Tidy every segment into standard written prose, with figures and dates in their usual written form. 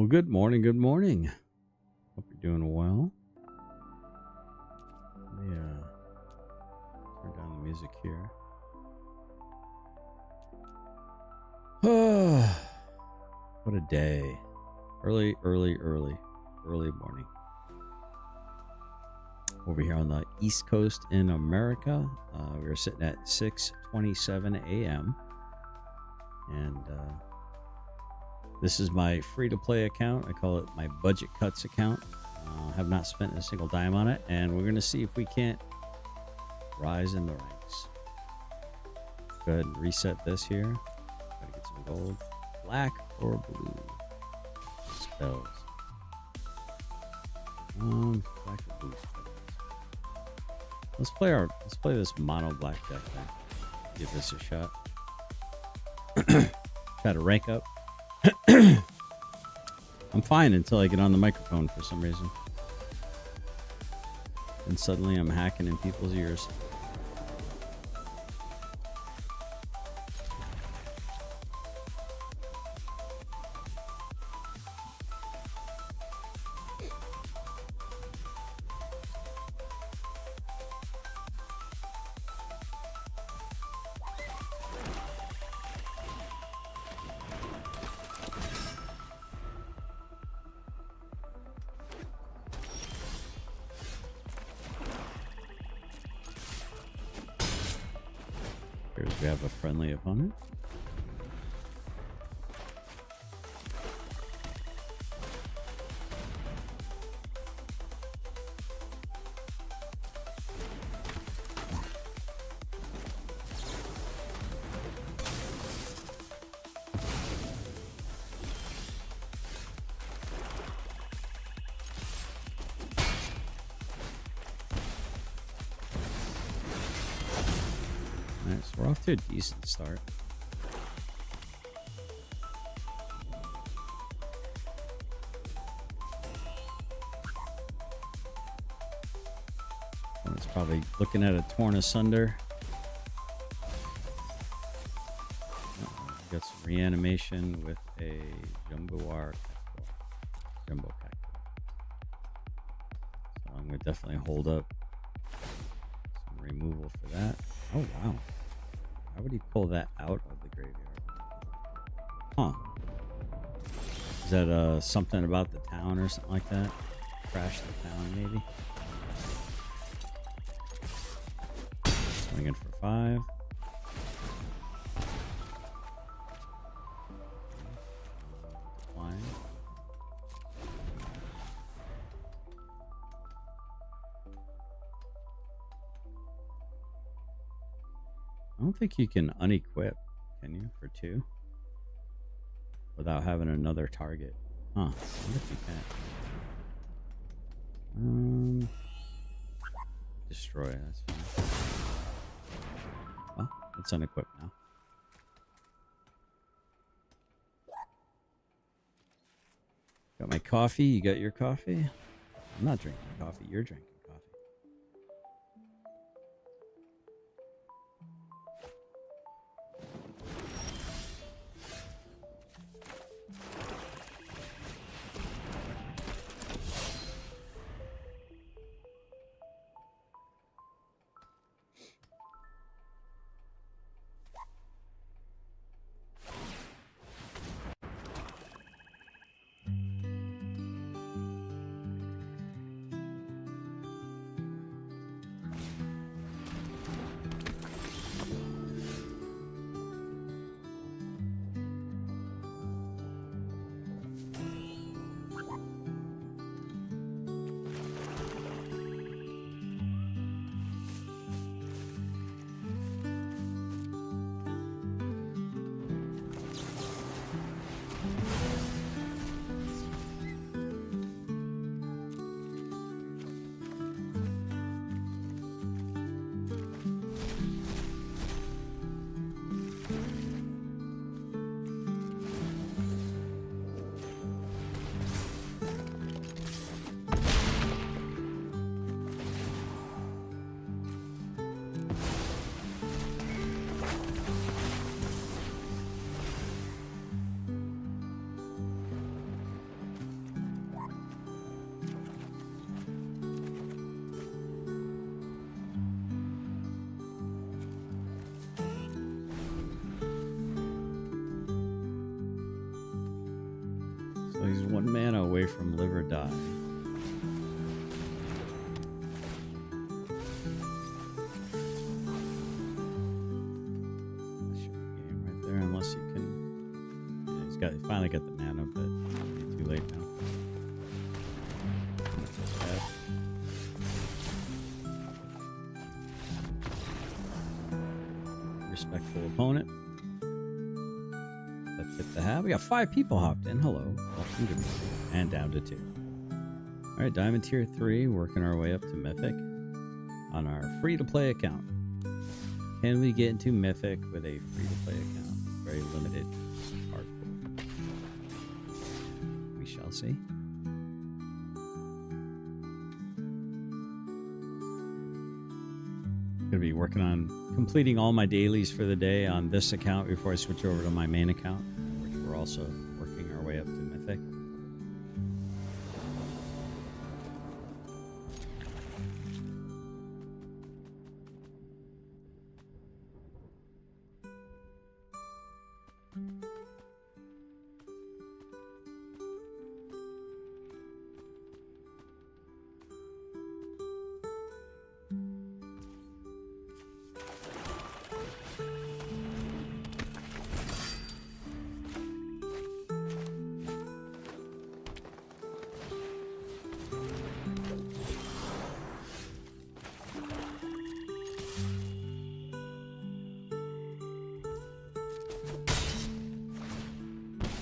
Good morning. Good morning. Hope you're doing well. Let me turn down the music here. What a day. Early morning. Over here on the East Coast in America, we are sitting at 6:27 a.m. And this is my free-to-play account. I call it my budget cuts account. Have not spent a single dime on it, and we're going to see if we can't rise in the ranks. Go ahead and reset this here. Gotta get some gold. Black or blue? Spells. Black or blue spells. Let's play this mono black deck then. Give this a shot. Try to rank up. I'm fine until I get on the microphone for some reason. And suddenly I'm hacking in people's ears. We have a friendly opponent. So we're off to a decent start. It's probably looking at a torn asunder. Got some reanimation with a jumbo cactus. So I'm going to definitely hold up some removal for that. Oh, wow. How would he pull that out of the graveyard? Huh. Is that something about the town or something like that? Crash the town, maybe? Swinging for 5. Decline. I don't think you can unequip, can you, for 2? Without having another target. Huh. I wonder if you can. Destroy, that's fine. Well, it's unequipped now. Got my coffee, you got your coffee? I'm not drinking coffee, you're drinking coffee. he's 1 mana away from live or die. That should be game right there, unless you can. Yeah, he's finally got the mana, but it's too late now. Respectful opponent. Let's hit the hat. We got 5 people hopped in. Hello. Welcome to Mythic. And down to 2. Alright, Diamond Tier 3, working our way up to Mythic on our free-to-play account. Can we get into Mythic with a free-to-play account? Very limited card pool. We shall see. Going to be working on completing all my dailies for the day on this account before I switch over to my main account, which we're also working our way up to Mythic.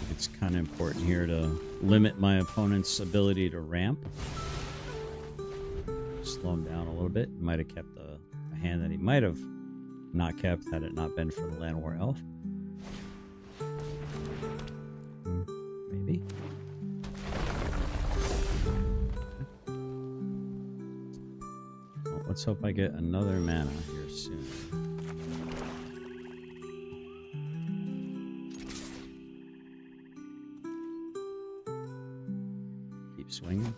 It's kind of important here to limit my opponent's ability to ramp. Slow him down a little bit. Might have kept a hand that he might have not kept had it not been for the Land War Elf. Maybe. Well, let's hope I get another mana here soon. Swinging.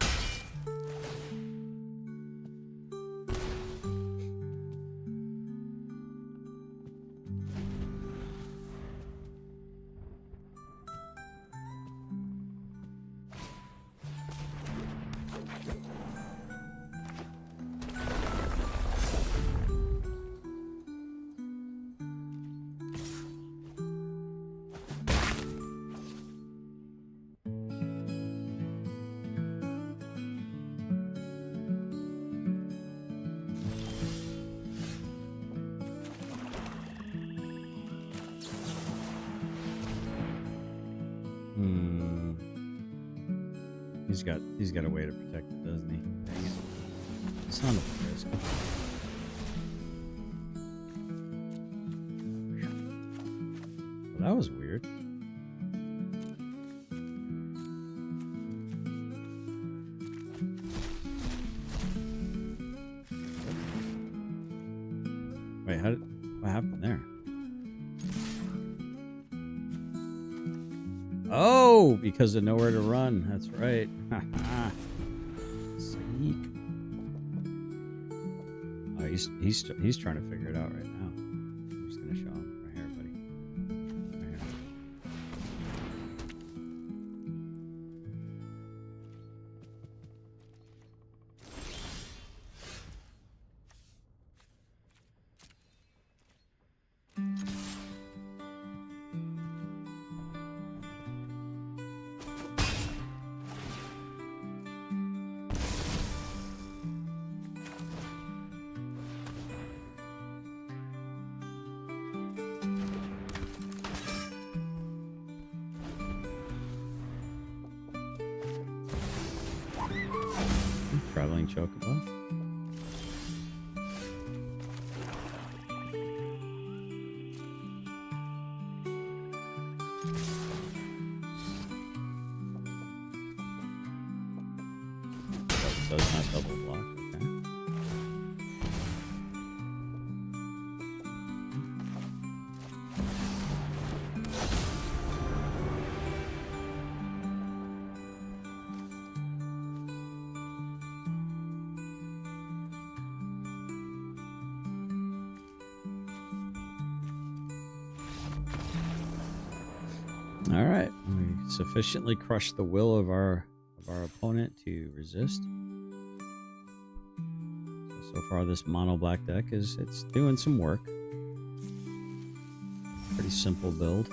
He's got a way to protect it, doesn't he? Dang it. Son of a risk. Well, that was weird. Wait, what happened there? Oh, because of nowhere to run. That's right. Sneak. Oh, he's trying to figure it out right now. I'm just gonna show him right here, buddy. Right here. Traveling chocobo. That does not double block. Okay. All right, we sufficiently crushed the will of our opponent to resist. So far, this mono black deck it's doing some work. Pretty simple build.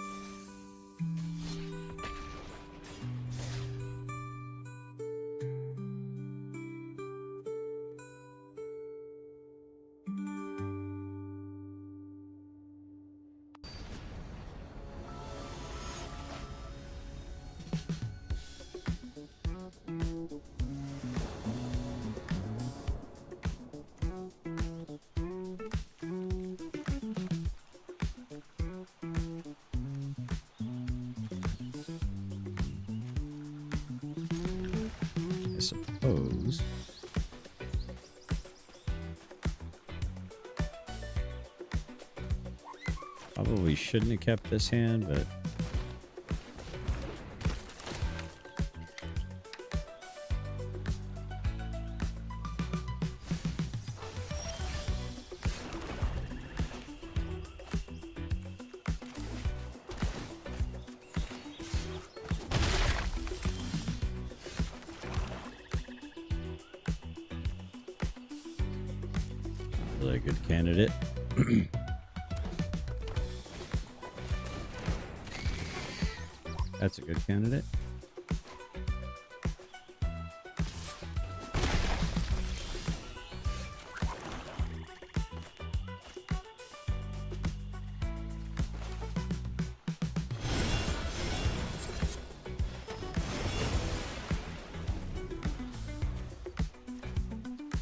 I suppose probably shouldn't have kept this hand, but really a good candidate. That's a good candidate.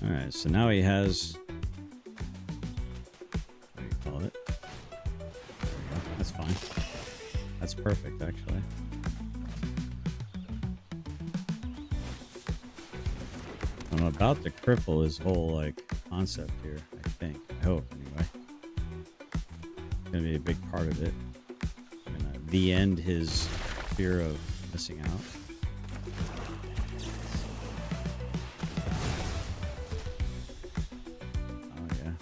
All right, so now he has, what do you call it? There we go. That's fine. That's perfect, actually. I'm about to cripple his whole like concept here. I think. I hope anyway. It's gonna be a big part of it. I'm gonna the-end his fear of missing out. Oh yeah.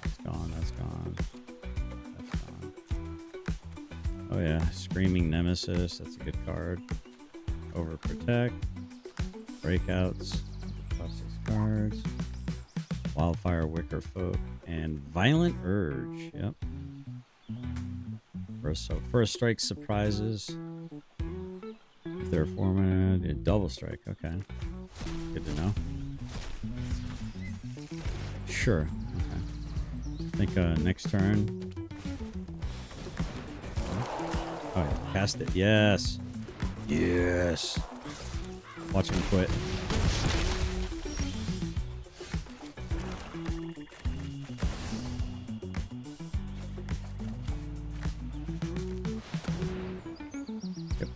That's gone. That's gone. That's gone. Oh yeah. Screaming Nemesis. That's a good card. Overprotect. Breakouts, top 6 cards, Wildfire Wicker Folk, and Violent Urge. Yep. First strike surprises. If they're formatted, a double strike. Okay. Good to know. Sure. Okay. I think next turn. Oh, yeah. Cast it. Yes. Yes. Watch him quit. Yep.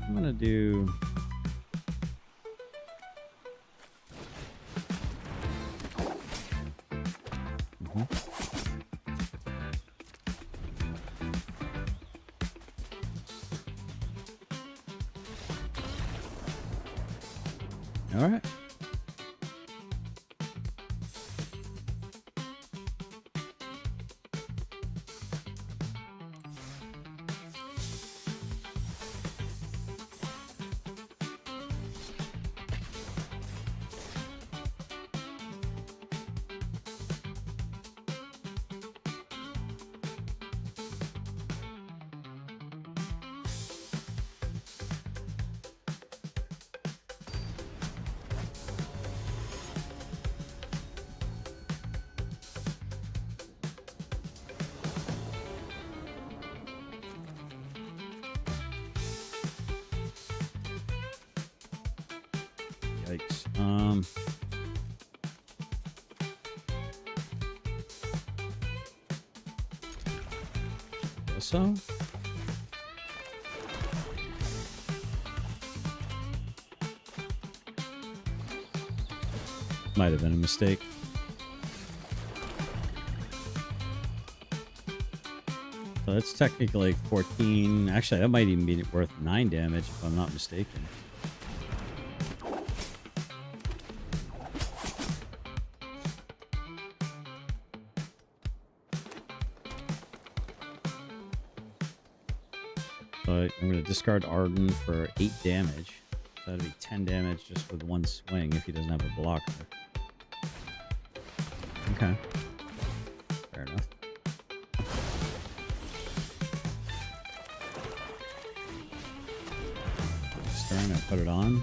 I'm gonna do. All right. Yikes. guess so. Might have been a mistake. So that's technically 14. Actually, that might even be worth 9 damage if I'm not mistaken. So I'm going to discard Arden for 8 damage. So that'd be 10 damage just with one swing if he doesn't have a blocker. Okay. Fair enough. Stern, I put it on.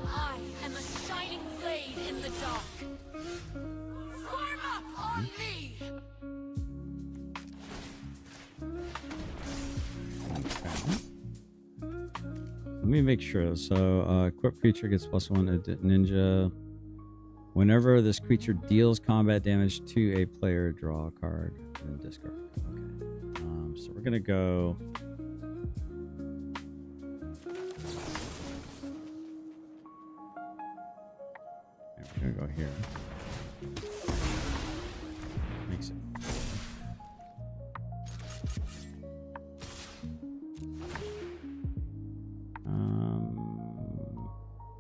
I am a shining blade in the dark. Form up on me! Let me make sure. So, equipped creature gets +1 to ninja. Whenever this creature deals combat damage to a player, draw a card and discard. Okay. So we're gonna go. We're gonna go here. Makes it.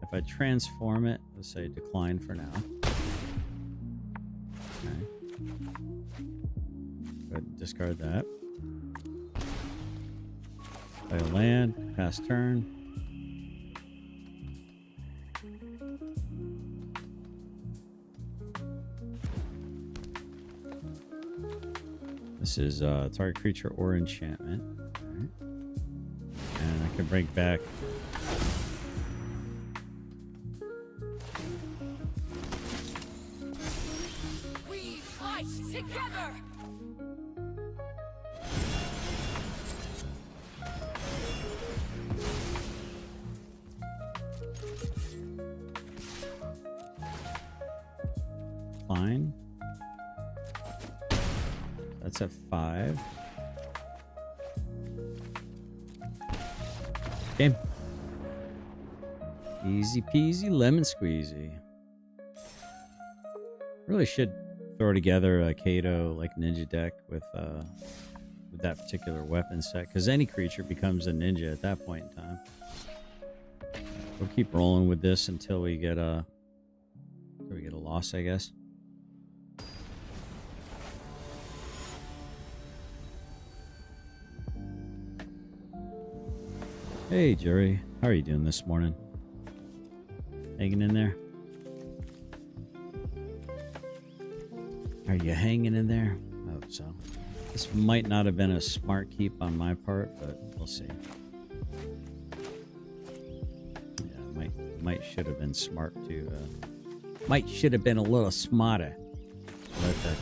If I transform it, let's say decline for now. Okay. Go ahead and discard that. Play a land, pass turn. This is target creature or enchantment. Right. And I can bring back. We fight together! Fine. That's at 5. Game. Easy peasy lemon squeezy. Really should throw together a Kato like ninja deck with that particular weapon set, because any creature becomes a ninja at that point in time. We'll keep rolling with this until we get a loss, I guess. Hey, Jerry. How are you doing this morning? Hanging in there? Are you hanging in there? I hope so. This might not have been a smart keep on my part, but we'll see. Yeah, might should have been smart to. Might should have been a little smarter. Let that go.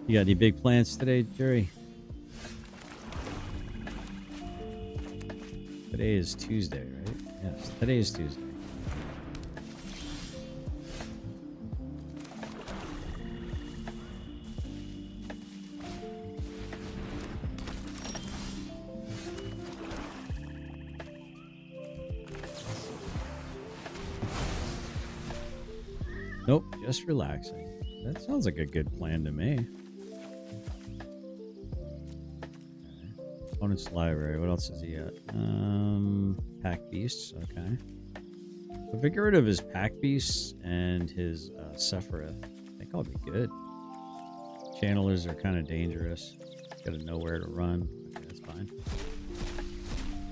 You got any big plans today, Jerry? Today is Tuesday, right? Yes, today is Tuesday. Nope, just relaxing. That sounds like a good plan to me. Opponent's library. What else has he got? Pack beasts. Okay. If we get rid of his pack beasts and his Sephiroth, I think I'll be good. Channelers are kind of dangerous. Got to know where to run. Okay, that's fine.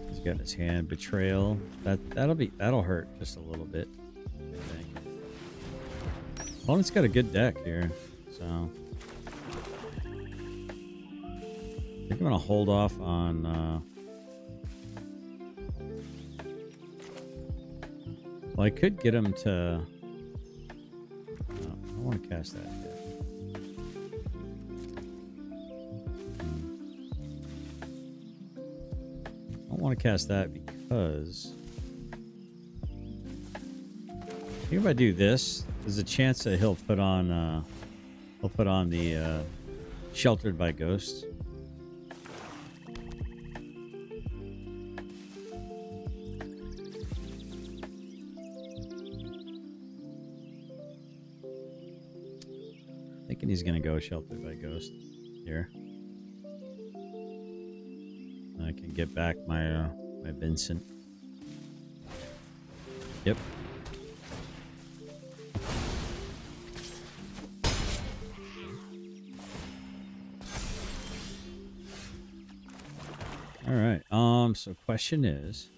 He's got his hand betrayal. That'll hurt just a little bit. I think. Opponent's got a good deck here, so. I think I'm going to hold off on... Well, I could get him to... No, I don't want to cast that yet. want to cast that because I think if I do this, there's a chance that he'll put on the Sheltered by Ghosts. Thinking he's gonna go Sheltered by Ghost here. I can get back my my Vincent. Yep. All right. So question is.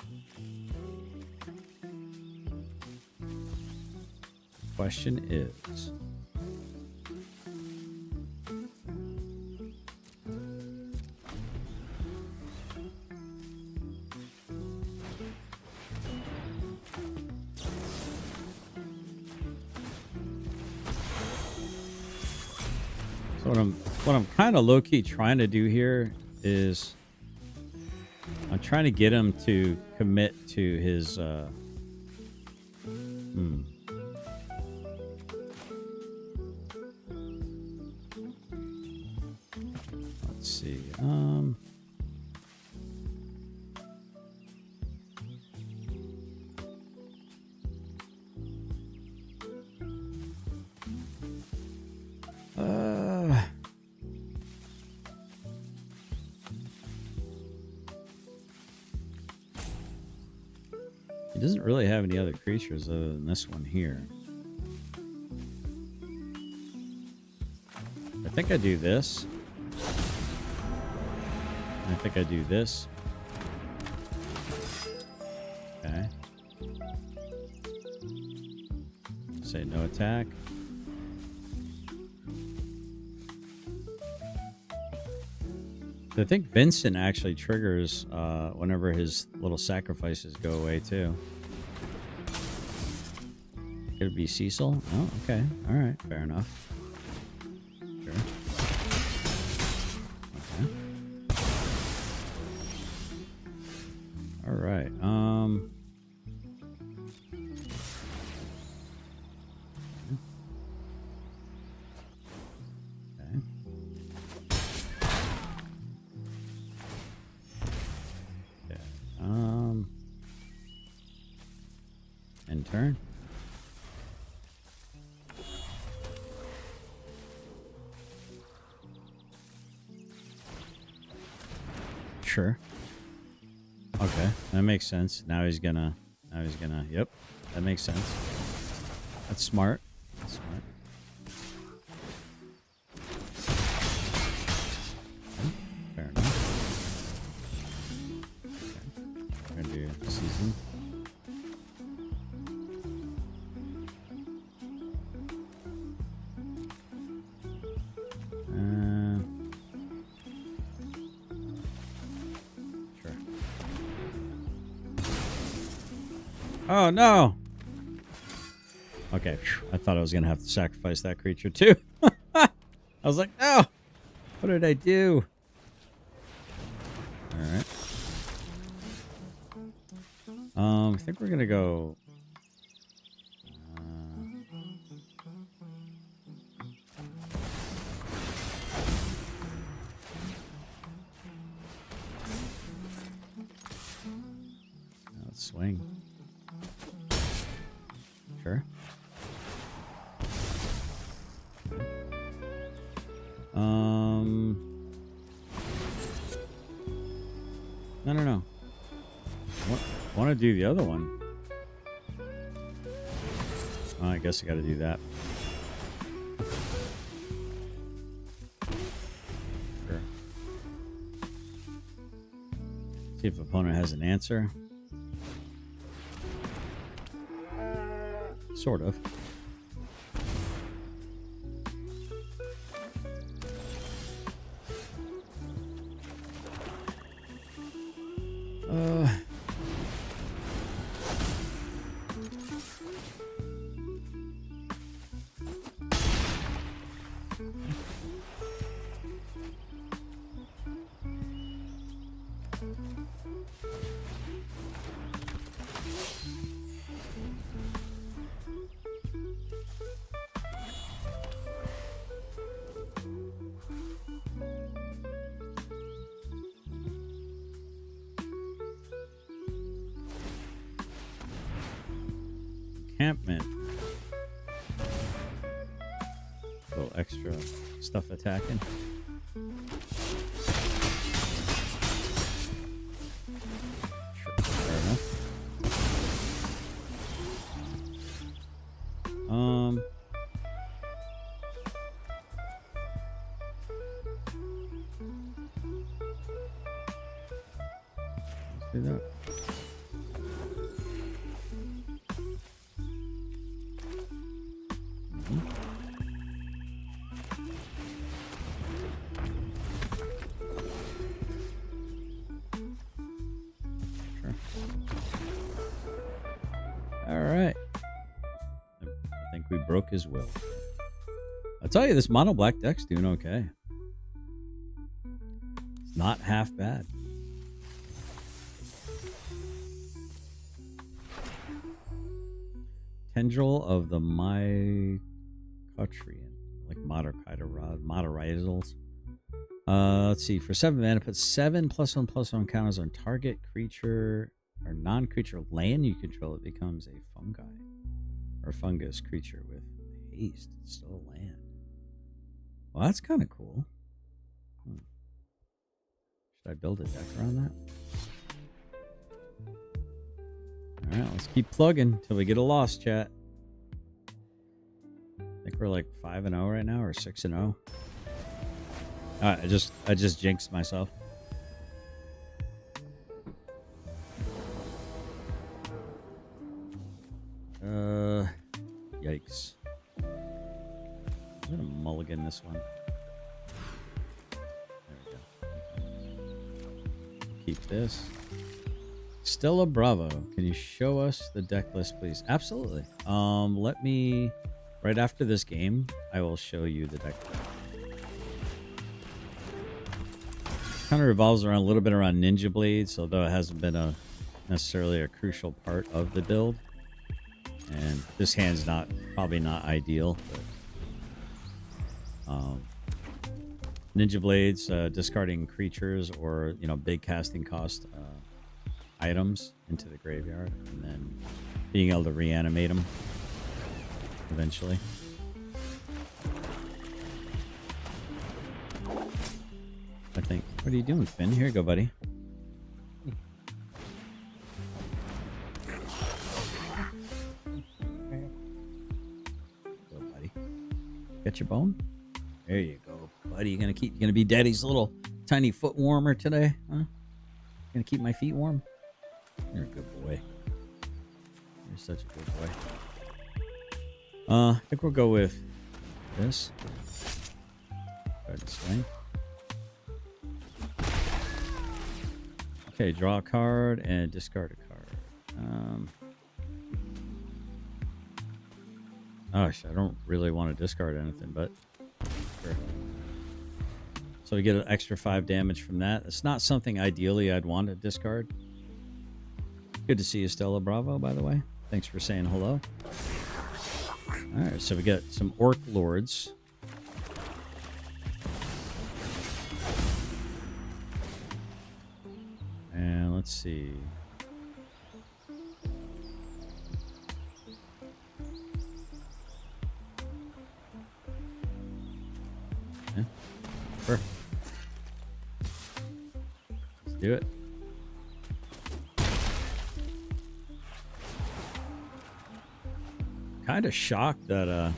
So what I'm kind of low key trying to do here is I'm trying to get him to commit to his let's see. He doesn't really have any other creatures other than this one here. I think I do this. I think I do this. Okay. Say no attack. I think Vincent actually triggers whenever his little sacrifices go away too. Could it be Cecil? Oh, okay. All right. Fair enough. Sure. Okay. All right. And turn. Sure. Okay, that makes sense. Now he's gonna. Yep, that makes sense. That's smart. That's smart. Okay, fair enough. Okay. We're gonna do season. Oh no! Okay, I thought I was gonna have to sacrifice that creature too. I was like, no! What did I do? Alright. I think we're gonna go... let's swing. Sure. No. I want to do the other one. Oh, I guess I got to do that. Sure. See if opponent has an answer. Sort of. enchantment. A little extra stuff attacking. Sure, fair enough. Let's do that. All right. I think we broke his will. I'll tell you, this mono black deck's doing okay. It's not half bad. Tendril of the Mycotrian, like Moderizals. Let's see. For 7 mana, put 7 +1/+1 counters on target creature or non-creature land you control. It becomes a fungi or fungus creature with haste. It's still a land. Well, that's kind of cool. Should I build a deck around that? All right, let's keep plugging until we get a loss, chat. I think we're like 5-0 right now, or 6-0. All right, I just jinxed myself. Yikes. I'm gonna mulligan this one. There we go. Keep this. Stella Bravo, can you show us the deck list, please? Absolutely. Let me, right after this game, I will show you the deck list. Kind of revolves around a little bit around Ninja Blades, although it hasn't been necessarily a crucial part of the build. And this hand's probably not ideal, but Ninja Blades, discarding creatures or big casting cost items into the graveyard, and then being able to reanimate them eventually. I think. What are you doing, Finn? Here you go, buddy. Go, buddy. Get your bone? There you go, buddy. You gonna be Daddy's little tiny foot warmer today, huh? Gonna keep my feet warm? You're a good boy. You're such a good boy. I think we'll go with this. Try to swing. Okay, draw a card and discard a card. Gosh, I don't really want to discard anything, but sure. So we get an extra 5 damage from that. It's not something ideally I'd want to discard. Good to see you, Stella Bravo, by the way. Thanks for saying hello. All right, so we got some Orc Lords. And let's see. Yeah, sure. Let's do it. Kind of shocked that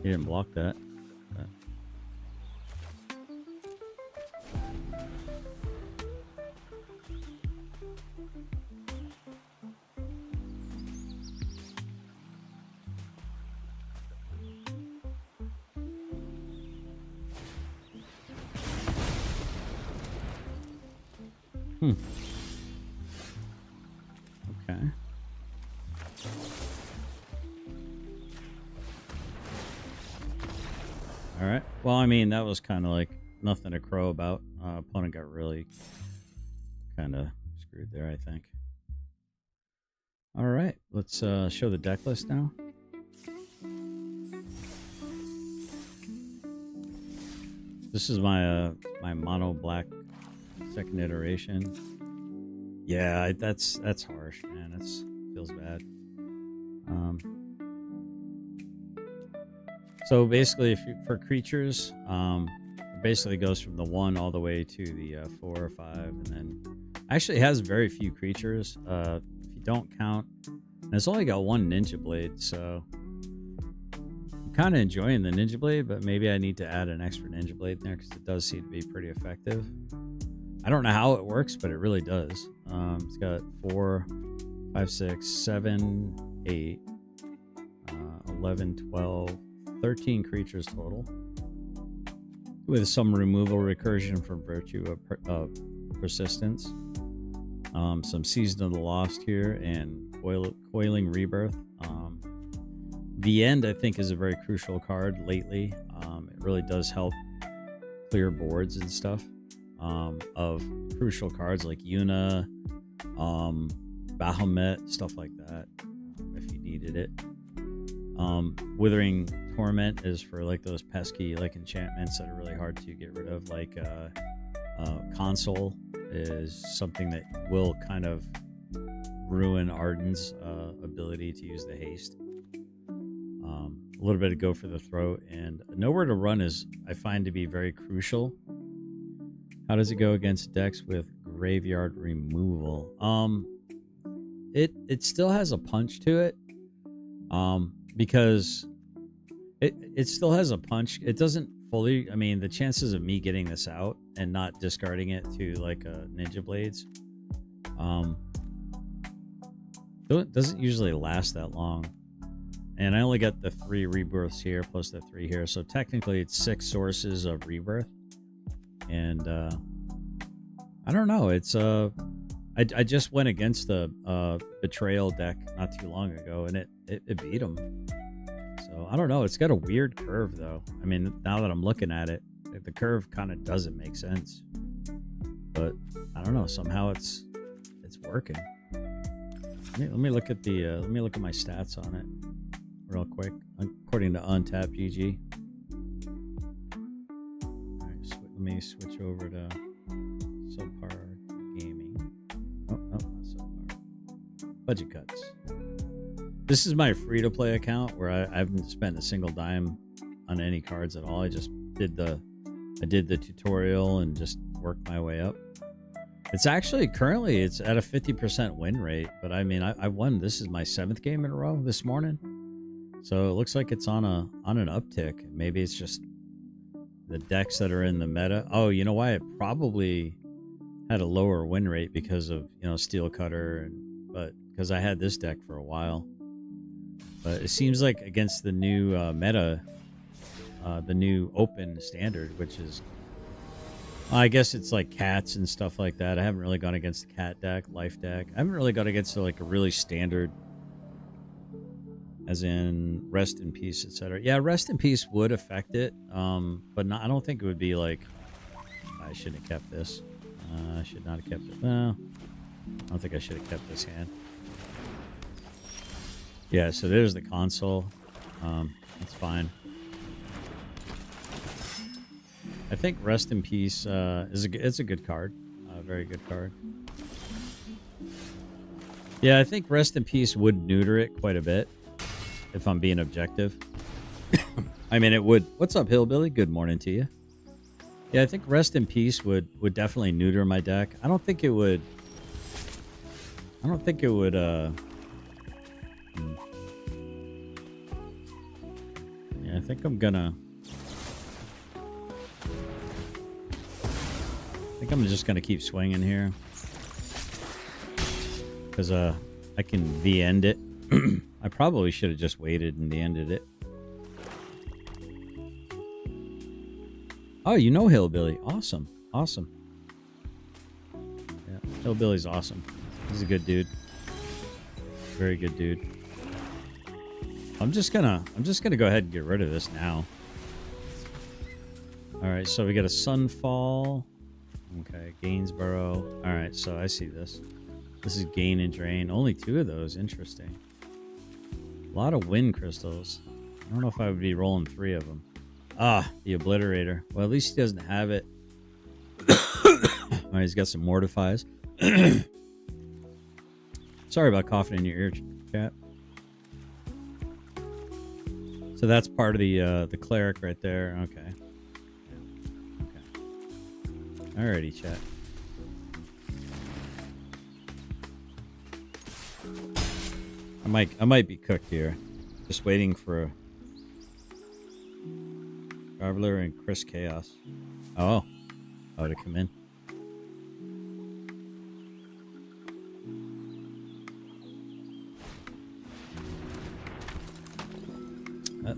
he didn't block that. Okay. All right. Well, I mean, that was kind of like nothing to crow about. Opponent got really kind of screwed there, I think. All right. Let's show the deck list now. This is my mono black second iteration. Yeah, that's harsh, man. That's feels bad. So basically, for creatures, it basically goes from the 1 all the way to the 4 or 5, and then actually has very few creatures. If you don't count, and it's only got 1 ninja blade, so I'm kind of enjoying the ninja blade, but maybe I need to add an extra ninja blade in there because it does seem to be pretty effective. I don't know how it works, but it really does. It's got 4, 5, 6, 7, 8, 11, 12, 13 creatures total, with some removal recursion from virtue of persistence, some Season of the Lost here, and Coiling Rebirth. The End, I think, is a very crucial card lately. It really does help clear boards and stuff of crucial cards like Yuna, Bahamut, stuff like that, if you needed it. Withering Torment is for like those pesky like enchantments that are really hard to get rid of, like Console is something that will kind of ruin Arden's ability to use the haste. A little bit of Go for the Throat, and Nowhere to Run is, I find, to be very crucial. How does it go against decks with graveyard removal? It still has a punch to it, because it still has a punch. It doesn't fully, I mean, the chances of me getting this out and not discarding it to like a Ninja Blades doesn't usually last that long. And I only got the 3 rebirths here plus the 3 here, so technically it's 6 sources of rebirth. And I don't know, it's I just went against the Betrayal deck not too long ago, and it beat them. So I don't know, it's got a weird curve though. I mean, now that I'm looking at it, the curve kind of doesn't make sense, but I don't know, somehow it's working. Let me look at the let me look at my stats on it real quick, according to Untap GG. All right, let me switch over to Subpar Gaming. Oh, not Subpar. Budget Cuts. This is my free-to-play account where I haven't spent a single dime on any cards at all. I just did the tutorial and just worked my way up. It's actually currently it's at a 50% win rate, but I mean I won. This is my 7th game in a row this morning, so it looks like it's on an uptick. Maybe it's just the decks that are in the meta. Oh, you know why it probably had a lower win rate? Because of, you know, Steel Cutter, but because I had this deck for a while. But it seems like against the new meta, the new open standard, which is, I guess it's like cats and stuff like that. I haven't really gone against the cat deck, life deck. I haven't really gone against like a really standard, as in Rest in Peace, etc. Yeah, Rest in Peace would affect it, but not, I don't think it would be like, I shouldn't have kept this. I should not have kept it. No, I don't think I should have kept this hand. Yeah, so there's the console. That's fine. I think Rest in Peace it's a good card. Very good card. Yeah, I think Rest in Peace would neuter it quite a bit, if I'm being objective. I mean, it would. What's up, Hillbilly? Good morning to you. Yeah, I think Rest in Peace would definitely neuter my deck. I don't think it would. Yeah, I think I'm just gonna keep swinging here, because I can V-end it. I probably should have just waited and V-ended it. Oh, you know Hillbilly. Awesome. Awesome. Yeah, Hillbilly's awesome. He's a good dude. Very good dude. I'm just gonna go ahead and get rid of this now. Alright, so we got a Sunfall. Okay, Gainsborough. Alright, so I see this. This is Gain and Drain. Only 2 of those. Interesting. A lot of wind crystals. I don't know if I would be rolling 3 of them. Ah, the Obliterator. Well, at least he doesn't have it. All right, he's got some Mortifies. Sorry about coughing in your ear, chat. So that's part of the cleric right there. Okay. Okay. Alrighty, chat. I might be cooked here. Just waiting for a Traveler and Chris Chaos. Oh. Oh, to come in. Uh-oh.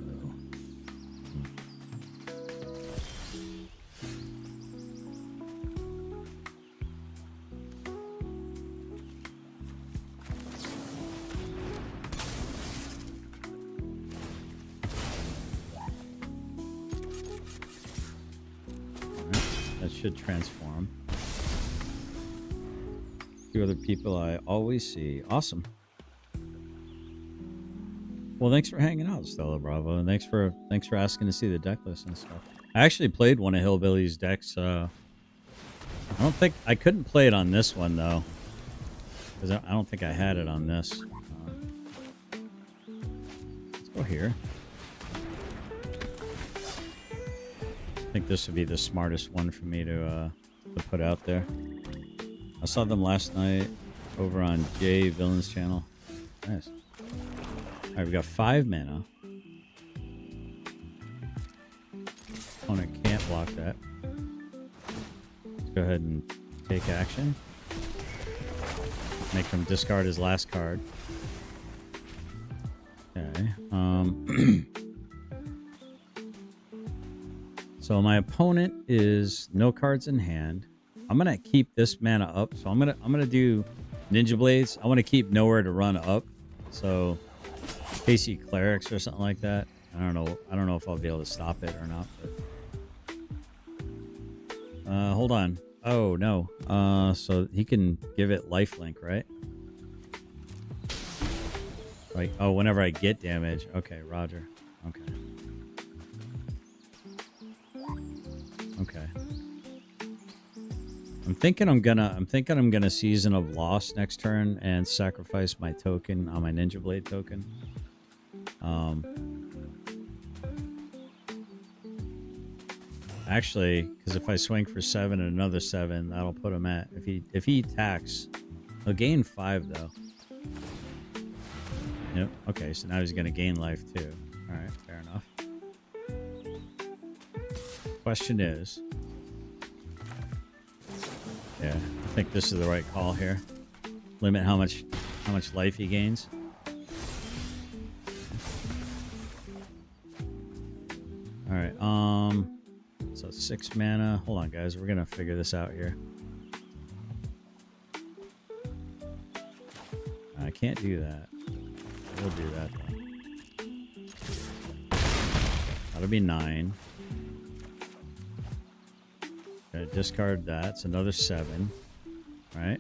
That should transform. Two other people I always see. Awesome. Well, thanks for hanging out, Stella Bravo, and thanks for asking to see the deck list and stuff. I actually played one of Hillbilly's decks. I don't think I couldn't play it on this one though, because I don't think I had it on this. Let's go here. I think this would be the smartest one for me to put out there. I saw them last night over on Jay Villain's channel. Nice. All right, we got 5 mana. Opponent can't block that. Let's go ahead and take action. Make him discard his last card. Okay. So my opponent is no cards in hand. I'm gonna keep this mana up. So I'm gonna do Ninja Blades. I want to keep nowhere to run up. So in case he clerics or something like that. I don't know if I'll be able to stop it or not. But hold on. Oh no. So he can give it lifelink, right? Like, oh, whenever I get damage. Okay, Roger. Okay. Okay. I'm thinking I'm gonna Season of Loss next turn and sacrifice my token on my Ninja Blade token. Actually, because if I swing for 7 and another 7, that'll put him at, if he attacks, he'll gain 5 though. Yep. Okay, so now he's gonna gain life too. All right, fair enough. Question is, yeah, I think this is the right call here. Limit how much life he gains. All right. So 6 mana. Hold on, guys. We're gonna figure this out here. I can't do that. We'll do that though. That'll be 9. Gonna discard that. It's another 7. Right?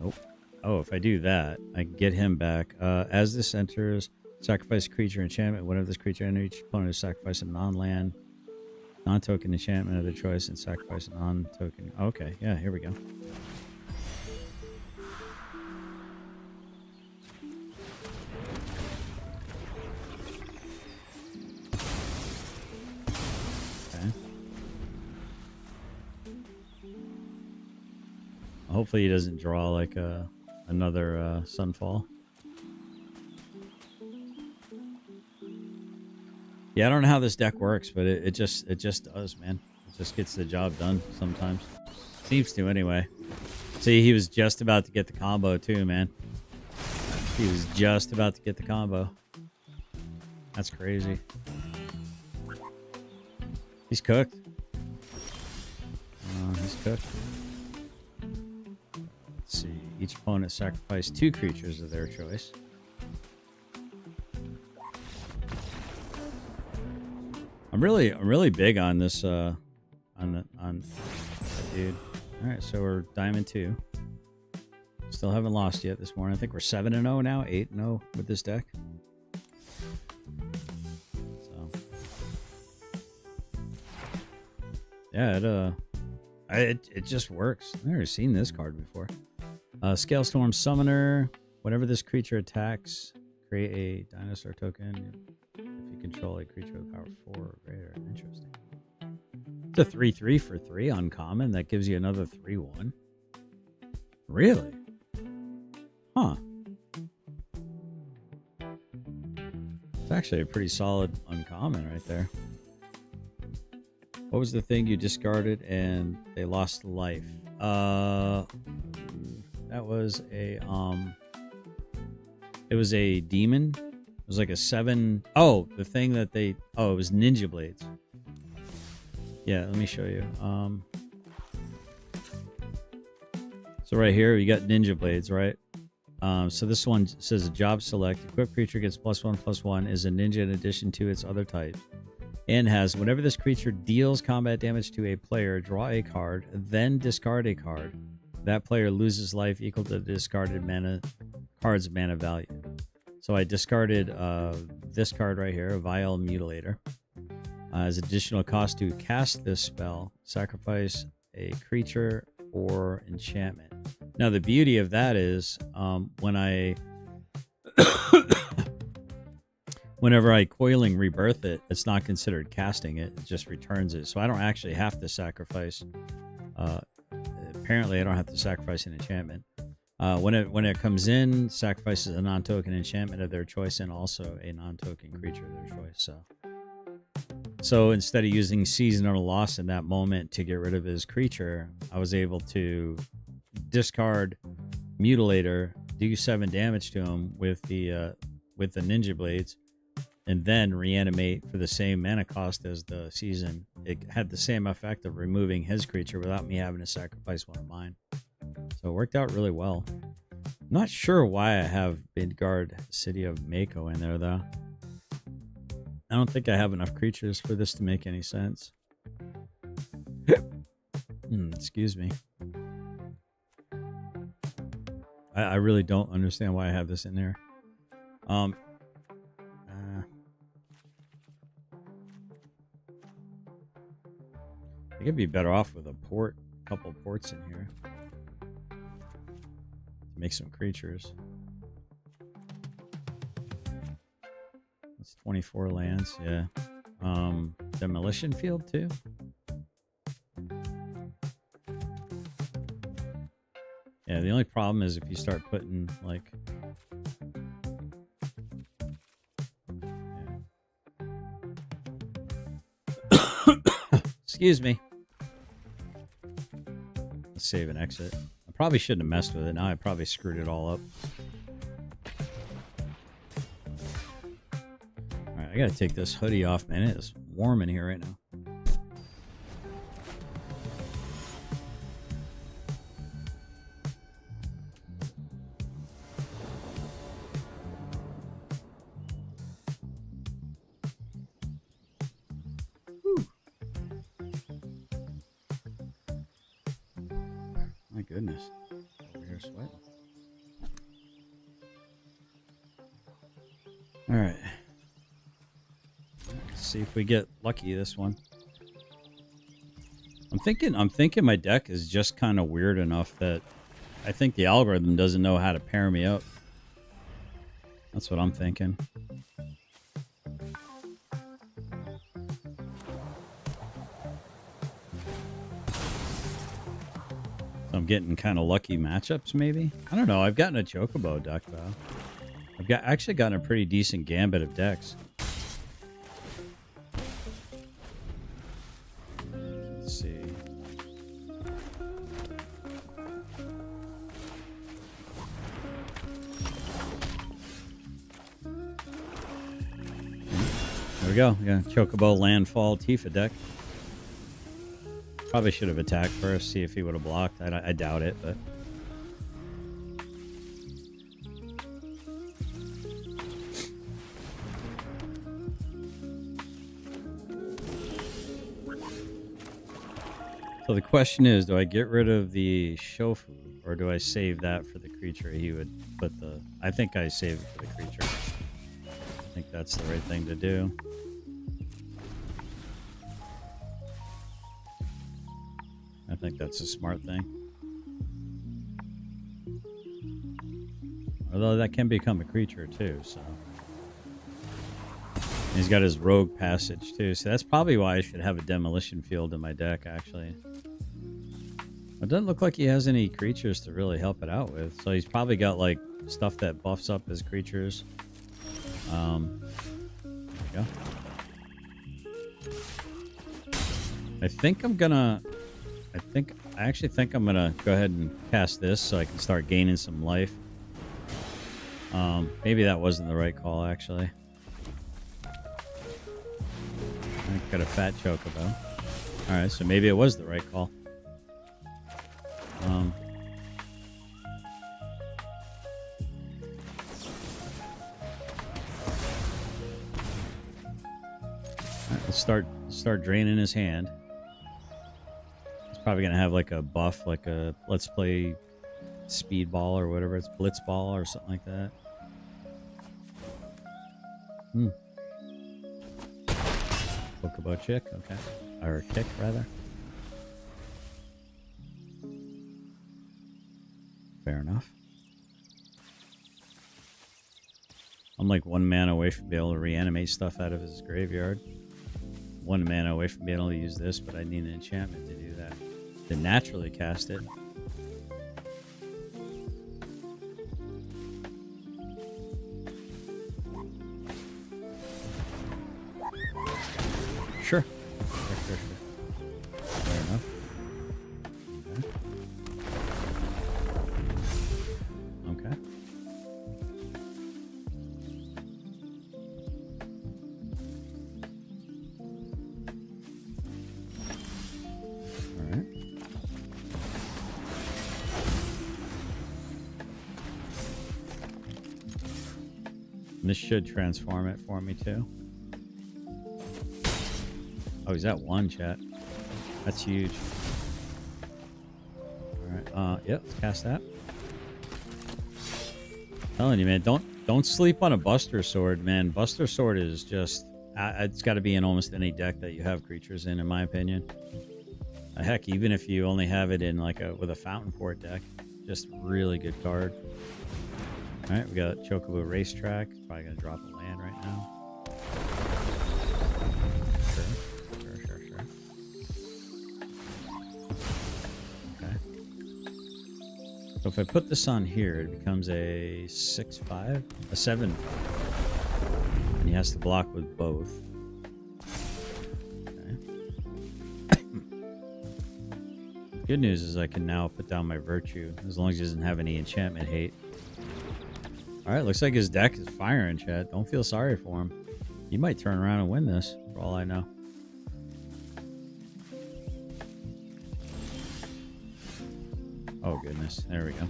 Nope. Oh, if I do that, I can get him back. As this enters, sacrifice creature enchantment. Whenever this creature enters, each opponent is sacrifice a non-land, non-token enchantment of their choice and sacrifice a non-token. Okay, yeah, here we go. Hopefully he doesn't draw like another Sunfall. Yeah, I don't know how this deck works, but it just does, man. It just gets the job done sometimes. Seems to anyway. See, he was just about to get the combo too, man. He was just about to get the combo. That's crazy. He's cooked. He's cooked. Let's see. Each opponent sacrificed 2 creatures of their choice. I'm really big on this on that dude. All right, so we're Diamond 2. Still haven't lost yet this morning. I think we're 7-0 now, 8-0 with this deck. So Yeah, it just works. I've never seen this card before. Scale Storm Summoner. Whenever this creature attacks, create a dinosaur token. If you control a creature with power 4 or greater. Interesting. It's a 3/3 for 3 uncommon. That gives you another 3/1. Really? Huh. It's actually a pretty solid uncommon right there. What was the thing you discarded and they lost life? That was a it was a demon. It was like a 7. Oh, the thing that they it was Ninja Blades. Yeah, let me show you. So right here you got Ninja Blades, right? So this one says a job select. Equipped creature gets +1/+1, is a ninja in addition to its other types. And has, whenever this creature deals combat damage to a player, draw a card, then discard a card. That player loses life equal to the discarded card's mana value. So I discarded this card right here, Vile Mutilator. As additional cost to cast this spell, sacrifice a creature or enchantment. Now the beauty of that is when I whenever I Coiling Rebirth it, it's not considered casting it. It just returns it. So I don't actually have to sacrifice. Apparently, I don't have to sacrifice an enchantment. When it comes in, sacrifices a non-token enchantment of their choice and also a non-token creature of their choice. So instead of using Seasonal Loss in that moment to get rid of his creature, I was able to discard Mutilator, do 7 damage to him with the Ninja Blades, and then reanimate for the same mana cost as the season. It had the same effect of removing his creature without me having to sacrifice one of mine. So it worked out really well. I'm not sure why I have Midgard City of Mako in there, though. I don't think I have enough creatures for this to make any sense. Excuse me. I really don't understand why I have this in there. I think it'd be better off with a couple ports in here. Make some creatures. That's 24 lands, yeah. Demolition Field too. Yeah, the only problem is if you start putting like excuse me. Let's save and exit. I probably shouldn't have messed with it. Now I probably screwed it all up. Alright, I gotta take this hoodie off, man. It is warm in here right now. My goodness. Over here sweating. Alright. Let's see if we get lucky this one. I'm thinking my deck is just kind of weird enough that I think the algorithm doesn't know how to pair me up. That's what I'm thinking. I'm getting kind of lucky matchups, maybe. I don't know. I've gotten a Chocobo deck though. I've actually gotten a pretty decent gambit of decks. Let's see. There we go. Yeah, Chocobo Landfall Tifa deck. Probably should have attacked first, see if he would have blocked. I doubt it, but... So the question is, do I get rid of the Shofu, or do I save that for the creature he would put the... I think I save it for the creature. I think that's the right thing to do. think that's a smart thing. Although that can become a creature too, so. He's got his rogue passage too, so that's probably why I should have a demolition field in my deck, actually. It doesn't look like he has any creatures to really help it out with, so he's probably got like stuff that buffs up his creatures. There you go. I actually think I'm gonna go ahead and cast this so I can start gaining some life. Maybe that wasn't the right call, actually. I got a fat chocobo. Alright, so maybe it was the right call. Alright, let's start draining his hand. He's probably gonna have like a buff, like a let's play speedball or whatever, it's blitzball or something like that. Chocobo chick, okay. Or kick, rather. Fair enough. I'm like 1 mana away from being able to reanimate stuff out of his graveyard. 1 mana away from being able to use this, but I need an enchantment to do that. To naturally cast it. Sure. Sure. Fair enough. Okay. Alright. This should transform it for me too. Oh, he's at 1, chat. That's huge. Alright, yep, let's cast that. Telling you, man, don't sleep on a Buster Sword, man. Buster Sword is just it's got to be in almost any deck that you have creatures in my opinion. Heck, even if you only have it in like with a Fountain Port deck, just really good card. All right, we got Chocobo Racetrack. Probably gonna drop a land right now. Sure. Okay. So if I put this on here, it becomes a 6/5, a 7/5. And he has to block with both. Okay. Good news is I can now put down my Virtue, as long as he doesn't have any enchantment hate. Alright, looks like his deck is firing, chat. Don't feel sorry for him. He might turn around and win this, for all I know. Oh, goodness. There we go.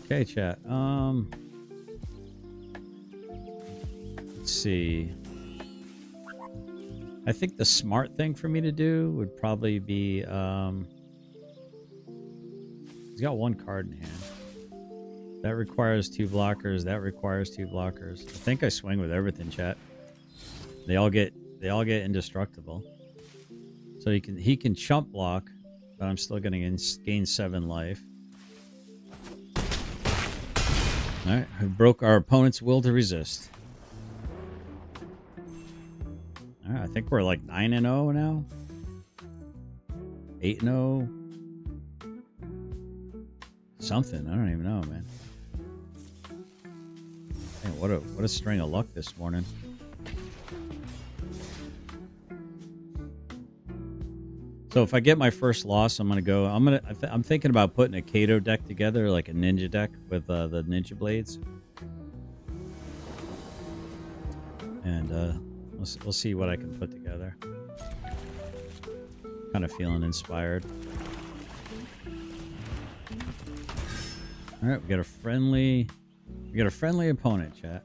Okay, chat. Let's see. I think the smart thing for me to do would probably be... he's got 1 card in hand. That requires 2 blockers. That requires 2 blockers. I think I swing with everything, chat. They all get indestructible. So he can chump block, but I'm still going to gain 7 life. All right, I broke our opponent's will to resist. All right, I think we're like 9-0 now. 8-0. Something, I don't even know, man. Man, what a string of luck this morning. So if I get my first loss, I'm thinking about putting a Kato deck together, like a ninja deck with the ninja blades. And we'll see what I can put together. Kind of feeling inspired. All right, we got a friendly opponent, chat.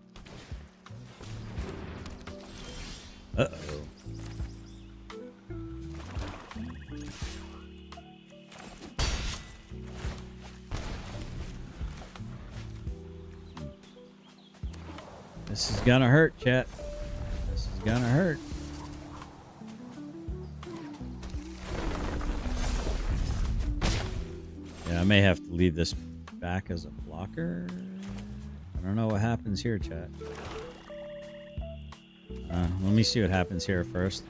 Uh-oh. This is gonna hurt, chat. This is gonna hurt. Yeah, I may have to leave this back as a blocker. I don't know what happens here, chat. Let me see what happens here first.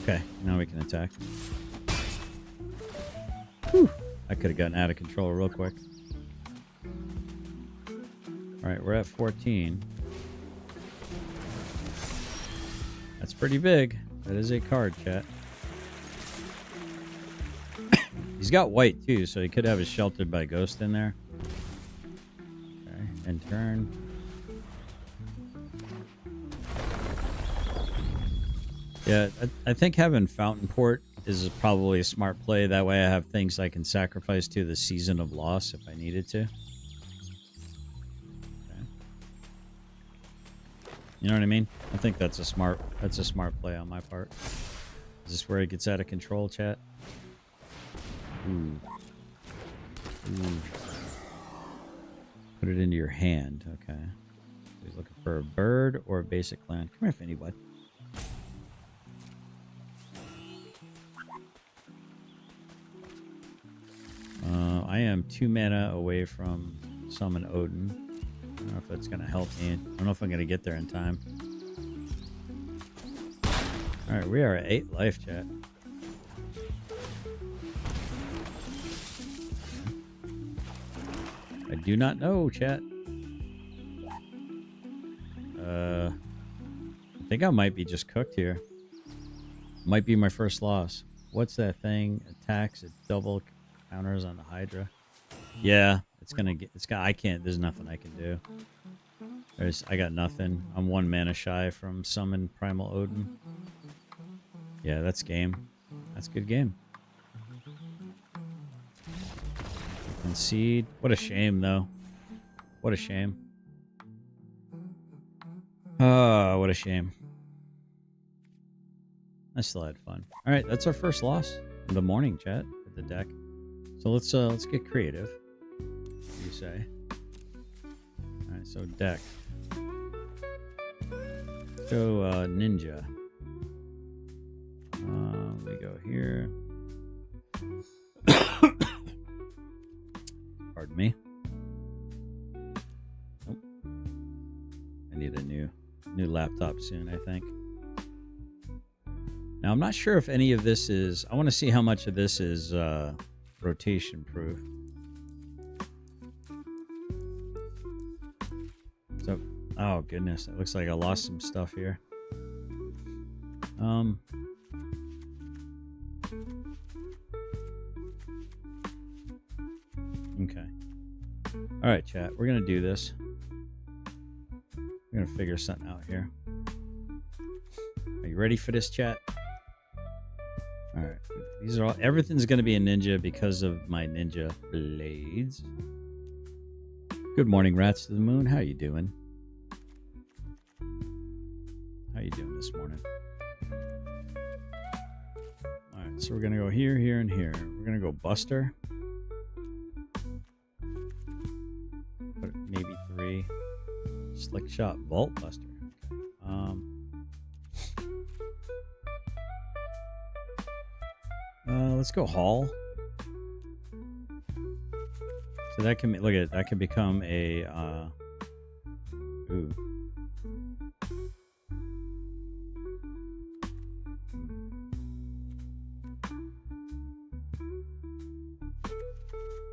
Okay, now we can attack. Whew. I could have gotten out of control real quick. Alright, we're at 14. That's pretty big. That is a card, chat. He's got white, too, so he could have a Sheltered by Ghost in there. Okay, and turn. Yeah, I think having Fountain Port is probably a smart play. That way I have things I can sacrifice to the Season of Loss if I needed to. Okay. You know what I mean? I think that's a smart play on my part. Is this where it gets out of control, chat? Ooh. Ooh. Put it into your hand. Okay. He's looking for a bird or a basic land. Come here, Finny bud. I am 2 mana away from Summon Odin. I don't know if that's going to help me. I don't know if I'm going to get there in time. Alright, we are at 8 life, chat. I do not know, chat. I think I might be just cooked here. Might be my first loss. What's that thing? Attacks, it double counters on the Hydra. Yeah, it's gonna get. I can't. There's nothing I can do. I got nothing. I'm 1 mana shy from Summon Primal Odin. Yeah, that's game. That's good game. Concede. What a shame, though. What a shame. Oh, what a shame. I still had fun. All right, that's our first loss in the morning, chat, with the deck. So let's get creative. What do you say? All right, so deck. So ninja. We go here. Pardon me. Nope. I need a new laptop soon, I think. Now I'm not sure if any of this is. I want to see how much of this is rotation proof. So, oh goodness, it looks like I lost some stuff here. Okay. All right, chat. We're gonna do this. We're gonna figure something out here. Are you ready for this, chat? All right. These are all. Everything's gonna be a ninja because of my ninja blades. Good morning, Rats to the Moon. How you doing? How you doing this morning? All right. So we're gonna go here, here, and here. We're gonna go Buster. Maybe 3. Slick Shot, Vault Buster. Let's go Hall. So that can look at that can become a ooh.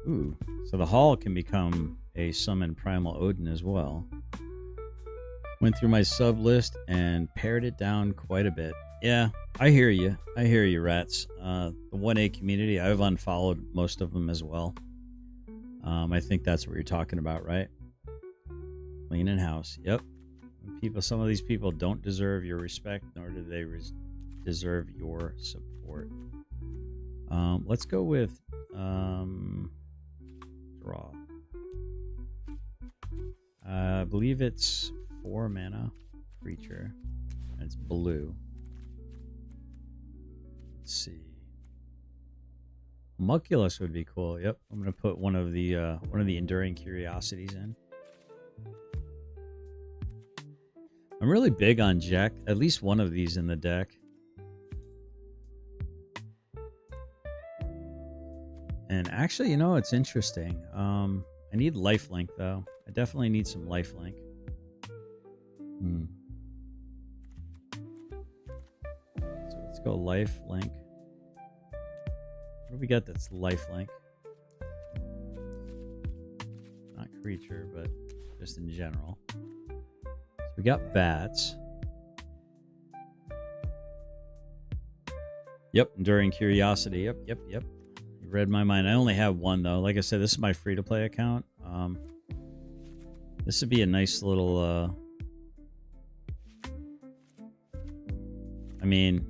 Ooh. So the Hall can become a Summon Primal Odin as well. Went through my sub list and pared it down quite a bit. Yeah, I hear you. I hear you, Rats. The 1A community, I've unfollowed most of them as well. I think that's what you're talking about, right? Cleaning house. Yep. Some of these people don't deserve your respect, nor do they deserve your support. Let's go with draw. I believe it's 4 mana creature. And it's blue. Let's see. Homunculus would be cool. Yep, I'm gonna put one of the Enduring Curiosities in. I'm really big on Jack. At least one of these in the deck. And actually, you know, it's interesting. I need lifelink, though. I definitely need some lifelink. So let's go lifelink. What do we got that's lifelink? Not creature, but just in general. So we got bats. Yep, enduring curiosity. Yep. You read my mind. I only have one, though. Like I said, this is my free-to-play account. This would be a nice little... I mean...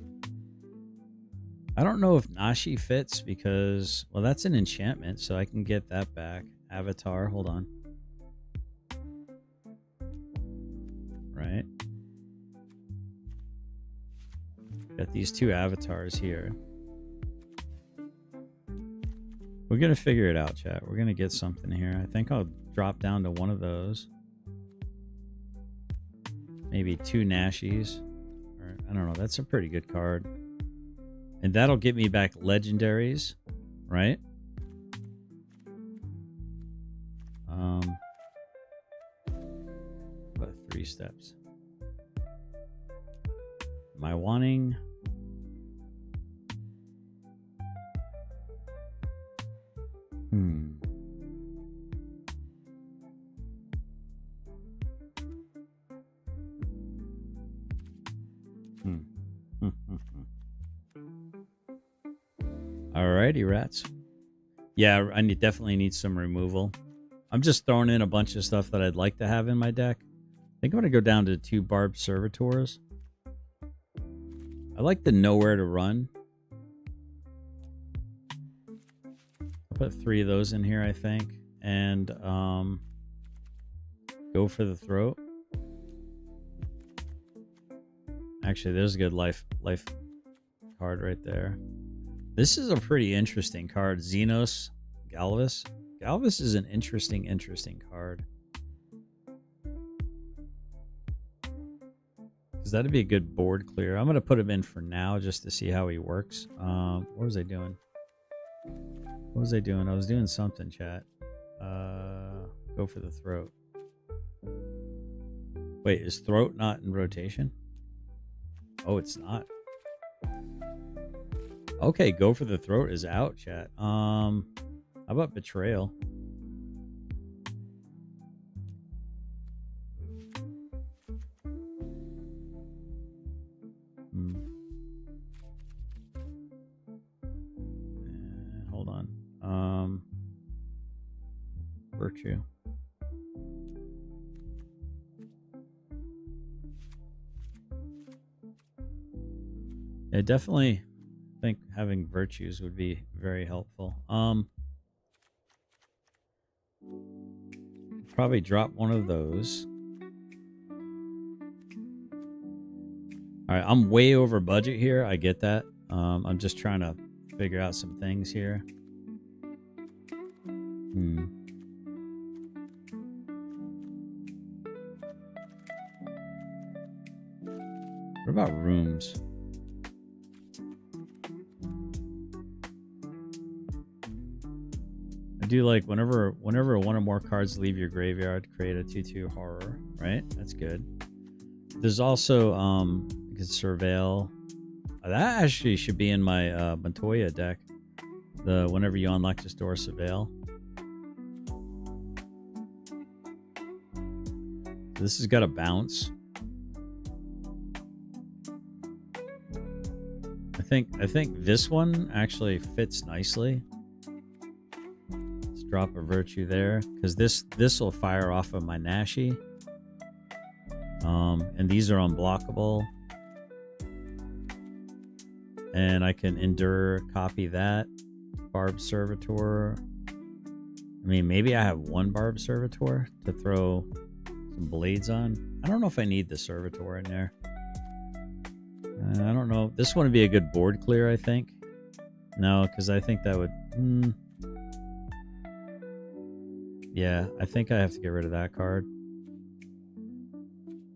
I don't know if Nashi fits because... Well, that's an enchantment, so I can get that back. Avatar, hold on. Right. Got these two avatars here. We're going to figure it out, chat. We're going to get something here. I think I'll drop down to one of those. Maybe two Nashies. Or, I don't know. That's a pretty good card. And that'll get me back legendaries, right? About 3 steps. Am I wanting... Alrighty, rats. Yeah, I definitely need some removal. I'm just throwing in a bunch of stuff that I'd like to have in my deck. I think I'm going to go down to 2 barbed servitors. I like the nowhere to run. I'll put 3 of those in here, I think. And go for the throat. Actually, there's a good life card right there. This is a pretty interesting card. Xenos Galvus. Galvus is an interesting card. Because that'd be a good board clear. I'm going to put him in for now just to see how he works. What was I doing? What was I doing? I was doing something, chat. Go for the throat. Wait, is throat not in rotation? Oh, it's not. Okay, go for the throat is out, chat. How about betrayal? Hold on. Virtue. Yeah, definitely. I think having virtues would be very helpful. Probably drop one of those. All right, I'm way over budget here. I get that. I'm just trying to figure out some things here. What about rooms? Do like whenever one or more cards leave your graveyard, create a 2/2 horror, right? That's good. There's also you can surveil. That actually should be in my Montoya deck. The whenever you unlock this door, surveil. So this has got a bounce. I think this one actually fits nicely. Drop a virtue there because this will fire off of my Nashi, and these are unblockable, and I can endure copy that barbed servitor. I mean, maybe I have 1 barbed servitor to throw some blades on. I don't know if I need the servitor in there. I don't know. This one would be a good board clear, I think. No, because I think that would. Yeah, I think I have to get rid of that card.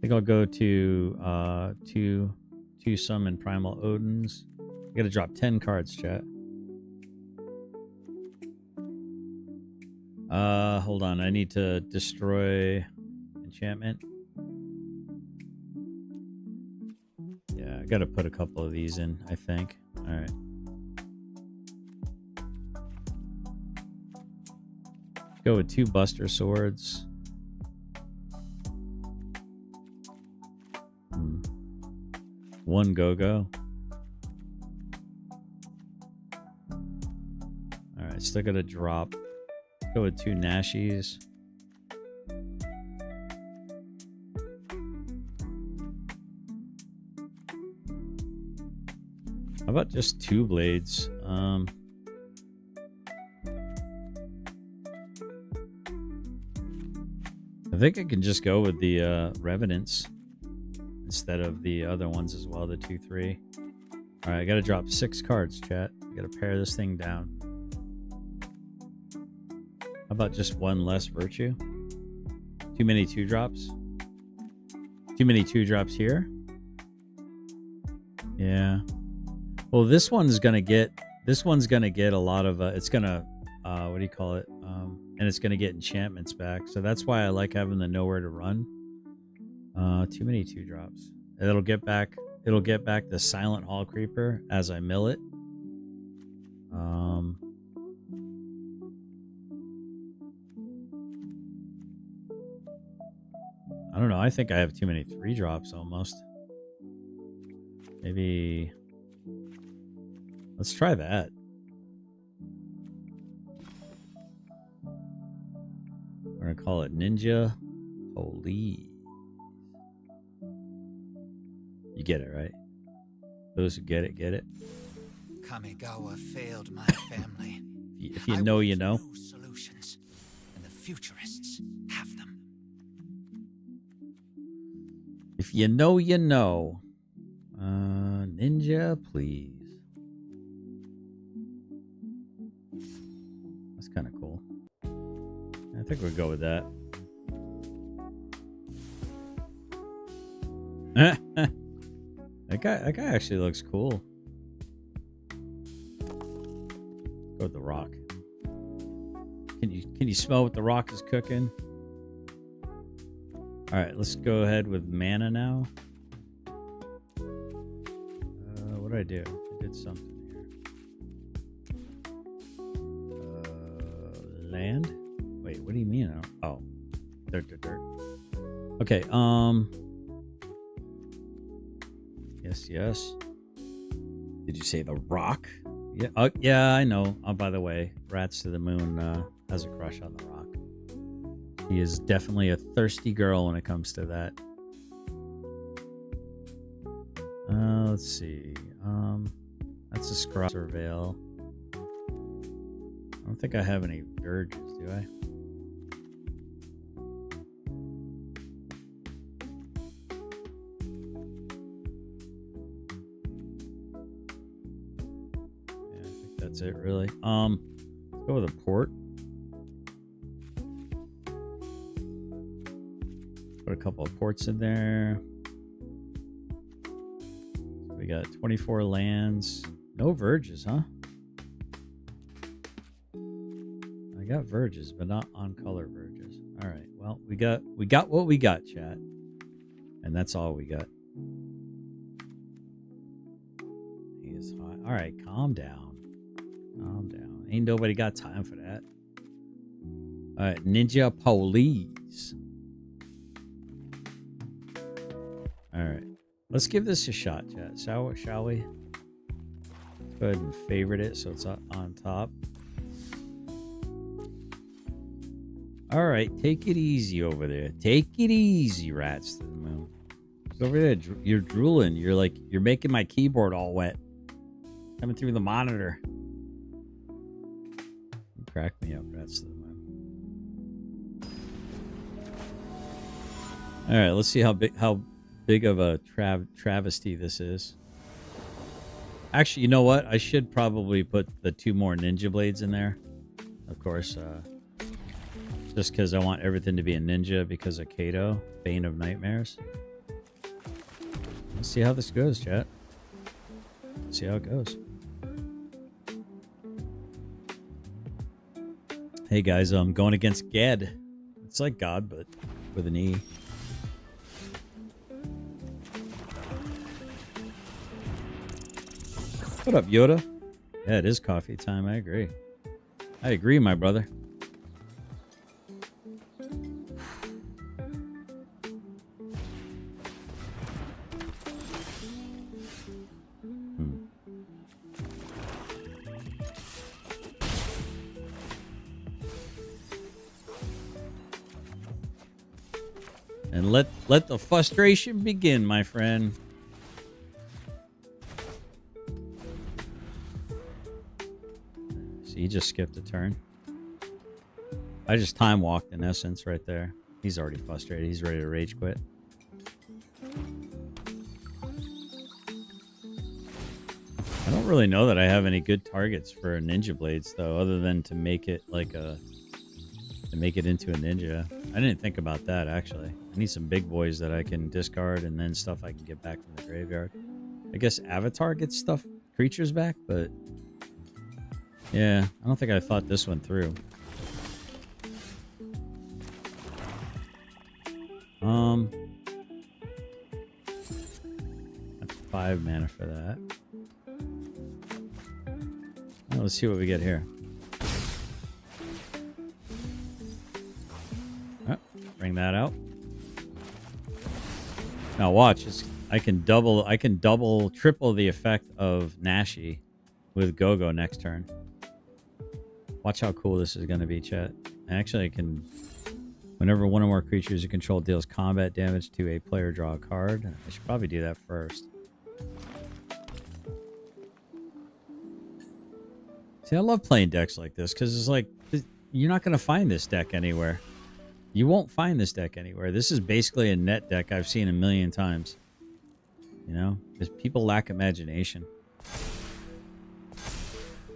think I'll go to two summon Primal Odins. I gotta drop 10 cards, chat. Hold on. I need to destroy enchantment. Yeah, I gotta put a couple of these in, I think. Alright. Go with 2 Buster Swords. One Go-Go. Alright, still gotta drop. Go with 2 Nashies. How about just 2 Blades? I think I can just go with the Revenants instead of the other ones as well, the 2/3. All right, I got to drop 6 cards, chat. I got to pare this thing down. How about just 1 less Virtue? Too many 2-drops? Too many 2-drops here? Yeah. Well, this one's gonna get a lot of it's gonna what do you call it? And it's gonna get enchantments back. So that's why I like having the nowhere to run. Too many 2-drops. It'll get back the Silent Hall Creeper as I mill it. I don't know. I think I have too many 3-drops almost. Maybe let's try that. We're gonna call it Ninja Police. You get it, right? Those who get it, get it. Kamigawa failed my family. If you know, you know. Solutions, and the futurists have them. If you know, you know. Ninja, please. That's kind of cool. I think we'll go with that. That guy actually looks cool. Go with the Rock. Can you smell what the Rock is cooking? All right, let's go ahead with mana now. What did I do? I did something here. Land? Wait, what do you mean? Oh, dirt. Okay. Yes. Did you say the Rock? Yeah. Yeah, I know. Oh, by the way, Rats to the Moon has a crush on the Rock. He is definitely a thirsty girl when it comes to that. Let's see. That's a Scrub Surveil. I don't think I have any Verges, do I? Yeah, I think that's it, really. Let's go with a Port. Put a couple of ports in there. So we got 24 lands. No Verges, huh? I got Verges, but not on color Verges. All right. Well, we got what we got, chat. And that's all we got. He is hot. All right, calm down. Calm down. Ain't nobody got time for that. All right, Ninja Police. All right, let's give this a shot, chat. Shall we? Let's go ahead and favorite it so it's on top. All right, take it easy over there. Take it easy, Rats to the Moon. Over there, you're drooling. You're making my keyboard all wet. Coming through the monitor. You crack me up, Rats to the Moon. All right, let's see how big of a travesty this is. Actually, you know what? I should probably put the 2 more Ninja Blades in there. Of course, just because I want everything to be a ninja because of Kato, Bane of Nightmares. Let's see how this goes, chat. Let's see how it goes. Hey guys, I'm going against Ged. It's like God, but with an E. What up, Yoda? Yeah, it is coffee time. I agree. I agree, my brother. And let the frustration begin, my friend. So you just skipped a turn. I just time walked in essence right there. He's already frustrated. He's ready to rage quit. I don't really know that I have any good targets for ninja blades though, other than to make it like a make it into a ninja. I didn't think about that actually. I need some big boys that I can discard and then stuff I can get back from the graveyard. I guess Avatar gets stuff creatures back, but yeah, I don't think I thought this one through. That's 5 mana for that. Well, let's see what we get here. Oh, bring that out. Now watch, I can triple the effect of Nashi with Go-Go next turn. Watch how cool this is going to be, chat. Actually, I can, whenever one or more creatures you control deals combat damage to a player, draw a card. I should probably do that first. See, I love playing decks like this because it's like, you're not going to find this deck anywhere. You won't find this deck anywhere. This is basically a net deck I've seen a million times. You know, because people lack imagination.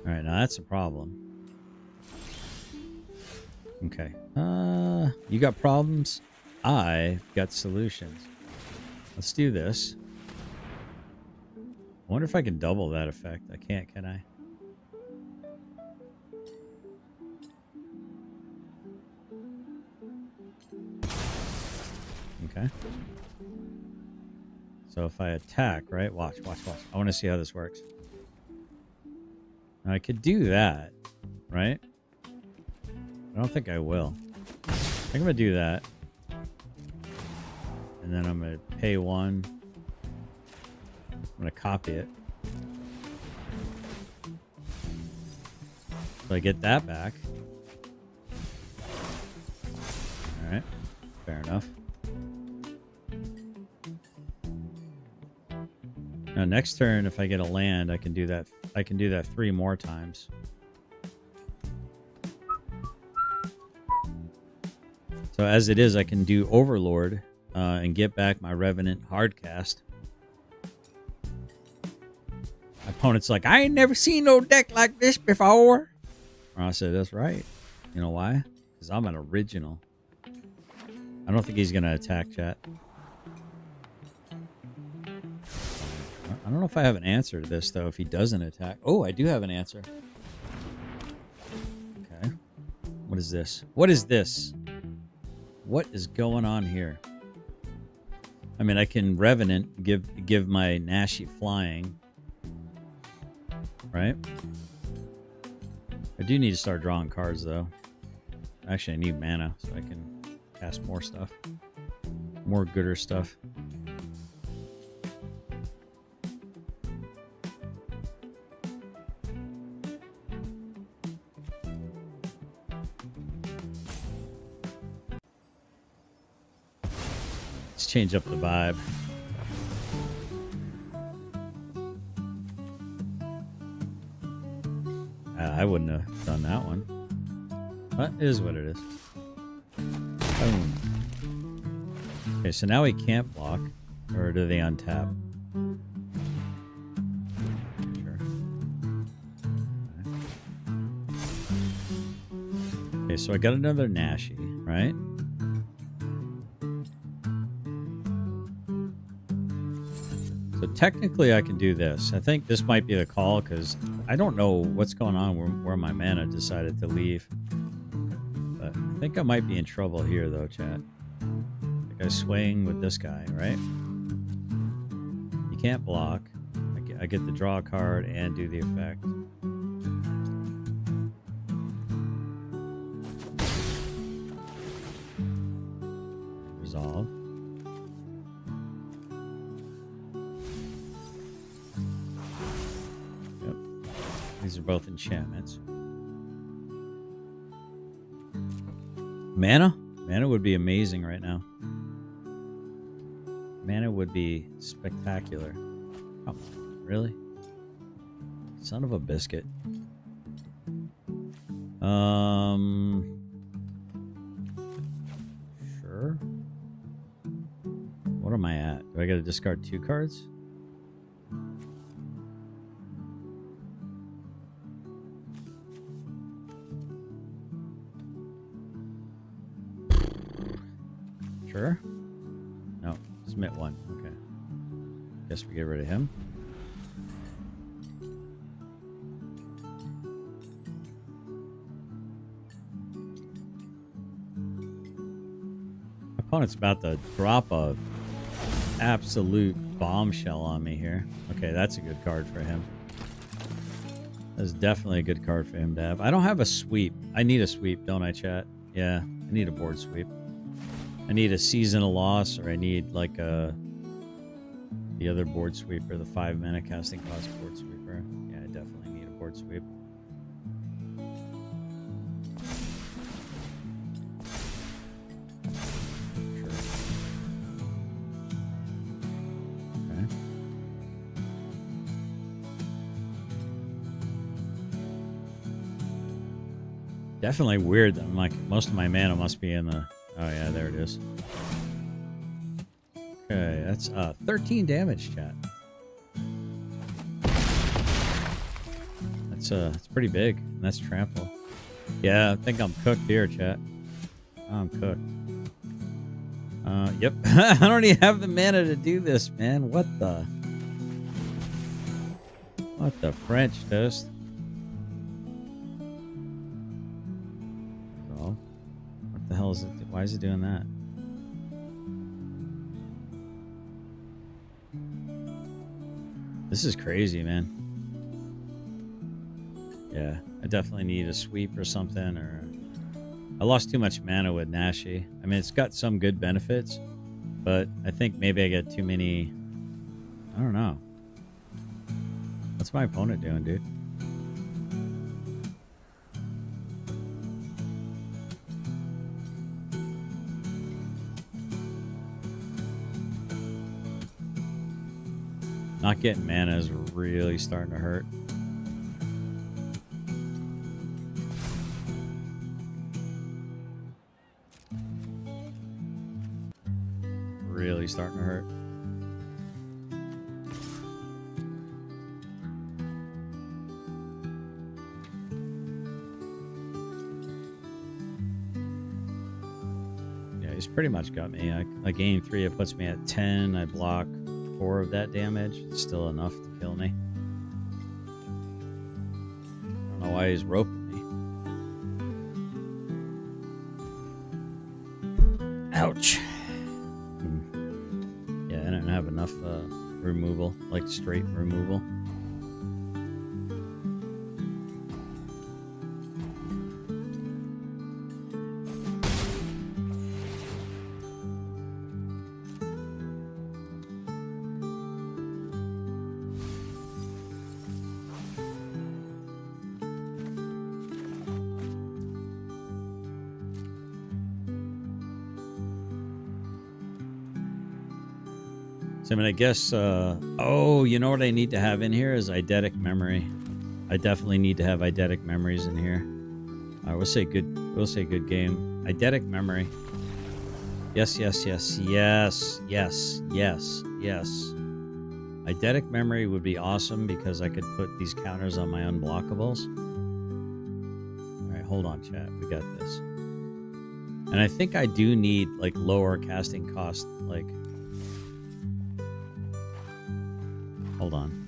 All right, now that's a problem. Okay. You got problems? I've got solutions. Let's do this. I wonder if I can double that effect. I can't, can I? Okay. So if I attack, right? Watch. I want to see how this works. Now I could do that, right? I don't think I will. I think I'm going to do that. And then I'm going to pay 1. I'm going to copy it. So I get that back. Alright. Fair enough. Now next turn, if I get a land, I can do that. I can do that 3 more times. So as it is, I can do Overlord and get back my Revenant Hardcast. My opponent's like, I ain't never seen no deck like this before. I said, that's right. You know why? Because I'm an original. I don't think he's going to attack, chat. I don't know if I have an answer to this, though, if he doesn't attack. Oh, I do have an answer. Okay. What is this? What is this? What is going on here? I mean, I can Revenant, give my Nashi flying. Right? I do need to start drawing cards, though. Actually, I need mana, so I can cast more stuff. More gooder stuff. Let's change up the vibe. I wouldn't have done that one. But it is what it is. Boom. Okay, so now he can't block. Or do they untap? Sure. Okay, so I got another Nashi, right? technically I can do this. I think this might be the call because I don't know what's going on where my mana decided to leave. But I think I might be in trouble here though, chat. Like I swing with this guy, right? You can't block. I get to draw a card and do the effect. Resolve. Yep. These are both enchantments. Mana? Mana would be amazing right now. Mana would be spectacular. Come on, really? Son of a biscuit. Sure. What am I at? Do I gotta discard 2 cards? Sure. No, submit 1. Okay. Guess we get rid of him. Opponent's about to drop a absolute bombshell on me here. Okay, that's a good card for him. That's definitely a good card for him to have. I don't have a sweep. I need a sweep, don't I, chat? Yeah, I need a board sweep. I need a seasonal loss, or I need like the other board sweeper, the 5 mana casting cost board sweeper. Yeah, I definitely need a board sweep. Definitely weird that most of my mana must be in the... Oh yeah, there it is. Okay, that's 13 damage, chat. That's pretty big. And that's trample. Yeah, I think I'm cooked here, chat. I'm cooked. Yep. I don't even have the mana to do this, man. What the French toast? What the hell is it? Why is it doing that? This is crazy, man. Yeah, I definitely need a sweep or something, or I lost too much mana with Nashi. I mean, it's got some good benefits, but I think maybe I got too many. I don't know. What's my opponent doing, dude? Not getting mana is really starting to hurt. Really starting to hurt. Yeah, he's pretty much got me. I gain 3, it puts me at 10. I block 4 of that damage. It's still enough to kill me. I don't know why he's roping me. Ouch. Yeah, I don't have enough removal, like straight removal. So I mean, I guess, oh, you know what I need to have in here is eidetic memory. I definitely need to have eidetic memories in here. We'll say good game. Eidetic memory. Yes, yes, yes, yes, yes, yes, yes. Eidetic memory would be awesome because I could put these counters on my unblockables. All right, hold on, chat. We got this. And I think I do need, like, lower casting cost, like... Hold on.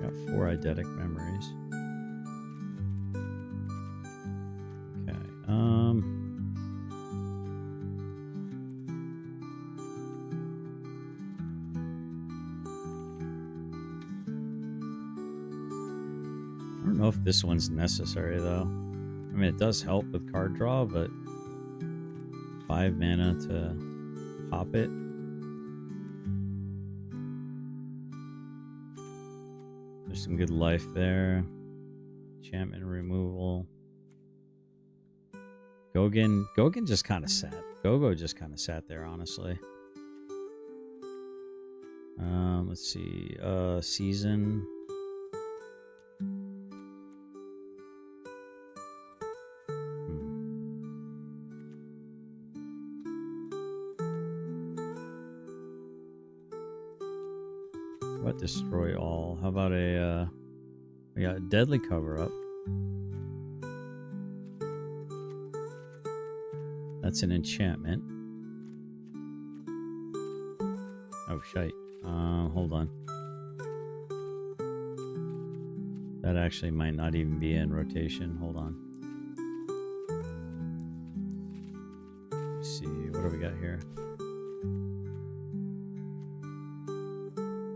Got 4 eidetic memories. Okay. I don't know if this one's necessary though. I mean, it does help with card draw, but 5 mana to pop it. There's some good life there. Enchantment removal. Gogan just kind of sat. Go-Go just kind of sat there, honestly. Let's see. Season. How about destroy all? How about a we got a deadly cover up. That's an enchantment. Oh shite. Hold on. That actually might not even be in rotation. Hold on. Let's see, what do we got here?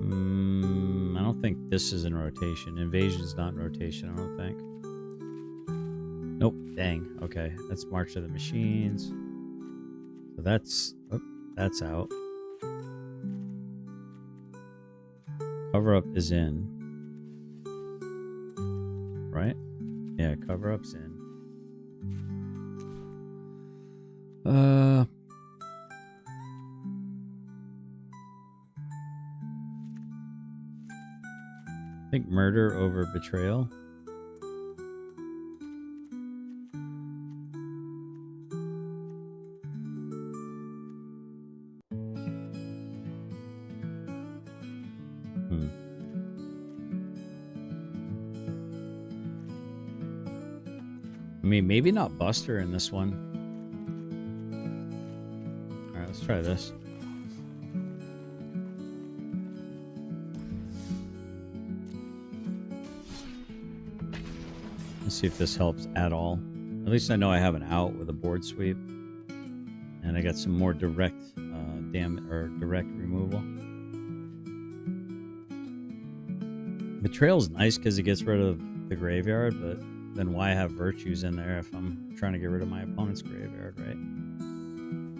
I don't think this is in rotation. Invasion's not in rotation, I don't think. Nope, dang. Okay, that's March of the Machines. So that's out. Cover up is in. Right? Yeah, cover up's in. I think murder over betrayal. I mean, maybe not Buster in this one. Alright, let's try this. Let's see if this helps at all. At least I know I have an out with a board sweep. And I got some more direct direct removal. Betrayal's nice because it gets rid of the graveyard, but then why have virtues in there if I'm trying to get rid of my opponent's graveyard, right?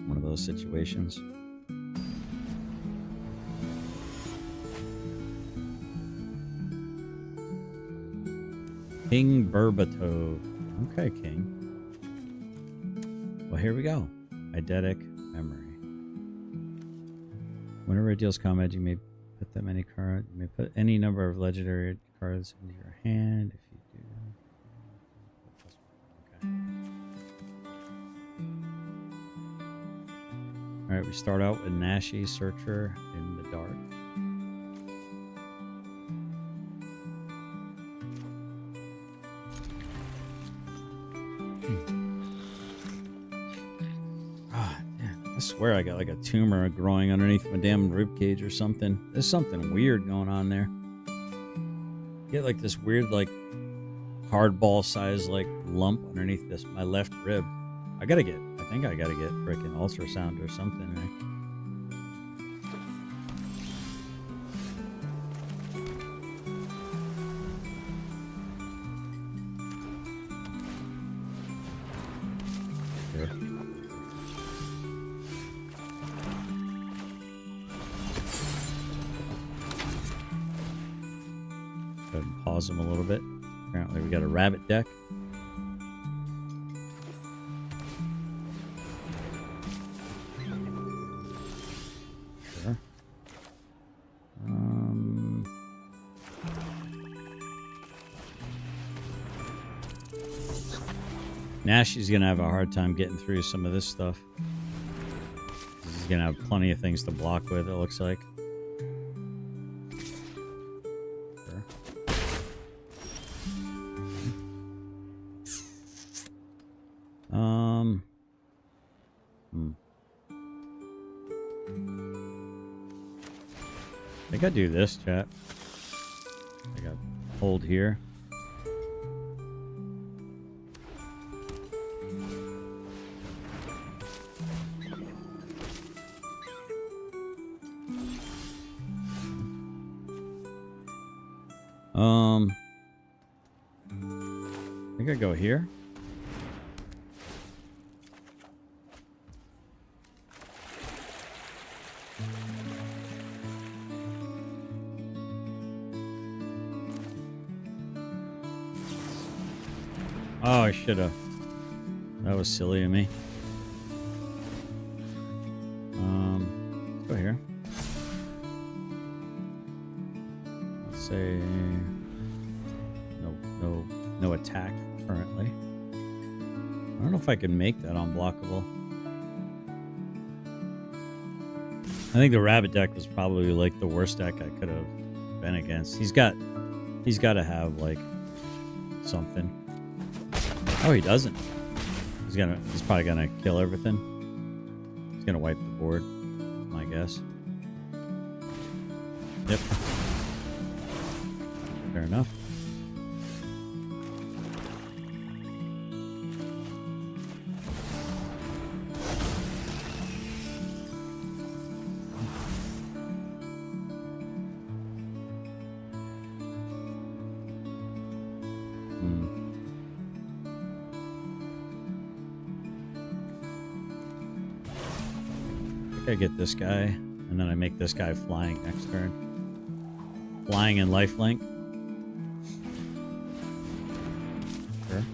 One of those situations. King Burbatove. Okay, King. Well, here we go. Eidetic Memory. Whenever it deals combat, you may put that many cards. You may put any number of legendary cards into your hand. If you do, okay. All right, we start out with Nashi, Searcher in the dark. I swear I got like a tumor growing underneath my damn ribcage or something. There's something weird going on there. Get like this weird like hardball size like lump underneath my left rib. I think I gotta get freaking ultrasound or something, right? Go ahead and pause them a little bit. Apparently we got a rabbit deck. Sure. Nashi's gonna have a hard time getting through some of this stuff. He's gonna have plenty of things to block with, it looks like. Sure. think I do this, chat. I got hold here. I think I go here. Oh, I should have. That was silly of me. Let's go here. Let's say no attack currently. I don't know if I can make that unblockable. I think the rabbit deck was probably like the worst deck I could have been against. He's got to have like something. Oh, he doesn't. He's probably gonna kill everything. He's gonna wipe the board, my guess. Yep. Fair enough. I get this guy, and then I make this guy flying next turn. Flying and lifelink. Sure.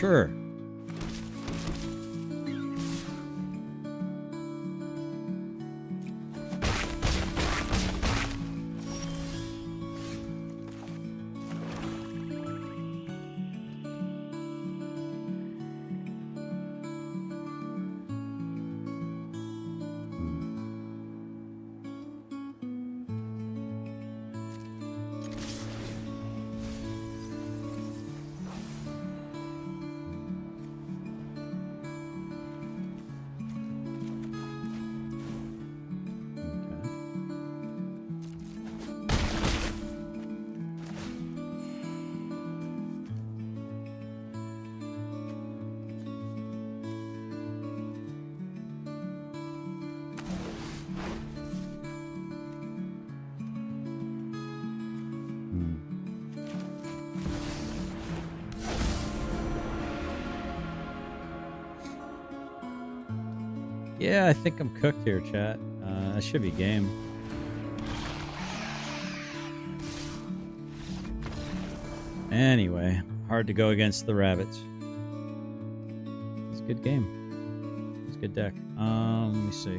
Sure. Yeah, I think I'm cooked here, chat. That should be game. Anyway, hard to go against the rabbits. It's a good game. It's a good deck. Let me see.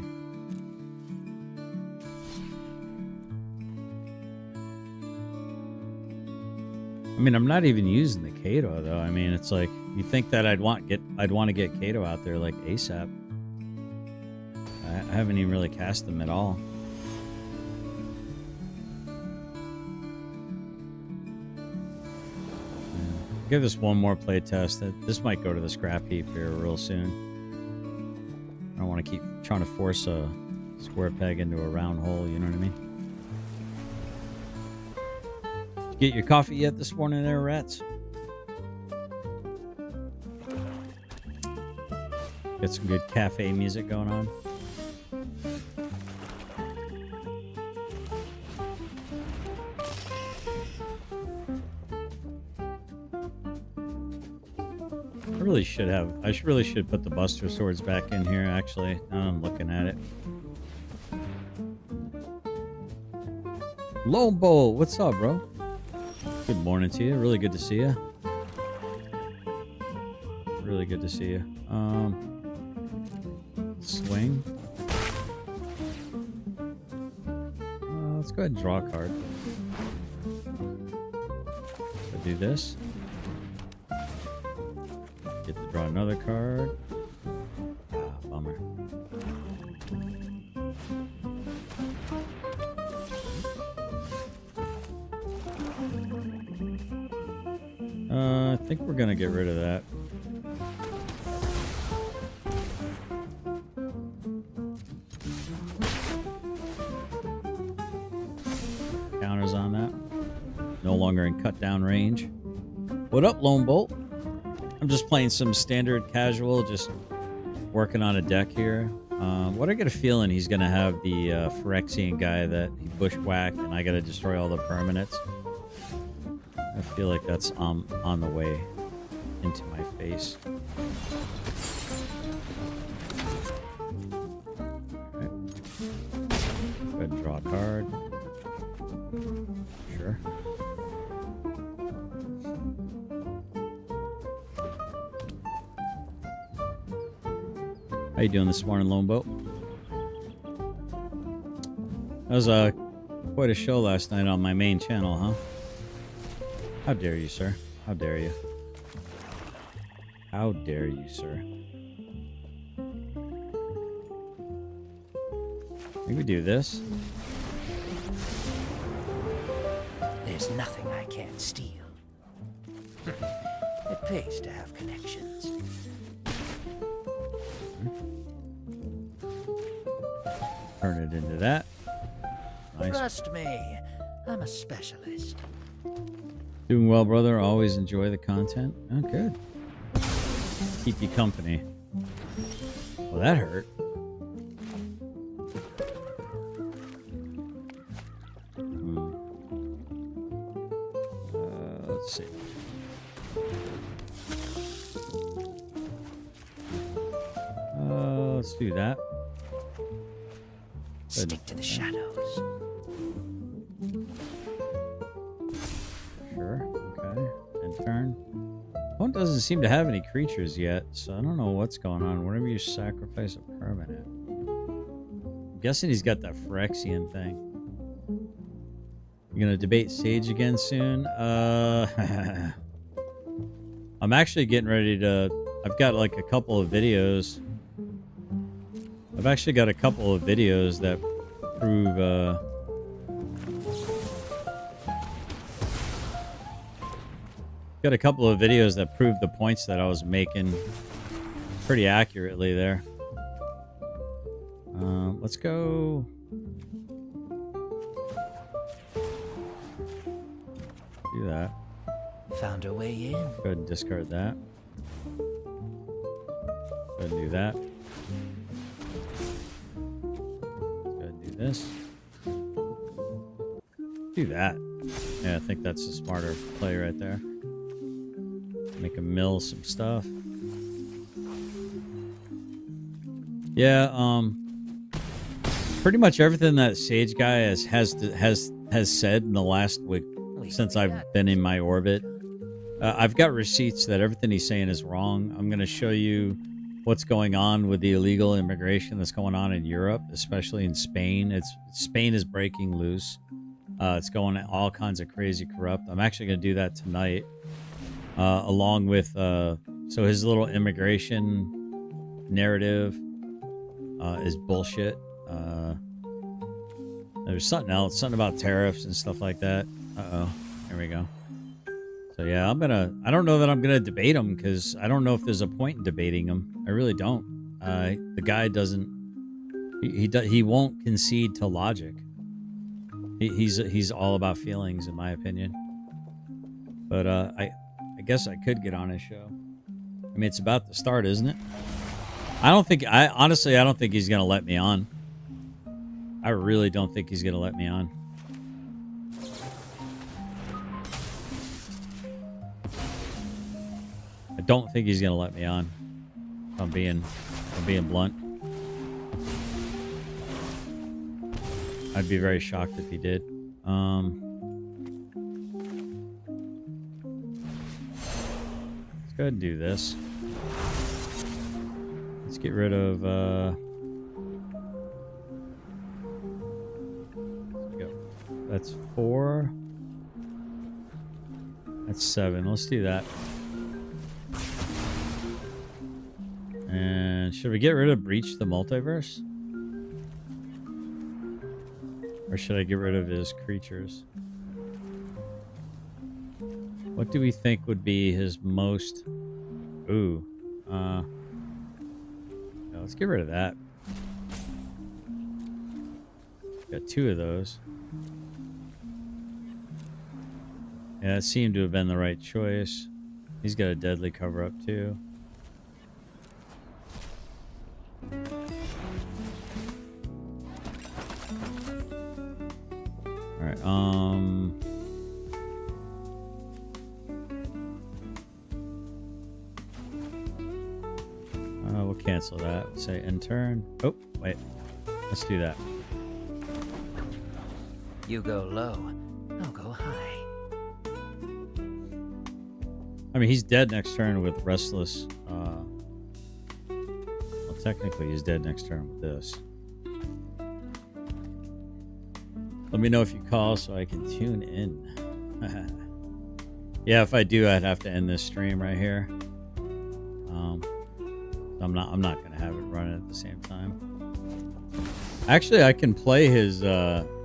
I mean, I'm not even using the Kato though. I mean, it's like you think that I'd want to get Kato out there like ASAP. I haven't even really cast them at all. Give this one more play test. This might go to the scrap heap here real soon. I don't want to keep trying to force a square peg into a round hole, you know what I mean? Did you get your coffee yet this morning there, rats? Got some good cafe music going on. I really should put the Buster Swords back in here, actually. Now I'm looking at it. Lombo, what's up, bro? Good morning to you. Really good to see you. Really good to see you. Swing. Let's go ahead and draw a card. So do this. Get to draw another card. Bummer. I think we're gonna get rid of that. Counters on that. No longer in cut down range. What up, Lone Bolt? I'm just playing some standard casual, just working on a deck here. What I get a feeling he's gonna have the Phyrexian guy that he bushwhacked, and I gotta destroy all the permanents. I feel like that's on the way into my face. Okay. Go ahead and draw a card. Sure. How you doing this morning, Lone Boat? That was quite a show last night on my main channel, huh? How dare you, sir? How dare you? How dare you, sir? Maybe we do this. There's nothing I can't steal. It pays to have connections. Turn it into that. Nice. Trust me, I'm a specialist. Doing well, brother. Always enjoy the content. Oh, good. Keep you company. Well, that hurt. Let's see. Let's do that. Stick to the shadows. Sure. Okay. And turn. One doesn't seem to have any creatures yet, so I don't know what's going on. Whenever you sacrifice a permanent. I'm guessing he's got that Phyrexian thing. You're gonna debate Sage again soon? I'm actually getting ready to... I've got like a couple of videos. I've actually got a couple of videos that prove... got a couple of videos that prove the points that I was making pretty accurately there. Let's go... do that. Found a way in. Go ahead and discard that. Go ahead and do that. Go ahead and do this. Do that. Yeah, I think that's a smarter play right there. Make him mill some stuff. Yeah, pretty much everything that Sage guy has said in the last week since I've been in my orbit. I've got receipts that everything he's saying is wrong. I'm going to show you what's going on with the illegal immigration that's going on in Europe, especially in Spain. Spain is breaking loose. It's going all kinds of crazy corrupt. I'm actually going to do that tonight, along with so his little immigration narrative is bullshit. There's something else, something about tariffs and stuff like that. Uh-oh. Here we go. So yeah, I don't know that I'm gonna debate him, because I don't know if there's a point in debating him. I really don't. The guy doesn't. He won't concede to logic. He's all about feelings, in my opinion. But I guess I could get on his show. I mean, it's about to start, isn't it? Honestly, I don't think he's gonna let me on. I really don't think he's gonna let me on. I don't think he's gonna let me on. If I'm being blunt. I'd be very shocked if he did. go ahead and do this. Let's get rid of that's 4. That's 7. Let's do that. And should we get rid of Breach the Multiverse? Or should I get rid of his creatures? What do we think would be his most... Ooh. Yeah, let's get rid of that. Got 2 of those. Yeah, it seemed to have been the right choice. He's got a deadly cover-up, too. Alright, we'll cancel that. We'll say end turn. Oh, wait. Let's do that. You go low, I'll go high. I mean, he's dead next turn with Restless. Well, technically, he's dead next turn with this. Let me know if you call so I can tune in. Yeah, if I do, I'd have to end this stream right here. I'm not gonna have it running at the same time. Actually, I can play his.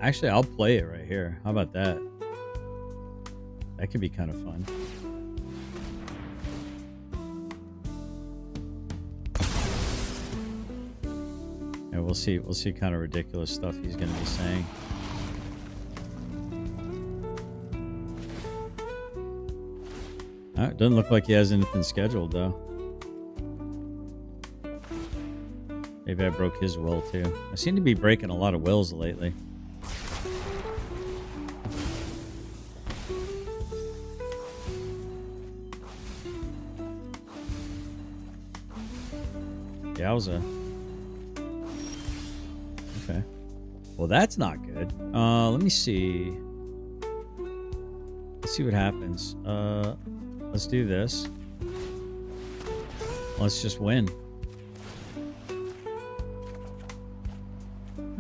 Actually, I'll play it right here. How about that? That could be kind of fun. Yeah, we'll see. We'll see kind of ridiculous stuff he's gonna be saying. It doesn't look like he has anything scheduled, though. Maybe I broke his will, too. I seem to be breaking a lot of wills lately. Yowza. Okay. Well, that's not good. Let me see. Let's see what happens. Let's do this. Let's just win.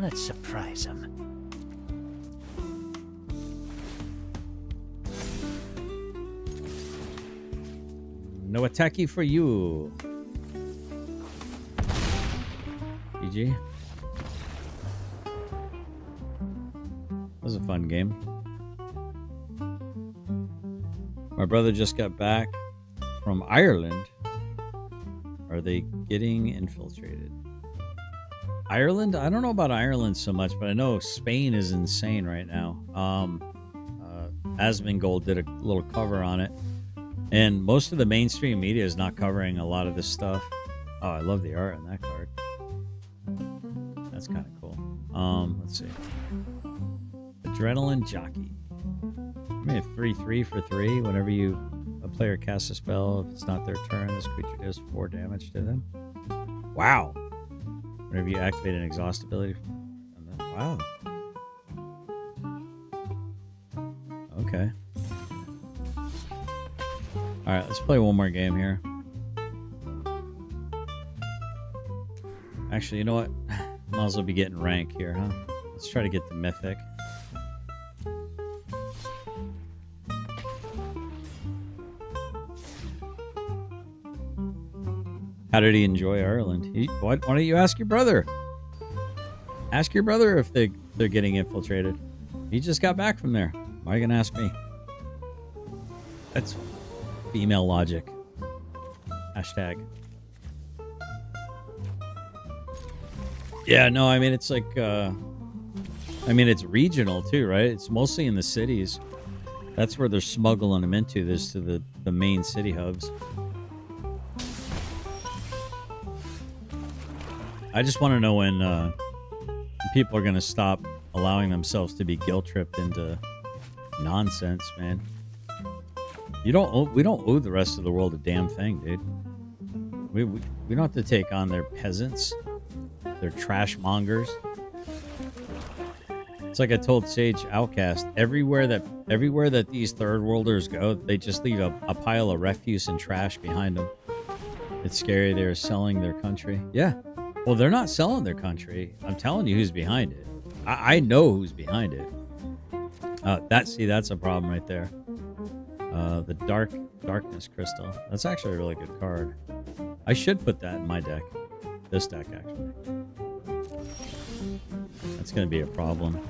Let's surprise him. No attacky for you. GG. That was a fun game. My brother just got back from Ireland. Are they getting infiltrated? Ireland? I don't know about Ireland so much, but I know Spain is insane right now. Asmongold did a little cover on it. And most of the mainstream media is not covering a lot of this stuff. Oh, I love the art on that card. That's kind of cool. Let's see. Adrenaline Jockey. I mean, 3/3 for 3. Whenever a player casts a spell, if it's not their turn, this creature does 4 damage to them. Wow. Whenever you activate an exhaust ability. Wow. Okay. Alright, let's play one more game here. Actually, you know what? Might as well be getting rank here, huh? Let's try to get the Mythic. How did he enjoy Ireland? Why don't you ask your brother? Ask your brother if they're getting infiltrated. He just got back from there. Why are you going to ask me? That's female logic. Hashtag. Yeah, no, I mean, it's like... it's regional, too, right? It's mostly in the cities. That's where they're smuggling them into, this to the main city hubs. I just want to know when people are going to stop allowing themselves to be guilt-tripped into nonsense, man. We don't owe the rest of the world a damn thing, dude. We don't have to take on their peasants, their trash mongers. It's like I told Sage Outcast. Everywhere that these third worlders go, they just leave a pile of refuse and trash behind them. It's scary. They're selling their country. Yeah. Well, they're not selling their country. I'm telling you who's behind it. I know who's behind it. That's a problem right there. The darkness crystal. That's actually a really good card. I should put that in my deck. This deck, actually. That's going to be a problem.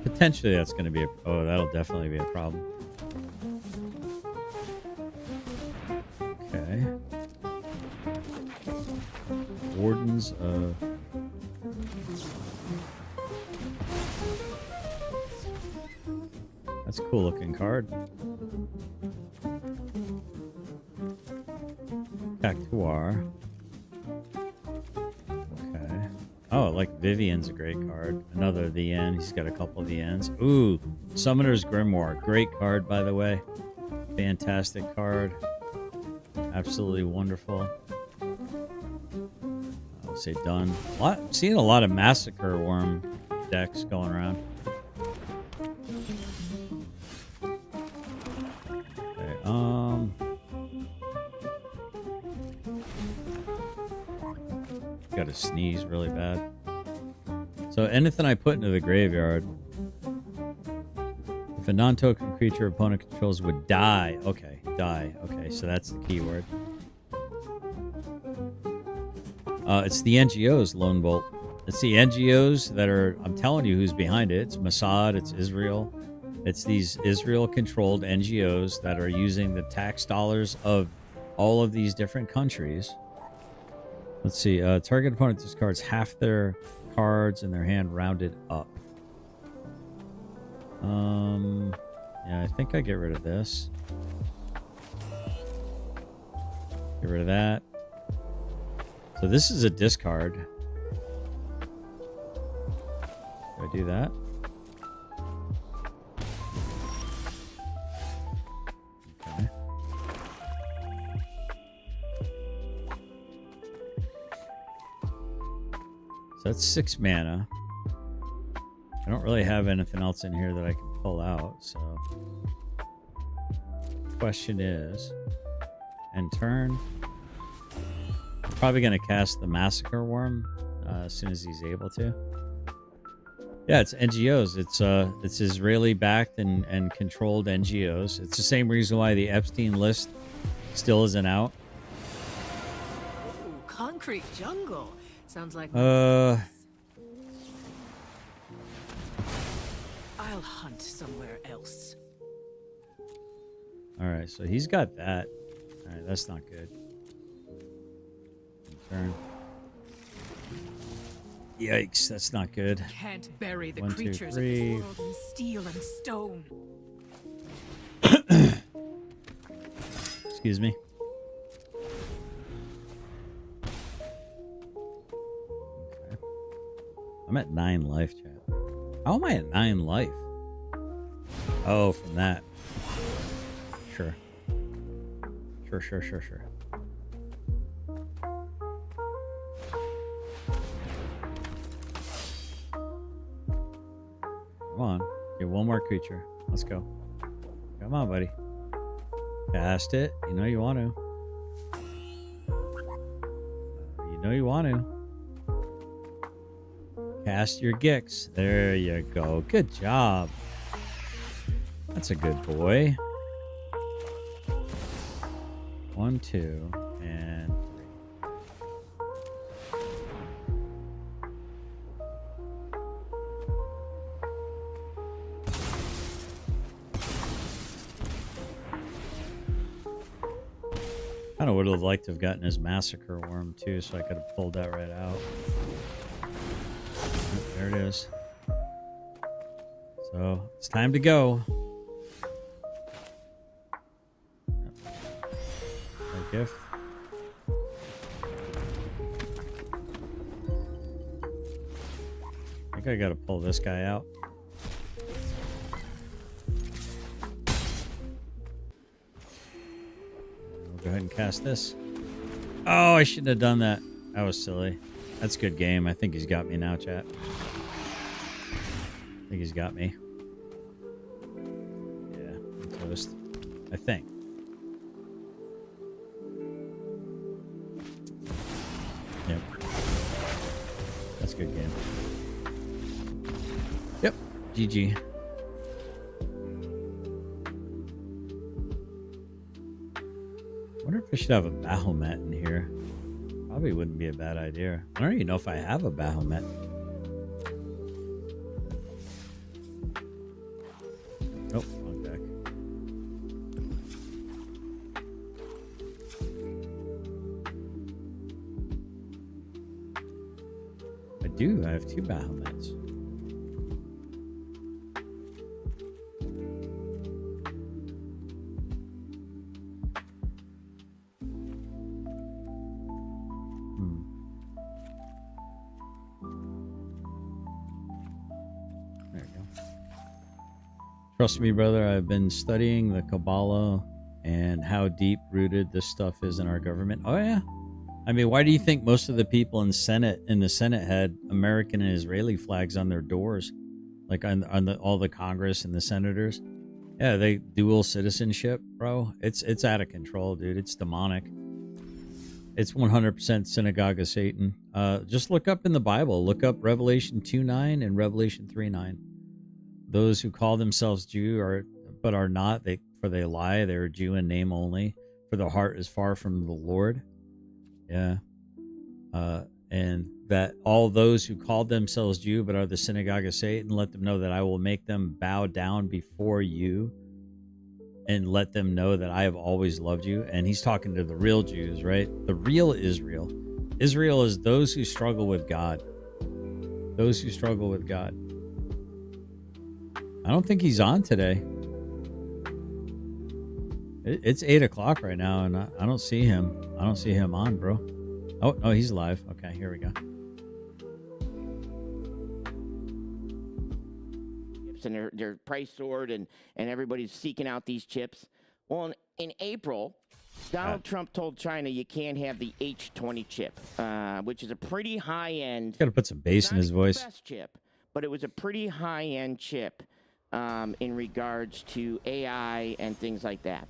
Potentially, that's going to be oh, that'll definitely be a problem. Okay. Wardens of... That's a cool looking card. Cactuar. Okay. Oh, like Vivian's a great card. Another The End. He's got a couple of The Ends. Ooh, Summoner's Grimoire. Great card, by the way. Fantastic card. Absolutely wonderful. I'll say done. Seeing a lot of Massacre Worm decks going around. Got to sneeze really bad. So anything I put into the graveyard, if a non-token creature opponent controls would die. Okay, die. Okay, so that's the keyword. It's the NGOs, Lone Bolt. It's the NGOs that are, I'm telling you who's behind it. It's Mossad, it's Israel. It's these Israel-controlled NGOs that are using the tax dollars of all of these different countries. Let's see. Target opponent discards half their cards in their hand rounded up. Yeah, I think I get rid of this. Get rid of that. So this is a discard. Do I do that? Okay. So that's 6 mana. I don't really have anything else in here that I can pull out, so... Question is... End turn. I'm probably going to cast the Massacre Worm as soon as he's able to. Yeah, it's NGOs. It's Israeli-backed and controlled NGOs. It's the same reason why the Epstein list still isn't out. Ooh, concrete jungle. Sounds like... Uh... I'll hunt somewhere else. Alright, so he's got that. Alright, that's not good. Turn. Yikes, that's not good. Can't bury the 1, 2, creatures 3. of this world in steel and stone. Excuse me. Okay. I'm at 9 life, chat. How am I at 9 life? Oh, from that. Sure. Sure. Come on. Get one more creature. Let's go. Come on, buddy. Cast it. You know you want to. You know you want to. Cast your Gix. There you go. Good job. That's a good boy. 1, 2, and 3. Kind of would have liked to have gotten his Massacre Worm too, so I could have pulled that right out. There it is. So it's time to go. A gift. I think I gotta pull this guy out. We'll go ahead and cast this. Oh, I shouldn't have done that. That was silly. That's good game. I think he's got me now, chat. I think he's got me. Yeah, I'm toast. I think. Yep. That's a good game. Yep. GG. I wonder if I should have a Bahamut in here. Probably wouldn't be a bad idea. I don't even know if I have a Bahamut. Nope, wrong deck. I do. I have 2 Bahamuts. There you go. Trust me, brother, I've been studying the Kabbalah and how deep rooted this stuff is in our government. Oh yeah. I mean, why do you think most of the people in the Senate had American and Israeli flags on their doors? Like on all the Congress and the senators? Yeah, they dual citizenship, bro. It's out of control, dude. It's demonic. It's 100% synagogue of Satan. Just look up in the Bible. Look up Revelation 2:9 and Revelation 3:9. Those who call themselves Jew but are not, they lie. They're a Jew in name only. For their heart is far from the Lord. Yeah. And that all those who call themselves Jew but are the synagogue of Satan, let them know that I will make them bow down before you and let them know that I have always loved you. And he's talking to the real Jews, right? The real Israel. Israel is those who struggle with God. Those who struggle with God. I don't think he's on today. It's 8 o'clock right now, and I don't see him. I don't see him on, bro. Oh, no, he's live. Okay, here we go. And they're price soared, and everybody's seeking out these chips. Well, in April, Donald Trump told China you can't have the H20 chip, which is a pretty high-end. Got to put some bass in his voice. Best chip, but it was a pretty high-end chip in regards to AI and things like that.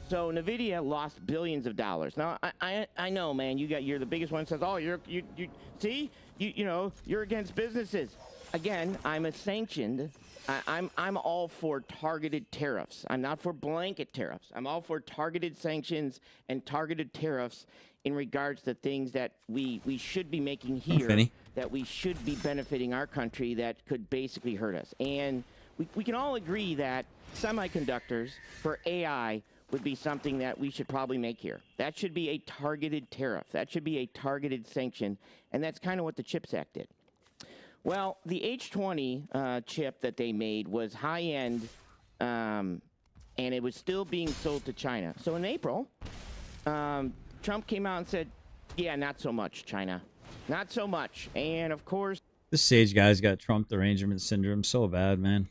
So Nvidia lost billions of dollars. Now I know, man. You're the biggest one that says, oh, you know you're against businesses. Again, I'm a sanctioned. I'm all for targeted tariffs. I'm not for blanket tariffs. I'm all for targeted sanctions and targeted tariffs in regards to things that we should be making here, that we should be benefiting our country, that could basically hurt us. And we can all agree that semiconductors for AI would be something that we should probably make here. That should be a targeted tariff. That should be a targeted sanction. And that's kind of what the CHIPS Act did. Well, the H20 chip that they made was high-end, and it was still being sold to China. So in April, Trump came out and said, yeah, not so much, China. Not so much. And, of course... This Sage guy's got Trump derangement syndrome so bad, man.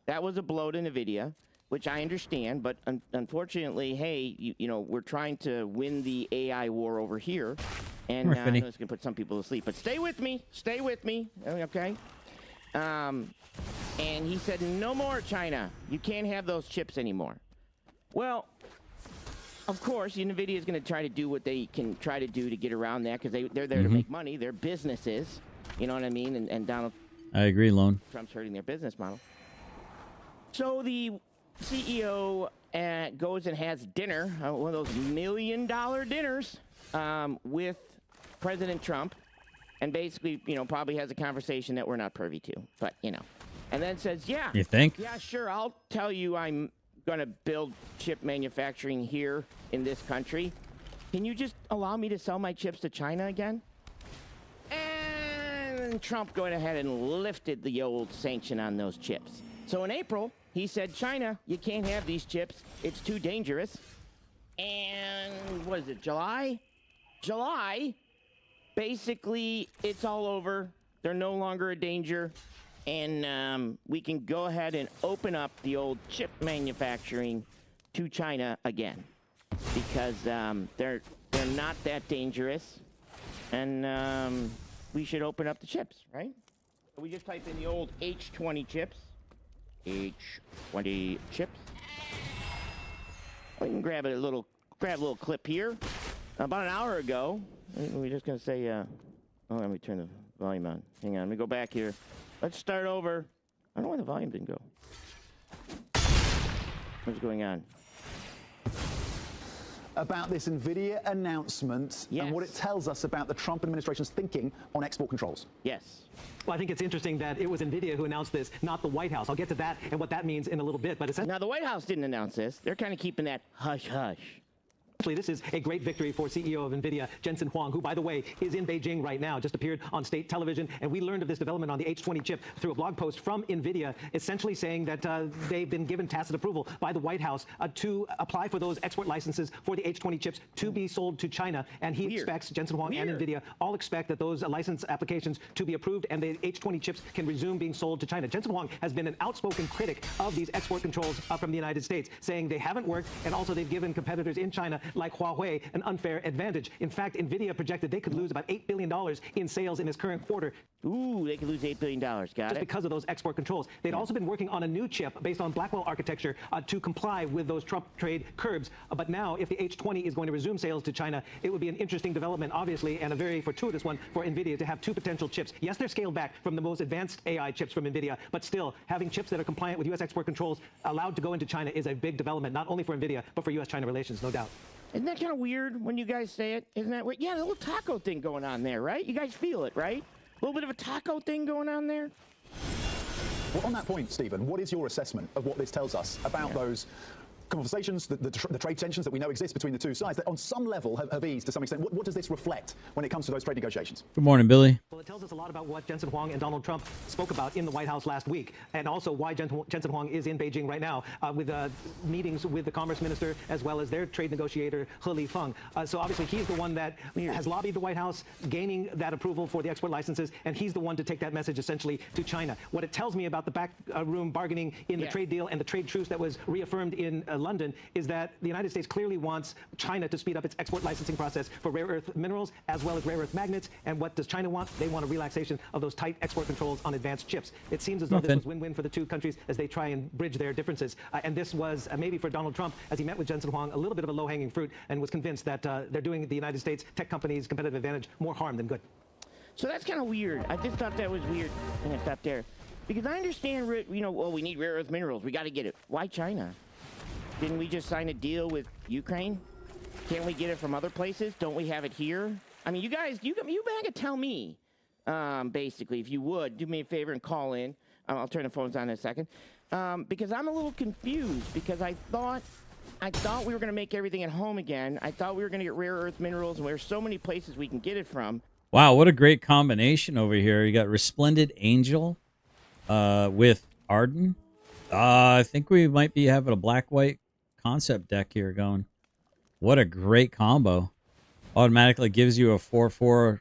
That was a blow to NVIDIA, which I understand, but unfortunately, hey, you know, we're trying to win the AI war over here, and I know it's going to put some people to sleep, but stay with me, okay? And he said, no more, China. You can't have those chips anymore. Well, of course, NVIDIA is going to try to do what they can try to do to get around that, because they're there to make money. They're businesses, you know what I mean? And Donald... I agree, Lone. Trump's hurting their business model. So the CEO goes and has dinner, one of those $1 million dinners, with President Trump, and basically, you know, probably has a conversation that we're not privy to, but, you know, and then says, yeah. You think? Yeah, sure, I'll tell you I'm going to build chip manufacturing here in this country. Can you just allow me to sell my chips to China again? And Trump going ahead and lifted the old sanction on those chips. So in April, he said, China, you can't have these chips. It's too dangerous. And what is it, July? Basically, it's all over. They're no longer a danger. And we can go ahead and open up the old chip manufacturing to China again. Because they're not that dangerous. And we should open up the chips, right? So we just type in the old H20 chips. H20 chips. We can grab a little clip here. About an hour ago, we're just gonna say, oh, let me turn the volume on. Hang on, let me go back here. Let's start over. I don't know why the volume didn't go. What's going on? About this NVIDIA announcement Yes. and what it tells us about the Trump administration's thinking on export controls. Yes. Well, I think it's interesting that it was NVIDIA who announced this, not the White House. I'll get to that and what that means in a little bit. But essentially, Now, the White House didn't announce this. They're kind of keeping that hush-hush. this is a great victory for CEO of NVIDIA, Jensen Huang, who, by the way, is in Beijing right now, just appeared on state television. And we learned of this development on the H20 chip through a blog post from NVIDIA, essentially saying that they've been given tacit approval by the White House to apply for those export licenses for the H20 chips to be sold to China. And he expects, Jensen Huang and NVIDIA all expect that those license applications to be approved and the H20 chips can resume being sold to China. Jensen Huang has been an outspoken critic of these export controls from the United States, saying they haven't worked, and also they've given competitors in China like Huawei an unfair advantage. In fact, NVIDIA projected they could lose about $8 billion in sales in this current quarter. Ooh, they could lose $8 billion. Got Just it. because of those export controls. They'd also been working on a new chip based on Blackwell architecture to comply with those Trump trade curbs. But now, if the H20 is going to resume sales to China, it would be an interesting development, obviously, and a very fortuitous one for NVIDIA to have two potential chips. Yes, they're scaled back from the most advanced AI chips from NVIDIA, but still, having chips that are compliant with U.S. export controls allowed to go into China is a big development, not only for NVIDIA, but for U.S.-China relations, no doubt. Isn't that kind of weird when you guys say it? Isn't that weird? Yeah, the little taco thing going on there, right? You guys feel it, right? A little bit of a taco thing going on there? Well, on that point, Stephen, what is your assessment of what this tells us about those conversations, the trade tensions that we know exist between the two sides, that on some level have eased to some extent? What does this reflect when it comes to those trade negotiations? Good morning, Billy. Well, it tells us a lot about what Jensen Huang and Donald Trump spoke about in the White House last week, and also why Jensen Huang is in Beijing right now with meetings with the Commerce Minister as well as their trade negotiator, He Lifeng. So obviously he's the one that has lobbied the White House, gaining that approval for the export licenses, and he's the one to take that message essentially to China. What it tells me about the backroom bargaining in the trade deal and the trade truce that was reaffirmed in London is that the United States clearly wants China to speed up its export licensing process for rare earth minerals as well as rare earth magnets. And what does China want? They want a relaxation of those tight export controls on advanced chips. It seems as though this was win-win for the two countries as they try and bridge their differences. And this was maybe for Donald Trump, as he met with Jensen Huang, a little bit of a low-hanging fruit, and was convinced that they're doing the United States tech companies' competitive advantage more harm than good. So that's kind of weird. I just thought that was weird. I'm going to stop there. Because I understand, well, we need rare earth minerals. We got to get it. Why China? Didn't we just sign a deal with Ukraine? Can't we get it from other places? Don't we have it here? I mean, you guys, you gotta tell me, basically, if you would, do me a favor and call in. I'll turn the phones on in a second. Because I'm a little confused, because I thought we were going to make everything at home again. I thought we were going to get rare earth minerals, and there's so many places we can get it from. Wow, what a great combination over here. You got Resplendent Angel with Arden. I think we might be having a black-white concept deck here going. What a great combo. Automatically gives you a 4/4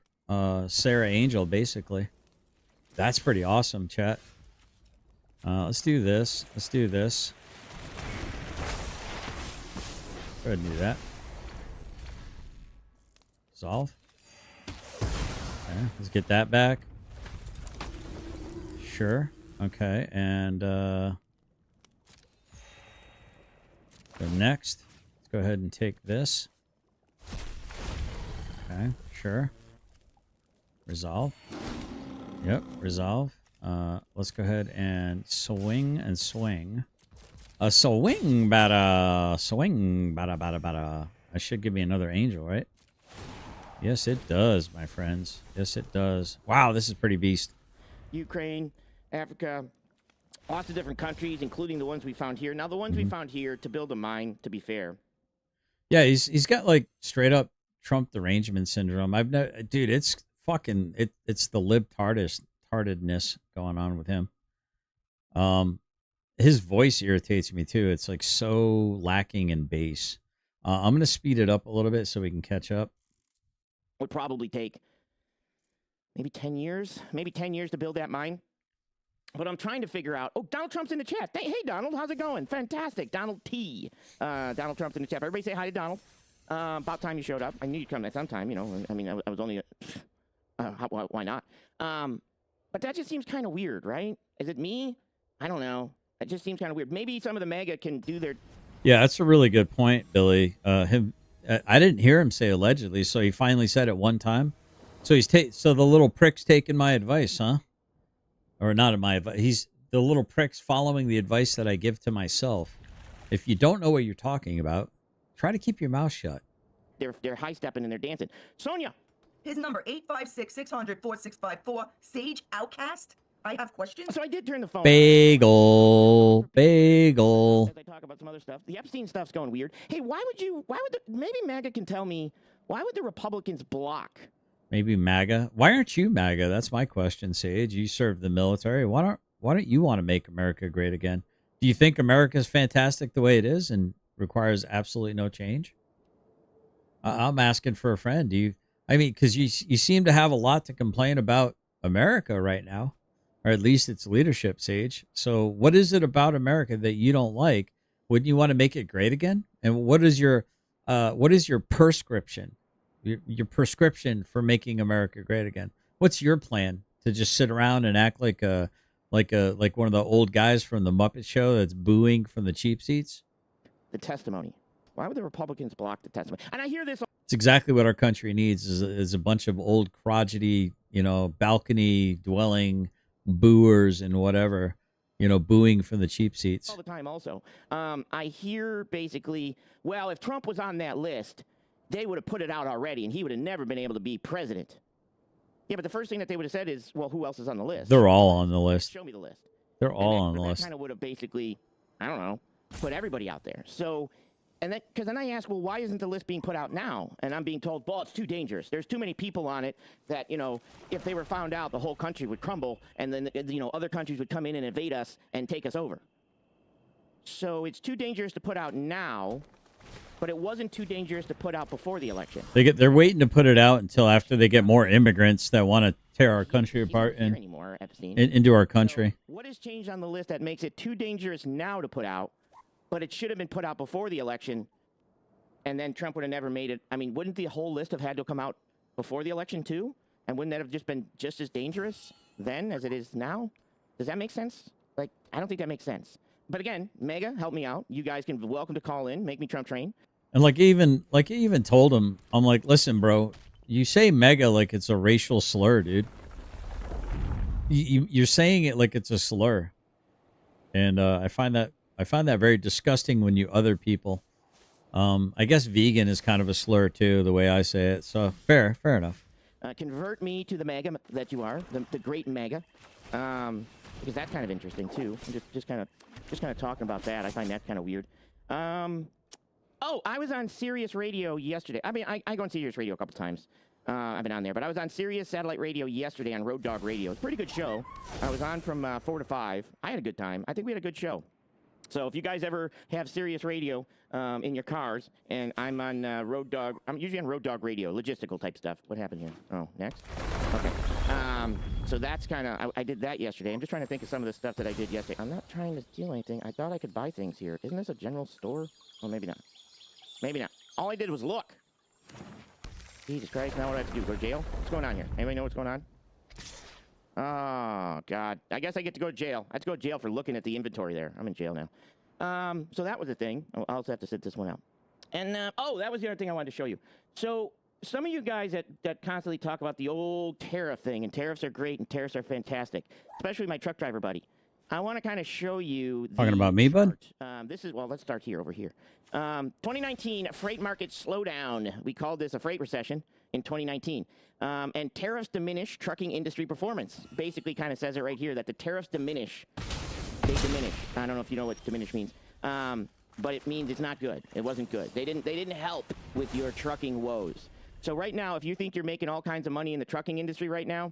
Sarah Angel, basically. That's pretty awesome, chat. Let's do this. Let's do this. Go ahead and do that. Solve. Okay, let's get that back. Sure. Okay, and go next. Let's go ahead and take this. Okay, sure. Resolve. Yep, resolve. Let's go ahead and swing and swing. A swing, bada, swing, bada, bada, bada. That should give me another angel, right? Yes, it does, my friends. Yes, it does. Wow, this is pretty beast. Ukraine, Africa, lots of different countries, including the ones we found here. Now, the ones we found here to build a mine, to be fair. Yeah, he's got like straight up Trump derangement syndrome. Dude, it's fucking it's the libtardedness going on with him. His voice irritates me too. It's like so lacking in bass. I'm gonna speed it up a little bit so we can catch up. Would probably take maybe 10 years, to build that mine. But I'm trying to figure out. Oh, Donald Trump's in the chat. Hey, Donald, how's it going? Fantastic. Donald T. Donald Trump's in the chat. Everybody say hi to Donald. About time you showed up. I knew you'd come at some time, you know. I mean, I was only Why not? But that just seems kind of weird, right? Is it me? I don't know. It just seems kind of weird. Maybe some of the MAGA can do their. Yeah, that's a really good point, Billy. I didn't hear him say allegedly, so he finally said it one time. So so the little prick's taking my advice, huh? Or not my advice. He's the little prick's following the advice that I give to myself. If you don't know what you're talking about, try to keep your mouth shut. They're high stepping and they're dancing. Sonia. His number 856-600-4654. Sage Outcast. I have questions. So I did turn the phone. Bagel. As I talk about some other stuff, the Epstein stuff's going weird. Hey, maybe MAGA can tell me, why would the Republicans block? Maybe MAGA. Why aren't you MAGA? That's my question, Sage. You serve the military. Why don't you want to make America great again? Do you think America is fantastic the way it is and requires absolutely no change? I'm asking for a friend. Because you seem to have a lot to complain about America right now, or at least its leadership, Sage. So what is it about America that you don't like? Wouldn't you want to make it great again? And what is your prescription? Your prescription for making America great again? What's your plan? To just sit around and act like one of the old guys from the Muppet Show that's booing from the cheap seats? The testimony. Why would the Republicans block the testimony? And I hear this. It's exactly what our country needs is a bunch of old crotchety, balcony dwelling booers and whatever, booing from the cheap seats. All the time also. I hear basically, well, if Trump was on that list, they would have put it out already and he would have never been able to be president. Yeah, but the first thing that they would have said is, well, who else is on the list? They're all on the list. Show me the list. They're all on the that list. Kind of would have basically, I don't know, put everybody out there. So, because then I ask, well, why isn't the list being put out now? And I'm being told, well, it's too dangerous. There's too many people on it that, if they were found out, the whole country would crumble, and then, other countries would come in and invade us and take us over. So it's too dangerous to put out now, but it wasn't too dangerous to put out before the election. They're waiting to put it out until after they get more immigrants that want to tear our country apart into our country. So what has changed on the list that makes it too dangerous now to put out, but it should have been put out before the election, and then Trump would have never made it? I mean, wouldn't the whole list have had to come out before the election too? And wouldn't that have just been just as dangerous then as it is now? Does that make sense? I don't think that makes sense. But again, Mega, help me out. You guys can welcome to call in, make me Trump train. And even told him, I'm like, listen, bro, you say MAGA like it's a racial slur, dude. You're saying it like it's a slur, and I find that very disgusting when you other people. I guess vegan is kind of a slur too, the way I say it. So fair enough. Convert me to the MAGA that you are, the great MAGA, because that's kind of interesting too. I'm just kind of talking about that. I find that kind of weird. Oh, I was on Sirius Radio yesterday. I mean, I go on Sirius Radio a couple times. I've been on there, but I was on Sirius Satellite Radio yesterday on Road Dog Radio. It's a pretty good show. I was on from 4 to 5. I had a good time. I think we had a good show. So if you guys ever have Sirius Radio in your cars, and I'm on Road Dog, I'm usually on Road Dog Radio, logistical type stuff. What happened here? Oh, next? Okay. So that's kind of, I did that yesterday. I'm just trying to think of some of the stuff that I did yesterday. I'm not trying to steal anything. I thought I could buy things here. Isn't this a general store? Well, maybe not. Maybe not. All I did was look. Jesus Christ, now what do I have to do? Go to jail? What's going on here? Anybody know what's going on? Oh, God. I guess I get to go to jail. I have to go to jail for looking at the inventory there. I'm in jail now. So that was a thing. I'll also have to sit this one out. And, oh, that was the other thing I wanted to show you. So some of you guys that constantly talk about the old tariff thing, and tariffs are great and tariffs are fantastic, especially my truck driver buddy. I want to kind of show you Talking about me, bud? This is, well, let's start here over here. 2019 freight market slowdown. We called this a freight recession in 2019. And tariffs diminish trucking industry performance. Basically kind of says it right here that the tariffs diminish. They diminish. I don't know if you know what diminish means. But it means it's not good. It wasn't good. They didn't help with your trucking woes. So right now, if you think you're making all kinds of money in the trucking industry right now,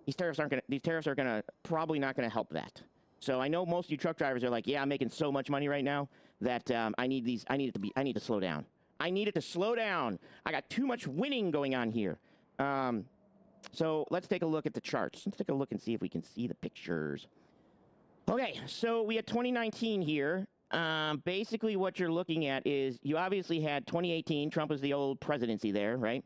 these tariffs are probably not gonna help that. So I know most of you truck drivers are like, yeah, I'm making so much money right now that I need to slow down. I need it to slow down. I got too much winning going on here. So let's take a look at the charts. Let's take a look and see if we can see the pictures. Okay, so we had 2019 here. Basically what you're looking at is you obviously had 2018. Trump was the old presidency there, right?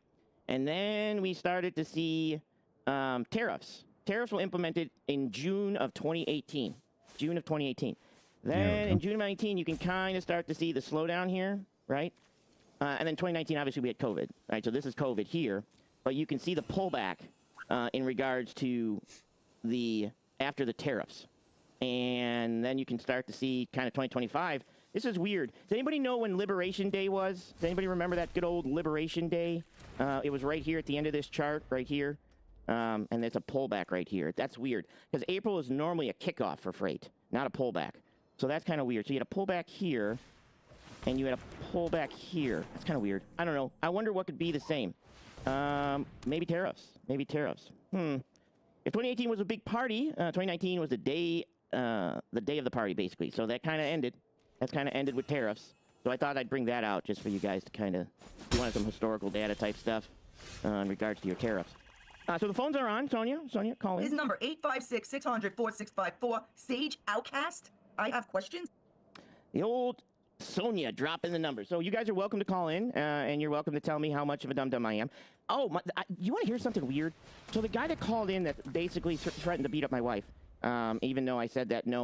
And then we started to see tariffs. Tariffs were implemented in June of 2018. June of 2018. Then in June of 2019, you can kind of start to see the slowdown here, right? And then 2019, obviously, we had COVID, right? So this is COVID here. But you can see the pullback in regards to after the tariffs. And then you can start to see kind of 2025. This is weird. Does anybody know when Liberation Day was? Does anybody remember that good old Liberation Day? It was right here at the end of this chart, right here. And there's a pullback right here. That's weird. Because April is normally a kickoff for freight, not a pullback. So that's kind of weird. So you had a pullback here, and you had a pullback here. That's kind of weird. I don't know. I wonder what could be the same. Maybe tariffs. Maybe tariffs. If 2018 was a big party, 2019 was the day of the party, basically. So that kind of ended. That's kind of ended with tariffs. So I thought I'd bring that out just for you guys to kind of, if you wanted some historical data type stuff in regards to your tariffs. So the phones are on. Sonia, call in. His number 856-600-4654. Sage Outcast. I have questions. The old Sonia dropping the number. So you guys are welcome to call in, and you're welcome to tell me how much of a dum-dum I am. Oh, you want to hear something weird? So the guy that called in that basically threatened to beat up my wife, even though I said that no,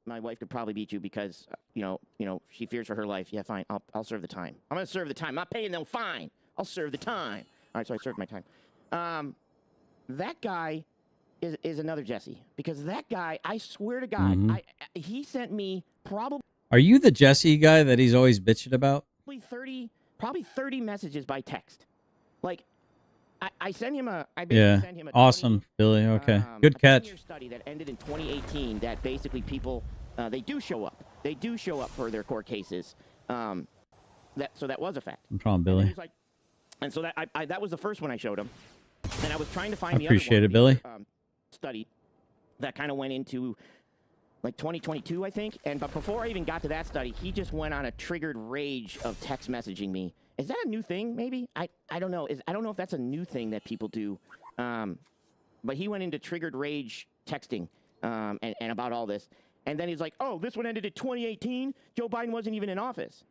my wife could probably beat you because you know she fears for her life. Yeah, fine. I'll serve the time. I'm gonna serve the time. I'm not paying no fine. I'll serve the time. All right, so I served my time. That guy is another Jesse, because that guy, I swear to God, he sent me probably. Are you the Jesse guy that he's always bitching about? Probably 30 messages by text. Like, I sent him a. I Yeah. sent him a Awesome, Billy. Okay. Good catch. 10-year study that ended in 2018 that basically people, they do show up. They do show up for their court cases. So that was a fact. No problem, Billy. And so that was the first one I showed him. And I was trying to find I appreciate it, Billy. Study that kind of went into like 2022, I think. But before I even got to that study, he just went on a triggered rage of text messaging me. Is that a new thing? Maybe I don't know. I don't know if that's a new thing that people do. But he went into triggered rage texting and about all this. And then he's like, "Oh, this one ended in 2018. Joe Biden wasn't even in office."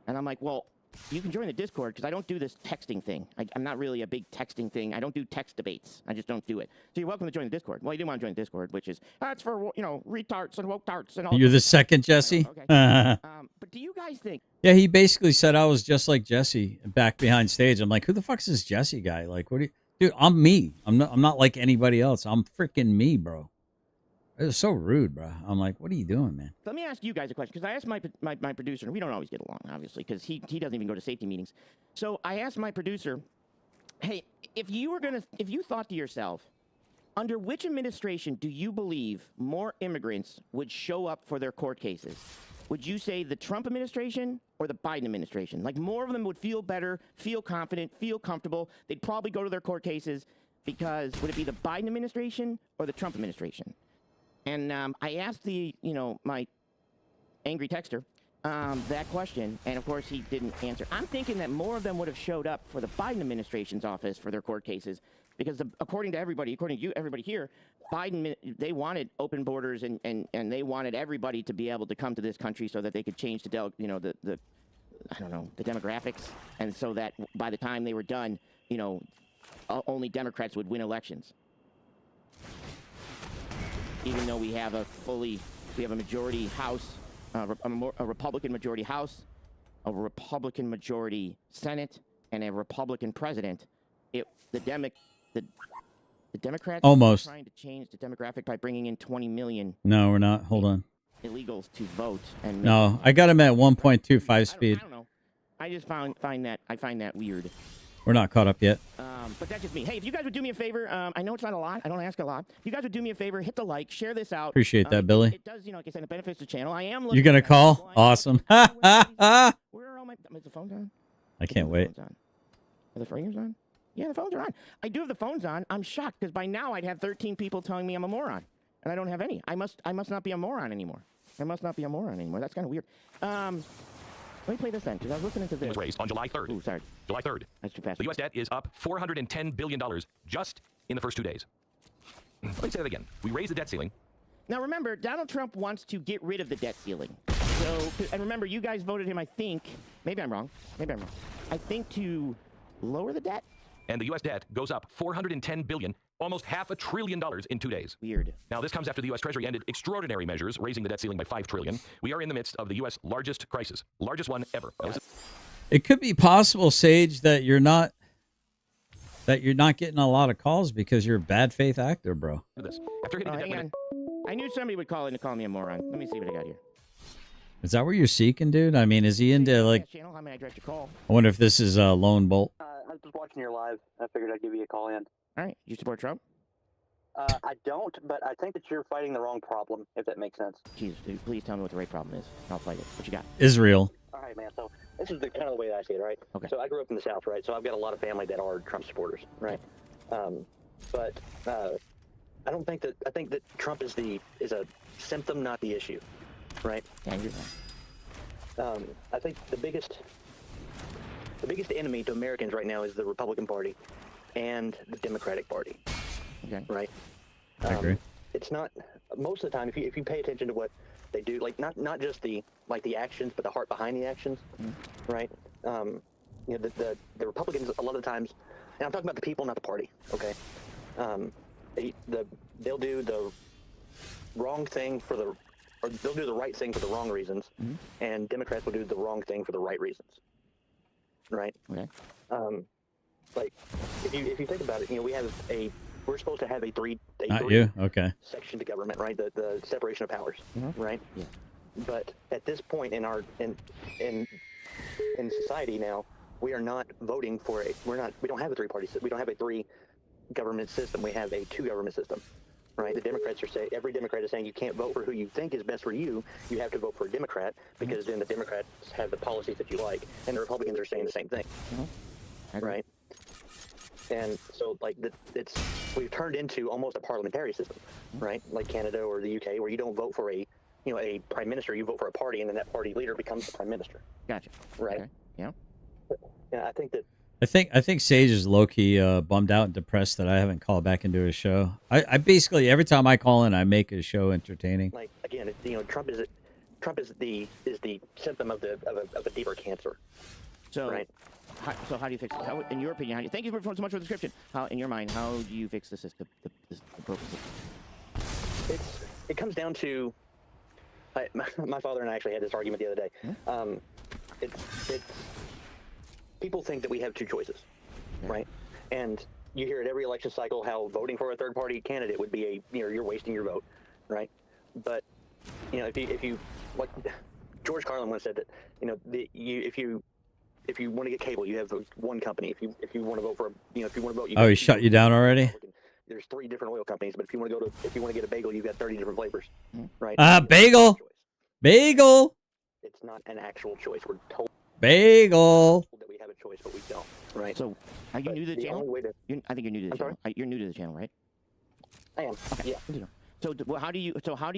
And I'm like, "Well, you can join the Discord because I don't do this texting thing. I'm not really a big texting thing. I don't do text debates. I just don't do it. So you're welcome to join the Discord. Well, you do want to join the Discord, which is that's for retards and woke tarts and all. You're the second Jesse. Okay. But do you guys think? Yeah, he basically said I was just like Jesse back behind stage. I'm like, who the fuck's this Jesse guy? Like, what do you, dude? I'm me. I'm not like anybody else. I'm freaking me, bro. It was so rude, bro. I'm like, what are you doing, man? Let me ask you guys a question, because I asked my producer, and we don't always get along, obviously, because he doesn't even go to safety meetings. So I asked my producer, hey, if you thought to yourself, under which administration do you believe more immigrants would show up for their court cases? Would you say the Trump administration or the Biden administration? Like, more of them would feel better, feel confident, feel comfortable. They'd probably go to their court cases because would it be the Biden administration or the Trump administration? And I asked my angry texter that question, and of course he didn't answer. I'm thinking that more of them would have showed up for the Biden administration's office for their court cases, because according to you, everybody here, Biden, they wanted open borders and they wanted everybody to be able to come to this country so that they could change the demographics, and so that by the time they were done, only Democrats would win elections. Even though we have a majority House, a Republican majority House, a Republican majority Senate, and a Republican president, the Democrats Almost are trying to change the demographic by bringing in 20 million. No, we're not. Hold on. Illegals to vote. And no, I got him at 1.25 speed. I don't know. I just find that weird. We're not caught up yet. But that's just me. Hey, if you guys would do me a favor, I know it's not a lot. I don't ask a lot. If you guys would do me a favor, hit the like, share this out. Appreciate that, Billy. It does, like I said, it benefits the channel. I am looking. You're going to call? Awesome. Where are all my... Is the phone on? I can't wait. Are the ringers on? Yeah, the phones are on. I do have the phones on. I'm shocked, because by now I'd have 13 people telling me I'm a moron. And I don't have any. I must not be a moron anymore. That's kind of weird. Let me play this then, because I was listening to this. Was raised on July 3rd. Ooh, sorry. July 3rd. That's too fast. The U.S. debt is up $410 billion just in the first 2 days. Let me say that again. We raised the debt ceiling. Now, remember, Donald Trump wants to get rid of the debt ceiling. And remember, you guys voted him, I think, maybe I'm wrong. I think to lower the debt. and the U.S. debt goes up $410 billion, almost $500 billion in 2 days. Weird. Now, this comes after the U.S. Treasury ended extraordinary measures, raising the debt ceiling by $5 trillion. We are in the midst of the U.S. largest crisis, largest one ever. It could be possible, Sage, that you're not getting a lot of calls because you're a bad faith actor, bro. This. After hitting the debt Hang limit, on. I knew somebody would call in to call me a moron. Let me see what I got here. Is that what you're seeking, dude? I mean, is he into like? Channel, how may I direct your call? I wonder if this is a lone bolt. I was just watching your live. I figured I'd give you a call in. All right. You support Trump? I don't, but I think that you're fighting the wrong problem, if that makes sense. Jesus, dude, please tell me what the right problem is. I'll fight it. What you got? Israel. All right, man. So this is the kind of the way that I see it, right? Okay. So I grew up in the South, right? So I've got a lot of family that are Trump supporters, right? But I don't think that. I think that Trump is a symptom, not the issue, right? Yeah, you're right. I think the biggest enemy to Americans right now is the Republican Party and the Democratic Party. Okay. Right. I agree. It's not most of the time. If you pay attention to what they do, like not just the actions, but the heart behind the actions, right? You know, the Republicans a lot of the times, and I'm talking about the people, not the party. Okay. They'll do the wrong thing or they'll do the right thing for the wrong reasons, and Democrats will do the wrong thing for the right reasons. Right. Okay. Like if you think about it, you know, we're supposed to have a three section to government, right? The separation of powers, right? Yeah. But at this point in our in society now, we are not voting for we don't have a three-party system. We don't have a three-government system. We have a two-government system, right? The Democrats are saying, every Democrat is saying you can't vote for who you think is best for you. You have to vote for a Democrat because then the Democrats have the policies that you like, and the Republicans are saying the same thing, right? And so, like, we've turned into almost a parliamentary system, right? Like Canada or the UK, where you don't vote for a prime minister, you vote for a party, and then that party leader becomes the prime minister. Gotcha. Right. Okay. Yeah. Yeah, I think that. I think Sage is low key bummed out and depressed that I haven't called back into his show. I basically every time I call in, I make his show entertaining. Like again, Trump is the symptom of a deeper cancer. So. Right. So how do you fix it? How, in your opinion, thank you so much for the description. How, in your mind, how do you fix the system, the broken system? It comes down to, my father and I actually had this argument the other day. People think that we have two choices, right? And you hear at every election cycle how voting for a third-party candidate would be you're wasting your vote, right? But if you like George Carlin once said that if you want to get cable, you have one company. If you want to vote for if you want to vote, he shut you down already. There's 3 different oil companies, but if you want to get a bagel, you've got 30 different flavors, right? Bagel. It's not an actual choice. We're told bagel that we have a choice, but we don't, right? So, are you new to the channel? I think you're new to the channel. You're new to the channel, right? I am. Okay. Yeah. So, how do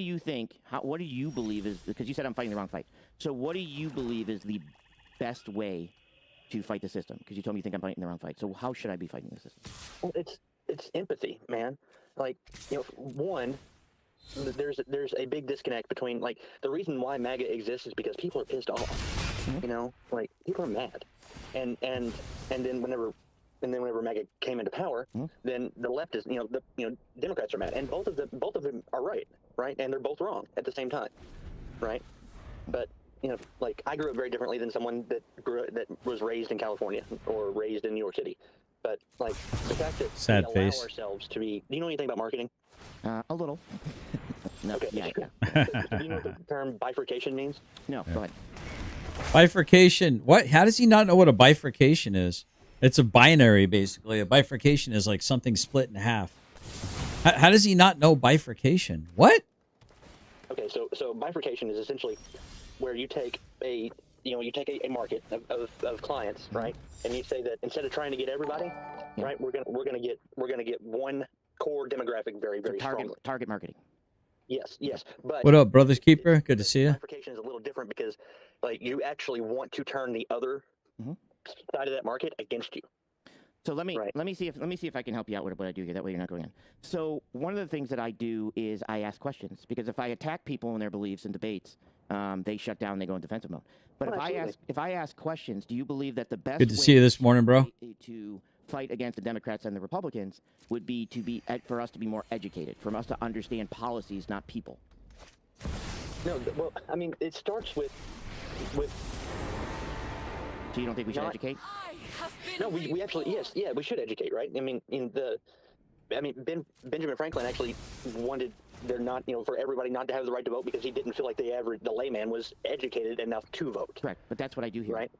you think? What do you believe is? Because you said I'm fighting the wrong fight. So, what do you believe is the best way to fight the system? Because you told me you think I'm fighting the wrong fight. So, how should I be fighting the system? Well, it's empathy, man. Like, one, there's a big disconnect between, like, the reason why MAGA exists is because people are pissed off. Like, people are mad, and then whenever MAGA came into power, then the left is Democrats are mad, and both of them are right, and they're both wrong at the same time, right? But like, I grew up very differently than someone that was raised in California or raised in New York City. But like, the fact that we allow ourselves to be, do you know anything about marketing? A little. No. Okay. Yeah. Do you know what the term bifurcation means? No. Go ahead. Bifurcation. What? How does he not know what a bifurcation is? It's a binary, basically. A bifurcation is like something split in half. How does he not know bifurcation? What? Okay, so bifurcation is essentially where you take a market of clients, right? And you say that instead of trying to get everybody, right, we're gonna get one core demographic very, very strongly. Target marketing. Yes. But what up, Brothers Keeper? Good to see you. Bifurcation is a little different because, like, you actually want to turn the other side of that market against you. So let me see if I can help you out with what I do here. That way you're not going in. So one of the things that I do is I ask questions, because if I attack people in their beliefs in debates, they shut down. They go in defensive mode. But if I ask questions, do you believe that the best good to see you this morning, bro, to fight against the Democrats and the Republicans would be for us to be more educated, for us to understand policies, not people. No, well, I mean, it starts with. So you don't think we should Not- educate? I have been No, we actually we should educate, right? I mean, Benjamin Franklin actually wanted for everybody not to have the right to vote because he didn't feel like the layman was educated enough to vote. Correct, but that's what I do here. Right.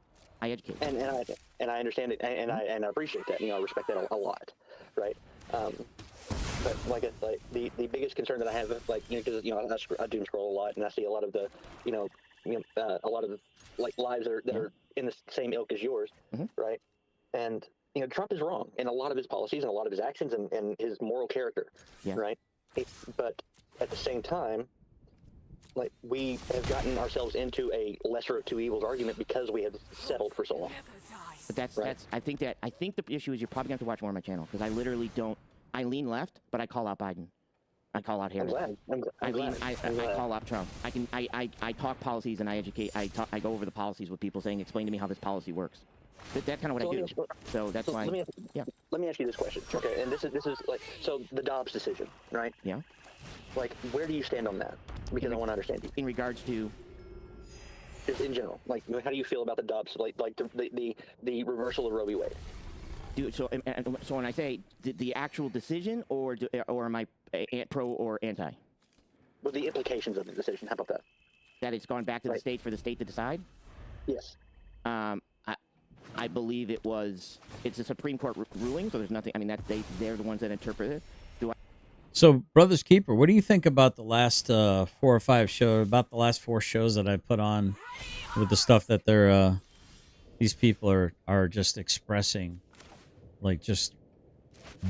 I educate. And I understand it, and I appreciate that. I respect that a lot, right? But the biggest concern that I have, because I doom scroll a lot, and I see a lot of the, a lot of the lives that are in the same ilk as yours, right? And Trump is wrong in a lot of his policies and a lot of his actions and his moral character, right? But at the same time, we have gotten ourselves into a lesser of two evils argument because we have settled for so long. But that's I think the issue is you're probably going to have to watch more of my channel because I literally don't. I lean left, but I call out Biden. I call out Harris. I call out Trump. I talk policies and I educate. I go over the policies with people saying, explain to me how this policy works. That's kind of what I do. So that's why. Let me ask you this question. Okay, and this is so the Dobbs decision, right? Yeah. Where do you stand on that? Because I want to understand you. In regards to. Just in general, how do you feel about the Dobbs, the reversal of Roe v. Wade? Dude, so when I say the actual decision, or am I pro or anti? Well, the implications of the decision. How about that? That it's gone back to the state for the state to decide. Yes. I believe it's a Supreme Court ruling, so there's nothing. I mean, they're the ones that interpret it. So, Brothers Keeper, what do you think about the last 4 or 5 shows? About the last 4 shows that I put on with the stuff that these people are just expressing, just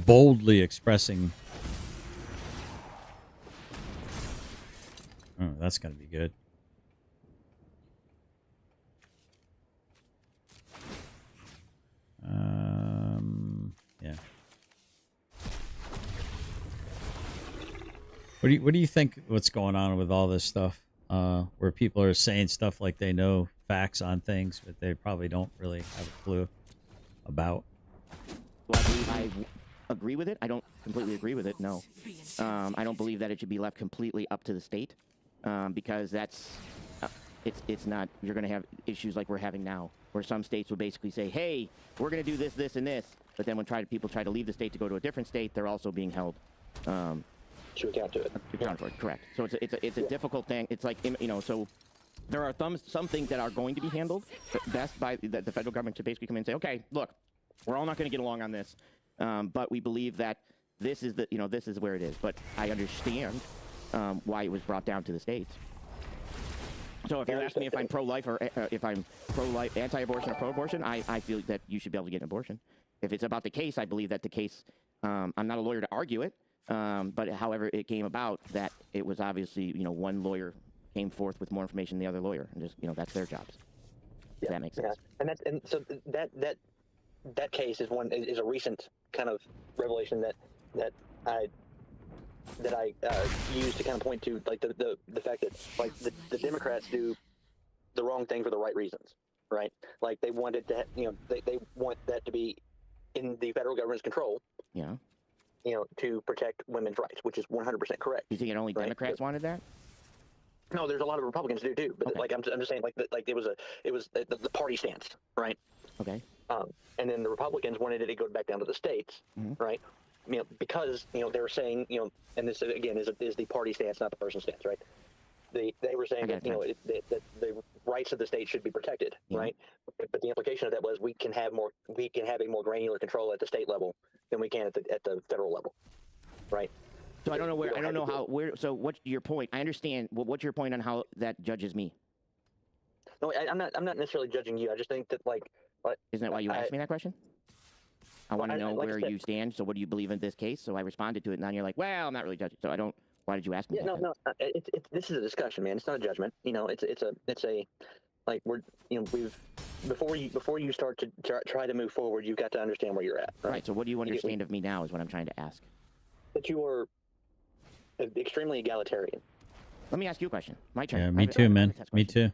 boldly expressing. Oh, that's gonna be good. Yeah. What do you think? What's going on with all this stuff? Where people are saying stuff like they know facts on things, but they probably don't really have a clue about. Do I agree with it? I don't completely agree with it. No, I don't believe that it should be left completely up to the state, because it's not. You're going to have issues like we're having now, where some states will basically say, "Hey, we're going to do this, this, and this," but then when people try to leave the state to go to a different state, they're also being held. To account to it. To account for it, correct. So it's a difficult thing. It's so there are some things that are going to be handled best by the federal government to basically come in and say, okay, look, we're all not going to get along on this, but we believe that this is where it is. But I understand why it was brought down to the states. So if you're asking me if I'm pro-life or if I'm pro-life, anti-abortion or pro-abortion, I feel that you should be able to get an abortion. If it's about the case, I believe that the case. I'm not a lawyer to argue it. But however it came about, that it was obviously, one lawyer came forth with more information than the other lawyer, and just, that's their jobs. If that makes sense. And so that case is a recent kind of revelation that I use to kind of point to the fact that the Democrats do the wrong thing for the right reasons, right? They wanted to, they want that to be in the federal government's control. Yeah. To protect women's rights, which is 100% correct. You think only Democrats wanted that? No, there's a lot of Republicans do too. But okay. I'm just saying, it was the party stance, right? Okay. And then the Republicans wanted it to go back down to the states, right? Because they were saying, and this again is the party stance, not the person stance, right? They were saying that that the rights of the state should be protected, right? But the implication of that was we can have a more granular control at the state level than we can at the federal level, right? So I don't know so what's your point? I understand. Well, what's your point on how that judges me? No, I'm not necessarily judging you. I just think that isn't that why you asked me that question? I want to know where you stand. So what do you believe in this case? So I responded to it, and then you're like, well, I'm not really judging. So I don't. Why did you ask me? Yeah, no. This is a discussion, man. It's not a judgment. Before you start to try to move forward, you've got to understand where you're at. Right. So what do you understand of me now is what I'm trying to ask. That you are extremely egalitarian. Let me ask you a question. My turn. Yeah, me too, man. Me too.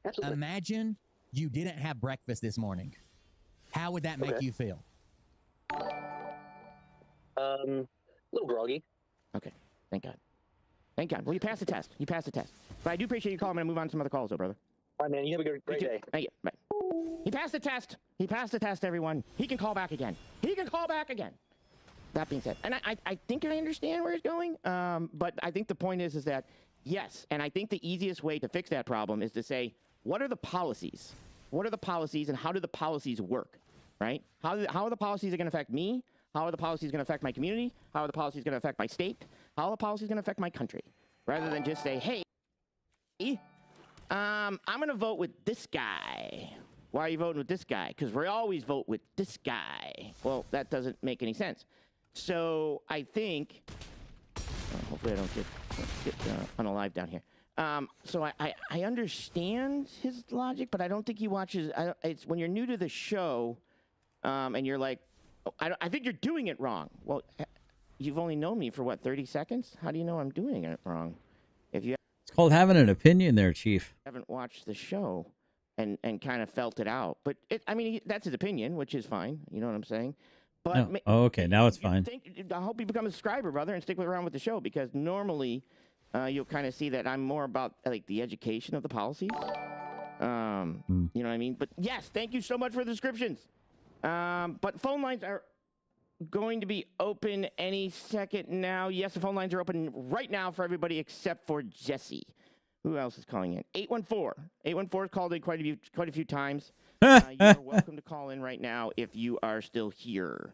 Absolutely. Imagine you didn't have breakfast this morning. How would that make you feel? A little groggy. Okay, thank God. Thank God. Well, you passed the test. You passed the test. But I do appreciate you calling. I'm going to move on to some other calls, though, brother. All right, man. You have a great day. Thank you. Bye. He passed the test. He passed the test, everyone. He can call back again. He can call back again. That being said, and I think I understand where he's going, but I think the point is that, yes, and I think the easiest way to fix that problem is to say, what are the policies? What are the policies, and how do the policies work, right? How are the policies going to affect me? How are the policies going to affect my community? How are the policies going to affect my state? How are the policies going to affect my country? Rather than just say, hey, I'm going to vote with this guy. Why are you voting with this guy? Because we always vote with this guy. Well, that doesn't make any sense. So I think, hopefully I don't get unalive down here. So I understand his logic, but I don't think he watches. It's when you're new to the show, and you're like, oh, I think you're doing it wrong. Well, you've only known me for what, 30 seconds? How do you know I'm doing it wrong? If you It's called having an opinion there, Chief. haven't watched the show and kind of felt it out, but I mean, that's his opinion, which is fine. You know what I'm saying? But No. Oh, okay, now it's fine. I hope you become a subscriber, brother, and stick around with the show, because normally you'll kind of see that I'm more about like the education of the policies. You know what I mean? But yes, thank you so much for the descriptions. But phone lines are going to be open any second now. Yes, the phone lines are open right now for everybody except for Jesse. Who else is calling in? 814. 814 has called in quite a few times. You are welcome to call in right now if you are still here.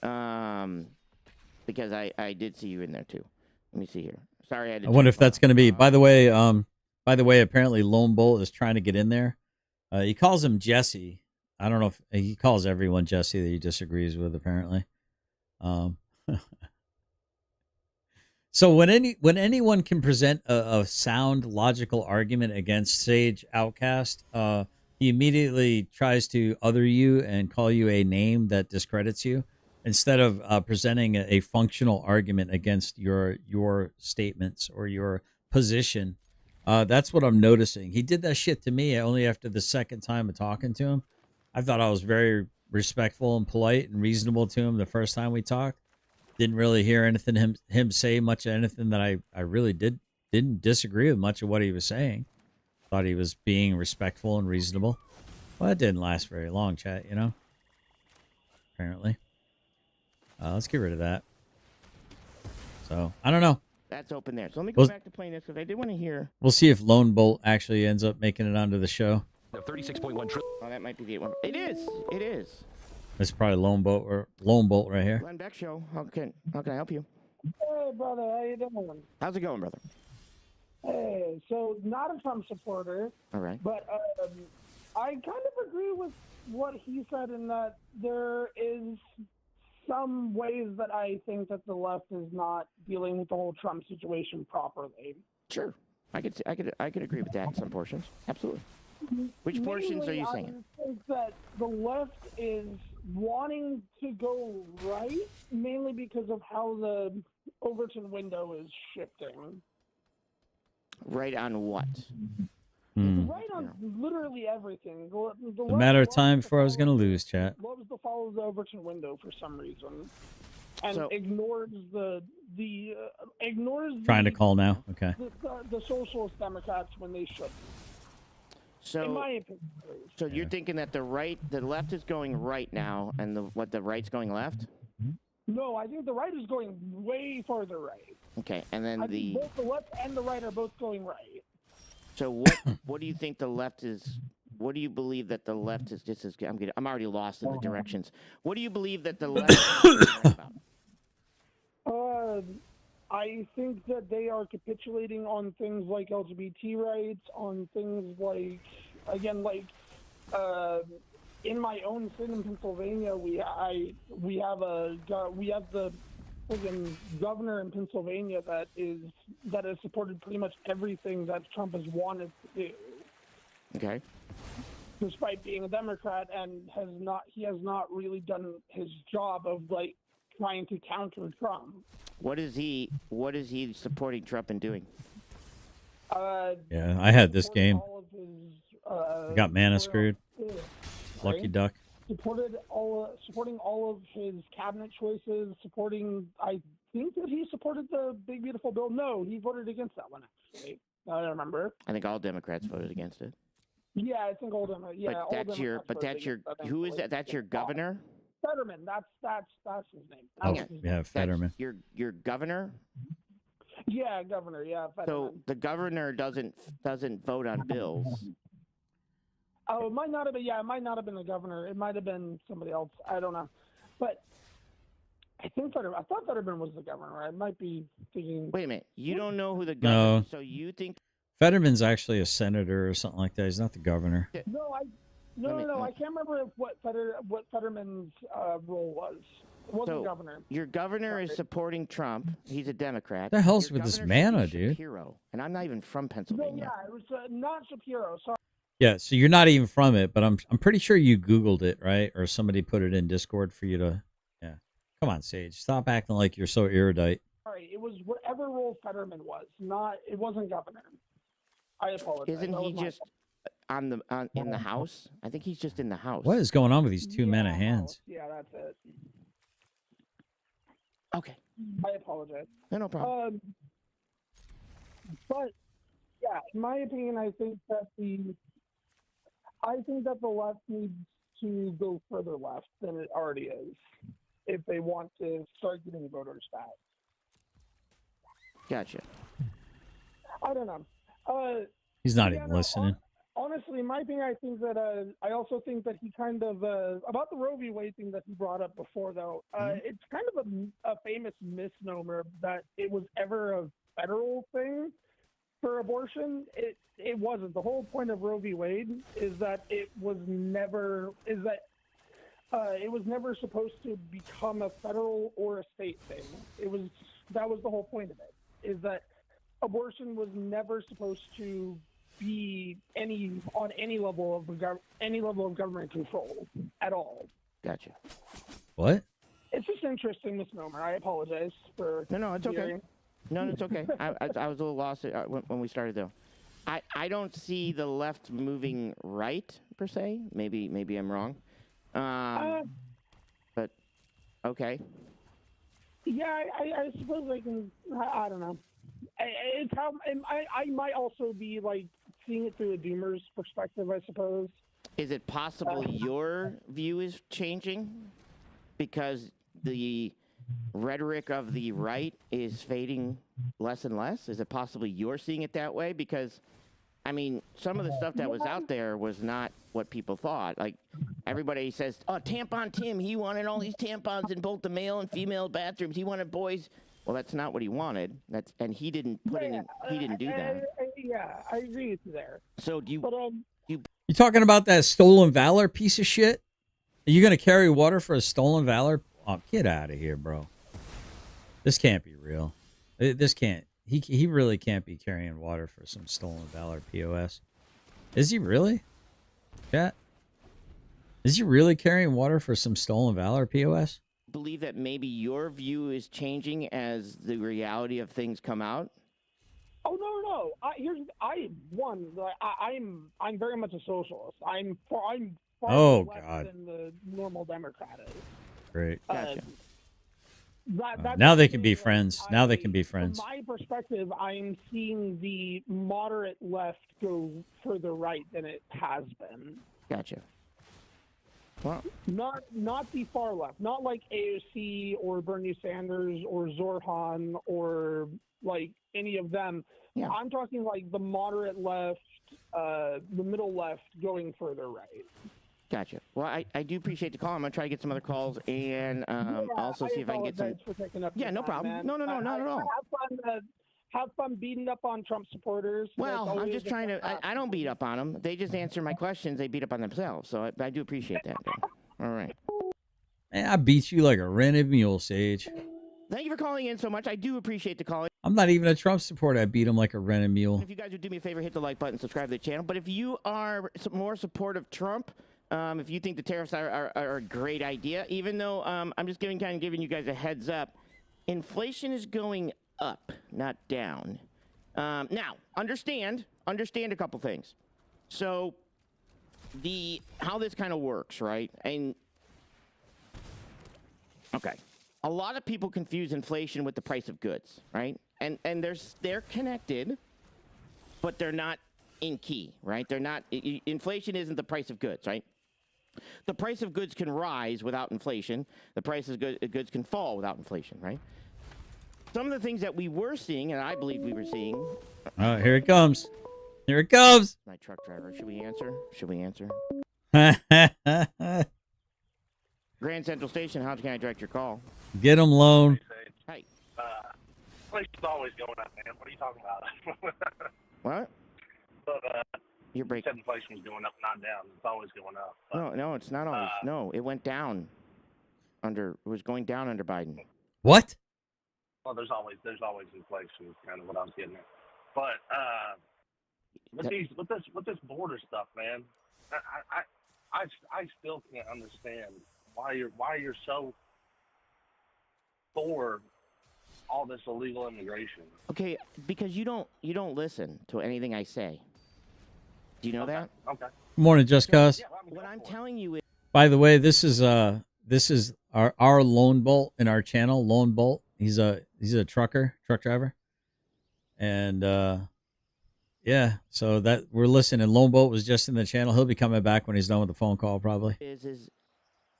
Because I did see you in there too. Let me see here. Sorry, I wonder if that's going to be. By the way, apparently Lone Bolt is trying to get in there. He calls him Jesse. I don't know if he calls everyone Jesse that he disagrees with. Apparently. So when anyone can present a sound, logical argument against Sage Outcast, he immediately tries to other you and call you a name that discredits you, instead of presenting a functional argument against your statements or your position. That's what I'm noticing. He did that shit to me only after the second time of talking to him. I thought I was very respectful and polite and reasonable to him the first time we talked. Didn't really hear anything him say much of anything that I really didn't disagree with much of what he was saying. Thought he was being respectful and reasonable. Well, it didn't last very long, chat, you know? Apparently. Let's get rid of that. So, I don't know. That's open there. So let me go back to playing this, because I did want to hear. We'll see if Lone Bolt actually ends up making it onto the show. 36.1 trillion. Oh, that might be the 8 one. It is. It is. It's probably Lone Bolt right here. Glenn Beck Show. How can I help you? Hey, brother, how you doing? How's it going, brother? Hey, so not a Trump supporter. All right. But I kind of agree with what he said in that there is some ways that I think that the left is not dealing with the whole Trump situation properly. Sure. I could agree with that in some portions. Absolutely. Which portions are you saying? I think that the left is wanting to go right, mainly because of how the Overton window is shifting. Right on what? Right on literally everything. It's a matter of time before I was going to lose, chat. Loves to follow the Overton window for some reason, and ignores ignores. Trying to call now. Okay. The socialist Democrats when they should. So, in my opinion. So you're thinking that the left is going right now, and the right's going left? No, I think the right is going way farther right. Okay, and then I think both the left and the right are both going right. So what do you think the left is? What do you believe that the left is? Just as I'm already lost in the directions. What do you believe that the left is right about? I think that they are capitulating on things like LGBT rights, on things like, again, like in my own state in Pennsylvania, we have the friggin' governor in Pennsylvania that has supported pretty much everything that Trump has wanted to do. Okay. Despite being a Democrat, and he has not really done his job of like trying to counter Trump. What is he supporting Trump in doing? Yeah, I had this game. I got mana screwed. Lucky duck. supporting all of his cabinet choices, supporting. I think that he supported the Big Beautiful Bill. No, he voted against that one. Actually, I remember. I think all Democrats voted against it. Yeah, I think all Democrats. Yeah, all But Democrats voted against that, who is that? That's your governor? Fetterman. That's his name. Oh, That's his yeah, name. Fetterman. Your governor? Yeah, governor. Yeah, Fetterman. So the governor doesn't vote on bills. Oh, it might not have been. Yeah, it might not have been the governor. It might have been somebody else. I don't know. But I think I thought Fetterman was the governor. I might be thinking. Wait a minute. You don't know who the governor? No. So you think Fetterman's actually a senator or something like that. He's not the governor. No, I can't remember what Fetterman's role was. It wasn't governor. Your governor is supporting Trump. He's a Democrat. What the hell's Your with this governor should be mana, dude? Shapiro, and I'm not even from No, Pennsylvania. yeah, it was not Shapiro. Sorry. Yeah, so you're not even from it, but I'm pretty sure you Googled it, right? Or somebody put it in Discord for you to. Yeah, come on, Sage, stop acting like you're so erudite. Sorry, it was whatever role Fetterman was. It wasn't governor. I apologize. Isn't he just in the House? I think he's just in the House. What is going on with these two men of hands? Yeah, that's it. Okay. I apologize. No problem. But yeah, in my opinion, I think that the left needs to go further left than it already is if they want to start getting voters back. Gotcha. I don't know. He's not even listening. Honestly, my thing, I think that I also think that he kind of about the Roe v. Wade thing that he brought up before, though. It's kind of a famous misnomer that it was ever a federal thing for abortion. It wasn't. The whole point of Roe v. Wade is that it was never supposed to become a federal or a state thing. That was the whole point of it. Is that abortion was never supposed to be on any level of government control at all. Gotcha. What? It's just an interesting misnomer. I apologize for. No, it's okay. No, it's okay. I was a little lost when we started though. I don't see the left moving right per se. Maybe I'm wrong. But okay. Yeah, I suppose I can. I don't know. It's how I might also be like seeing it through a doomer's perspective, I suppose. Is it possible your view is changing because the rhetoric of the right is fading less and less? Is it possibly you're seeing it that way? Because, I mean, some of the stuff that was out there was not what people thought. Like, everybody says, oh, Tampon Tim, he wanted all these tampons in both the male and female bathrooms. He wanted boys. Well, that's not what he wanted. And he didn't put he didn't do that. Yeah, I agree with you there. So do you... But, You talking about that stolen valor piece of shit? Are you gonna carry water for a stolen valor? Oh, get out of here, bro. This can't be real. This can't. He really can't be carrying water for some stolen valor POS. Is he really? Chat? Is he really carrying water for some stolen valor POS? Believe that maybe your view is changing as the reality of things come out? Oh no! I'm very much a socialist. I'm far less than the normal Democrat is. Great. Gotcha. Now they can be friends. Now they can be friends. From my perspective, I'm seeing the moderate left go further right than it has been. Gotcha. Well, not the far left, not like AOC or Bernie Sanders or Zorhan or like any of them. Yeah. I'm talking like the moderate left, the middle left going further right. Gotcha. Well, I do appreciate the call. I'm gonna try to get some other calls and also see if I can get some. For taking up Yeah, no problem. Man. No, not at all. Have fun beating up on Trump supporters. Well, I'm just trying to. I don't beat up on them. They just answer my questions. They beat up on themselves. So I do appreciate that. All right. Man, I beat you like a rented mule, Sage. Thank you for calling in so much. I do appreciate the call. I'm not even a Trump supporter. I beat him like a rented mule. If you guys would do me a favor, hit the like button, subscribe to the channel. But if you are more supportive of Trump, if you think the tariffs are a great idea, even though I'm just giving you guys a heads up, inflation is going up, not down. Now, understand a couple things. So how this kind of works, right? And okay, a lot of people confuse inflation with the price of goods, right? And they're connected, but they're not in key, right? They're not. Inflation isn't the price of goods, right? The price of goods can rise without inflation. The price of goods can fall without inflation, right? Some of the things that we were seeing, and I believe we were seeing. Oh, here it comes. Here it comes. My truck driver. Should we answer? Should we answer? Grand Central Station. How can I direct your call? Get him loan. Hey. Inflation's always going up, man. What are you talking about? What? But You're breaking. said inflation's going up, not down. It's always going up. No, it's not always. No, it went down. It was going down under Biden. What? Well, there's always inflation. Is kind of what I was getting at. But with this border stuff, man, I still can't understand why you're so for all this illegal immigration. Okay, because you don't listen to anything I say. Do you know that? Okay. Good morning, Just Cause. What I'm telling you is. By the way, this is our Lone Bolt in our channel. Lone Bolt. He's a truck driver, and yeah. So that we're listening. Lone Bolt was just in the channel. He'll be coming back when he's done with the phone call, probably.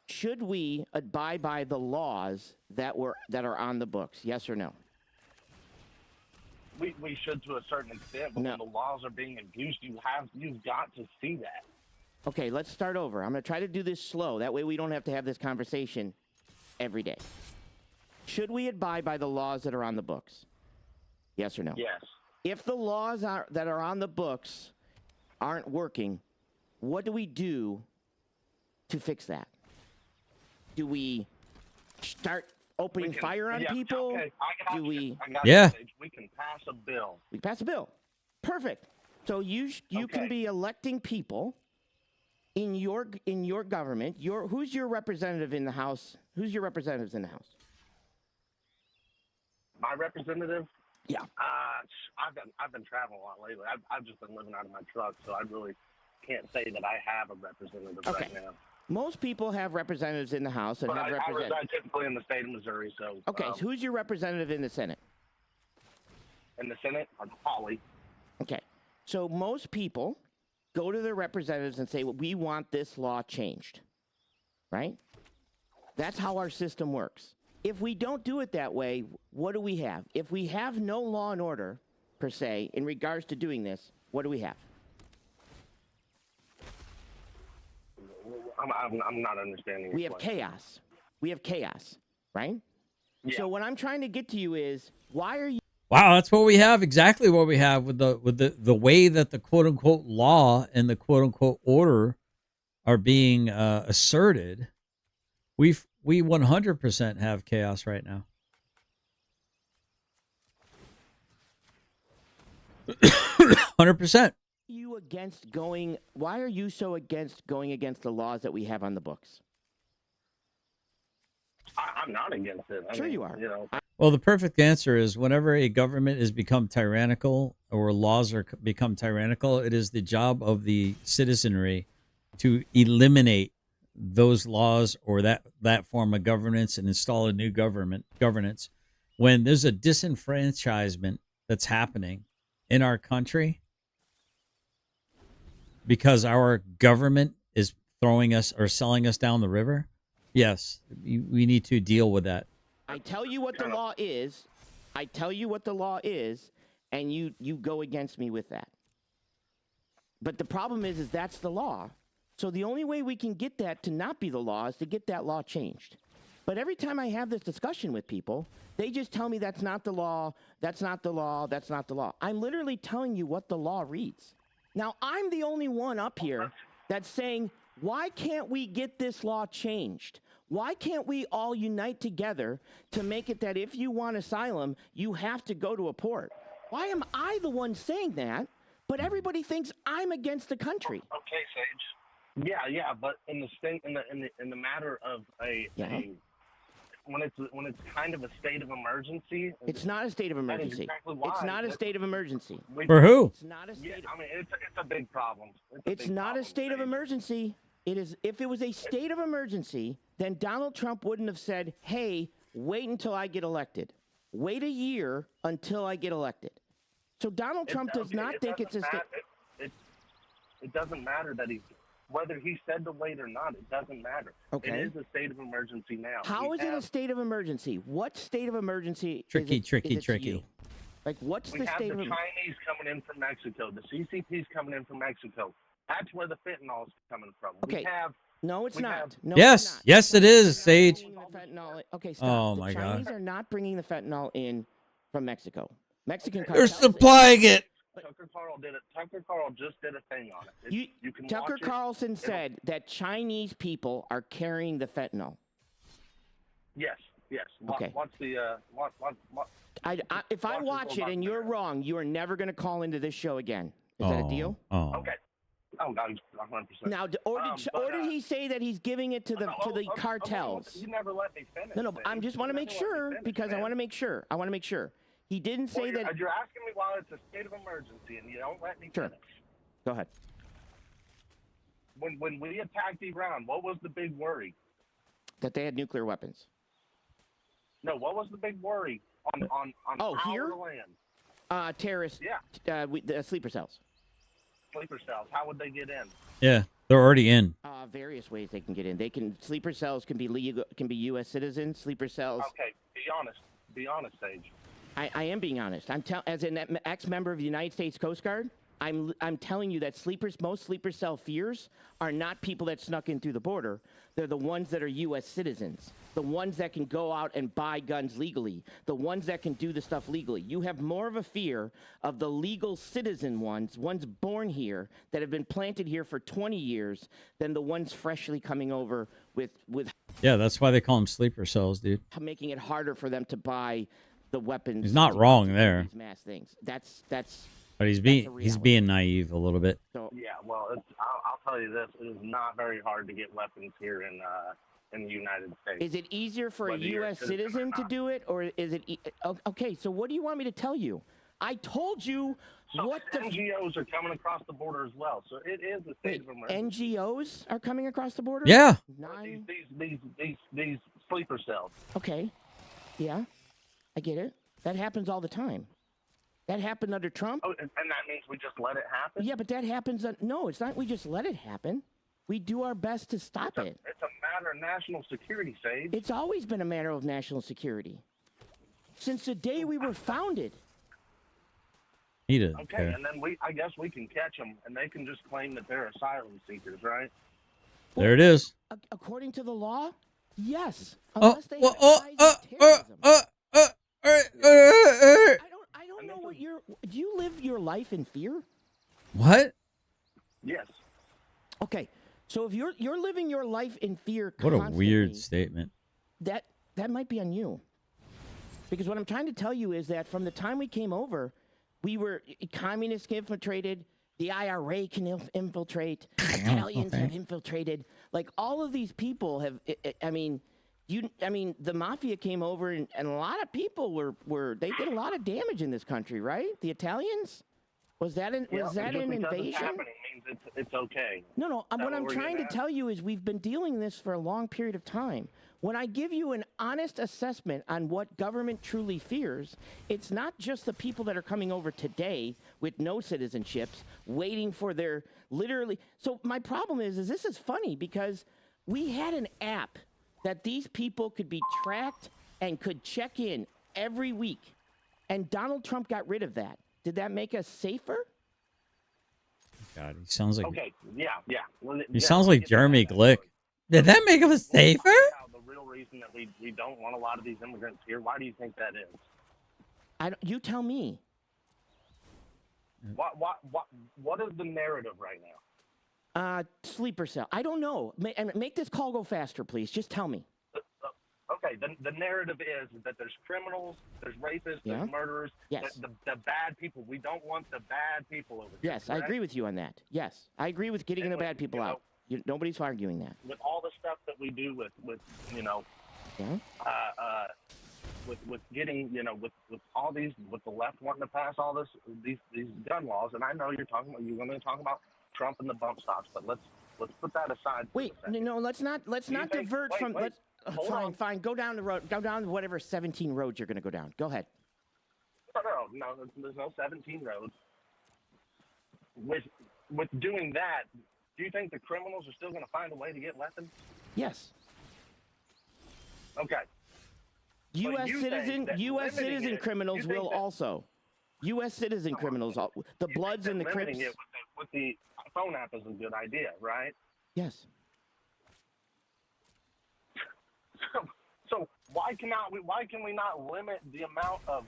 Should we abide by the laws that are on the books? Yes or no? We should to a certain extent, but when the laws are being abused, you've got to see that. Okay, let's start over. I'm going to try to do this slow. That way we don't have to have this conversation every day. Should we abide by the laws that are on the books? Yes or no? Yes. If the laws that are on the books aren't working, what do we do to fix that? Do we start opening fire on people? Okay, I got you. Yeah. We can pass a bill. We can pass a bill. Perfect. So you can be electing people in your government. Who's your representative in the House? Who's your representatives in the House? My representative? Yeah. I've been traveling a lot lately. I've just been living out of my truck, so I really can't say that I have a representative right now. Most people have representatives in the House and have representatives. I reside typically in the state of Missouri, so. Okay, so who's your representative in the Senate? In the Senate, Holly. Okay, so most people go to their representatives and say, well, we want this law changed, right? That's how our system works. If we don't do it that way, what do we have? If we have no law and order, per se, in regards to doing this, what do we have? I'm not understanding. We have chaos. We have chaos, right? Yeah. So what I'm trying to get to you is, why are you... Wow, that's what we have. Exactly what we have with the way that the quote unquote law and the quote unquote order are being asserted. We 100% have chaos right now. 100%. Why are you so against going against the laws that we have on the books? I'm not against it. Sure you are. Well, the perfect answer is whenever a government has become tyrannical or laws are become tyrannical, it is the job of the citizenry to eliminate those laws or that form of governance and install a new governance. When there's a disenfranchisement that's happening in our country because our government is throwing us or selling us down the river, yes, we need to deal with that. I tell you what the law is. And you go against me with that. But the problem is that's the law. So the only way we can get that to not be the law is to get that law changed. But every time I have this discussion with people, they just tell me that's not the law, that's not the law, that's not the law. I'm literally telling you what the law reads. Now, I'm the only one up here that's saying, why can't we get this law changed? Why can't we all unite together to make it that if you want asylum, you have to go to a port? Why am I the one saying that, but everybody thinks I'm against the country? Okay, Sage. Yeah, but in the matter of a it's kind of a state of emergency. It's not a state of That is emergency. exactly why. It's not a state of emergency. For who? It's not a Yeah, state. I mean, it's a big problem. It's not a state of emergency. It is. If it was a state of emergency, then Donald Trump wouldn't have said, "Hey, wait until I get elected. Wait a year until I get elected." So Donald Trump does not think it's a state. It doesn't matter that whether he said to wait or not. It doesn't matter. Okay. It is a state of emergency now. How is it a state of emergency? What state of emergency? Tricky, is it, tricky, is it to tricky. you? Like, what's We the have state the of Chinese coming in from Mexico. The CCP's coming in from Mexico. That's where the fentanyl is coming from. Okay. No, it's not. No, Yes, it's not. yes, it is, Sage. Bringing the fentanyl. Okay, stop. Oh The my Chinese God. are not bringing the fentanyl in from Mexico. Mexican They're cartels. supplying it. Tucker Carl did it. Tucker Carl just did a thing on it. You can Tucker watch it. Carlson said that Chinese people are carrying the fentanyl. Yes, yes. Okay. What's the what? If I watch it and you're wrong, you are never going to call into this show again. Is that a deal? Oh. Okay. Oh, no, 100%. Now, or did he say that he's giving it to the cartels? You never let me finish. No, I just want to make sure because I want to make sure. I want to make sure. He didn't say that. You're asking me why it's a state of emergency, and you don't let me finish. Go ahead. When we attacked Iran, what was the big worry? That they had nuclear weapons. No, what was the big worry on our here? land? Terrorists. Yeah. The sleeper cells. Sleeper cells. How would they get in? Yeah, they're already in. Various ways they can get in. Sleeper cells can be legal, can be U.S. citizens. Sleeper cells. Okay, be honest. Be honest, Sage. I am being honest. As an ex-member of the United States Coast Guard, I'm telling you that most sleeper cell fears are not people that snuck in through the border. They're the ones that are U.S. citizens, the ones that can go out and buy guns legally, the ones that can do the stuff legally. You have more of a fear of the legal citizen ones born here that have been planted here for 20 years, than the ones freshly coming over with. Yeah, that's why they call them sleeper cells, dude. Making it harder for them to buy the weapons. He's not wrong there. These mass things. That's. But he's being naive a little bit. So, yeah, well, I'll tell you this: it is not very hard to get weapons here in the United States. Is it easier for a U.S. citizen to do it, or is it? Okay, so what do you want me to tell you? I told you what the NGOs are coming across the border as well, so it is a state of emergency. NGOs are coming across the border. Yeah. These sleeper cells. Okay. Yeah, I get it. That happens all the time. That happened under Trump. Oh, and that means we just let it happen? Yeah, but that happens. No, it's not. We just let it happen. We do our best to stop it. It's a matter of national security, Sage. It's always been a matter of national security. Since the day we were founded. He didn't Okay, care. and then I guess we can catch them, and they can just claim that they're asylum seekers, right? There it is. According to the law, yes. Oh, Unless they have ties with terrorism. I don't know what do you live your life in fear? What? Yes. Okay, so if you're living your life in fear What a constantly, weird statement. That might be on you. Because what I'm trying to tell you is that from the time we came over, we were communists infiltrated, the IRA can infiltrate, Italians have infiltrated. Like all of these people have. The mafia came over and a lot of people they did a lot of damage in this country, right? The Italians. Was that an invasion? It's happening means it's okay. No. What I'm trying to tell you is we've been dealing this for a long period of time. When I give you an honest assessment on what government truly fears, it's not just the people that are coming over today with no citizenships, waiting for their literally. So my problem is this is funny because we had an app that these people could be tracked and could check in every week, and Donald Trump got rid of that. Did that make us safer? God, he sounds like. Okay. Yeah. Well, He sounds like Jeremy Glick. Did that make us safer? The real reason that we don't want a lot of these immigrants here. Why do you think that is? You tell me. What is the narrative right now? Sleeper cell. I don't know. Make this call go faster, please. Just tell me. Okay, the narrative is that there's criminals, there's rapists, there's murderers, yes. the bad people. We don't want the bad people over here. Yes, I agree with you on that. Yes, I agree with getting the bad people out. Nobody's arguing that. With all the stuff that we do with Yeah. With getting, you know, with all these, with the left wanting to pass all these gun laws, and I know you're going to talk about Trump and the bump stocks, but let's put that aside. Wait, no, let's not divert from. Wait, hold on. Fine. Go down the road. Go down whatever 17 roads you're going to go down. Go ahead. No, there's no 17 roads. With doing that, do you think the criminals are still going to find a way to get weapons? Yes. Okay. U.S. citizen criminals will also. U.S. citizen criminals, the Bloods and the Crips. Limiting it with the phone app is a good idea, right? Yes. So why can we not limit the amount of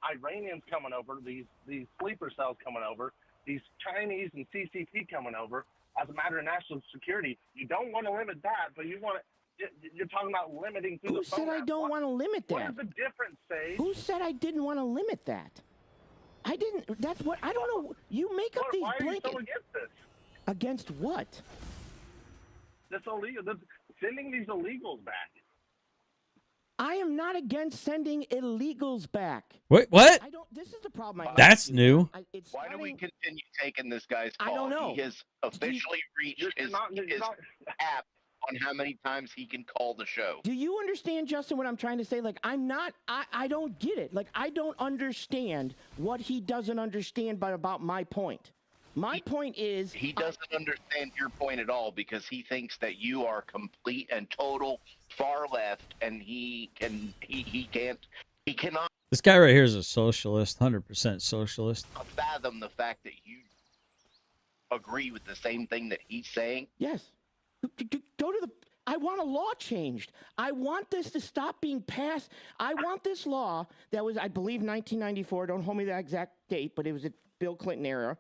Iranians coming over, these sleeper cells coming over, these Chinese and CCP coming over as a matter of national security? You don't want to limit that, but you're talking about limiting through the phone. Who said I don't want to limit that? What is the difference, Sage? Who said I didn't want to limit that? I didn't. That's what I don't know. You make up these blankets. Why are you so against this? Against what? This illegal. Sending these illegals back. I am not against sending illegals back. Wait, what? I don't. This is the problem. That's new. Why do we continue taking this guy's call? I don't know. He has officially reached his cap on how many times he can call the show. Do you understand, Justin, what I'm trying to say? Like, I don't get it. Like, I don't understand what he doesn't understand about my point. My point is... He doesn't understand your point at all because he thinks that you are complete and total far left, and he cannot... This guy right here is a socialist, 100% socialist. Fathom the fact that you agree with the same thing that he's saying. Yes. Go to the... I want a law changed. I want this to stop being passed. I want this law that was, I believe, 1994. Don't hold me to that exact date, but it was a Bill Clinton era.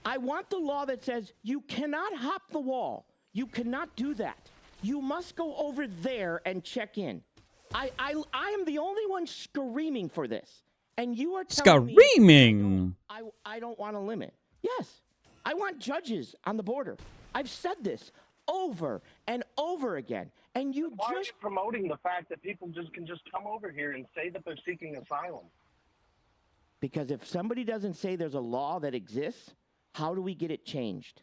I want the law that says you cannot hop the wall. You cannot do that. You must go over there and check in. I am the only one screaming for this. And you are telling me I don't want to limit. Yes. I want judges on the border. I've said this over and over again. And why are you promoting the fact that people can just come over here and say that they're seeking asylum? Because if somebody doesn't say there's a law that exists, how do we get it changed?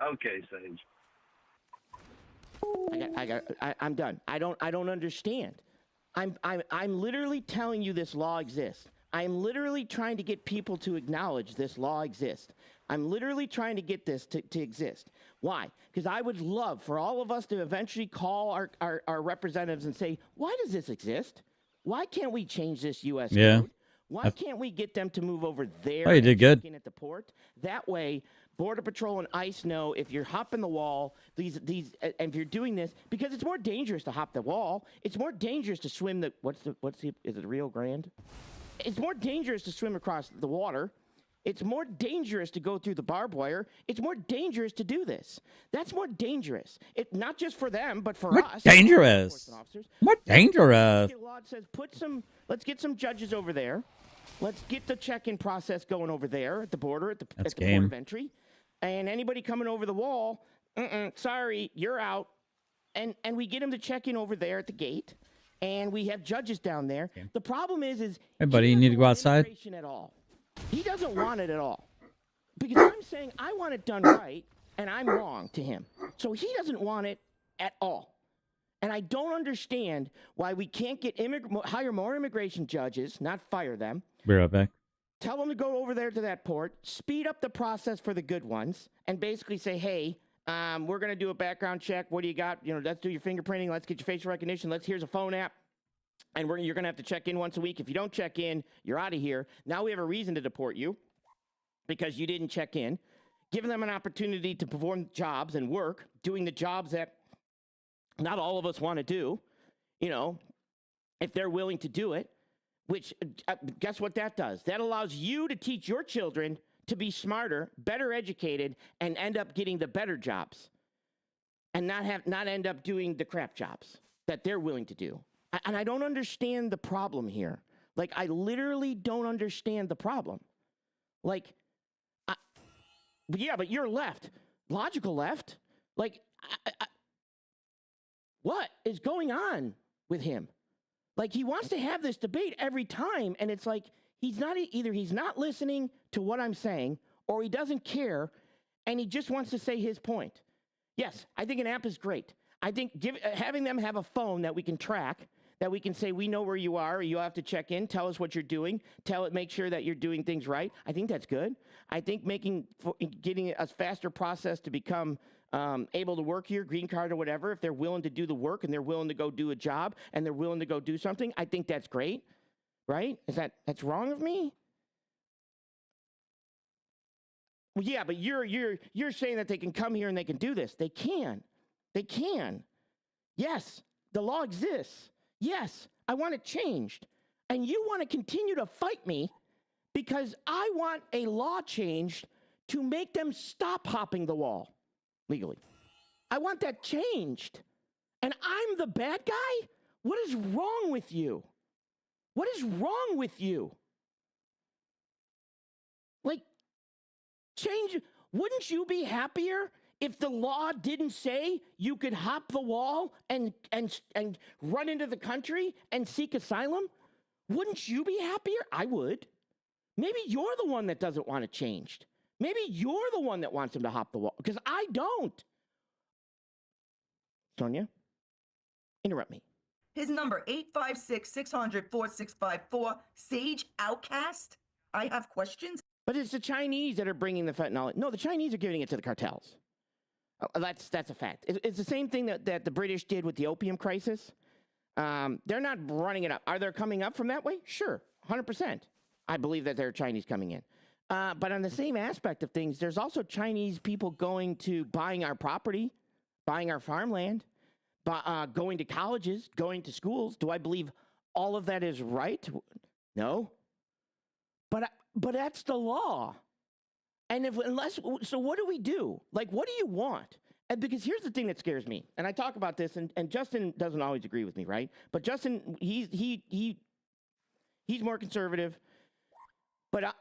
Okay, Sage. I'm done. I don't understand. I'm literally telling you this law exists. I'm literally trying to get people to acknowledge this law exists. I'm literally trying to get this to exist. Why? Because I would love for all of us to eventually call our representatives and say, why does this exist? Why can't we change this U.S. code? Why can't we get them to move over there? Oh, you did good. At the port. That way, Border Patrol and ICE know if you're hopping the wall, and if you're doing this, because it's more dangerous to hop the wall. It's more dangerous to swim is it Rio Grande? It's more dangerous to swim across the water. It's more dangerous to go through the barbed wire. It's more dangerous to do this. That's more dangerous. Not just for them, but for us. Dangerous. More dangerous. The law says let's get some judges over there. Let's get the check-in process going over there at the border, at the port of entry. And anybody coming over the wall, sorry, you're out. And we get them to check in over there at the gate. And we have judges down there. Okay. The problem is hey, buddy, you need to go outside. At all. He doesn't want it at all. Because I'm saying I want it done right, and I'm wrong to him. So he doesn't want it at all. And I don't understand why we can't hire more immigration judges, not fire them. Be right back. Tell them to go over there to that port, speed up the process for the good ones, and basically say, hey, we're going to do a background check. What do you got? Let's do your fingerprinting. Let's get your facial recognition. Here's a phone app. And you're going to have to check in once a week. If you don't check in, you're out of here. Now we have a reason to deport you because you didn't check in. Giving them an opportunity to perform jobs and work, doing the jobs that not all of us want to do, if they're willing to do it, which guess what that does? That allows you to teach your children to be smarter, better educated, and end up getting the better jobs and not end up doing the crap jobs that they're willing to do. And I don't understand the problem here. Like, I literally don't understand the problem. Like, yeah, but you're left. logical left. Like, what is going on with him? Like, he wants to have this debate every time, and it's like he's not listening to what I'm saying, or he doesn't care, and he just wants to say his point. Yes, I think an app is great. I think having them have a phone that we can track, that we can say, we know where you are, or you have to check in, tell us what you're doing, make sure that you're doing things right. I think that's good. I think getting a faster process to become able to work here, green card or whatever, if they're willing to do the work and they're willing to go do a job and they're willing to go do something, I think that's great, right? That's wrong of me? Well, yeah, but you're saying that they can come here and they can do this. They can. They can. Yes, the law exists. Yes, I want it changed. And you want to continue to fight me because I want a law changed to make them stop hopping the wall legally. I want that changed. And I'm the bad guy? What is wrong with you? What is wrong with you? Like, change. Wouldn't you be happier if the law didn't say you could hop the wall and run into the country and seek asylum? Wouldn't you be happier? I would. Maybe you're the one that doesn't want it changed. Maybe you're the one that wants him to hop the wall, because I don't. Sonia, interrupt me. His number, 856-600-4654. Sage Outcast. I have questions. But it's the Chinese that are bringing the fentanyl. No, the Chinese are giving it to the cartels. That's a fact. It's the same thing that the British did with the opium crisis. They're not running it up. Are they coming up from that way? Sure, 100%. I believe that there are Chinese coming in. But on the same aspect of things, there's also Chinese people going to buying our property, buying our farmland, going to colleges, going to schools. Do I believe all of that is right? No. But that's the law. And so what do we do? Like, what do you want? And because here's the thing that scares me. And I talk about this, and Justin doesn't always agree with me, right? But Justin, he's more conservative. But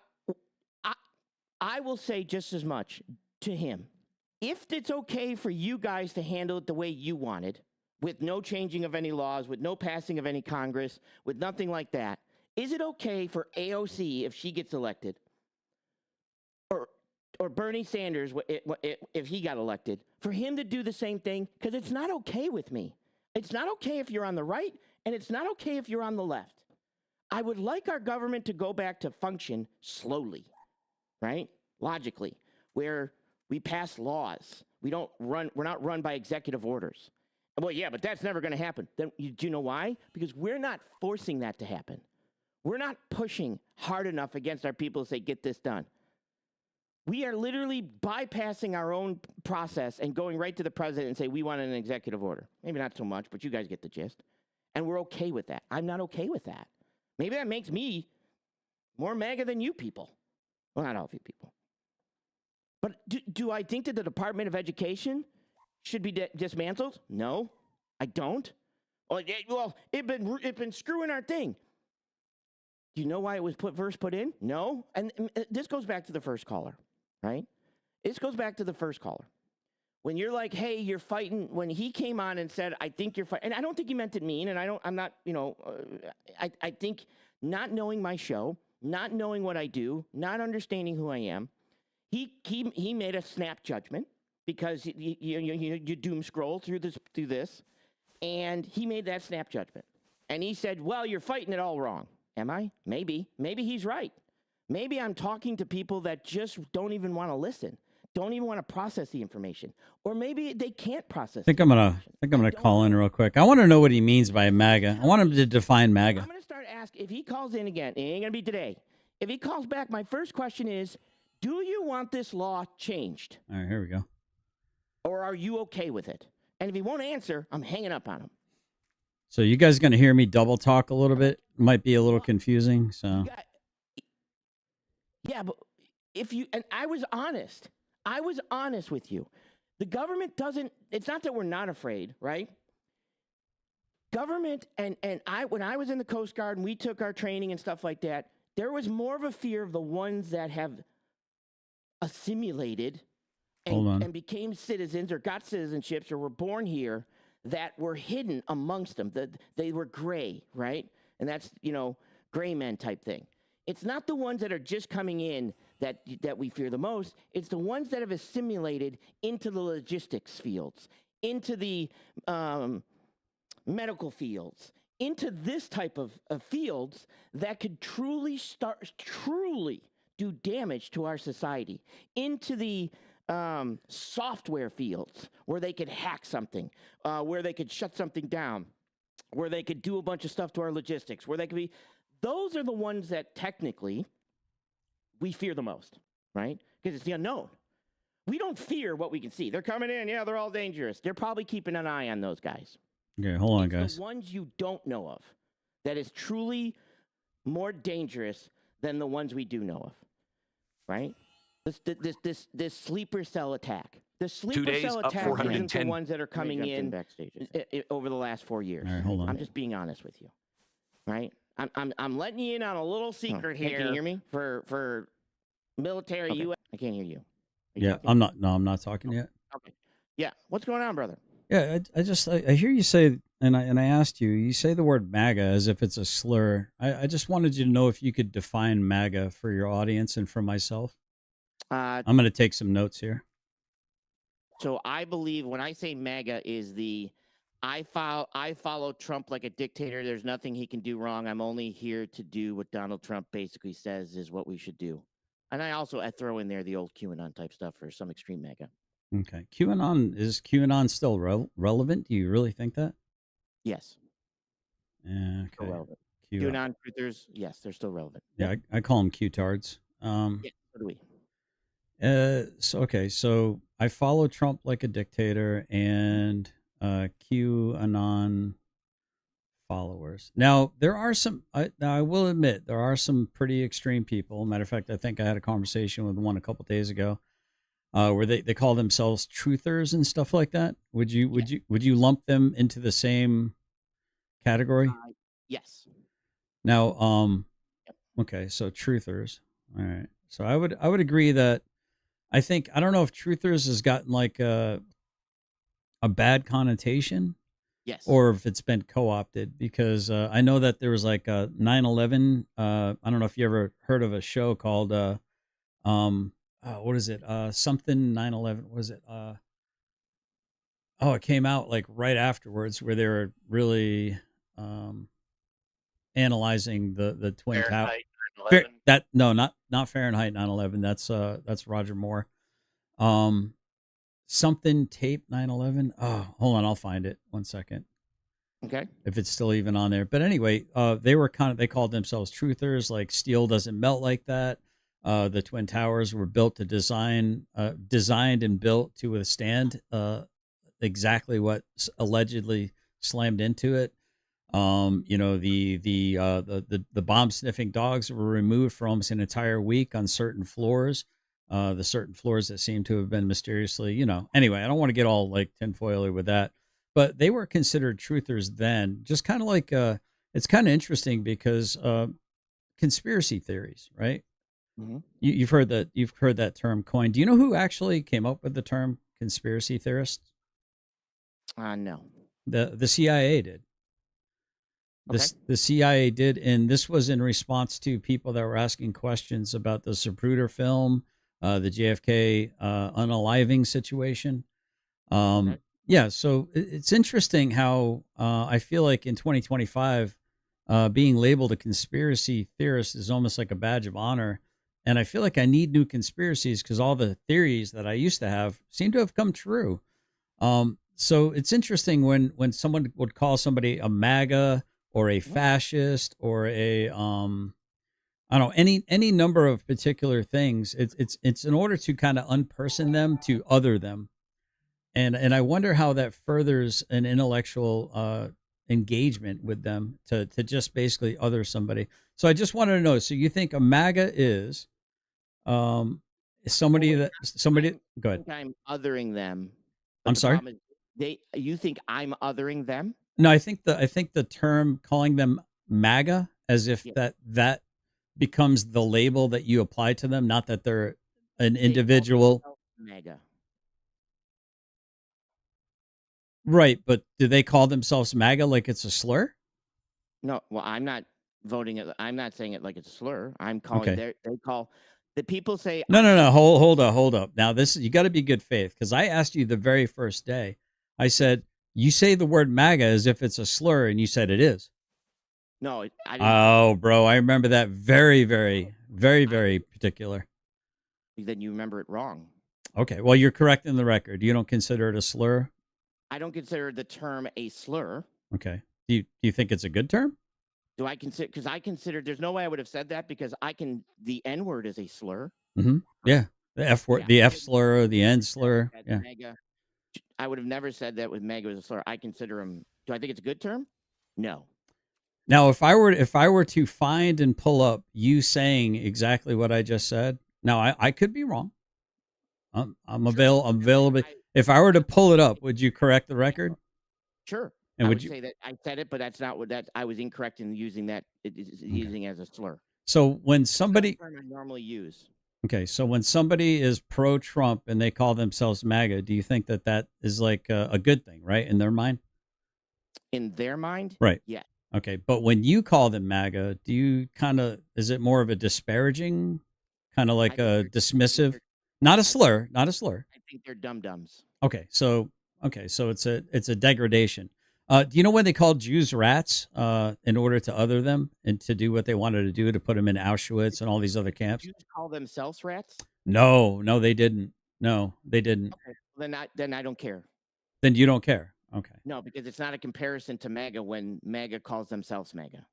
I will say just as much to him. If it's okay for you guys to handle it the way you wanted, with no changing of any laws, with no passing of any Congress, with nothing like that, is it okay for AOC, if she gets elected, or Bernie Sanders, if he got elected, for him to do the same thing? Because it's not okay with me. It's not okay if you're on the right, and it's not okay if you're on the left. I would like our government to go back to function slowly, right? Logically, where we pass laws. We're not run by executive orders. Well, yeah, but that's never going to happen. Then do you know why? Because we're not forcing that to happen. We're not pushing hard enough against our people to say, get this done. We are literally bypassing our own process and going right to the president and say, we want an executive order. Maybe not so much, but you guys get the gist. And we're okay with that. I'm not okay with that. Maybe that makes me more MAGA than you people. Well, not all of you people. But do I think that the Department of Education should be dismantled? No, I don't. Well, it's been screwing our thing. Do you know why it was first put in? No. And this goes back to the first caller, right? This goes back to the first caller. When you're like, hey, you're fighting, when he came on and said, I think you're fighting, and I don't think he meant it mean, and I'm not, I think not knowing my show, not knowing what I do, not understanding who I am, he made a snap judgment because you doom scroll through this, and he made that snap judgment. And he said, well, you're fighting it all wrong. Am I? Maybe. Maybe he's right. Maybe I'm talking to people that just don't even want to listen, don't even want to process the information, or maybe they can't process. I think I'm gonna call in real quick. I want to know what he means by MAGA. I want him to define MAGA. I'm gonna start asking if he calls in again. It ain't gonna be today. If he calls back, my first question is, do you want this law changed? All right, here we go. Or are you okay with it? And if he won't answer, I'm hanging up on him. So you guys going to hear me double talk a little bit? Might be a little confusing. So yeah, but and I was honest. I was honest with you. The government doesn't. It's not that we're not afraid, right? Government and when I was in the Coast Guard and we took our training and stuff like that, there was more of a fear of the ones that have assimilated Hold on. and became citizens or got citizenships or were born here that were hidden amongst them. That they were gray, right? And that's, gray men type thing. It's not the ones that are just coming in that we fear the most. It's the ones that have assimilated into the logistics fields, into the medical fields, into this type of fields that could truly do damage to our society, into the software fields where they could hack something, where they could shut something down, where they could do a bunch of stuff to our logistics, where they could be. Those are the ones that technically we fear the most, right? Because it's the unknown. We don't fear what we can see. They're coming in. Yeah, they're all dangerous. They're probably keeping an eye on those guys. Okay, hold on, It's guys. the ones you don't know of that is truly more dangerous than the ones we do know of, right? This sleeper cell attack. The sleeper days, cell up attack isn't the 410. ones that are coming in backstage over the last 4 years. All right, hold on. I'm just being honest with you, right? I'm letting you in on a little secret here. Can you hear me? For military U.S. I can't hear you. Yeah, I'm not. No, I'm not talking yet. Okay. Yeah. What's going on, brother? Yeah, I hear you say, and I asked you. You say the word MAGA as if it's a slur. I just wanted you to know if you could define MAGA for your audience and for myself. I'm going to take some notes here. So I believe when I say MAGA is I follow Trump like a dictator. There's nothing he can do wrong. I'm only here to do what Donald Trump basically says is what we should do. And I throw in there the old QAnon type stuff for some extreme MAGA. Okay. Is QAnon still relevant? Do you really think that? Yes. Yeah, okay. Still relevant. QAnon truthers, yes, they're still relevant. Yeah, I call them Q-tards. Yeah, so do we. So I follow Trump like a dictator and QAnon followers. Now there are some. I will admit there are some pretty extreme people. Matter of fact, I think I had a conversation with one a couple days ago, where they call themselves truthers and stuff like that. Would you lump them into the same category? Yes. Now, okay, so truthers. All right. So I would agree that I don't know if truthers has gotten like a bad connotation. Yes. Or if it's been co-opted, because I know that there was like a 9/11. I don't know if you ever heard of a show called what is it? Something 9/11. Was it? It came out like right afterwards, where they were really analyzing the twin towers. Not Fahrenheit 9/11. That's Roger Moore. Something tape 9/11. Oh, hold on, I'll find it. 1 second. Okay. If it's still even on there. But anyway, they called themselves truthers, like steel doesn't melt like that. The Twin Towers were built to designed and built to withstand exactly what allegedly slammed into it. The bomb sniffing dogs were removed for almost an entire week on certain floors. The certain floors that seem to have been mysteriously, anyway, I don't want to get all like tinfoily with that, but they were considered truthers then. Just kind of like, it's kind of interesting because conspiracy theories, right? Mm-hmm. You've heard that term coined. Do you know who actually came up with the term conspiracy theorist? No. The CIA did. The CIA did, and this was in response to people that were asking questions about the Zapruder film, the JFK unaliving situation. Yeah, so it's interesting how I feel like in 2025, being labeled a conspiracy theorist is almost like a badge of honor. And I feel like I need new conspiracies because all the theories that I used to have seem to have come true. So it's interesting when someone would call somebody a MAGA or a fascist or a I don't know, any number of particular things. It's in order to kind of unperson them, to other them. And I wonder how that furthers an intellectual engagement with them to just basically other somebody. So I just wanted to know, so you think a MAGA is somebody go ahead. I'm othering them. I'm sorry? You think I'm othering them? No, I think the term calling them MAGA as if that becomes the label that you apply to them, not that they're an individual. MAGA. Right, but do they call themselves MAGA like it's a slur? No, well, I'm not voting it. I'm not saying it like it's a slur. I'm calling Okay. they call the people say No, I'm no, no. saying Hold up. Now this you got to be good faith because I asked you the very first day. I said you say the word MAGA as if it's a slur, and you said it is. no. I didn't. Oh, bro, I remember that very, very, very, very particular. Then you remember it wrong. Okay, well, you're correct in the record. You don't consider it a slur. I don't consider the term a slur. Okay. Do you think it's a good term? Do I consider? Because I consider there's no way I would have said that because the N word is a slur. Mm-hmm. Yeah. The F word, Yeah, the F slur, the N slur. That's Yeah. mega. I would have never said that with mega as a slur. I consider him. Do I think it's a good term? No. Now, if I were to find and pull up you saying exactly what I just said, now I could be wrong. I'm available. If I were to pull it up, would you correct the record? Sure. And I would would you? say that I said it, but that's not what that I was incorrect in using that. Using it as a slur. So when It's not somebody, a term I normally use. okay, so when somebody is pro-Trump and they call themselves MAGA, do you think that that is like a good thing, right, in their mind? In their mind, Right. yeah. Okay, but when you call them MAGA, do you kind of is it more of a disparaging, kind of like a dismissive, not a slur, not a slur? I think they're dum dums. Okay, so it's a degradation. Do you know when they called Jews rats in order to other them and to do what they wanted to do to put them in Auschwitz and all these other camps? Jews call themselves rats. No, no, they didn't. No, they didn't. Okay. Then I don't care. Then you don't care. Okay. No, because it's not a comparison to MAGA when MAGA calls themselves MAGA.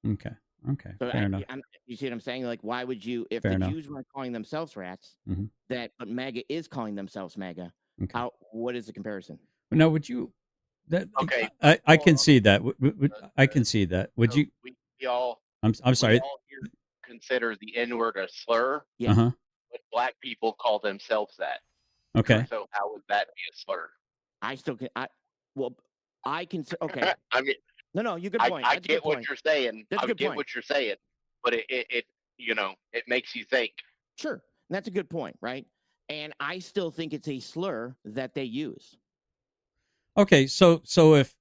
Okay. Okay. So Fair enough. you see what I'm saying? Like, why would you, if Fair the enough. Jews weren't calling themselves rats, Mhm. but MAGA is calling themselves MAGA, Okay. what is the comparison? Now, would you? That Okay. I can see that. I can see that. Would So you? we all I'm we sorry. all here consider the N word a slur, Yeah. Uh-huh. but black people call themselves that. Okay. So how would that be a slur? I still can. I can. Okay. I mean, No, you good point. I That's a get good what point. you're saying. That's a I good get point. what you're saying, but it it makes you think. Sure. And that's a good point, right? And I still think it's a slur that they use. Okay. So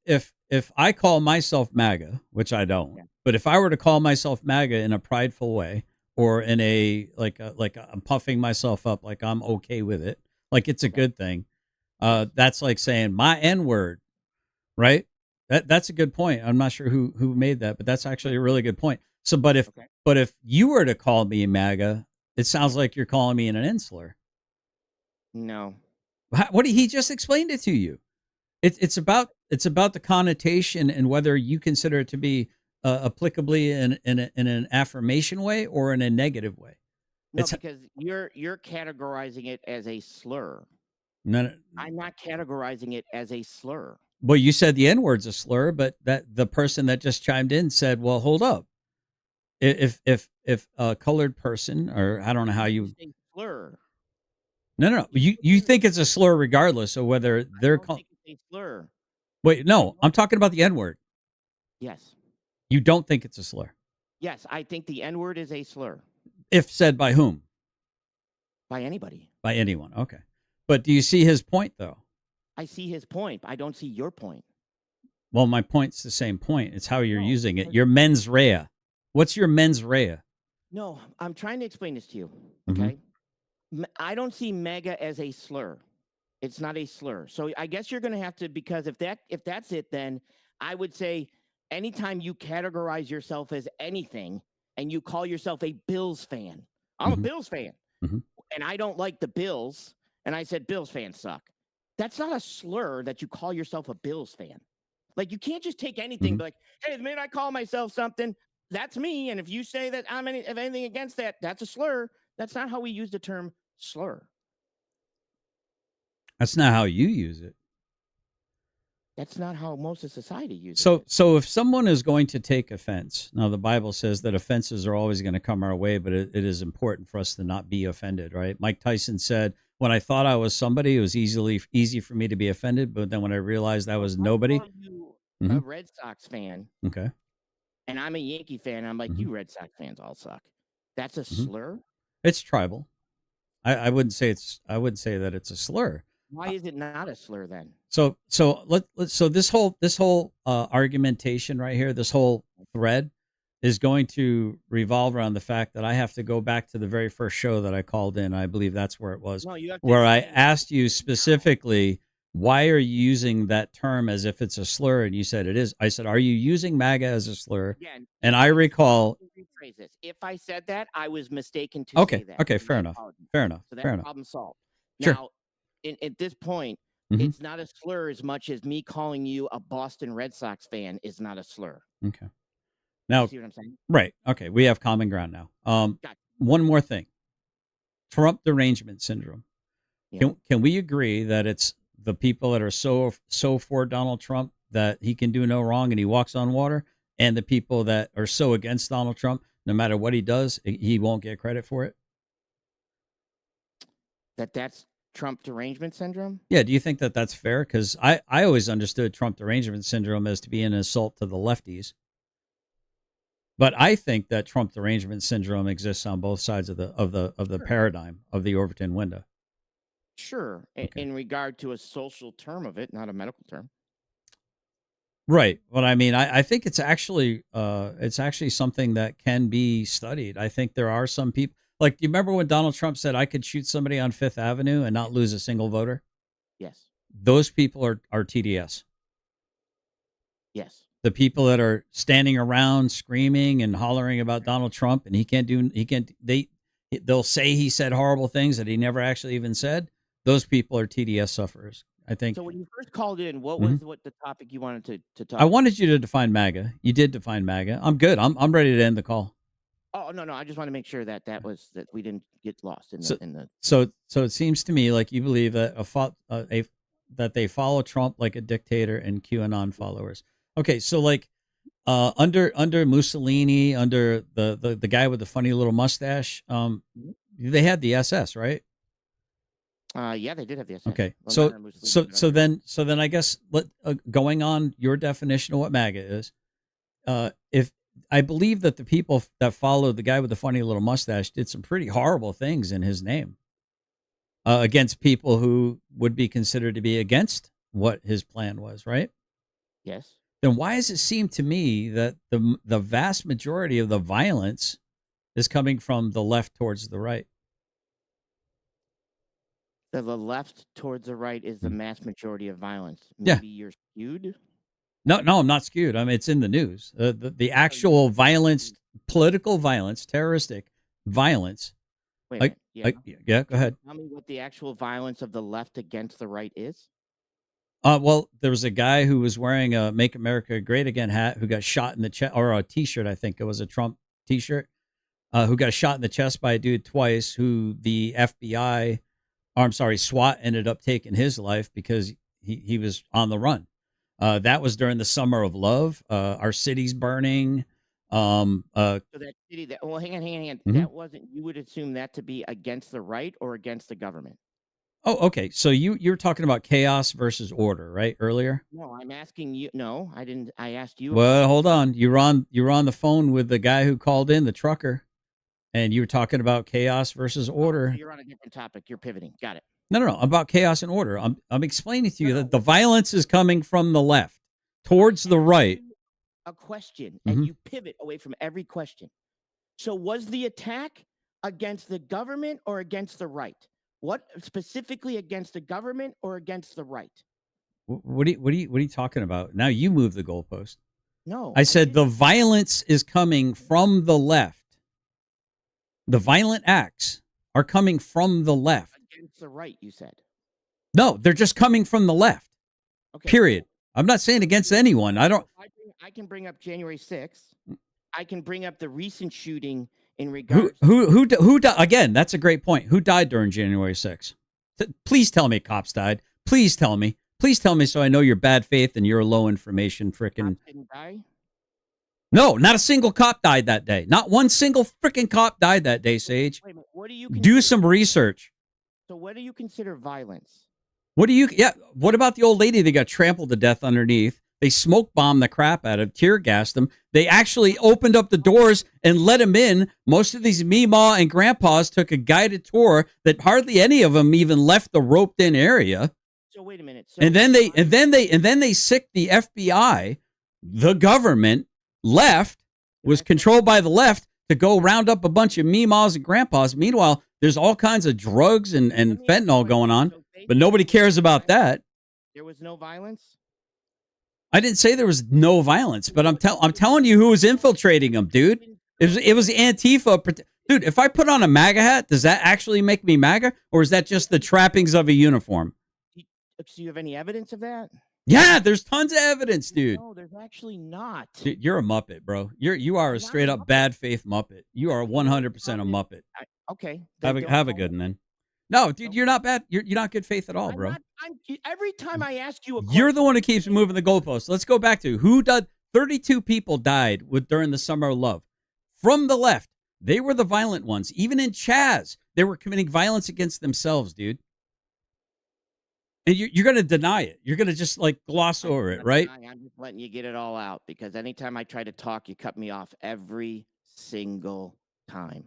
if I call myself MAGA, which I don't, Yeah. but if I were to call myself MAGA in a prideful way or in a like I'm puffing myself up, like I'm okay with it, like it's a good thing. That's like saying my N word, right? That's a good point. I'm not sure who made that, but that's actually a really good point. So, but if you were to call me MAGA, it sounds like you're calling me an insular. No. What did he just explained it to you? It's about the connotation and whether you consider it to be applicably in an affirmation way or in a negative way. No, because you're categorizing it as a slur. No, I'm not categorizing it as a slur. well, you said the N word's a slur, but that the person that just chimed in said, "Well, hold up. If a colored person, or I don't know how you It's a slur. no, you think it's a slur regardless of whether they're think it's a slur. Wait, no, I'm talking about the N word. Yes. You don't think it's a slur? Yes, I think the N word is a slur. If said by whom? By anybody. By anyone. Okay. But do you see his point though? I see his point. I don't see your point. Well, my point's the same point. It's how you're using it. Your mens rea. What's your mens rea? No, I'm trying to explain this to you. Mhm. Okay. I don't see mega as a slur. It's not a slur. So I guess you're going to have to, because if that's it, then I would say anytime you categorize yourself as anything and you call yourself a Bills fan, I'm a Bills fan, and I don't like the Bills, and I said Bills fans suck. That's not a slur that you call yourself a Bills fan. Like, you can't just take anything, be like, hey, the minute I call myself something, that's me. And if you say that I'm anything against that, that's a slur. That's not how we use the term slur. That's not how you use it. That's not how most of society uses it. So if someone is going to take offense, now the Bible says that offenses are always going to come our way, but it is important for us to not be offended, right? Mike Tyson said, when I thought I was somebody, it was easy for me to be offended, but then when I realized I was nobody. Are you a Red Sox fan? Okay. And I'm a Yankee fan. I'm like, you Red Sox fans all suck. That's a slur? It's tribal. I wouldn't say that it's a slur. Why is it not a slur then? So this whole argumentation right here, this whole thread is going to revolve around the fact that I have to go back to the very first show that I called in. I believe that's where it was, No, you have to where I explain. asked you specifically, why are you using that term as if it's a slur? And you said it is. I said, are you using MAGA as a slur? Yeah, And I recall. Rephrase this. If I said that, I was mistaken to Okay. say that. Okay. and Fair I enough. apologize. Fair enough. So that's Fair enough. problem solved. Sure. Now, at this point, Mhm. it's not a slur as much as me calling you a Boston Red Sox fan is not a slur. Okay. Now, You see what I'm saying? right. Okay. We have common ground now. Gotcha. One more thing. Trump derangement syndrome. Yeah. Can we agree that it's the people that are so for Donald Trump that he can do no wrong and he walks on water, and the people that are so against Donald Trump, no matter what he does, he won't get credit for it? That's Trump derangement syndrome? Yeah. Do you think that that's fair? Because I always understood Trump derangement syndrome as to be an insult to the lefties. But I think that Trump derangement syndrome exists on both sides of the paradigm of the Overton window. Sure. In regard to a social term of it, not a medical term. Right. But I mean, I think it's actually something that can be studied. I think there are some people, like, do you remember when Donald Trump said I could shoot somebody on Fifth Avenue and not lose a single voter? Yes. Those people are TDS. Yes. The people that are standing around screaming and hollering about Donald Trump, and they'll say he said horrible things that he never actually even said. Those people are TDS sufferers, I think. So when you first called in, what was the topic you wanted to talk I about? wanted you to define MAGA. You did define MAGA. I'm good. I'm ready to end the call. Oh, no. I just want to make sure that that we didn't get lost in the. So it seems to me like you believe that that they follow Trump like a dictator and QAnon followers. Okay, so like under Mussolini, under the guy with the funny little mustache, they had the SS, right? Yeah, they did have the SS. Okay, Well, so not under Mussolini, but so then I guess going on your definition of what MAGA is, if I believe that the people that followed the guy with the funny little mustache did some pretty horrible things in his name against people who would be considered to be against what his plan was, right? Yes. Then why does it seem to me that the vast majority of the violence is coming from the left towards the right? The left towards the right is the mass majority of violence. Yeah. Maybe you're skewed. No, I'm not skewed. I mean, it's in the news. The actual violence, political violence, terroristic violence. Wait a minute. Yeah. Yeah. Go ahead. Tell me what the actual violence of the left against the right is. Well, there was a guy who was wearing a "Make America Great Again" hat who got shot in the chest, or a T-shirt. I think it was a Trump T-shirt. Who got shot in the chest by a dude twice. Who the FBI, or I'm sorry, SWAT ended up taking his life because he was on the run. That was during the summer of love. Our city's burning. So that city that hang on. Mhm. That wasn't. You would assume that to be against the right or against the government. Oh, okay. So you're talking about chaos versus order, right? Earlier. No, I'm asking you. No, I didn't. I asked you. Well, hold on. You were on the phone with the guy who called in, the trucker, and you were talking about chaos versus order. So you're on a different topic. You're pivoting. Got it. No, about chaos and order. I'm explaining to you that the violence is coming from the left towards the right. A question, Mhm. and you pivot away from every question. So was the attack against the government or against the right? What specifically against the government or against the right? What are you talking about? Now you move the goalpost. No, I said the violence is coming from the left. The violent acts are coming from the left. Against the right, you said. No, they're just coming from the left. Okay. Period. I'm not saying against anyone. I can bring up January 6th. I can bring up the recent shooting in regards. Who again? That's a great point. Who died during January 6th? Please tell me cops died. Please tell me. Please tell me so I know your bad faith and your low information frickin'. Cops didn't die? No, not a single cop died that day. Not one single freaking cop died that day, Sage. Wait a minute. What do you do some research? So what do you consider violence? What about the old lady that got trampled to death underneath? They smoke bombed the crap out of, tear gassed them. They actually opened up the doors and let them in. Most of these Meemaw and grandpas took a guided tour that hardly any of them even left the roped in area. So wait a minute. So And then they sicked the FBI, the government, left, was controlled by the left to go round up a bunch of meemaws and grandpas. Meanwhile, there's all kinds of drugs and fentanyl going on, but nobody cares about that. There was no violence? I didn't say there was no violence, but I'm telling you who was infiltrating them, dude. It was Antifa. Dude, if I put on a MAGA hat, does that actually make me MAGA, or is that just the trappings of a uniform? Do you have any evidence of that? Yeah, there's tons of evidence, dude. No, there's actually not. Dude, you're a Muppet, bro. You are a straight up bad faith Muppet. You are 100% a Muppet. Okay. Have a good one then. No, dude, you're not bad. You're not good faith at all, bro. Every time I ask you a question, You're the one who keeps moving the goalposts. Let's go back to who died. 32 people died during the Summer of Love. From the left, they were the violent ones. Even in Chaz, they were committing violence against themselves, dude. And you're going to deny it. You're going to just like gloss over it, right? I'm just letting you get it all out because anytime I try to talk, you cut me off every single time.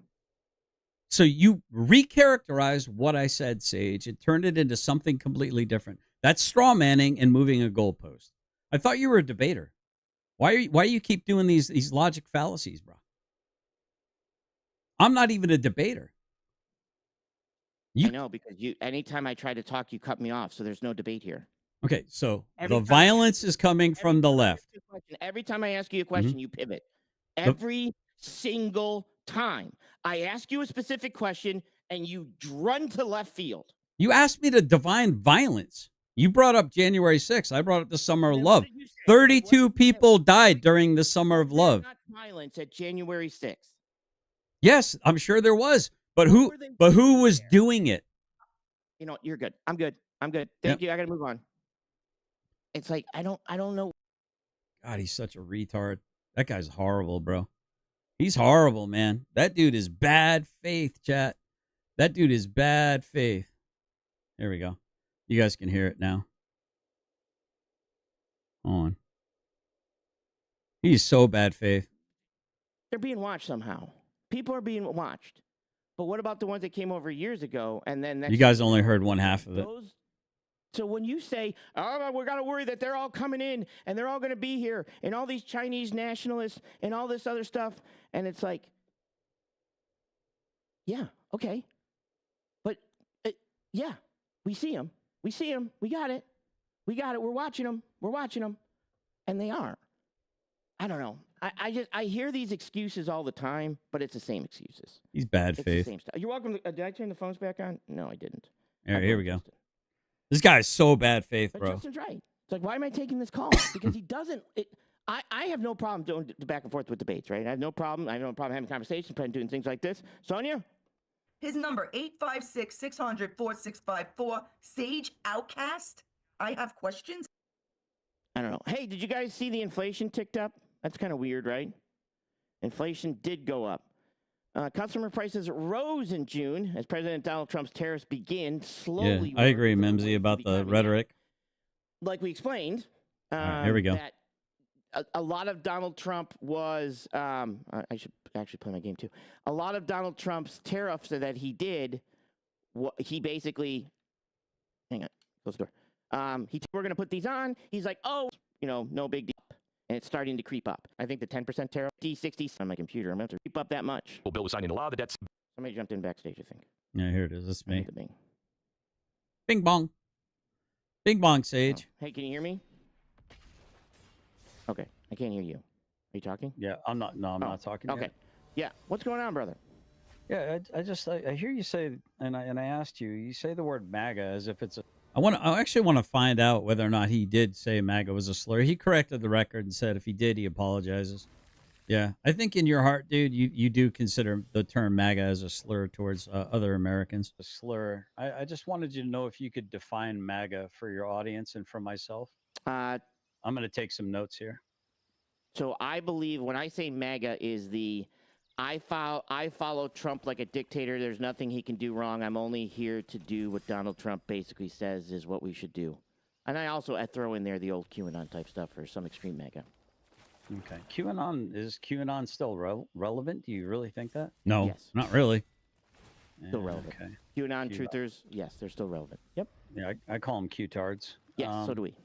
So you recharacterized what I said, Sage, and turned it into something completely different. That's straw manning and moving a goalpost. I thought you were a debater. Why do you keep doing these logic fallacies, bro? I'm not even a debater. I know because anytime I try to talk, you cut me off. So there's no debate here. Okay, so the violence is coming from the left. Every time I ask you a question, you pivot. Every single time. I ask you a specific question, and you run to left field. You asked me to define violence. You brought up January 6th. I brought up the Summer of Love. 32 people died during the Summer of Love. Not violence at January 6th. Yes, I'm sure there was. But who was doing it? You know, you're good. I'm good. Thank you. I got to move on. It's like I don't know. God, he's such a retard. That guy's horrible, bro. He's horrible, man. That dude is bad faith, chat. That dude is bad faith. There we go. You guys can hear it now. Hold on. He's so bad faith. They're being watched somehow. People are being watched. But what about the ones that came over years ago? And then you guys only heard one half of it. So when you say, oh, we're going to worry that they're all coming in and they're all going to be here and all these Chinese nationalists and all this other stuff. And it's like, yeah, okay. But yeah, we see them. We see them. We got it. We got it. We're watching them. We're watching them. And they are. I don't know. I hear these excuses all the time, but it's the same excuses. He's bad it's faith. The same stuff. You're welcome. Did I turn the phones back on? No, I didn't. All right, here we go. This guy's so bad faith, but bro. Justin's right. It's like, why am I taking this call? Because he doesn't. I have no problem doing the back and forth with debates, right? I have no problem having conversations, doing things like this. Sonia? His number, 856-600-4654. Sage Outcast. I have questions. I don't know. Hey, did you guys see the inflation ticked up? That's kind of weird, right? Inflation did go up. Customer prices rose in June as President Donald Trump's tariffs begin slowly. Yeah, I agree, Mimsy, about the rhetoric. Like we explained. Right, here we go. That a lot of Donald Trump was, I should actually play my game too. A lot of Donald Trump's tariffs that he did, he basically, hang on, close the door. We're going to put these on. He's like, oh, no big deal. And it's starting to creep up. I think the 10% tariff, D60 on my computer. I'm going to creep up that much. Bill was signed into law. The debts. Somebody jumped in backstage, I think. Yeah, here it is. That's me. Bing. Bing bong. Bing bong, Sage. Oh. Hey, can you hear me? Okay, I can't hear you. Are you talking? Yeah, I'm not. No, I'm not talking. Okay. Yeah, what's going on, brother? Yeah, I hear you say, and I asked you. You say the word MAGA as if it's a. I actually want to find out whether or not he did say MAGA was a slur. He corrected the record and said if he did, he apologizes. Yeah, I think in your heart, dude, you do consider the term MAGA as a slur towards other Americans. A slur. I just wanted you to know if you could define MAGA for your audience and for myself. I'm going to take some notes here. So I believe when I say MAGA is I follow Trump like a dictator. There's nothing he can do wrong. I'm only here to do what Donald Trump basically says is what we should do. And I throw in there the old QAnon type stuff for some extreme MAGA. Okay. Is QAnon still relevant? Do you really think that? No, yes. Not really. Still relevant. Okay. QAnon truthers, yes, they're still relevant. Yep. Yeah, I call them Q-tards. Yes, so do we.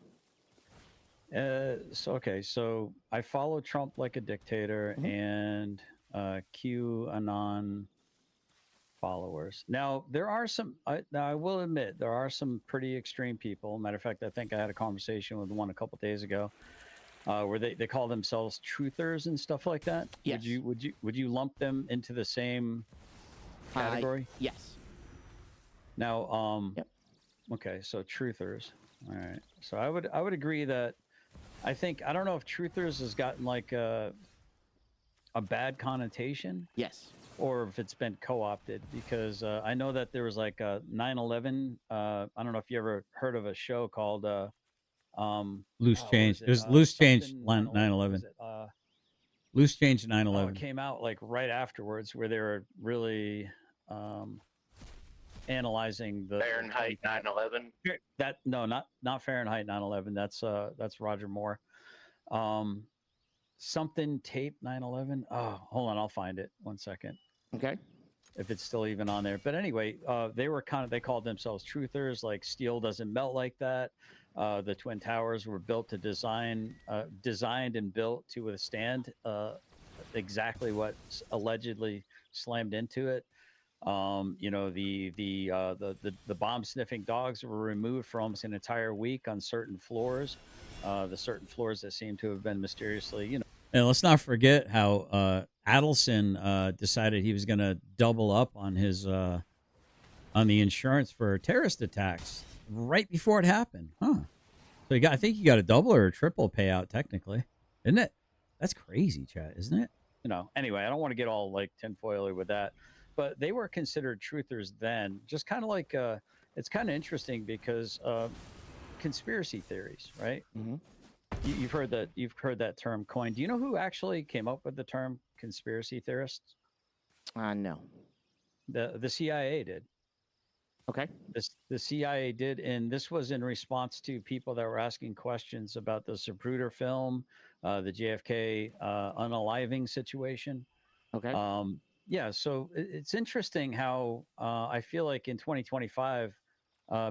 So I follow Trump like a dictator and QAnon followers. Now there are some. Now I will admit there are some pretty extreme people. Matter of fact, I think I had a conversation with one a couple days ago, where they call themselves truthers and stuff like that. Yes. Would you lump them into the same category? Yes. Now, okay, so truthers. All right. So I would agree that I don't know if truthers has gotten like a bad connotation. Yes. Or if it's been co-opted, because I know that there was like a 9/11. I don't know if you ever heard of a show called Loose Change. It was Loose Change 9/11. Loose Change 9/11. It came out like right afterwards, where they were really analyzing the Fahrenheit 9/11. That no, not Fahrenheit 9/11. That's Roger Moore. Something tape 9/11. Oh, hold on, I'll find it. 1 second. Okay. If it's still even on there. But anyway, they called themselves truthers, like steel doesn't melt like that. The Twin Towers were built to designed and built to withstand exactly what allegedly slammed into it. You know, the bomb sniffing dogs were removed for almost an entire week on certain floors. The certain floors that seem to have been mysteriously, you know. And let's not forget how Adelson decided he was going to double up on his on the insurance for terrorist attacks right before it happened. Huh. So I think you got a double or a triple payout technically, isn't it? That's crazy, chat, isn't it? You know, anyway, I don't want to get all like tinfoily with that, but they were considered truthers then. Just kind of like it's kind of interesting because conspiracy theories, right? Mm-hmm. You've heard that term coined. Do you know who actually came up with the term conspiracy theorists? No. The CIA did. Okay. The CIA did, and this was in response to people that were asking questions about the Zapruder film, the JFK unaliving situation. Okay. Yeah, so it's interesting how I feel like in 2025,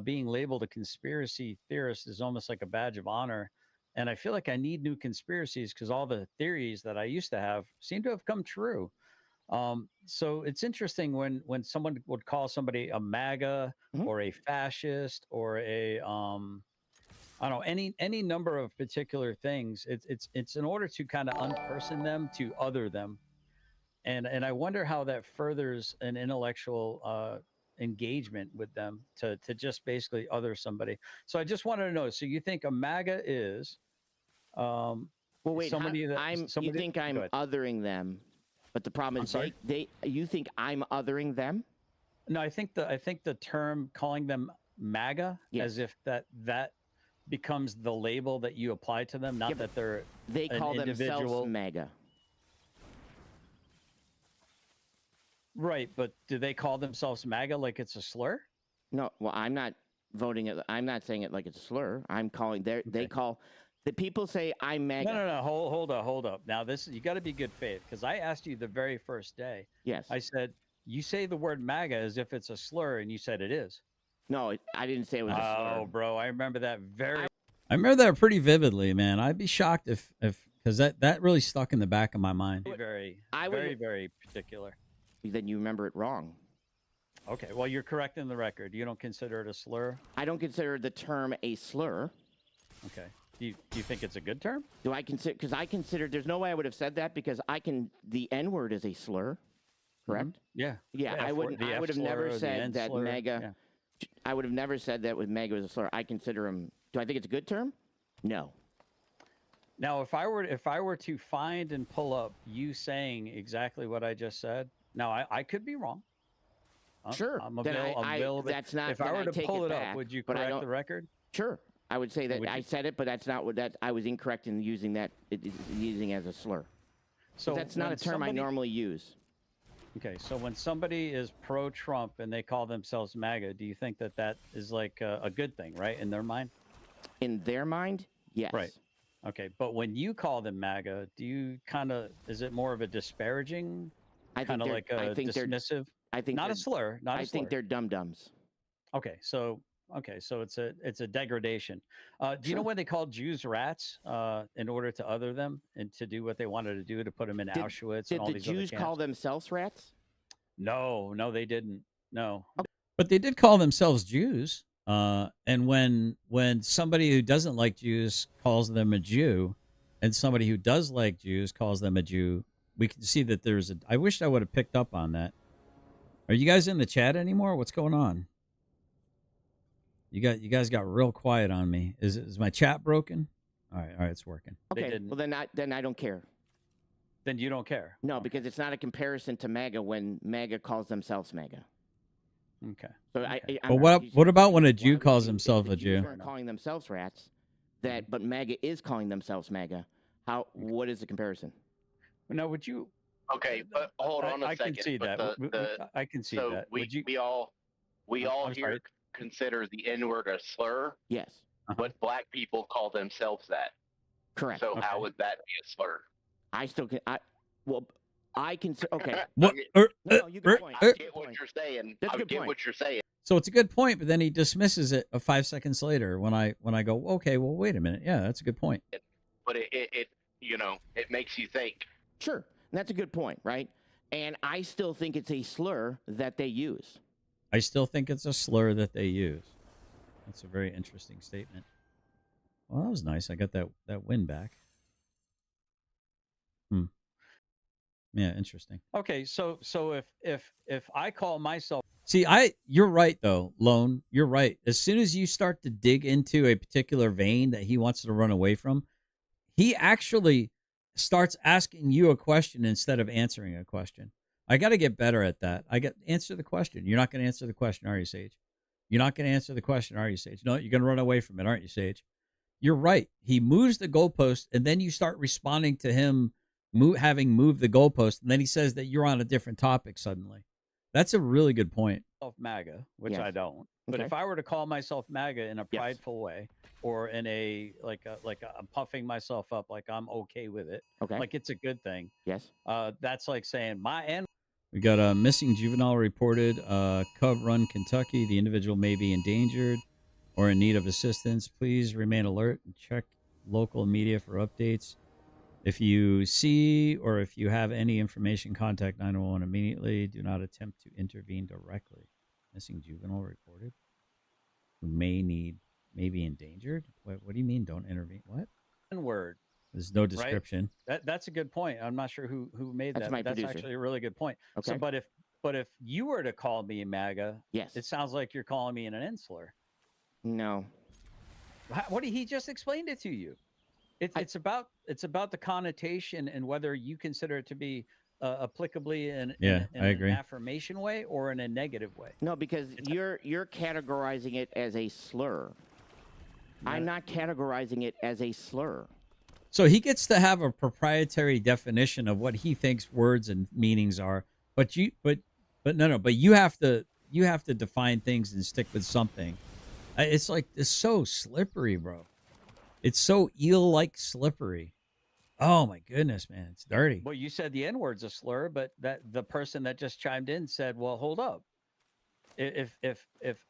being labeled a conspiracy theorist is almost like a badge of honor. And I feel like I need new conspiracies because all the theories that I used to have seem to have come true. So it's interesting when someone would call somebody a MAGA or a fascist or a I don't know, any number of particular things. It's in order to kind of unperson them, to other them, and I wonder how that furthers an intellectual engagement with them to just basically other somebody. So I just wanted to know. So you think a MAGA is well, wait. You think I'm othering them, but the problem is you think I'm othering them? No, I think the term calling them MAGA as if that becomes the label that you apply to them, not that they call themselves MAGA. Right, but do they call themselves MAGA like it's a slur? No, well, I'm not voting it. I'm not saying it like it's a slur. I'm calling they call the people say I'm MAGA. No. Hold up. Now you got to be good faith because I asked you the very first day. Yes. I said you say the word MAGA as if it's a slur, and you said it is. No, I didn't say it was a slur. Oh, bro, I remember that I remember that pretty vividly, man. I'd be shocked if because that really stuck in the back of my mind. Very particular. Then you remember it wrong. Okay, well, you're correct in the record. You don't consider it a slur? I don't consider the term a slur. Okay. Do you think it's a good term? Do I consider? Because I consider there's no way I would have said that because the N-word is a slur, correct? Yeah. Yeah, I would have never said that MAGA. Yeah. I would have never said that with MAGA was a slur. I consider him. Do I think it's a good term? No. Now, if I were to find and pull up you saying exactly what I just said, now I could be wrong. Sure. I'm available. That's not. If I were to pull it up, would you correct the record? Sure. I would say that I said it, but that's not what I was incorrect in using that. Using as a slur. So that's not a term I normally use. Okay, so when somebody is pro-Trump and they call themselves MAGA, do you think that is like a good thing, right, in their mind? In their mind, yes. Right. Okay, but when you call them MAGA, is it more of a disparaging, kind of like a dismissive? I think not a slur. Not a slur. I think they're dum-dums. Okay, so Okay, so it's a degradation. Do you know Sure. when they called Jews rats in order to other them and to do what they wanted to do to put them in Did Auschwitz and did all the these other Jews call camps? themselves rats? No, no, they didn't. No. But they did call themselves Jews. And when somebody who doesn't like Jews calls them a Jew, and somebody who does like Jews calls them a Jew, we can see that there's a. I wish I would have picked up on that. Are you guys in the chat anymore? What's going on? You guys got real quiet on me. Is my chat broken? All right, it's working. Okay, well then I don't care. Then you don't care. No, because it's not a comparison to MAGA when MAGA calls themselves MAGA. Okay. So But what about when a Jew calls himself a Jew? Jews aren't calling themselves rats, but MAGA is calling themselves MAGA. What is the comparison? Now, would you? Okay, but hold on a I second. can see but that. I can see so that. we all I'm here sorry. consider the N-word a slur. Yes. But black people call themselves that. Correct. So how would that be a slur? I still can. I can. Okay. What? No, you get point. I get what you're saying. That's a I good get point. what you're saying. So it's a good point, but then he dismisses it 5 seconds later when I go, okay, well, wait a minute. Yeah, that's a good point. But it it makes you think. Sure, that's a good point, right? And I still think it's a slur that they use. I still think it's a slur that they use. That's a very interesting statement. Well, that was nice. I got that win back. Yeah, interesting. Okay, so if I call myself, See, you're right though, Lone. You're right. As soon as you start to dig into a particular vein that he wants to run away from, he actually starts asking you a question instead of answering a question. I got to get better at that. Answer the question. You're not going to answer the question, are you, Sage? You're not going to answer the question, are you, Sage? No, you're going to run away from it, aren't you, Sage? You're right. He moves the goalpost, and then you start responding to him having moved the goalpost, and then he says that you're on a different topic suddenly. That's a really good point. MAGA, which Yes. I don't. But Okay. if I were to call myself MAGA in a prideful way, or in a I'm puffing myself up, like I'm okay with it, Okay. like it's a good thing. Yes. That's like saying We got a missing juvenile reported, Cub Run, Kentucky. The individual may be endangered or in need of assistance. Please remain alert and check local media for updates. If you see or if you have any information, contact 911 immediately. Do not attempt to intervene directly. Missing juvenile reported. Who may be endangered. What do you mean? Don't intervene? What? N-word. There's no description. That's a good point. I'm not sure who made That's that. my But that's producer. actually a really good point. Okay. So, but if you were to call me MAGA, Yes. it sounds like you're calling me an insular. No. What did he just explained it to you? It's about the connotation and whether you consider it to be applicably in I agree. an affirmation way or in a negative way. No, because you're categorizing it as a slur. I'm not categorizing it as a slur. So he gets to have a proprietary definition of what he thinks words and meanings are, but you have to define things and stick with something. It's so slippery, bro. It's so eel-like slippery. Oh my goodness, man, it's dirty. Well, you said the N-word's a slur, but that the person that just chimed in said, "Well, hold up. If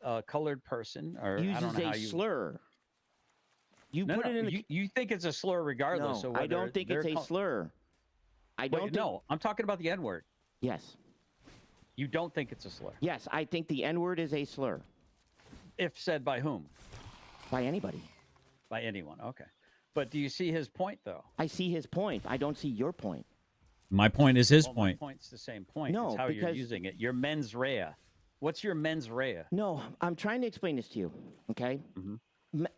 a colored person or I don't Uses know how a you slur. You put it in the. you think it's a slur regardless No, of I whether don't think it's a slur. I don't. No, I'm talking about the N-word. Yes. You don't think it's a slur? Yes, I think the N-word is a slur. If said by whom? By anybody. By anyone. Okay. But do you see his point, though? I see his point. I don't see your point. My point is his Well, point. My point's the same point. No, it's how you're because- using it. Your mens rea. What's your mens rea? No, I'm trying to explain this to you. Okay.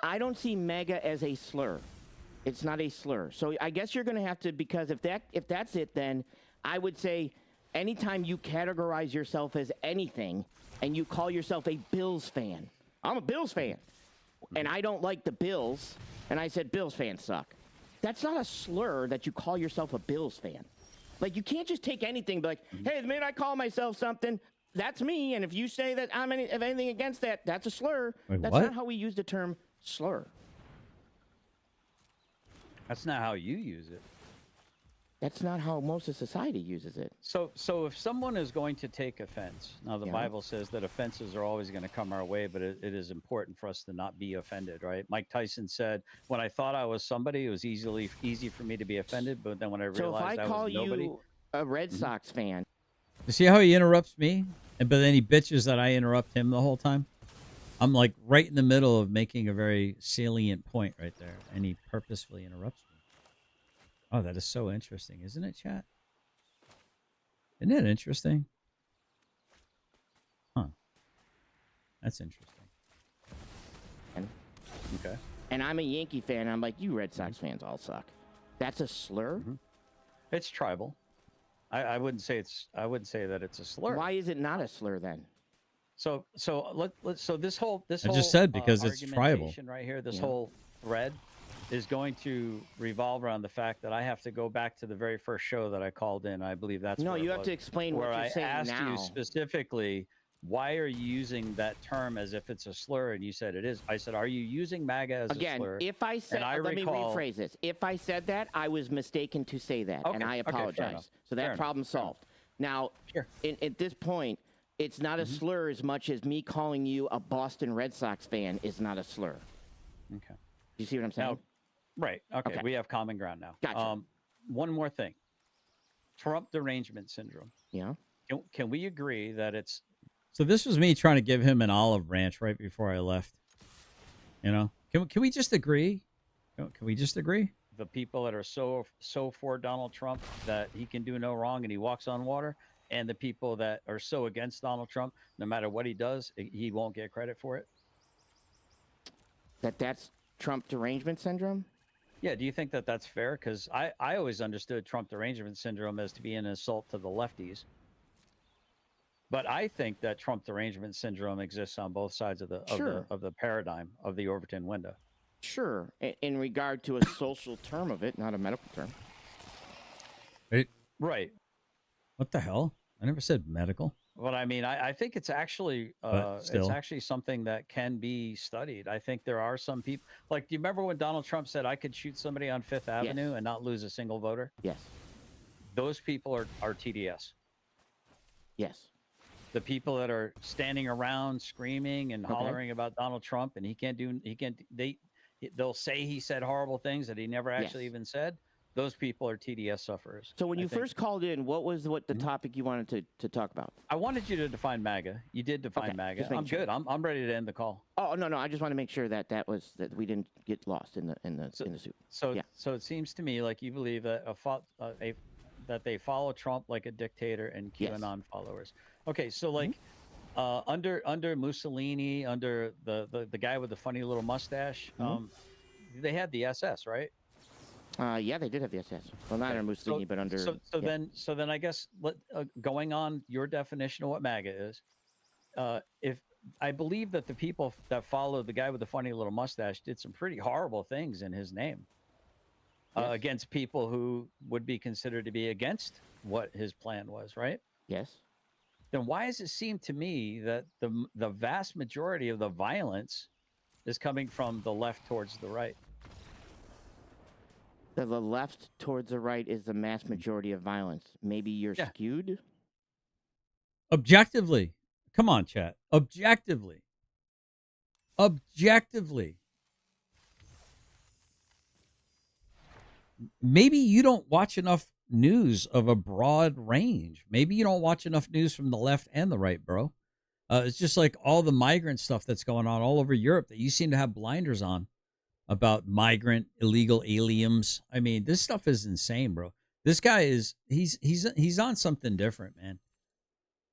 I don't see MAGA as a slur. It's not a slur. So I guess you're going to have to, because if that's it, then I would say anytime you categorize yourself as anything and you call yourself a Bills fan, I'm a Bills fan, and I don't like the Bills, and I said Bills fans suck. That's not a slur that you call yourself a Bills fan. Like, you can't just take anything and be like, hey, the minute I call myself something, that's me, and if you say that I'm anything against that, that's a slur. Wait, That's what? not how we use the term slur. That's not how you use it. That's not how most of society uses it. So if someone is going to take offense, now the Bible says that offenses are always going to come our way, but it is important for us to not be offended, right? Mike Tyson said, "When I thought I was somebody, it was easy for me to be offended, but then when I So if realized I I call was nobody." you a Red Sox fan, You see how he interrupts me, but then he bitches that I interrupt him the whole time. I'm like right in the middle of making a very salient point right there, and he purposefully interrupts me. Oh, that is so interesting, isn't it, chat? Isn't it interesting? Huh. That's interesting. Okay. and I'm a Yankee fan, and I'm like, you Red Sox fans all suck. That's a slur? It's tribal. I wouldn't say that it's a slur. Why is it not a slur then? So this whole I just said because it's tribal. argumentation right here, this whole thread is going to revolve around the fact that I have to go back to the very first show that I called in. I believe that's No, where you it have was, to explain where what you're I saying asked now. you specifically, why are you using that term as if it's a slur? And you said it is. I said, are you using MAGA as a slur? If I said, let me rephrase this. If I said that, I was mistaken to say that, and I apologize. So that problem solved. Now, at this point, it's not a slur as much as me calling you a Boston Red Sox fan is not a slur. Okay. You see what I'm saying? Now, right. Okay. We have common ground now. Gotcha. One more thing. Trump derangement syndrome. Yeah. Can we agree that it's... So this was me trying to give him an olive branch right before I left. You know, can we just agree? Can we just agree? The people that are so for Donald Trump that he can do no wrong and he walks on water, and the people that are so against Donald Trump, no matter what he does, he won't get credit for it. That's Trump derangement syndrome? Yeah. Do you think that that's fair? Because I always understood Trump derangement syndrome as to be an insult to the lefties. But I think that Trump derangement syndrome exists on both sides of the paradigm of the Overton window. Sure, in regard to a social term of it, not a medical term. Right. What the hell? I never said medical. But I mean, I think it's actually something that can be studied. I think there are some people, like, do you remember when Donald Trump said I could shoot somebody on Fifth Avenue and not lose a single voter? Yes. Those people are TDS. Yes. The people that are standing around screaming and hollering about Donald Trump, and they'll say he said horrible things that he never actually even said. Those people are TDS sufferers. So when you first called in, what was the topic you wanted to talk about? I wanted you to define MAGA. You did define MAGA. I'm good. I'm ready to end the call. Oh no, I just want to make sure that we didn't get lost in the soup. So it seems to me like you believe that that they follow Trump like a dictator and QAnon followers. Okay, so like under Mussolini, under the guy with the funny little mustache, they had the SS, right? Yeah, they did have the SS. Well, not under Mussolini, but under. So then I guess going on your definition of what MAGA is, if I believe that the people that followed the guy with the funny little mustache did some pretty horrible things in his name against people who would be considered to be against what his plan was, right? Yes. Then why does it seem to me that the vast majority of the violence is coming from the left towards the right? The left towards the right is the mass majority of violence. Maybe you're skewed? Objectively. Come on, chat. Objectively. Maybe you don't watch enough news of a broad range. Maybe you don't watch enough news from the left and the right, bro. It's just like all the migrant stuff that's going on all over Europe that you seem to have blinders on about migrant illegal aliens. I mean, this stuff is insane, bro. This guy he's on something different, man.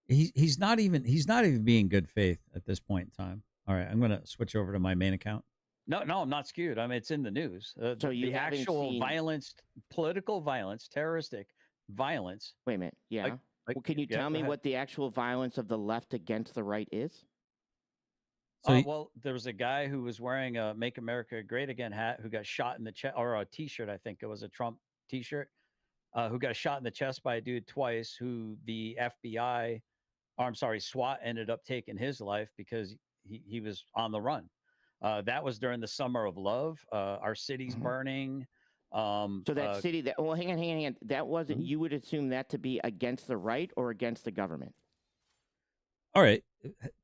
He's not even being good faith at this point in time. All right, I'm gonna switch over to my main account. No, I'm not skewed. I mean, it's in the news. So you the haven't actual seen... violence, political violence, terroristic violence. Wait a minute. Yeah. Well, can you tell me what the actual violence of the left against the right is? Well, there was a guy who was wearing a "Make America Great Again" hat who got shot in the chest, or a T-shirt. I think it was a Trump T-shirt. Who got shot in the chest by a dude twice. Who the FBI, or I'm sorry, SWAT ended up taking his life because he was on the run. That was during the summer of love. Our city's burning. So that city that well, hang on. That wasn't. You would assume that to be against the right or against the government. All right,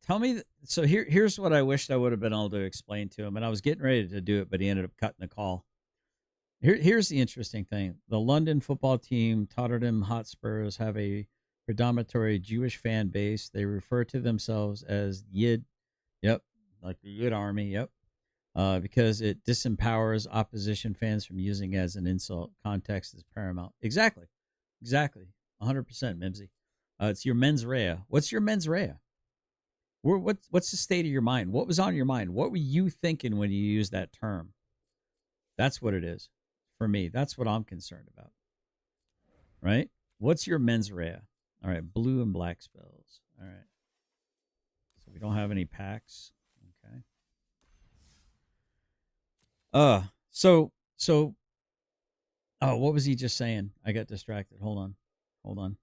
tell me. So here's what I wished I would have been able to explain to him, and I was getting ready to do it, but he ended up cutting the call. Here's the interesting thing: the London football team, Tottenham Hotspurs, have a predominantly Jewish fan base. They refer to themselves as Yid. Yep, like the Yid Army. Yep. Because it disempowers opposition fans from using it as an insult. Context is paramount. Exactly. 100%, Mimsy. It's your mens rea. What's your mens rea? What's the state of your mind? What was on your mind? What were you thinking when you used that term? That's what it is for me. That's what I'm concerned about. Right? What's your mens rea? All right, blue and black spells. All right. So we don't have any packs. Okay. What was he just saying? I got distracted. Hold on.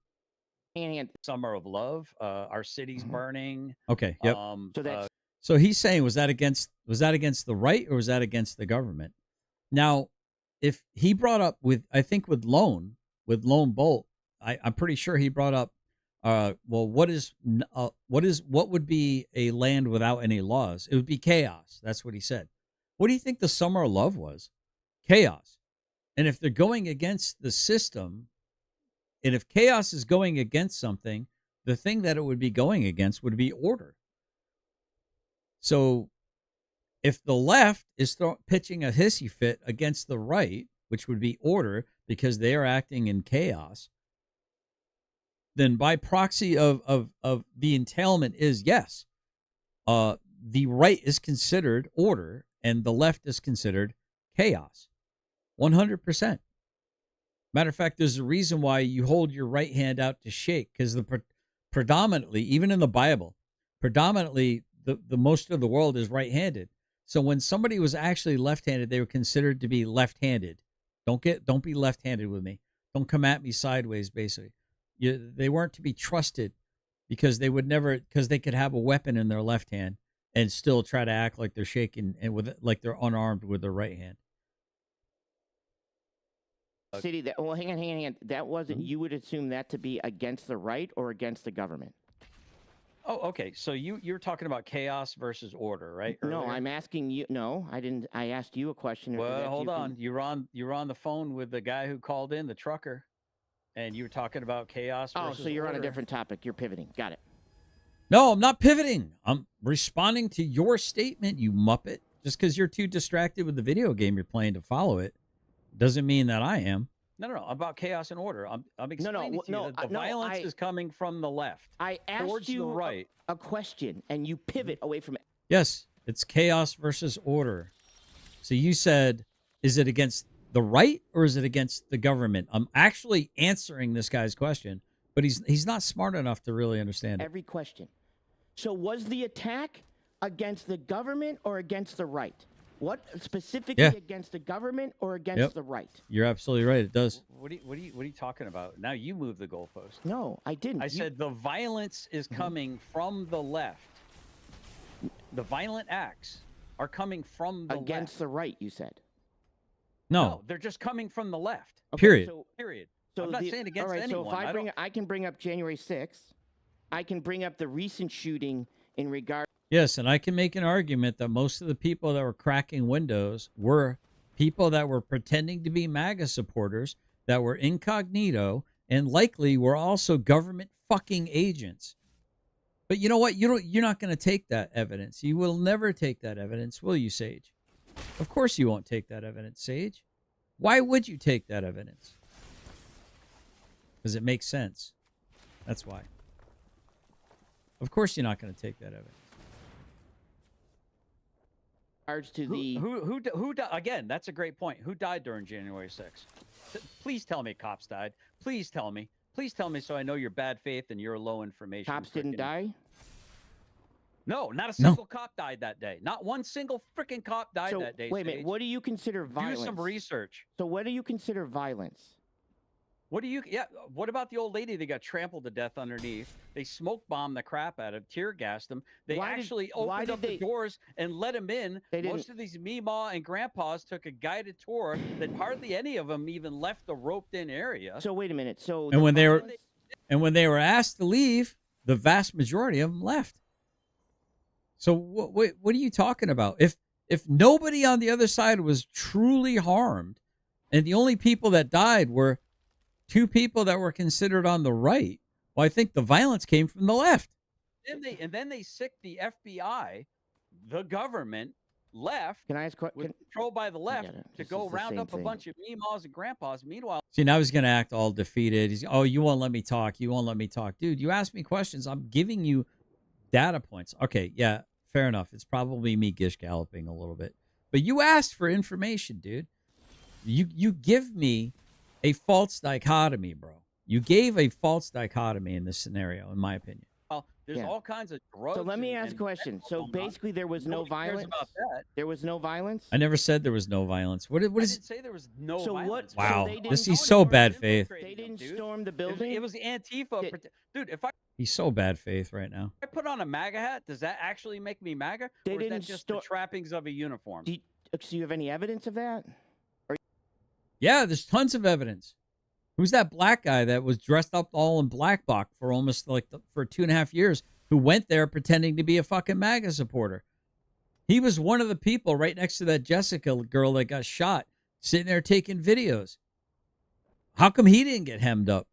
Summer of Love. Our city's burning. Okay. Yep. So he's saying, was that against the right or was that against the government? Now, if he brought up with Lone Bolt, I'm pretty sure he brought up, what would be a land without any laws? It would be chaos. That's what he said. What do you think the Summer of Love was? Chaos. And if they're going against the system, and if chaos is going against something, the thing that it would be going against would be order. So if the left is pitching a hissy fit against the right, which would be order because they are acting in chaos, then by proxy of the entailment is yes, the right is considered order and the left is considered chaos. 100%. Matter of fact, there's a reason why you hold your right hand out to shake, because predominantly, even in the Bible, the most of the world is right-handed. So when somebody was actually left-handed, they were considered to be left-handed. Don't be left-handed with me. Don't come at me sideways, basically. They weren't to be trusted because they could have a weapon in their left hand and still try to act like they're shaking and like they're unarmed with their right hand. City that well, hang on. That wasn't. You would assume that to be against the right or against the government. Oh, okay. So you're talking about chaos versus order, right? No, I'm asking you. No, I didn't. I asked you a question. Well, hold on. You were on the phone with the guy who called in, the trucker, and you were talking about chaos. Oh, so you're order. on a different topic. You're pivoting. Got it. No, I'm not pivoting. I'm responding to your statement, you muppet. Just because you're too distracted with the video game you're playing to follow it, doesn't mean that I am. No. About chaos and order. I'm explaining to you that the violence is coming from the left. I asked you the right. a question, and you pivot away from it. Yes, it's chaos versus order. So you said, is it against the right or is it against the government? I'm actually answering this guy's question, but he's not smart enough to really understand it. Every question. So was the attack against the government or against the right? What specifically against the government or against the right? You're absolutely right. It does. What are you talking about? Now you move the goalpost. No, I didn't. I said the violence is coming from the left. The violent acts are coming from the against the right. You said. No, they're just coming from the left. Okay, period. Period. So I'm not saying against anyone. So if I can bring up January 6th. I can bring up the recent shooting in regard. Yes, and I can make an argument that most of the people that were cracking windows were people that were pretending to be MAGA supporters, that were incognito, and likely were also government fucking agents. But you know what? You're not going to take that evidence. You will never take that evidence, will you, Sage? Of course you won't take that evidence, Sage. Why would you take that evidence? Because it makes sense. That's why. Of course you're not going to take that evidence. To the who again, that's a great point. Who died during January 6th? Please tell me cops died. Please tell me so I know you're bad faith and you're low information. Cops didn't die? No, not a single cop died that day. Not one single freaking cop died that day. Wait a minute. What do you consider violence? Do some research. So what do you consider violence? What do you? Yeah. What about the old lady that got trampled to death underneath? They smoke bombed the crap out of, tear gassed him. They actually opened up the doors and let him in. Most of these Meemaw and Grandpas took a guided tour that hardly any of them even left the roped-in area. So wait a minute. So and when they were asked to leave, the vast majority of them left. So what are you talking about? If nobody on the other side was truly harmed, and the only people that died were 2 people that were considered on the right, well, I think the violence came from the left. And then they sicked the FBI, the government, left. Can I ask controlled by the left to go round up a bunch of Meemaws and Grandpas. Meanwhile, see, now he's going to act all defeated. He's, oh, you won't let me talk. You won't let me talk. Dude, you ask me questions. I'm giving you data points. Okay, yeah, fair enough. It's probably me gish galloping a little bit. But you asked for information, dude. You give me a false dichotomy, bro. You gave a false dichotomy in this scenario, in my opinion. Well, there's all kinds of drugs. So let me ask a question. So basically, there was no violence. About that. There was no violence. I never said there was no violence. What is? I didn't say there was no violence. So Wow, they this didn't he's so bad faith. They didn't storm the building. It was Antifa, dude. If I He's so bad faith right now. I put on a MAGA hat, does that actually make me MAGA? They or is didn't that just the trappings of a uniform? Do you have any evidence of that? Yeah, there's tons of evidence. Who's that black guy that was dressed up all in black box for almost for 2.5 years, who went there pretending to be a fucking MAGA supporter? He was one of the people right next to that Jessica girl that got shot, sitting there taking videos. How come he didn't get hemmed up?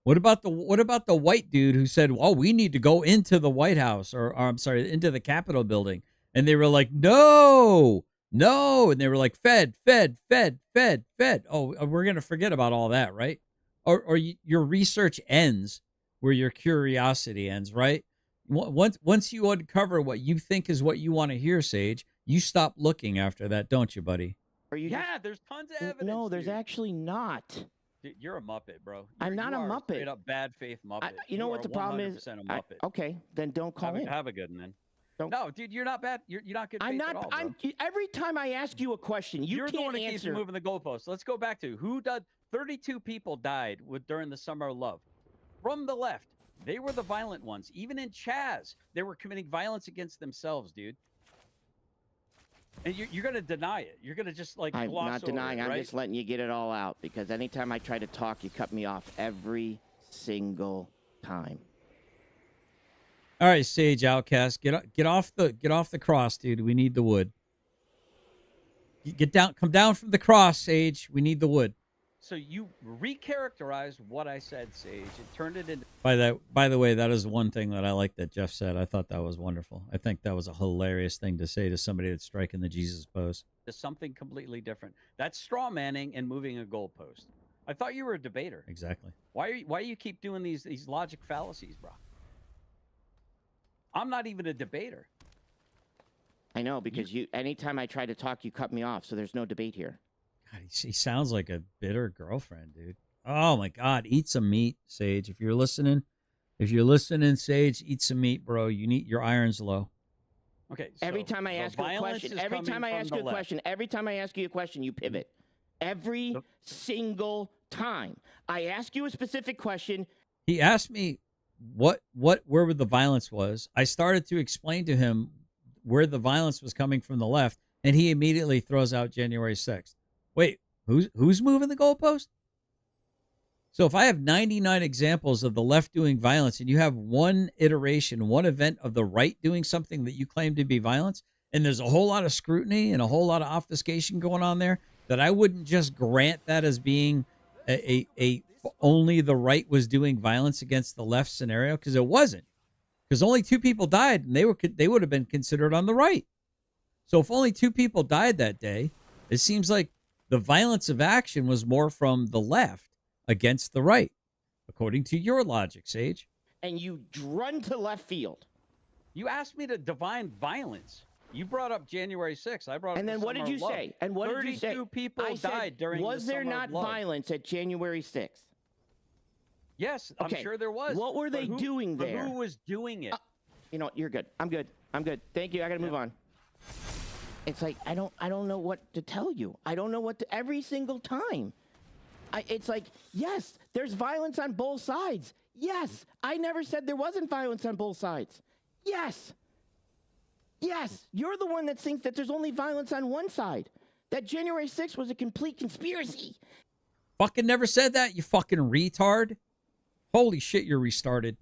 What about the white dude who said, "Oh, we need to go into the White House or I'm sorry, into the Capitol building," and they were like, "No, no," and they were like, "Fed, Fed, Fed, Fed, Fed." Oh, we're gonna forget about all that, right? Or your research ends where your curiosity ends, right? Once you uncover what you think is what you want to hear, Sage, you stop looking after that, don't you, buddy? There's tons of evidence. No, there's actually not. Dude, you're a Muppet, bro. I'm not a Muppet. Straight up bad faith Muppet. You know what the problem is? A Muppet. Okay, then don't call in. Have a good one then. No, dude, you're not bad. You're not good. I'm faith not. At all, bro. Every time I ask you a question, you're can't the one that answer. keeps moving the goalposts. Let's go back to who did. 32 people died during the Summer of Love, from the left. They were the violent ones. Even in Chaz, they were committing violence against themselves, dude. And you're going to deny it. You're going to just like I'm gloss not denying. over it, right? I'm just letting you get it all out because anytime I try to talk, you cut me off every single time. All right, Sage Outcast, get off the cross, dude. We need the wood. Come down from the cross, Sage. We need the wood. So you recharacterized what I said, Sage. It turned it into. By the way, that is one thing that I like that Jeff said. I thought that was wonderful. I think that was a hilarious thing to say to somebody that's striking the Jesus pose. To something completely different. That's straw manning and moving a goalpost. I thought you were a debater. Exactly. Why do you keep doing these logic fallacies, bro? I'm not even a debater. I know because anytime I try to talk, you cut me off. So there's no debate here. God, he sounds like a bitter girlfriend, dude. Oh my God, eat some meat, Sage. If you're listening, Sage, eat some meat, bro. Your iron's low. Okay. Every time I ask you a question, every time I ask you a question, you pivot. Every single time I ask you a specific question. He asked me where the violence was. I started to explain to him where the violence was coming from the left, and he immediately throws out January 6th. Wait, who's moving the goalpost? So if I have 99 examples of the left doing violence and you have one iteration, one event of the right doing something that you claim to be violence, and there's a whole lot of scrutiny and a whole lot of obfuscation going on there, that I wouldn't just grant that as being a only the right was doing violence against the left scenario, because it wasn't. Because only 2 people died, and they would have been considered on the right. So if only 2 people died that day, it seems like the violence of action was more from the left against the right, according to your logic, Sage. And you run to left field. You asked me to define violence. You brought up January 6th. I brought up. And then what did you say? And what did you say? 32 people died during the Summer of Love. Was there not violence at January 6th? Yes, I'm sure there was. What were they doing there? Who was doing it? You know what? You're good. I'm good. Thank you. I got to move on. It's like I don't know what to tell you. I don't know what to every single time. It's like, yes, there's violence on both sides. Yes, I never said there wasn't violence on both sides. Yes. Yes, you're the one that thinks that there's only violence on one side. That January 6th was a complete conspiracy. Fucking never said that, you fucking retard. Holy shit, you're restarted.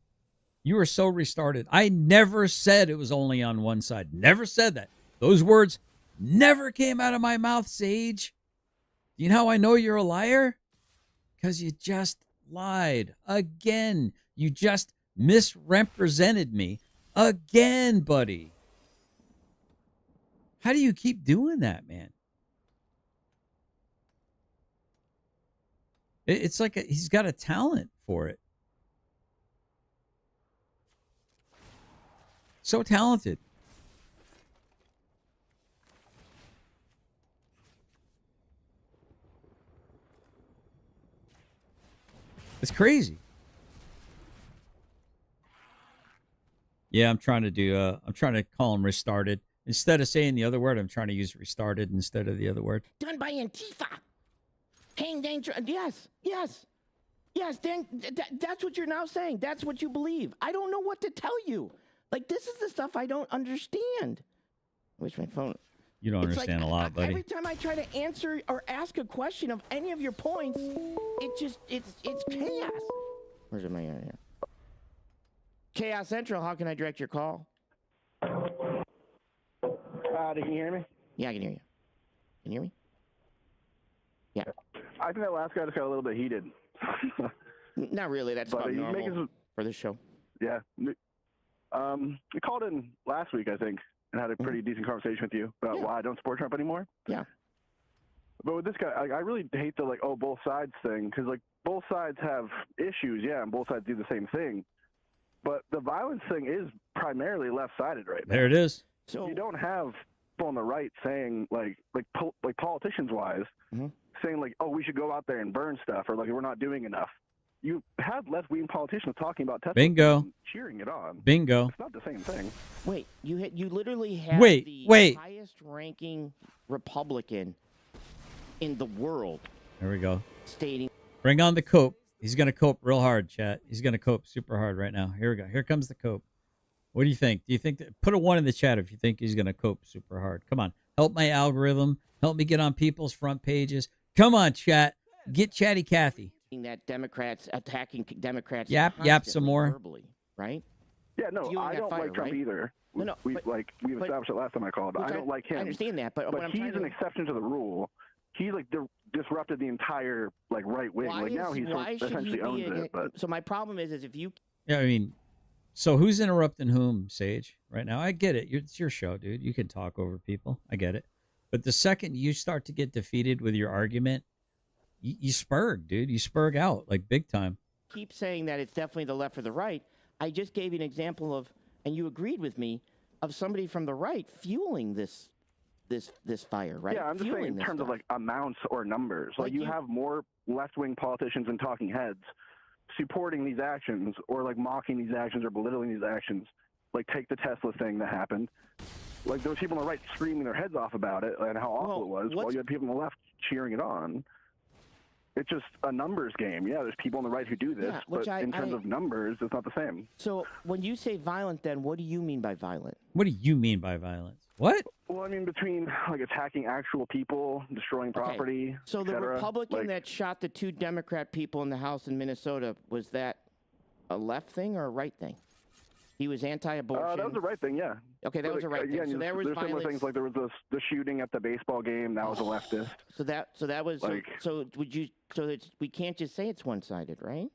You are so restarted. I never said it was only on one side. Never said that. Those words never came out of my mouth, Sage. You know how I know you're a liar? Because you just lied. Again. You just misrepresented me. Again, buddy. How do you keep doing that, man? It's like he's got a talent for it. So talented. It's crazy. Yeah, I'm trying to call him restarted. Instead of saying the other word, I'm trying to use restarted instead of the other word. Done by Antifa. Hang danger. Yes. Dan, that's what you're now saying. That's what you believe. I don't know what to tell you. Like, this is the stuff I don't understand. Where's my phone? You don't understand a lot, buddy. Every time I try to answer or ask a question of any of your points, it's chaos. Where's my here? Chaos Central, how can I direct your call? Can you hear me? Yeah, I can hear you. Can you hear me? Yeah. I think that last guy just got a little bit heated. Not really. That's about normal for this show. Yeah. We called in last week, I think, and had a pretty decent conversation with you about why I don't support Trump anymore. Yeah. But with this guy, I really hate the, both sides thing, because, both sides have issues, and both sides do the same thing. But the violence thing is primarily left-sided right now. There it is. So you don't have people on the right saying, politicians-wise, saying, oh, we should go out there and burn stuff, or, we're not doing enough. You have left-wing politicians talking about Tesla and cheering it on. Bingo. It's not the same thing. Wait, you literally have the highest-ranking Republican in the world. There we go. Stating. Bring on the cope. He's going to cope real hard, chat. He's going to cope super hard right now. Here we go. Here comes the cope. What do you think? Do you think put a 1 in the chat if you think he's going to cope super hard. Come on. Help my algorithm. Help me get on people's front pages. Come on, chat. Get Chatty Cathy. That Democrats attacking Democrats. Yap some more. Verbally, right? Yeah, no, I don't like Trump either. We've established it last time I called. I don't like him. I understand that, but he's an exception to the rule. He disrupted the entire right wing. Now he's essentially owns it. But so my problem is if you. Yeah, I mean, so who's interrupting whom, Sage? Right now, I get it. It's your show, dude. You can talk over people. I get it. But the second you start to get defeated with your argument, you spurg, dude. You spurg out big time. Keep saying that it's definitely the left or the right. I just gave you an example of, and you agreed with me, of somebody from the right fueling this fire, right? Yeah, I'm just saying in terms of amounts or numbers. You have more left-wing politicians and talking heads supporting these actions or mocking these actions or belittling these actions. Take the Tesla thing that happened. Those people on the right screaming their heads off about it and how awful it was, while you had people on the left cheering it on. It's just a numbers game. Yeah, there's people on the right who do this, but in terms of numbers, it's not the same. So when you say violent, then what do you mean by violent? What do you mean by violence? What? Well, I mean between attacking actual people, destroying property. So the Republican that shot the 2 Democrat people in the house in Minnesota, was that a left thing or a right thing? He was anti-abortion. That was the right thing, yeah. Okay, that was the right thing. So there was there's violence. Similar things there was the shooting at the baseball game. That was a leftist. So that was we can't just say it's one-sided, right?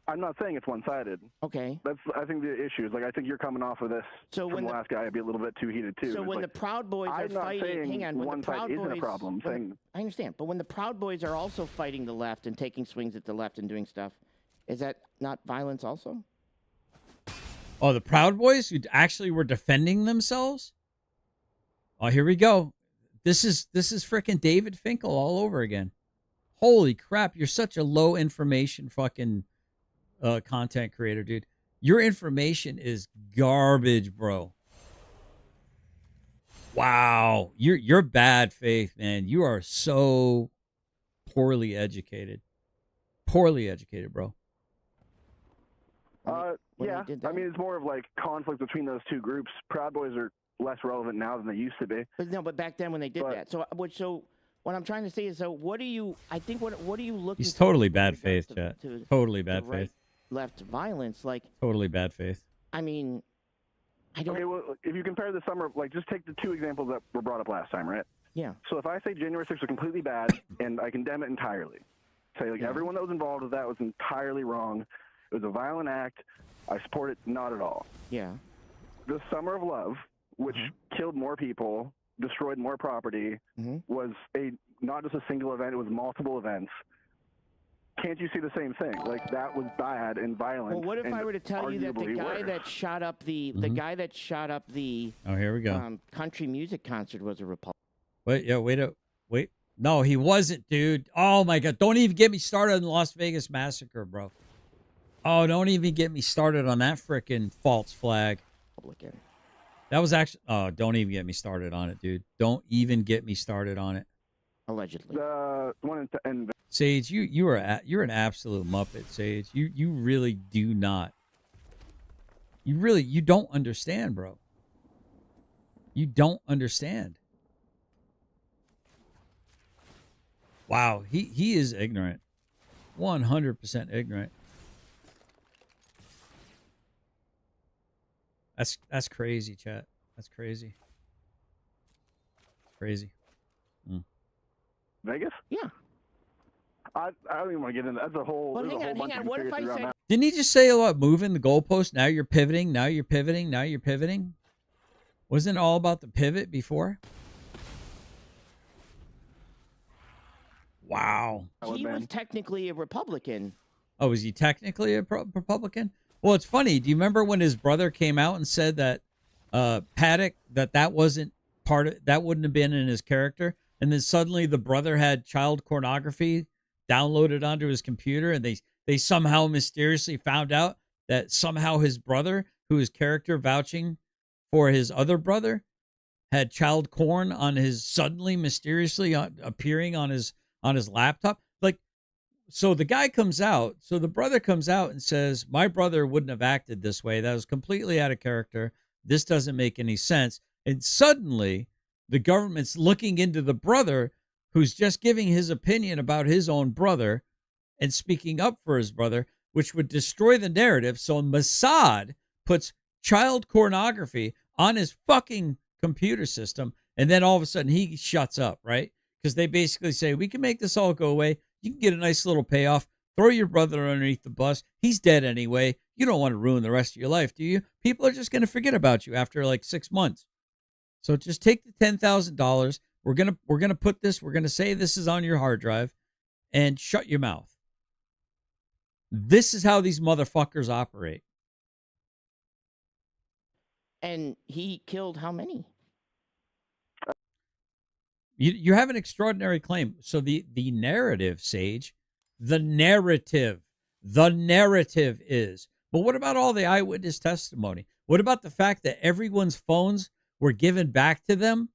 I'm not saying it's one-sided. Okay. That's I think the issue is I think you're coming off of this. So from the last guy, I'd be a little bit too heated too. So when the Proud Boys are fighting, hang on. When one the Proud side Boys, isn't a problem. I understand, but when the Proud Boys are also fighting the left and taking swings at the left and doing stuff, is that not violence also? Oh, the Proud Boys who actually were defending themselves? Oh, here we go. This is frickin' David Finkel all over again. Holy crap, you're such a low information fucking content creator, dude. Your information is garbage, bro. Wow. You're bad faith, man. You are so poorly educated. Poorly educated, bro. Yeah, I mean, it's more of like conflict between those two groups. Proud Boys are less relevant now than they used to be. But back then when they did that. So what I'm trying to say is, so what are you? I think what are you looking? He's totally for bad faith, chat. Totally bad faith. Left violence, like totally bad faith. I mean, I don't. Okay, well, if you compare the summer, like just take the two examples that were brought up last time, right? Yeah. So if I say January 6th was completely bad and I condemn it entirely, say like everyone that was involved with that was entirely wrong. It was a violent act. I support it not at all. Yeah. The Summer of Love, which killed more people, destroyed more property, was not just a single event, it was multiple events. Can't you see the same thing? Like, that was bad and violent. Well, what if I were to tell you that the guy that shot up the guy that shot up the oh, here we go, country music concert was a Republican? Wait. No, he wasn't, dude. Oh my God! Don't even get me started on the Las Vegas massacre, bro. Oh, don't even get me started on that frickin' false flag. Republican. That was actually. Oh, don't even get me started on it, dude. Don't even get me started on it. Allegedly. The one in Sage, you're an absolute muppet, Sage. You really do not. You don't understand, bro. You don't understand. Wow, he is ignorant. 100% ignorant. That's crazy, chat. That's crazy. Crazy. Vegas? Yeah. I don't even want to get into that. That's a whole. But there's a whole bunch of what if I conspiracies around said? that. Didn't he just say about moving the goalpost? Now you're pivoting. Now you're pivoting. Now you're pivoting. Wasn't it all about the pivot before? Wow. He was technically a Republican. Oh, was he technically a Republican? Well, it's funny. Do you remember when his brother came out and said that Paddock, that wasn't part of, that wouldn't have been in his character? And then suddenly the brother had child pornography downloaded onto his computer, and they somehow mysteriously found out that somehow his brother, who is character vouching for his other brother, had child porn on his suddenly mysteriously appearing on his laptop. Like, so the guy comes out, so the brother comes out and says, my brother wouldn't have acted this way. That was completely out of character. This doesn't make any sense. And suddenly the government's looking into the brother who's just giving his opinion about his own brother and speaking up for his brother, which would destroy the narrative. So Mossad puts child pornography on his fucking computer system, and then all of a sudden he shuts up, right? Because they basically say, we can make this all go away. You can get a nice little payoff. Throw your brother underneath the bus. He's dead anyway. You don't want to ruin the rest of your life, do you? People are just going to forget about you after like 6 months. So just take the $10,000. We're gonna put this. We're gonna say this is on your hard drive, and shut your mouth. This is how these motherfuckers operate. And he killed how many? You have an extraordinary claim. So the narrative, Sage, the narrative is. But what about all the eyewitness testimony? What about the fact that everyone's phones were given back to them?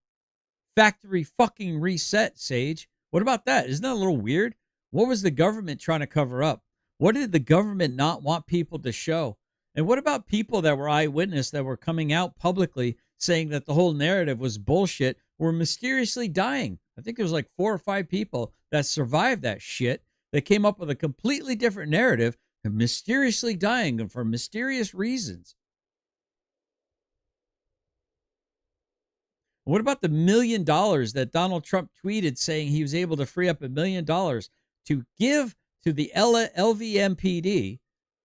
Factory fucking reset, Sage. What about that? Isn't that a little weird? What was the government trying to cover up? What did the government not want people to show? And what about people that were eyewitness that were coming out publicly saying that the whole narrative was bullshit, were mysteriously dying? I think there was like 4 or 5 people that survived that shit. They came up with a completely different narrative and mysteriously dying and for mysterious reasons. What about the $1 million that Donald Trump tweeted saying he was able to free up $1 million to give to the LVMPD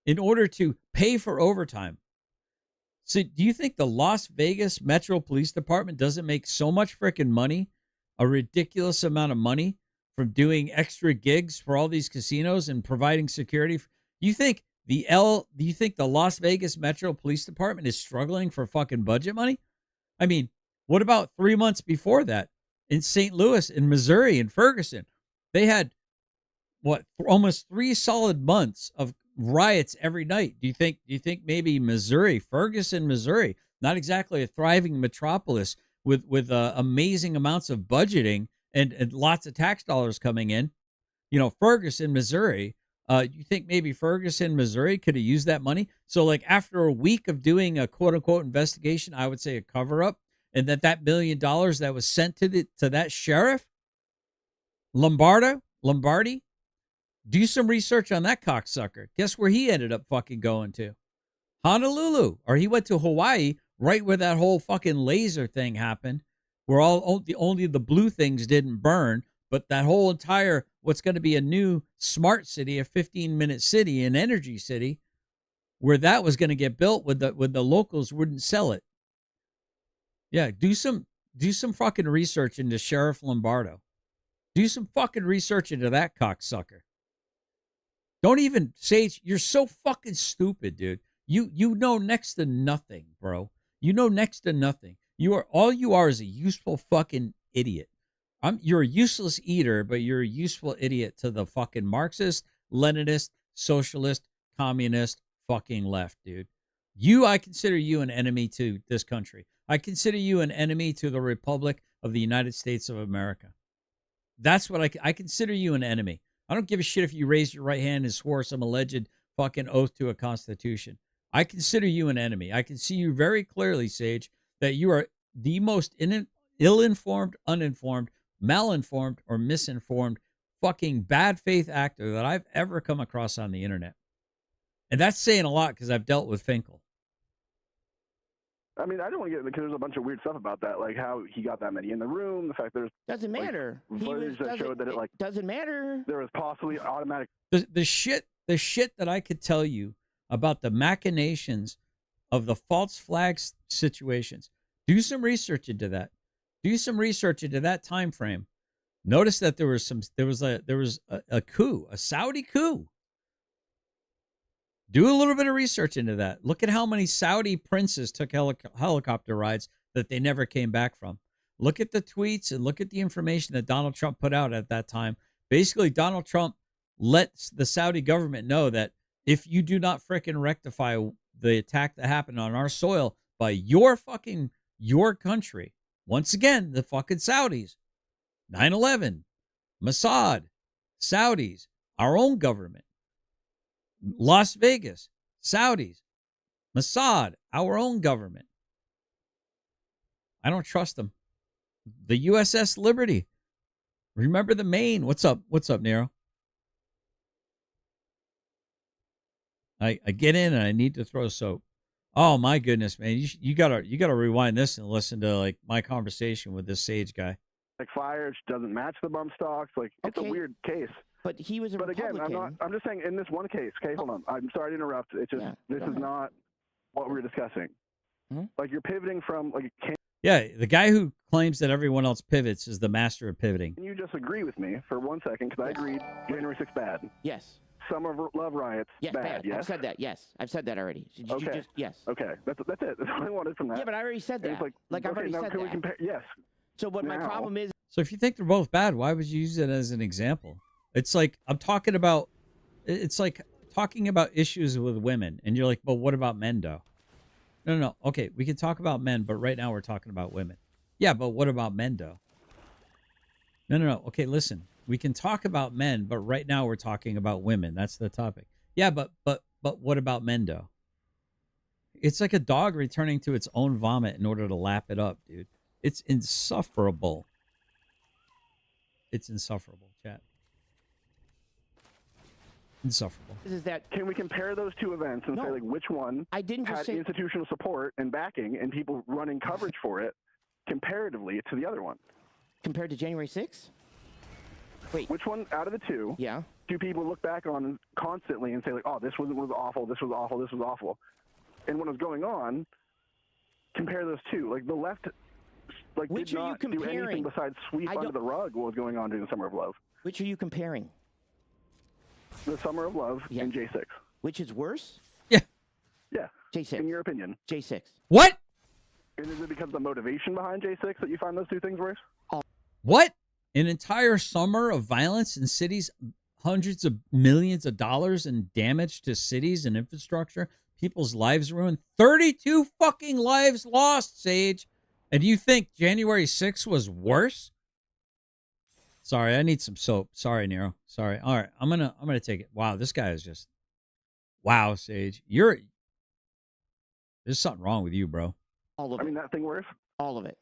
in order to pay for overtime? So do you think the Las Vegas Metro Police Department doesn't make so much freaking money, a ridiculous amount of money, from doing extra gigs for all these casinos and providing security? Do you think the Las Vegas Metro Police Department is struggling for fucking budget money? I mean, what about 3 months before that in St. Louis, in Missouri, in Ferguson? They had, almost 3 solid months of riots every night. Do you think maybe Ferguson, Missouri, not exactly a thriving metropolis with amazing amounts of budgeting and lots of tax dollars coming in, You know, Ferguson, Missouri. You think maybe Ferguson, Missouri could have used that money? So, like, after a week of doing a quote unquote investigation, I would say a cover up, and that $1 million that was sent to that sheriff, Lombardi, do some research on that cocksucker. Guess where he ended up fucking going to? Honolulu. Or he went to Hawaii, right where that whole fucking laser thing happened, where only the blue things didn't burn, but that whole entire, what's going to be a new smart city, a 15-minute city, an energy city, where that was going to get built with the locals wouldn't sell it. Yeah, do some fucking research into Sheriff Lombardo. Do some fucking research into that cocksucker. Don't even say you're so fucking stupid, dude. You know next to nothing, bro. You know next to nothing. All you are is a useful fucking idiot. You're a useless eater, but you're a useful idiot to the fucking Marxist, Leninist, socialist, communist fucking left, dude. I consider you an enemy to this country. I consider you an enemy to the Republic of the United States of America. That's what I consider you an enemy. I don't give a shit if you raised your right hand and swore some alleged fucking oath to a constitution. I consider you an enemy. I can see you very clearly, Sage, that you are the most ill-informed, uninformed, malinformed, or misinformed fucking bad faith actor that I've ever come across on the internet. And that's saying a lot because I've dealt with Finkel. I mean, I don't want to get because there's a bunch of weird stuff about that, like how he got that many in the room. The fact there's doesn't matter. Footage that showed that it doesn't matter. There was possibly automatic. The shit that I could tell you about the machinations of the false flags situations. Do some research into that. Do some research into that time frame. Notice that there was a coup, a Saudi coup. Do a little bit of research into that. Look at how many Saudi princes took helicopter rides that they never came back from. Look at the tweets and look at the information that Donald Trump put out at that time. Basically, Donald Trump lets the Saudi government know that if you do not frickin' rectify the attack that happened on our soil by your country, once again, the fucking Saudis, 9/11, Mossad, Saudis, our own government, Las Vegas, Saudis, Mossad, our own government. I don't trust them. The USS Liberty. Remember the Maine. What's up? What's up, Nero? I get in and I need to throw soap. Oh my goodness, man! You gotta rewind this and listen to like my conversation with this Sage guy. Like fire doesn't match the bump stocks. Like it's a weird case. But he was a Republican. Again, I'm just saying in this one case. Okay, hold on. I'm sorry to interrupt. It's just this is not what we're discussing. Mm-hmm. Like you're pivoting from like. Yeah, the guy who claims that everyone else pivots is the master of pivoting. Can you just agree with me for 1 second? Because I agreed January 6th bad. Yes. Summer of Love riots bad. Yes. I've said that. Yes, I've said that already. Did okay. You just, yes. Okay. That's it. That's all I wanted from that. Yeah, but I already said that. It's like I've already said can that. We compare? Yes. So what my problem is. So if you think they're both bad, why would you use it as an example? It's like talking about issues with women, and you're like, but what about men, though? No. Okay, we can talk about men, but right now we're talking about women. Yeah, but what about men, though? No. Okay, listen. We can talk about men, but right now we're talking about women. That's the topic. Yeah, but what about men, though? It's like a dog returning to its own vomit in order to lap it up, dude. It's insufferable. It's insufferable, chat. Insufferable. Is that can we compare those two events and say like which one had institutional support and backing and people running coverage for it comparatively to the other one? Compared to January 6th? Wait. Which one out of the two? Yeah. Do people look back on constantly and say like, oh, this was awful, this was awful, this was awful, and when it was going on, compare those two. Like the left, like which did not do anything besides sweep under the rug what was going on during the Summer of Love. Which are you comparing? The Summer of Love and J6. Which is worse? Yeah. Yeah. J6. In your opinion. J6. What? And is it because of the motivation behind J6 that you find those two things worse? What? An entire summer of violence in cities, hundreds of millions of dollars in damage to cities and infrastructure, people's lives ruined, 32 fucking lives lost, Sage. And you think January 6th was worse? Sorry, I need some soap. Sorry, Nero. Sorry. All right, I'm gonna take it. Wow, this guy is just. Wow, Sage, there's something wrong with you, bro. All of I it. mean, that thing worse? All of it.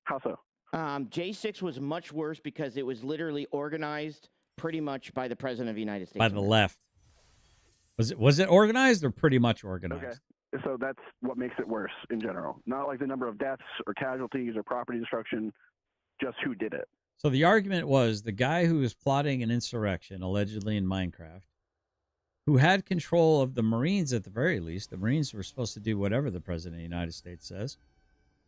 How so? J6 was much worse because it was literally organized pretty much by the President of the United States. By the left. Was it organized or pretty much organized? Okay. So that's what makes it worse in general. Not like the number of deaths or casualties or property destruction, just who did it. So the argument was the guy who was plotting an insurrection, allegedly in Minecraft, who had control of the Marines at the very least. The Marines were supposed to do whatever the President of the United States says.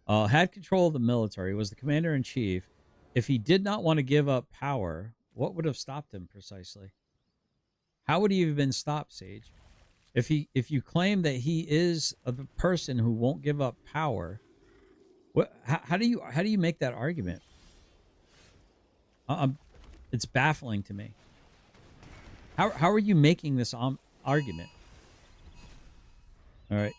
Had control of the military, was the commander-in-chief. If he did not want to give up power, what would have stopped him precisely? How would he have been stopped, Sage? If you claim that he is a person who won't give up power, how do you make that argument? It's baffling to me. How are you making this argument? All right,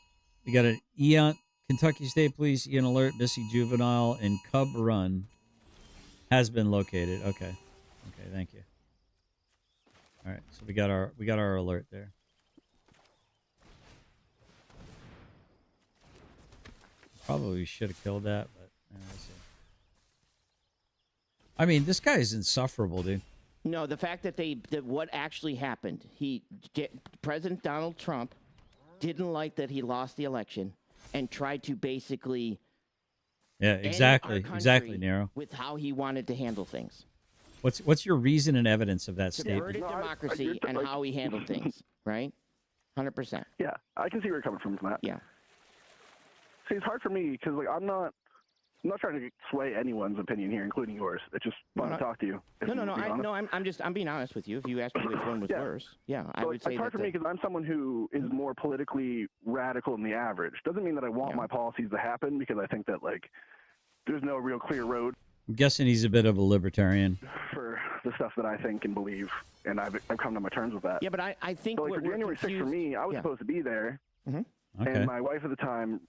we got an Eon. Kentucky State Police, Eon alert, missing juvenile in Cub Run has been located. Okay, thank you. All right, so we got our alert there. Probably should have killed that, but let's see. I mean, this guy is insufferable, dude. No, the fact that what actually happened, President Donald Trump didn't like that he lost the election and tried to basically exactly, Nero. with how he wanted to handle things. What's your reason and evidence of that statement? Subverted democracy and how he handled things, right? 100%. Yeah, I can see where you're coming from that. Yeah. See, it's hard for me because like I'm not trying to sway anyone's opinion here, including yours. It's just fun to talk to you. I'm being honest with you. If you asked me which one was worse, I would say it's hard for me because I'm someone who is more politically radical than the average. Doesn't mean that I want my policies to happen because I think that like there's no real clear road. I'm guessing he's a bit of a libertarian. For the stuff that I think and believe, and I've come to my terms with that. Yeah, but I think so, like, for January 6th for me, I was supposed to be there, and my wife at the time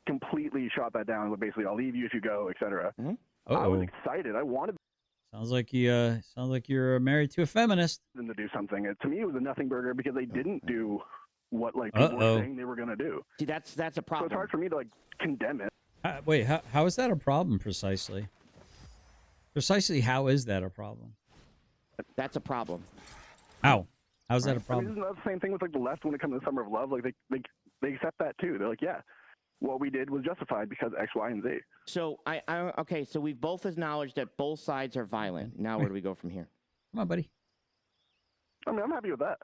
completely shot that down with basically, I'll leave you if you go, etc. I was excited. I wanted. Sounds like you're married to a feminist. Them to do something. To me, it was a nothing burger because they didn't do what like people were saying they were going to do. See, that's a problem. So it's hard for me to like condemn it. Wait, how is that a problem precisely? Precisely, how is that a problem? That's a problem. How? How's that a problem? I mean, isn't that the same thing with like the left when it comes to Summer of Love? Like they accept that too. They're like, yeah, what we did was justified because X, Y, and Z. So okay. So we've both acknowledged that both sides are violent. Now where do we go from here? Come on, buddy. I mean, I'm happy with that.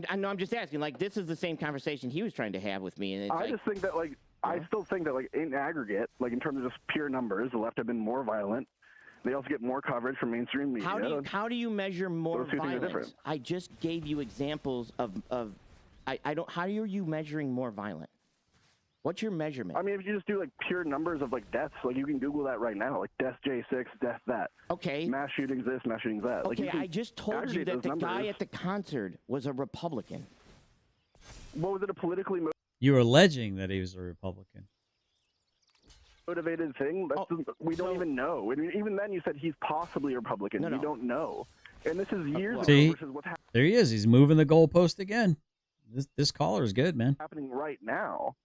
I know. I'm just asking. Like, this is the same conversation he was trying to have with me, and it's just think that like I still think that like in aggregate, like in terms of just pure numbers, the left have been more violent. They also get more coverage from mainstream media. How do you measure more violence? I just gave you examples of I don't. How are you measuring more violent? What's your measurement? I mean, if you just do like pure numbers of like deaths, like you can Google that right now, like death J6, death that. Okay. Mass shootings this, mass shootings that. Okay, like I just told you that the guy at the concert was a Republican. What was it? A politically You're alleging that he was a Republican. motivated thing? We don't even know. I mean, even then, you said he's possibly a Republican. No. We don't know. And this is years See, ago versus what's there he is. He's moving the goalpost again. This caller is good, man. happening right now.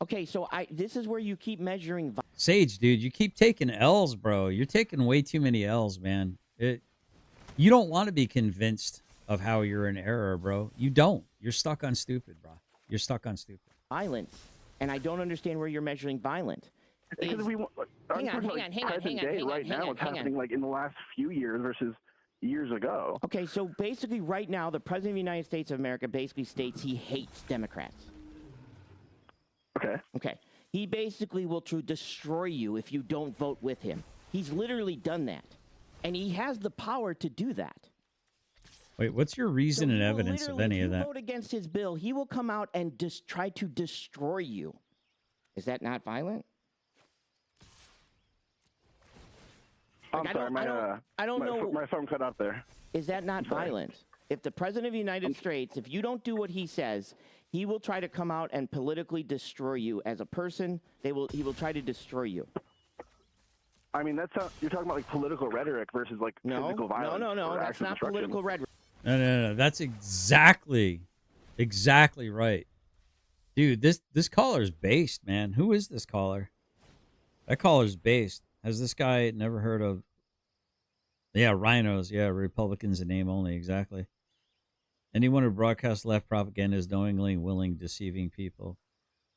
Okay, so this is where you keep measuring. Sage, dude, you keep taking L's, bro. You're taking way too many L's, man. You don't want to be convinced of how you're in error, bro. You don't. You're stuck on stupid, bro. You're stuck on stupid. Violence, and I don't understand where you're measuring violent. Because hang on. Right now, it's happening like in the last few years versus years ago. Okay, so basically, right now, the President of the United States of America basically states he hates Democrats. Okay. He basically will destroy you if you don't vote with him. He's literally done that. And he has the power to do that. Wait, what's your reason and evidence of any of that? If you vote against his bill, he will come out and try to destroy you. Is that not violent? I'm sorry, I don't know. My phone cut out there. Is that not violent? If the President of the United States, if you don't do what he says, he will try to come out and politically destroy you as a person. He will try to destroy you. I mean, that's not, you're talking about like political rhetoric versus like physical violence. No. or That's actual not destruction. political rhetoric. No. That's exactly right. Dude, this caller's based, man. Who is this caller? That caller's based. Has this guy never heard of? Yeah, rhinos. Yeah, Republicans in name only. Exactly. Anyone who broadcasts left propaganda is knowingly willing deceiving people.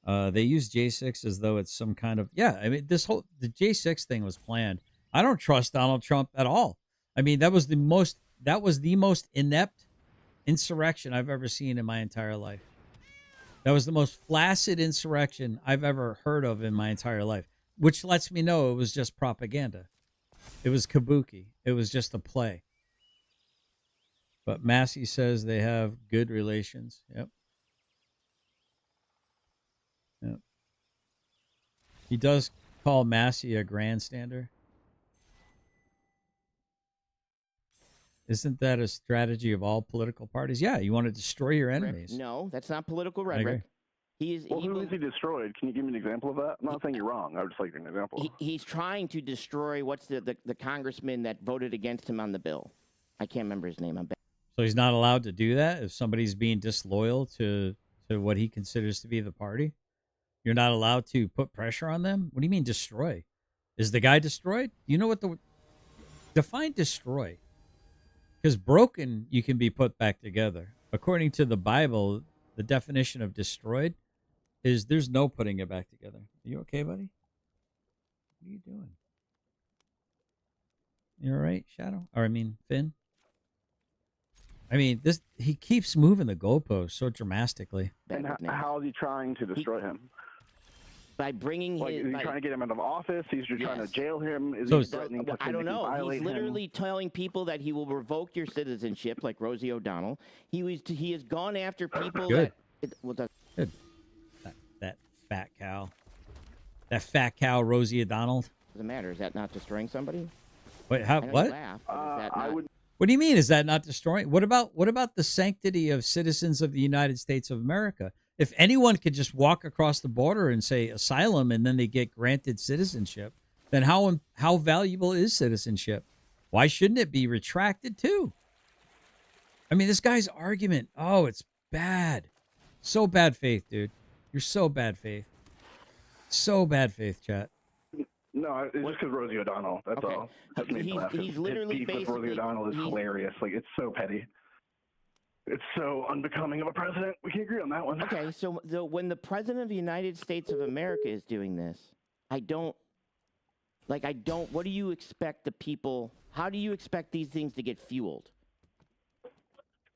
They use J6 as though it's some kind of I mean, the J6 thing was planned. I don't trust Donald Trump at all. I mean, that was the most inept insurrection I've ever seen in my entire life. That was the most flaccid insurrection I've ever heard of in my entire life, which lets me know it was just propaganda. It was kabuki. It was just a play. But Massey says they have good relations. Yep. He does call Massey a grandstander. Isn't that a strategy of all political parties? Yeah, you want to destroy your enemies. No, that's not political I agree. rhetoric. Who is he destroyed? Can you give me an example of that? I'm not saying you're wrong. I would just like an example. He's trying to destroy what's the congressman that voted against him on the bill. I can't remember his name. I'm bad. So he's not allowed to do that if somebody's being disloyal to what he considers to be the party? You're not allowed to put pressure on them? What do you mean destroy? Is the guy destroyed? You know what define destroy? Because broken, you can be put back together. According to the Bible, the definition of destroyed is there's no putting it back together. Are you okay, buddy? What are you doing? You all right, Shadow? Or I mean, Finn? I mean, he keeps moving the goalpost so dramatically. And how is he trying to destroy him? By bringing is he trying to get him out of office? He's just trying to jail him? Is he threatening to I don't know. violate He's literally telling people that he will revoke your citizenship, like Rosie O'Donnell. He has gone after people Good. Good. That fat cow. That fat cow, Rosie O'Donnell. Doesn't matter. Is that not destroying somebody? Wait, how? I know you What? laugh, but is that not... What do you mean? Is that not destroying? What about the sanctity of citizens of the United States of America? If anyone could just walk across the border and say asylum and then they get granted citizenship, then how valuable is citizenship? Why shouldn't it be retracted too? I mean, this guy's argument, it's bad. So bad faith, dude. You're so bad faith. So bad faith, chat. No, it's just because Rosie O'Donnell. That's all. That's me laughing. He's literally His beef with Rosie O'Donnell is hilarious. Like, it's so petty. It's so unbecoming of a president. We can agree on that one. Okay, so when the president of the United States of America is doing this, what do you expect the people, how do you expect these things to get fueled?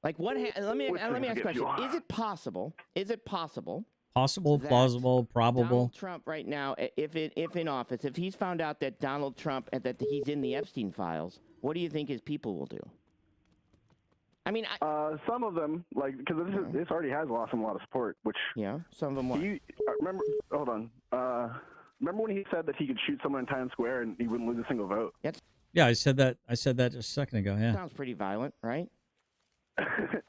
Like let me ask a question. Is it possible? Possible, plausible, probable. Donald Trump right now, if in office, if he's found out that Donald Trump, that he's in the Epstein files, what do you think his people will do? I mean, some of them, like, because this already has lost him a lot of support, which... Yeah, some of them what? Hold on. Remember when he said that he could shoot someone in Times Square and he wouldn't lose a single vote? Yeah, I said that just a second ago, yeah. Sounds pretty violent, right?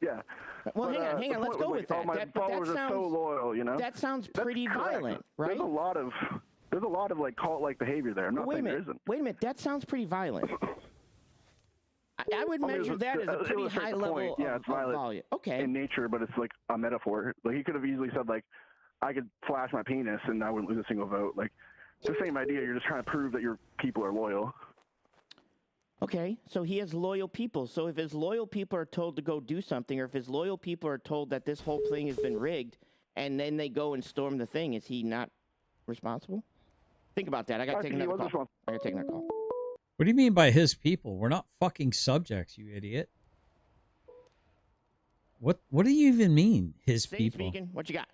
Yeah. Well, hang on. Let's go with that. My followers are so loyal, you know? That sounds pretty violent, right? There's a lot of like cult-like behavior there. I'm not saying there isn't. Wait a minute. That sounds pretty violent. I would measure that as a pretty high level of volume. Okay. In nature, but it's like a metaphor. Like, he could have easily said, like, I could flash my penis and I wouldn't lose a single vote. Like, it's the same idea. You're just trying to prove that your people are loyal. Okay, so he has loyal people. So if his loyal people are told to go do something, or if his loyal people are told that this whole thing has been rigged, and then they go and storm the thing, is he not responsible? Think about that. I got to take another call. What do you mean by his people? We're not fucking subjects, you idiot. What do you even mean, his people? Speaking. What you got?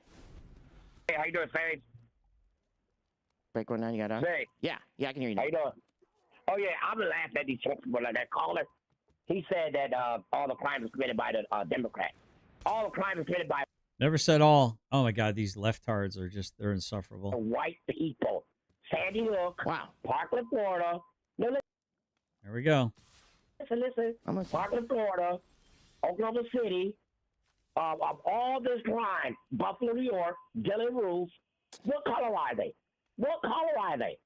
Hey, how you doing, Sage? Break 19, you got on? Sage. Yeah, I can hear you now. How you doing? Oh, yeah, I'm laughing at these people like that caller. He said that all the crimes are committed by the Democrats. All the crimes are committed by... Never said all. Oh, my God, these leftards are they're insufferable. The white people. Sandy Hook. Wow. Parkland, Florida. No, there we go. Listen. Parkland, Florida. Oklahoma City. Of all this crime, Buffalo, New York, Dillon Roof. What color are they? What color are they?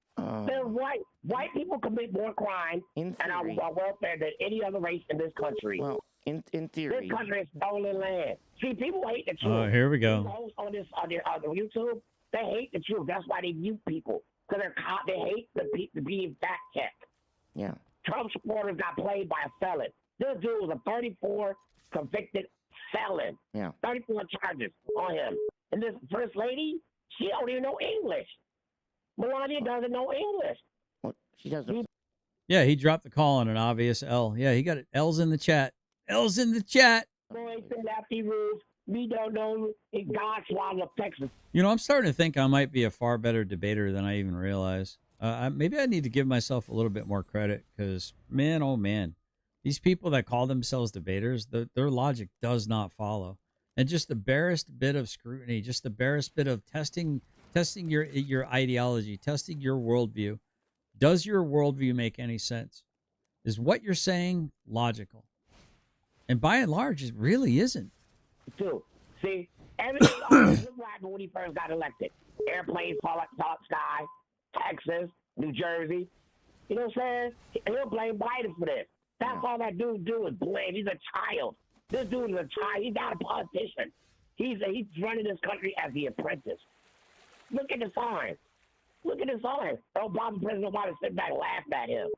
They're white. White people commit more crime and are welfare than any other race in this country. Well, in theory. This country is stolen land. See, people hate the truth. Oh, here we go. These hosts on YouTube, they hate the truth. That's why they mute people. Because they hate the being fact checked. Yeah. Trump supporters got played by a felon. This dude was a 34 convicted felon. Yeah. 34 charges on him. And this first lady, she don't even know English. Melania doesn't know English. Well, she doesn't. Yeah, he dropped the call on an obvious L. Yeah, he got it. L's in the chat. L's in the chat. Boys and lefty rules. We don't know in God swallow Texas. You know, I'm starting to think I might be a far better debater than I even realize. Maybe I need to give myself a little bit more credit because, man, oh man, these people that call themselves debaters, their logic does not follow. And just the barest bit of scrutiny, just the barest bit of testing your ideology, testing your worldview. Does your worldview make any sense? Is what you're saying logical? And by and large, it really isn't. Too. See, everything always looked right when he first got elected. Airplanes fall out the sky, Texas, New Jersey. You know what I'm saying? He'll blame Biden for this. That's all that dude do is blame. He's a child. This dude is a child. He's not a politician. He's running this country as the apprentice. Look at the sign. Look at the sign. President Obama sitting back laughing at him.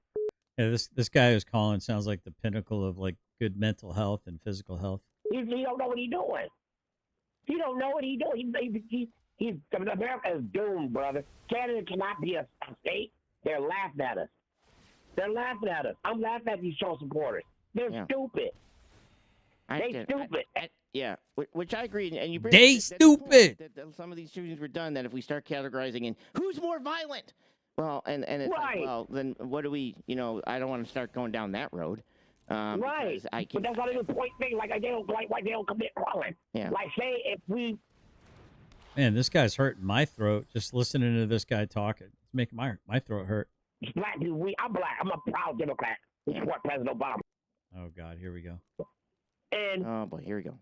Yeah, this guy who's calling sounds like the pinnacle of like good mental health and physical health. He don't know what he's doing. He don't know what he's doing. America is doomed, brother. Canada cannot be a state. They're laughing at us. They're laughing at us. I'm laughing at these Trump supporters. They're stupid. They stupid. Yeah, which I agree. And you bring they stupid. That some of these shootings were done. That if we start categorizing in who's more violent, well, and it's like, well, then what do we? You know, I don't want to start going down that road. Right. But that's not even point thing. Like they don't commit crime. Yeah. Like say if we. Man, this guy's hurting my throat just listening to this guy talking. It's making my throat hurt. Black people, I'm black. I'm a proud Democrat who support President Obama. Oh God, here we go. And oh boy, here we go.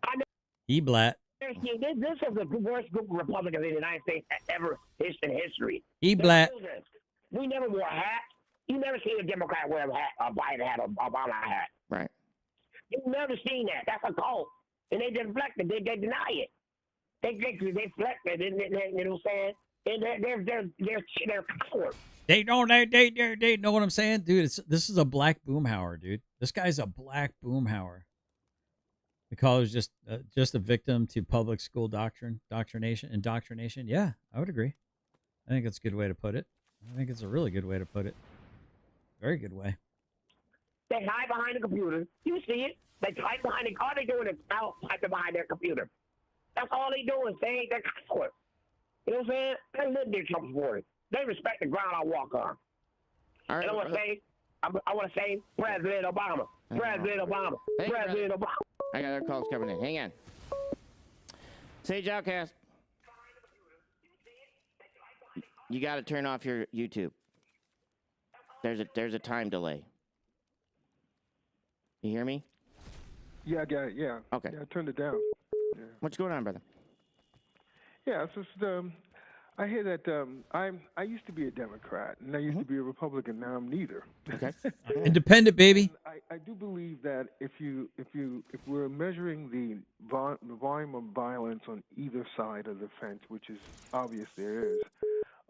He black. This is the worst group of Republicans in the United States ever in history. He black. We never wore hats. You never seen a Democrat wear a hat, a Biden hat, or Obama hat. Right. You've never seen that. That's a cult. And they deflect it. They deny it. They deflect it. You know what I'm saying? And they're cowards. They know what I'm saying, dude. This is a black boomhauer, dude. This guy's a black boomhauer. The caller's just a victim to public school indoctrination. Yeah, I would agree. I think that's a good way to put it. I think it's a really good way to put it. Very good way. They hide behind the computer. You see it. They type behind it. All they doing is typing behind their computer. That's all they doing. They're cowards. You know what I'm saying? They live their Trump supporters. They respect the ground I walk on. All right, and I want to say President Obama. President Obama. President Obama. I got other calls coming in. Hang on. Sage Outcast. You got to turn off your YouTube. There's a time delay. You hear me? Yeah, I got it. Yeah. Okay. Yeah, I turned it down. Yeah. What's going on, brother? Yeah, it's just I hear that I used to be a Democrat and I used to be a Republican. Now I'm neither. Okay. Independent, baby. I do believe that if we're measuring the volume of violence on either side of the fence, which is obvious there is,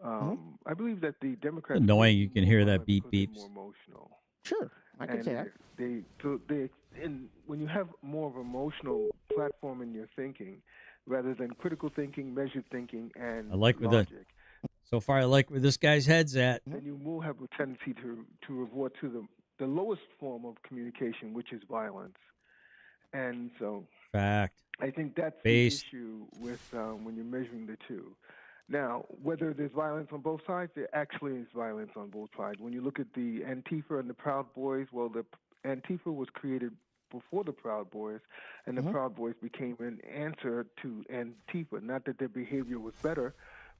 I believe that the Democrats. Annoying. You can hear that beep beeps. More emotional. Sure, I can say that. And when you have more of an emotional platform in your thinking, rather than critical thinking, measured thinking, and logic. So far, I like where this guy's head's at. Then you will have a tendency to resort to the lowest form of communication, which is violence. And so, fact. I think that's the issue with when you're measuring the two. Now, whether there's violence on both sides, there actually is violence on both sides. When you look at the Antifa and the Proud Boys, well, the Antifa was created before the Proud Boys, and the Proud Boys became an answer to Antifa. Not that their behavior was better,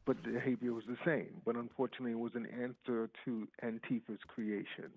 but the behavior was the same. But unfortunately, it was an answer to Antifa's creation.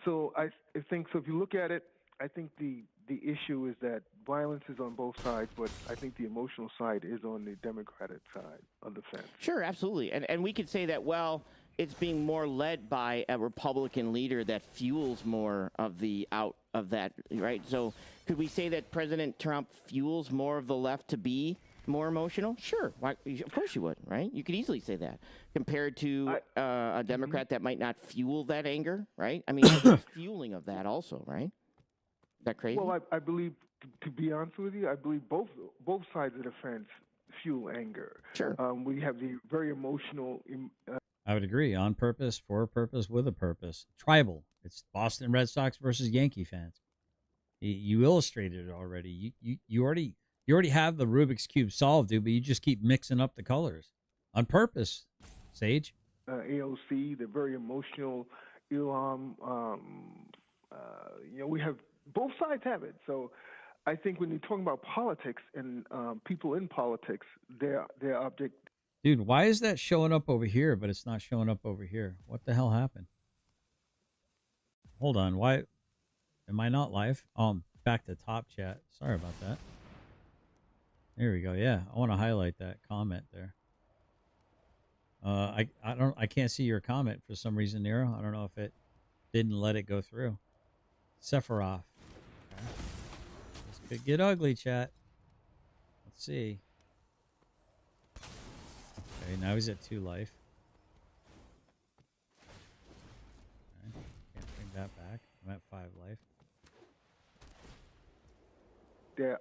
So I think, so if you look at it, I think the issue is that violence is on both sides, but I think the emotional side is on the Democratic side of the fence. Sure, absolutely. And we could say that, well, it's being more led by a Republican leader that fuels more of the out of that, right? So could we say that President Trump fuels more of the left to be more emotional? Sure. Why, of course you would, right? You could easily say that compared to a Democrat that might not fuel that anger, right? I mean, there's fueling of that also, right? Is that crazy? Well, I believe, to be honest with you, I believe both sides of the fence fuel anger. Sure. We have the very emotional. I would agree. On purpose, for a purpose, with a purpose. Tribal. It's Boston Red Sox versus Yankee fans. You illustrated it already. You already have the Rubik's Cube solved, dude, but you just keep mixing up the colors. On purpose, Sage. AOC, the very emotional Ilham. We have both sides have it. So I think when you're talking about politics and people in politics, their object. Dude, why is that showing up over here, but it's not showing up over here? What the hell happened? Hold on. Why am I not live? Back to top chat. Sorry about that. There we go. Yeah, I want to highlight that comment there. I can't see your comment for some reason, Nero. I don't know if it didn't let it go through. Sephiroth. Okay. This could get ugly, chat. Let's see. Okay, now he's at 2 life. Okay. Can't bring that back. I'm at 5 life. Their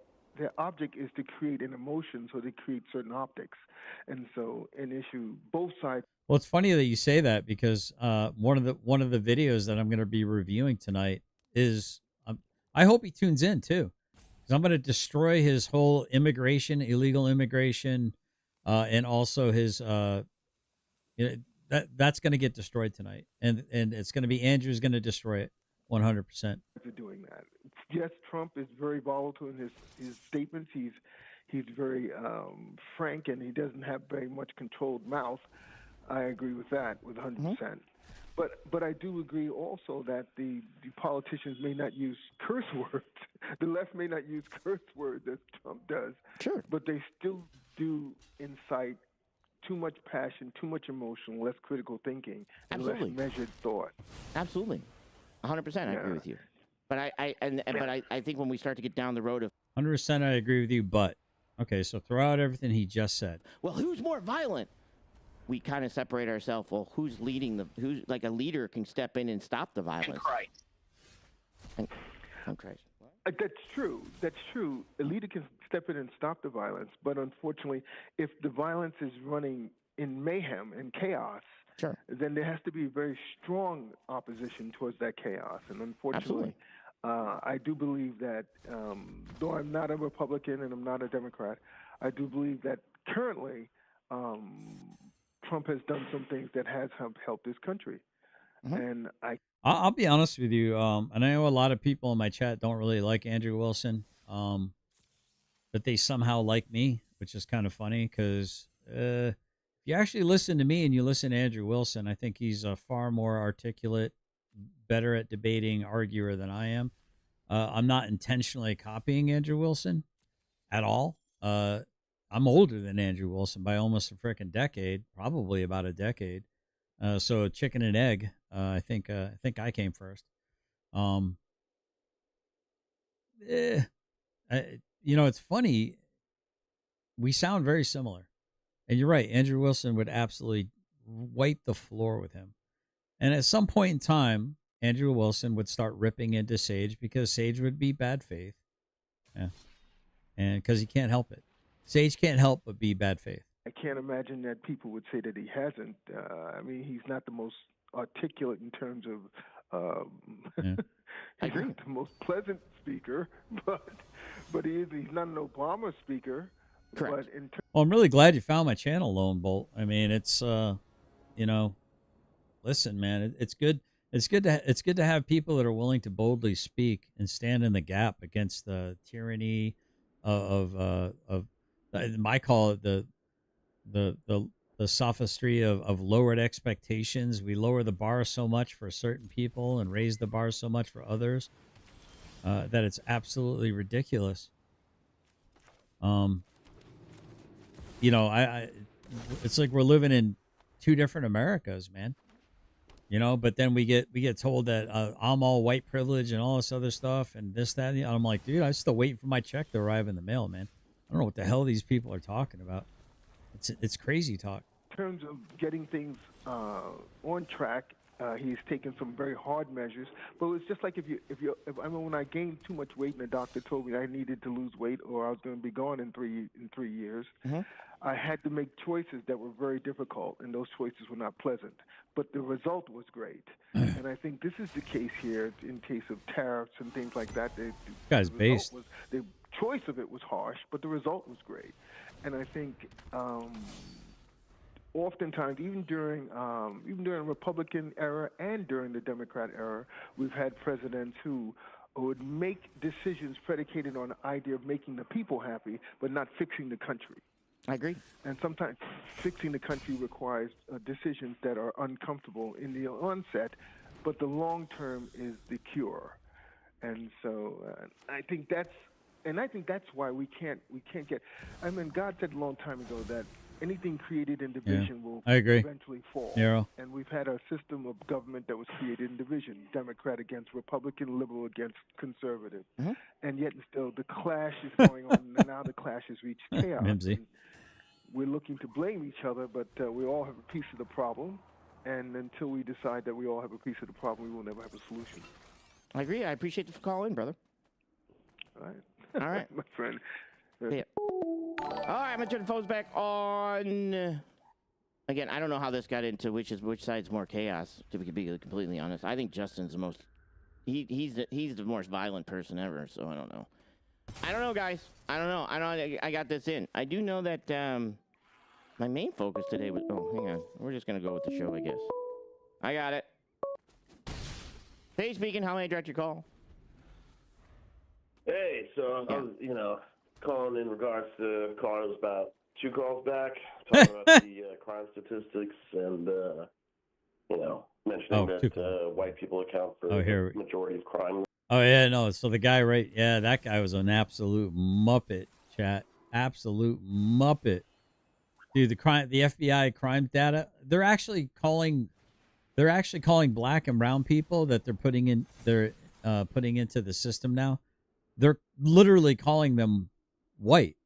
object is to create an emotion, so they create certain optics, and so an issue both sides. Well, it's funny that you say that because one of the videos that I'm going to be reviewing tonight is I hope he tunes in too, because I'm going to destroy his whole illegal immigration, and also his that's going to get destroyed tonight, and it's going to be Andrew's going to destroy it 100%. Are doing that. Yes, Trump is very volatile in his statements. He's very frank, and he doesn't have very much controlled mouth. I agree with that with 100%. But I do agree also that the politicians may not use curse words. The left may not use curse words as Trump does. Sure. But they still do incite too much passion, too much emotion, less critical thinking, and Absolutely. less measured thought. Absolutely. 100%. I agree with you. But I think when we start to get down the road of 100% I agree with you, but okay, so throw out everything he just said. well, who's more violent? We kind of separate ourselves. Well, who's leading who's like a leader can step in and stop the violence. And Christ. That's true. That's true. A leader can step in and stop the violence, but unfortunately, if the violence is running in mayhem and chaos, sure, then there has to be very strong opposition towards that chaos. And unfortunately, I do believe that, though I'm not a Republican and I'm not a Democrat, I do believe that currently Trump has done some things that has helped this country. And I'll be honest with you, and I know a lot of people in my chat don't really like Andrew Wilson, but they somehow like me, which is kind of funny because if you actually listen to me and you listen to Andrew Wilson, I think he's a far more articulate, better at debating arguer than I am. I'm not intentionally copying Andrew Wilson at all. I'm older than Andrew Wilson by almost a freaking decade, probably about a decade. So chicken and egg. I think I came first. It's funny. We sound very similar, and you're right. Andrew Wilson would absolutely wipe the floor with him. And at some point in time, Andrew Wilson would start ripping into Sage because Sage would be bad faith. Yeah, and because he can't help it. Sage can't help but be bad faith. I can't imagine that people would say that he hasn't. I mean, he's not the most articulate in terms of. He's not the most pleasant speaker, but he's not an Obama speaker. Correct. But Well, I'm really glad you found my channel, Lone Bolt. I mean, it's listen, man, it's good. It's good to have people that are willing to boldly speak and stand in the gap against the tyranny of I call it the sophistry of lowered expectations. We lower the bar so much for certain people and raise the bar so much for others that it's absolutely ridiculous. It's like we're living in two different Americas, man. You know, but then we get told that I'm all white privilege and all this other stuff and this, that, and the, I'm like, dude, I'm still waiting for my check to arrive in the mail, man. I don't know what the hell these people are talking about. It's crazy talk. In terms of getting things on track, he's taken some very hard measures. But it's just like if I mean, when I gained too much weight and the doctor told me I needed to lose weight or I was going to be gone in 3 years, I had to make choices that were very difficult, and those choices were not pleasant. But the result was great. And I think this is the case here in case of tariffs and things like that. The choice of it was harsh, but the result was great. And I think oftentimes, even during the Republican era and during the Democrat era, we've had presidents who would make decisions predicated on the idea of making the people happy, but not fixing the country. I agree. And sometimes fixing the country requires decisions that are uncomfortable in the onset, but the long term is the cure. And so I think that's why we can't get. I mean, God said a long time ago that anything created in division will eventually fall. Yeah. And we've had a system of government that was created in division: Democrat against Republican, liberal against conservative. And yet still the clash is going on, and now the clash has reached chaos. We're looking to blame each other, but we all have a piece of the problem. And until we decide that we all have a piece of the problem, we will never have a solution. I agree. I appreciate the call in, brother. All right. All right. My friend. Yeah. All right, I'm going to turn the phones back on. Again, I don't know how this got into which side's more chaos, to be completely honest. I think Justin's the most... He's the most violent person ever, so I don't know. I don't know, guys. I don't know. I got this in. I do know that my main focus today was... Oh, hang on. We're just going to go with the show, I guess. I got it. Hey, speaking. How may I direct your call? Hey, so I was, calling in regards to calls about 2 calls back, talking about the crime statistics and, mentioning that white people account for the majority of crime. Oh, yeah, no. So the guy, that guy was an absolute muppet, chat. Absolute muppet. Dude, the FBI crime data, they're actually calling black and brown people that they're putting into the system now. They're literally calling them white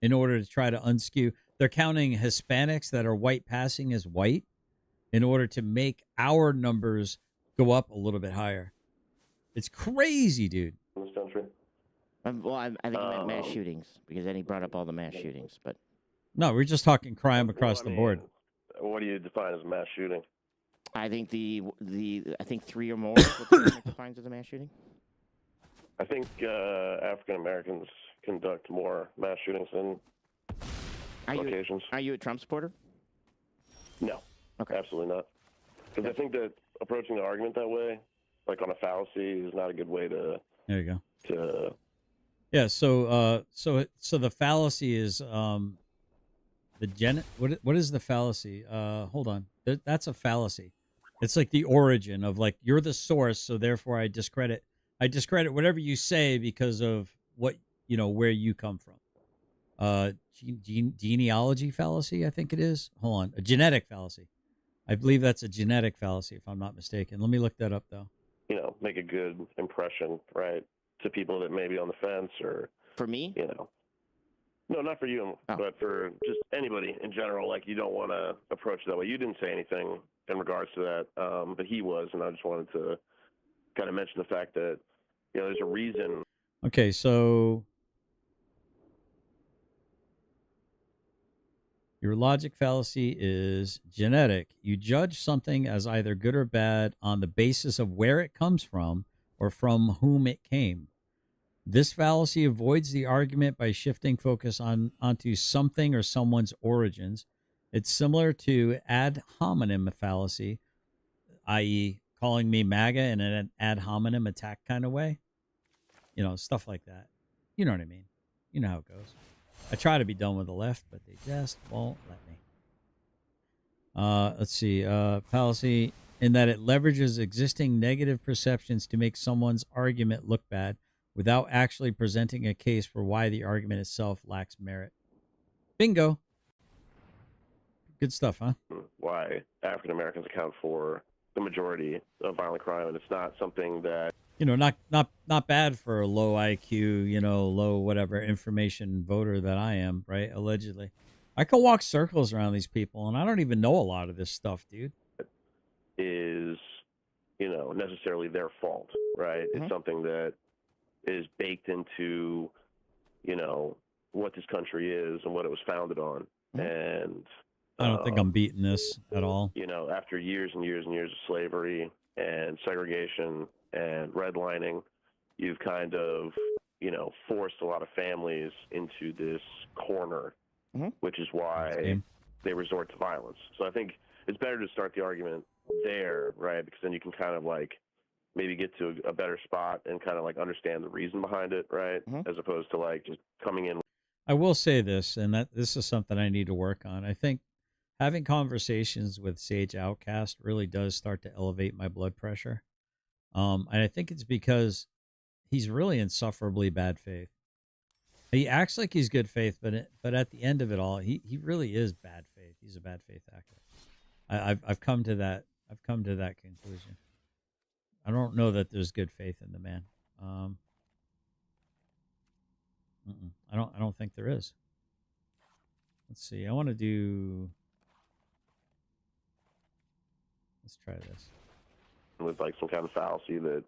in order to try to unskew. They're counting Hispanics that are white passing as white in order to make our numbers go up a little bit higher. It's crazy, dude. In this country. I think he meant mass shootings, because then he brought up all the mass shootings. But no, we're just talking crime across the board. What do you define as a mass shooting? I think I think 3 or more is what the government defines as a mass shooting. I think African Americans conduct more mass shootings than Caucasians. Are you a Trump supporter? No. Okay. Absolutely not. Because I think that approaching the argument that way, like on a fallacy, is not a good way to. There you go. To. Yeah. So the fallacy is what is the fallacy? Hold on. That's a fallacy. It's like the origin of, like, you're the source, so therefore I discredit whatever you say because of what, where you come from. Genealogy fallacy, I think it is. Hold on. A genetic fallacy. I believe that's a genetic fallacy, if I'm not mistaken. Let me look that up, though. Make a good impression, right, to people that may be on the fence, or... For me? No, not for you, but for just anybody in general. Like, you don't want to approach it that way. You didn't say anything in regards to that, but he was, and I just wanted to kind of mention the fact that, there's a reason. Okay, so your logic fallacy is genetic. You judge something as either good or bad on the basis of where it comes from or from whom it came. This fallacy avoids the argument by shifting focus onto something or someone's origins. It's similar to ad hominem fallacy, i.e., calling me MAGA in an ad hominem attack kind of way. Stuff like that. You know what I mean? You know how it goes. I try to be done with the left, but they just won't let me. Let's see. Fallacy in that it leverages existing negative perceptions to make someone's argument look bad without actually presenting a case for why the argument itself lacks merit. Bingo. Good stuff, huh? Why African Americans account for the majority of violent crime, and it's not something that Not bad for a low IQ, low whatever information voter that I am, right? Allegedly. I can walk circles around these people, and I don't even know a lot of this stuff, dude. is, necessarily their fault, right? It's something that is baked into, what this country is and what it was founded on. And I don't think I'm beating this at all. After years and years and years of slavery and segregation and redlining, you've kind of, forced a lot of families into this corner, which is why they resort to violence. So I think it's better to start the argument there, right? Because then you can kind of maybe get to a better spot and kind of understand the reason behind it, right? As opposed to just coming in. I will say this, and that this is something I need to work on. I think having conversations with Sage Outcast really does start to elevate my blood pressure. And I think it's because he's really insufferably bad faith. He acts like he's good faith, but at the end of it all, he really is bad faith. He's a bad faith actor. I've come to that conclusion. I don't know that there's good faith in the man. I don't think there is. Let's see. I want to do. Let's try this. With some kind of fallacy that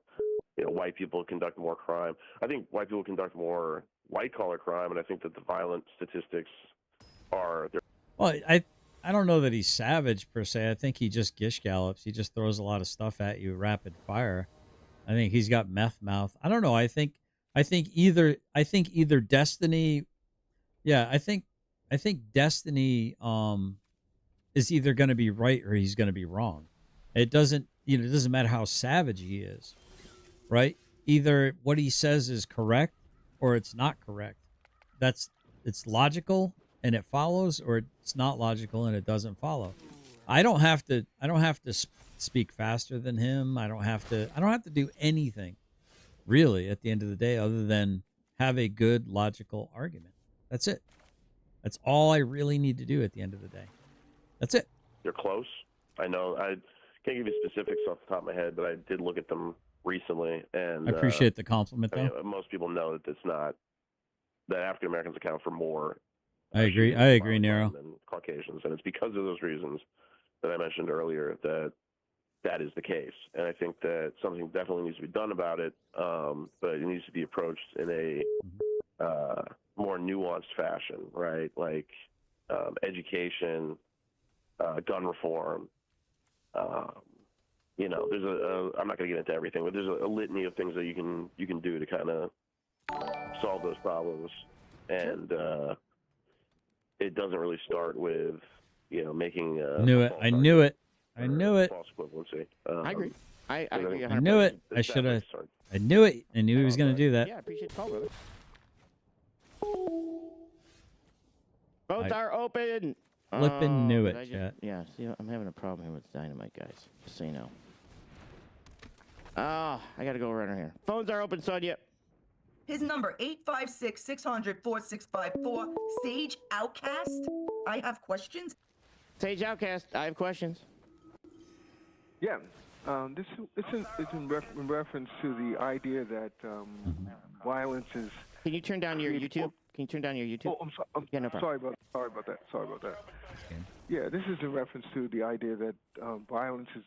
white people conduct more crime. I think white people conduct more white collar crime, and I think that the violent statistics are there. Well, I don't know that he's savage per se. I think he just gish gallops. He just throws a lot of stuff at you rapid fire. I think he's got meth mouth. I don't know. I think either Destiny. Yeah, I think Destiny is either going to be right or he's going to be wrong. It doesn't matter how savage he is, right? Either what he says is correct or it's not correct. It's logical and it follows, or it's not logical and it doesn't follow. I don't have to speak faster than him. I don't have to do anything really at the end of the day other than have a good logical argument. That's it. That's all I really need to do at the end of the day. That's it. They're close. I know. I can't give you specifics off the top of my head, but I did look at them recently, and I appreciate the compliment, though. Most people know that it's not that African Americans account for more. I agree, Nero. Than Caucasians, and it's because of those reasons that I mentioned earlier that is the case. And I think that something definitely needs to be done about it, but it needs to be approached in a more nuanced fashion, right? Like education, gun reform. There's I'm not going to get into everything, but there's a litany of things that you can do to kind of solve those problems. And it doesn't really start with making. I knew it. False equivalency. I agree. I agree. I knew it. I should have. I knew it. I knew he was going to do that. Yeah, I appreciate the call, brother. Votes are open. Flippin' knew it, chat. Yeah, see, I'm having a problem here with Dynamite, guys. Just so you know. I got to go around here. Phones are open, Sonia. His number, 856-600-4654. Sage Outcast. I have questions. Sage Outcast, I have questions. Yeah. This is in reference to the idea that violence is... Can you turn down your YouTube? Can you turn down your YouTube? Oh, I'm sorry about that. Yeah, this is in reference to the idea that violence is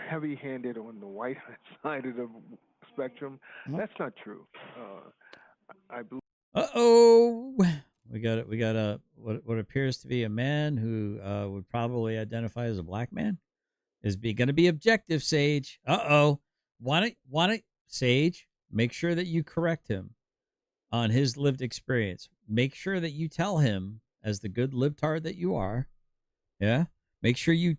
heavy-handed on the white side of the spectrum. That's not true. I believe. Uh-oh. We got a what appears to be a man who would probably identify as a black man is going to be objective, Sage. Uh-oh. Want it, Sage? Make sure that you correct him on his lived experience. Make sure that you tell him, as the good libtard that you are, yeah. Make sure you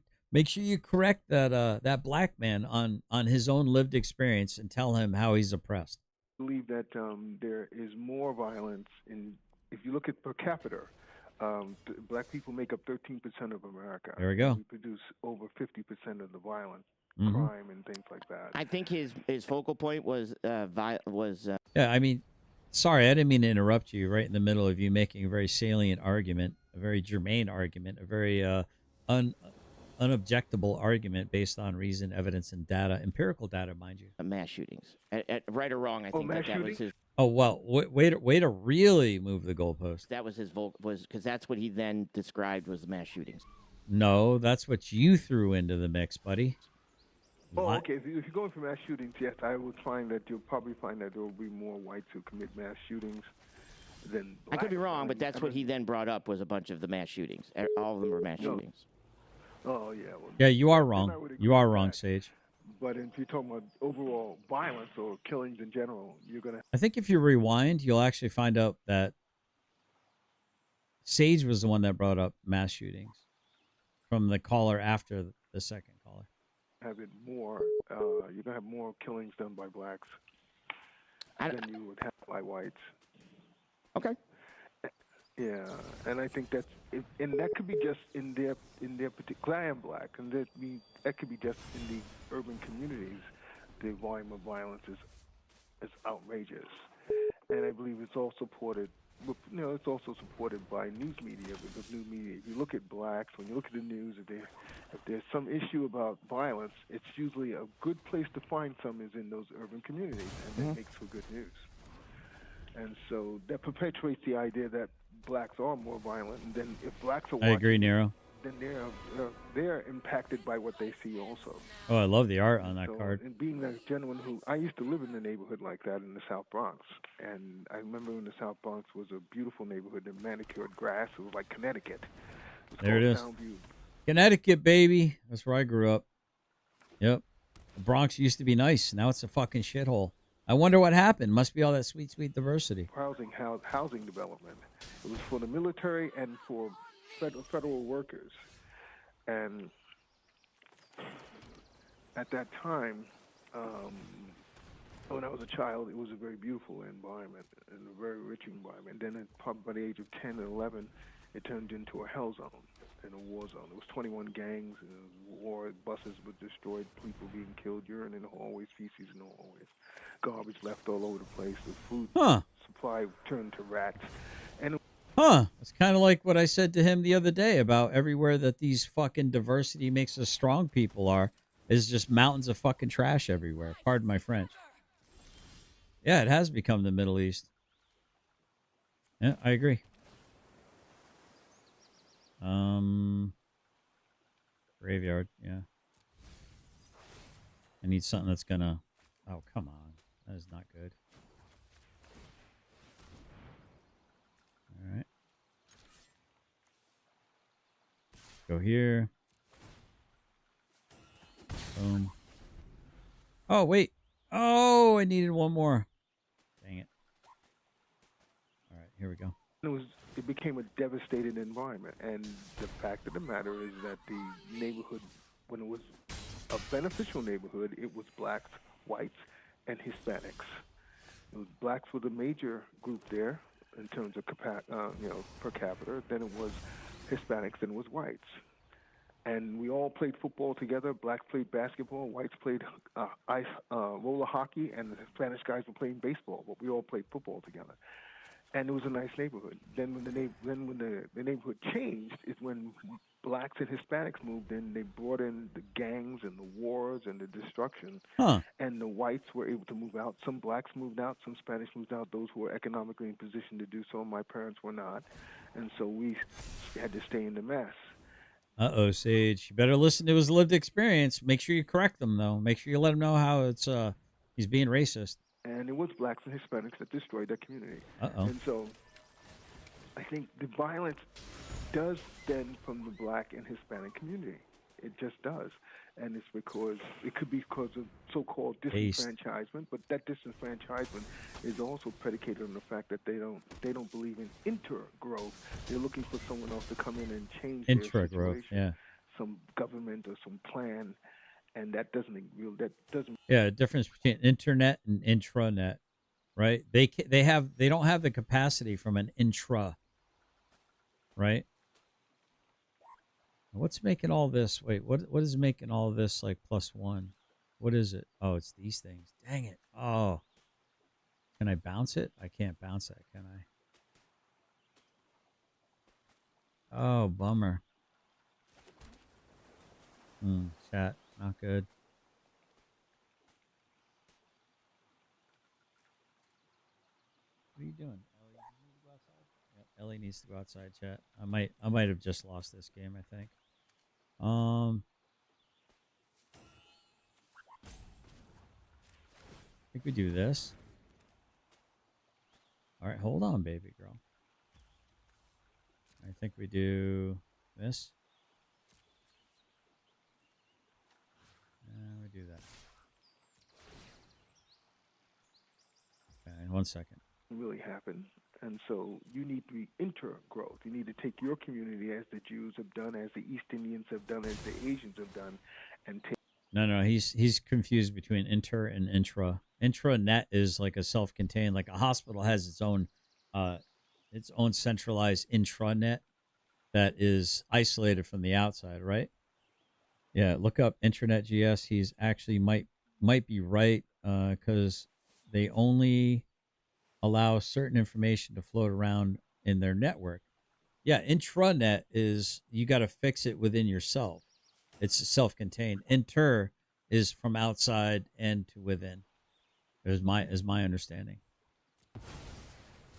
correct that black man on his own lived experience and tell him how he's oppressed. I believe that there is more violence if you look at per capita. Black people make up 13% of America. There we go. We produce over 50% of the violence, crime, and things like that. I think his focal point was Yeah, I mean, sorry, I didn't mean to interrupt you right in the middle of you making a very salient argument, a very germane argument, a very unobjectable argument based on reason, evidence, and data, empirical data, mind you. Mass shootings, right or wrong, I think that was his. Oh well, way to really move the goalpost. That was his was because that's what he then described was the mass shootings. No, that's what you threw into the mix, buddy. Oh, okay. If you're going for mass shootings, yes, I would find that you'll probably find that there will be more whites who commit mass shootings than blacks. I could be wrong, but that's what he then brought up was a bunch of the mass shootings. All of them were mass shootings. Oh, yeah. Well, yeah, you are wrong. You are wrong, Sage. But if you're talking about overall violence or killings in general, you're going to... I think if you rewind, you'll actually find out that Sage was the one that brought up mass shootings from the caller after the second caller. Have it more, you're going to have more killings done by blacks than you would have by whites. Okay. Yeah, and I think that's, and that could be just in their particular. I am black, and that could be just in the urban communities. The volume of violence is outrageous, and I believe it's all supported. It's also supported by news media, because news media. If you look at blacks, when you look at the news, if there's some issue about violence, it's usually a good place to find some is in those urban communities, and that makes for good news. And so that perpetuates the idea that blacks are more violent, and then if blacks are watching, I agree, Nero. Then they're impacted by what they see also. Oh, I love the art on that card. And being that gentleman who I used to live in a neighborhood like that in the South Bronx, and I remember when the South Bronx was a beautiful neighborhood and manicured grass. It was like Connecticut. There it is. Soundview. Connecticut, baby. That's where I grew up. Yep. The Bronx used to be nice. Now it's a fucking shithole. I wonder what happened. Must be all that sweet, sweet diversity. Housing development. It was for the military and for federal workers. And at that time, when I was a child, it was a very beautiful environment and a very rich environment. Then probably by the age of 10 and 11, it turned into a hell zone and a war zone. There was 21 gangs, and war, buses were destroyed, people being killed, urine in the hallways, feces in the hallways, garbage left all over the place, the food supply turned to rats. And it's kind of like what I said to him the other day about everywhere that these fucking diversity makes us strong people are, is just mountains of fucking trash everywhere. Pardon my French. Yeah, it has become the Middle East. Yeah, I agree. Graveyard, yeah. I need something that's gonna... Oh, come on. That is not good. All right. Go here. Boom. Oh, wait. Oh, I needed one more. Dang it. All right, here we go. It became a devastated environment, and the fact of the matter is that the neighborhood, when it was a beneficial neighborhood, it was blacks, whites, and Hispanics. It was blacks were the major group there in terms of per capita. Then it was Hispanics, then it was whites, and we all played football together. Blacks played basketball, whites played roller hockey, and the Spanish guys were playing baseball. But we all played football together. And it was a nice neighborhood. Then when the neighborhood changed is when blacks and Hispanics moved in. They brought in the gangs and the wars and the destruction. And the whites were able to move out. Some blacks moved out. Some Spanish moved out. Those who were economically in position to do so. My parents were not. And so we had to stay in the mess. Uh-oh, Sage. You better listen to his lived experience. Make sure you correct them, though. Make sure you let him know how it's he's being racist. And it was blacks and Hispanics that destroyed that community. Uh-oh. And so I think the violence does stem from the black and Hispanic community. It just does. And it's because it could be because of so-called disenfranchisement, but that disenfranchisement is also predicated on the fact that they don't believe in intergrowth. They're looking for someone else to come in and change their Intragrowth, situation. yeah. Some government or some plan. And that doesn't. Yeah, difference between internet and intranet, right? They don't have the capacity from an intra, right? What's making all this? Wait, what is making all this like +1? What is it? Oh, it's these things. Dang it! Oh, can I bounce it? I can't bounce that, can I? Oh, bummer. Chat, not good. What are you doing, Ellie? You need to go outside. Yep, Ellie needs to go outside. Chat. I might have just lost this game. I think. I think we do this. All right, hold on, baby girl. I think we do this. And we do that. Okay, 1 second. Really happen. And so you need to be intergrowth. You need to take your community as the Jews have done, as the East Indians have done, as the Asians have done, and take. No, he's confused between inter and intra. Intranet is like a self-contained, like a hospital has its own centralized intranet that is isolated from the outside, right? Yeah, look up Intranet GS. He's actually might be right because they only allow certain information to float around in their network. Yeah, intranet is you got to fix it within yourself. It's self-contained. Inter is from outside and to within. Is my understanding.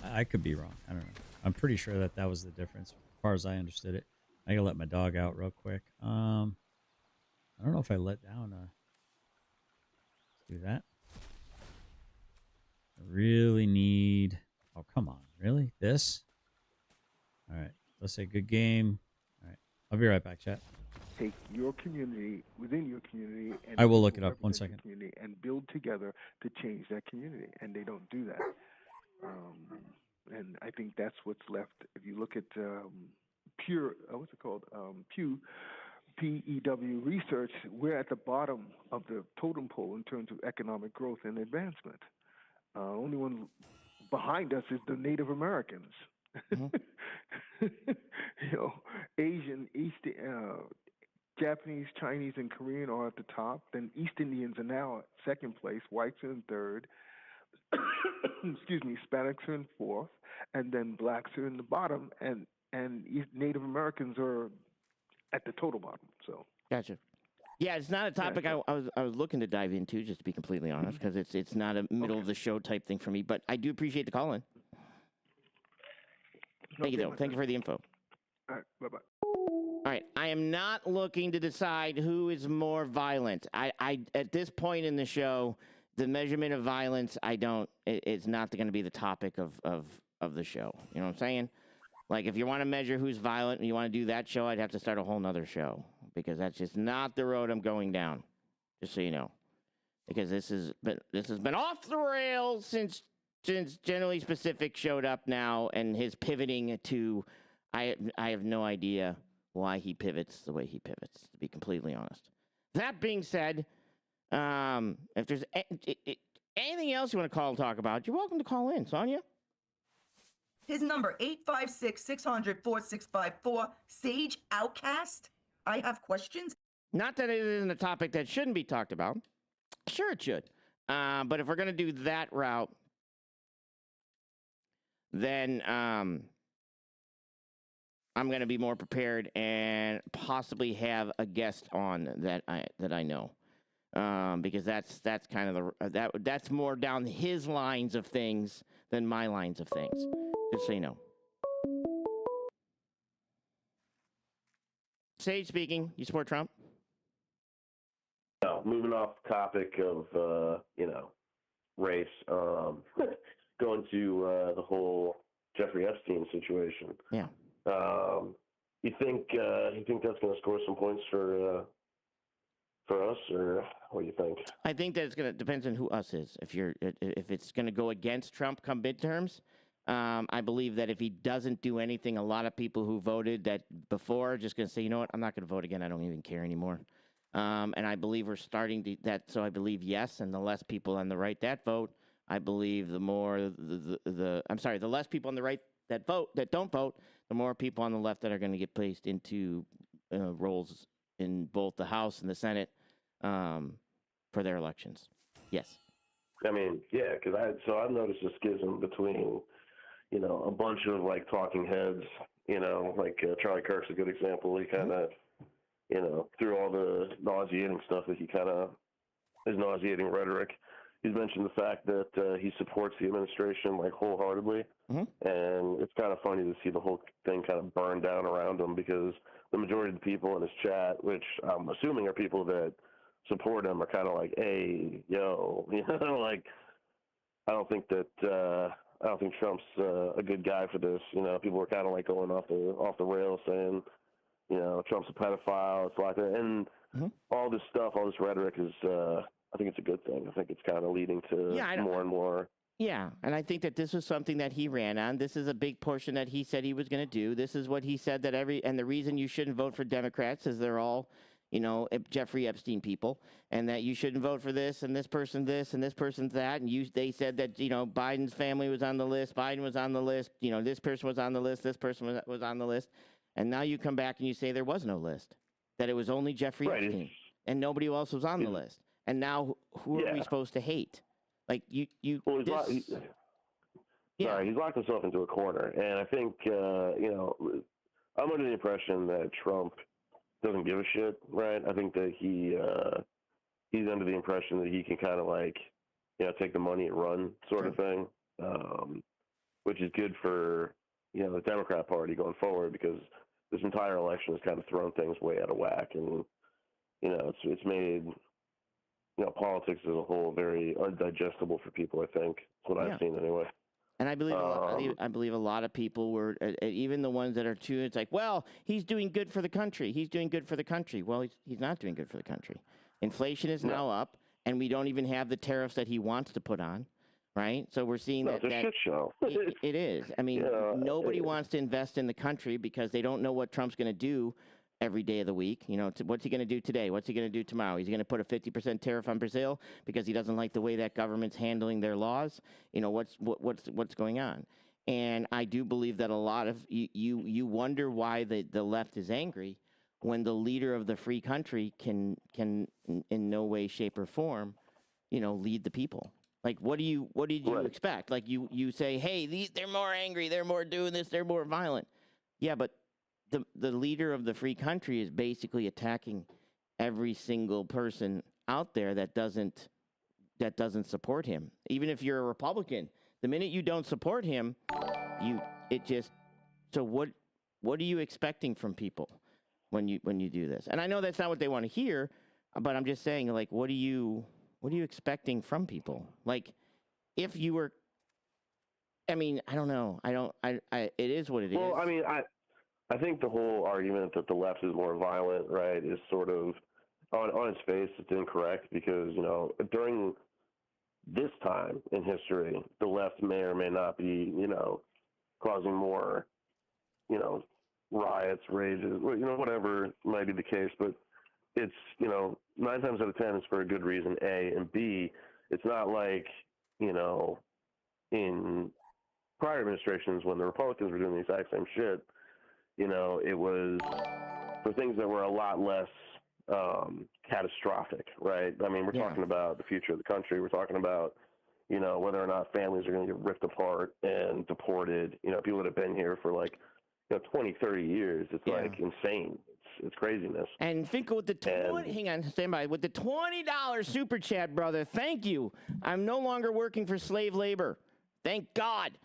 I could be wrong. I don't know. I'm pretty sure that was the difference as far as I understood it. I gotta let my dog out real quick. I don't know if I let down. Let's do that. I really need. Oh, come on! Really? This? All right. Let's say good game. All right. I'll be right back, chat. Take your community within your community, and I will look it people up. 1 represent your second. community, and build together to change that community, and they don't do that. And I think that's what's left. If you look at what's it called? Pew, PEW research, we're at the bottom of the totem pole in terms of economic growth and advancement. Only one behind us is the Native Americans. Asian, Japanese, Chinese, and Korean are at the top. Then East Indians are now at second place. Whites are in third. Excuse me. Hispanics are in fourth, and then blacks are in the bottom, and Native Americans are at the total bottom. So. Gotcha. Yeah, it's not a topic I was looking to dive into, just to be completely honest, because it's not a middle of the show type thing for me. But I do appreciate the call in. Thank you, though. Thank you for the info. All right. Bye-bye. All right. I am not looking to decide who is more violent. I at this point in the show, the measurement of violence, it's not going to be the topic of the show. You know what I'm saying? Like, if you want to measure who's violent and you want to do that show, I'd have to start a whole nother show, because that's just not the road I'm going down, just so you know. Because this has been off the rails since Generally Specific showed up now, and his pivoting to, I have no idea why he pivots the way he pivots, to be completely honest. That being said, if there's anything else you want to call and talk about, you're welcome to call in, Sonia. His number, 856-600-4654. Sage Outcast. I have questions. Not that it isn't a topic that shouldn't be talked about. Sure it should. But if we're going to do that route, then I'm going to be more prepared and possibly have a guest on that I know. Because that's kind of that's more down his lines of things than my lines of things. Just so you know. Sage speaking. You support Trump? No, moving off the topic of race, going to the whole Jeffrey Epstein situation. Yeah. You think that's going to score some points for us, or what do you think? I think that it's going to depends on who us is. If it's going to go against Trump come midterms, I believe that if he doesn't do anything, a lot of people who voted that before are just going to say, you know what, I'm not going to vote again. I don't even care anymore. And I believe we're starting to that. So I believe yes, and the less people on the right that vote, I believe the more the less people on the right that don't vote, the more people on the left that are going to get placed into roles in both the House and the Senate for their elections. Yes. I mean, yeah, because I've noticed a schism between, a bunch of like talking heads, like Charlie Kirk's a good example. He kind of, you know, through all the nauseating stuff that he kind of, his nauseating rhetoric, he's mentioned the fact that he supports the administration like wholeheartedly, and it's kind of funny to see the whole thing kind of burn down around him because the majority of the people in his chat, which I'm assuming are people that support him, are kind of like, "Hey, yo," you know, like I don't think Trump's a good guy for this. You know, people were kind of like going off the rails saying, you know, Trump's a pedophile, it's like that, and all this stuff, all this rhetoric is. I think it's a good thing. I think it's kind of leading to more and more. Yeah, and I think that this was something that he ran on. This is a big portion that he said he was going to do. This is what he said that and the reason you shouldn't vote for Democrats is they're all, you know, Jeffrey Epstein people, and that you shouldn't vote for this and this person this and this person that. And they said that, you know, Biden's family was on the list, Biden was on the list, you know, this person was on the list, this person was on the list, and now you come back and you say there was no list, that it was only Jeffrey Epstein and nobody else was on the list. And now, who are we supposed to hate? Like Well, he's locked himself into a corner, and I think you know, I'm under the impression that Trump doesn't give a shit, right? I think that he's under the impression that he can kind of like, you know, take the money and run sort of thing, which is good for, you know, the Democrat Party going forward because this entire election has kind of thrown things way out of whack, and you know, it's made, you know, politics as a whole very undigestible for people. I think that's what I've seen anyway. And I believe I believe a lot of people were, even the ones that are too. It's like, well, he's doing good for the country. He's doing good for the country. Well, he's not doing good for the country. Inflation is now up, and we don't even have the tariffs that he wants to put on, right? So we're seeing that it's a shit show. It is. I mean, nobody wants to invest in the country because they don't know what Trump's going to do every day of the week. You know, what's he going to do today? What's he going to do tomorrow? He's going to put a 50% tariff on Brazil because he doesn't like the way that government's handling their laws. You know, what's going on? And I do believe that a lot of you wonder why the left is angry when the leader of the free country can in no way, shape, or form, you know, lead the people. Like, what did you expect? Like you say, hey, they're more angry, they're more doing this, they're more violent. Yeah, but the leader of the free country is basically attacking every single person out there that doesn't support him. Even if you're a Republican, the minute you don't support him, so what are you expecting from people when you do this? And I know that's not what they want to hear, but I'm just saying, like, what are you expecting from people? Like, if you were, I mean, I don't know. It is what it is. Well, I mean, I think the whole argument that the left is more violent, right, is sort of on its face, it's incorrect because, you know, during this time in history, the left may or may not be, you know, causing more, you know, riots, rages, you know, whatever might be the case. But it's, you know, 9 times out of 10 it's for a good reason, A, and B, it's not like, you know, in prior administrations when the Republicans were doing the exact same shit. You know, it was for things that were a lot less catastrophic, right? I mean, we're talking about the future of the country. We're talking about, you know, whether or not families are going to get ripped apart and deported. You know, people that have been here for like, you know, 20, 30 years. It's like insane. It's craziness. And Finkel with the hang on, stand by. With the $20 super chat, brother. Thank you. I'm no longer working for slave labor. Thank God.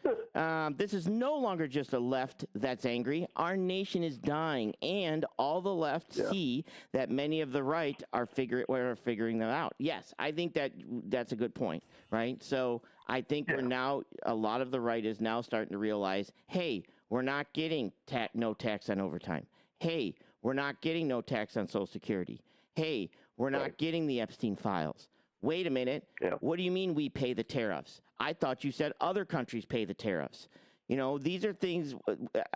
This is no longer just a left that's angry. Our nation is dying, and all the left see that many of the right are figuring them out. Yes, I think that's a good point, right? So I think we're now, a lot of the right is now starting to realize, hey, we're not getting no tax on overtime. Hey, we're not getting no tax on Social Security. Hey, we're not getting the Epstein files. Wait a minute. What do you mean we pay the tariffs? I thought you said other countries pay the tariffs. You know, these are things.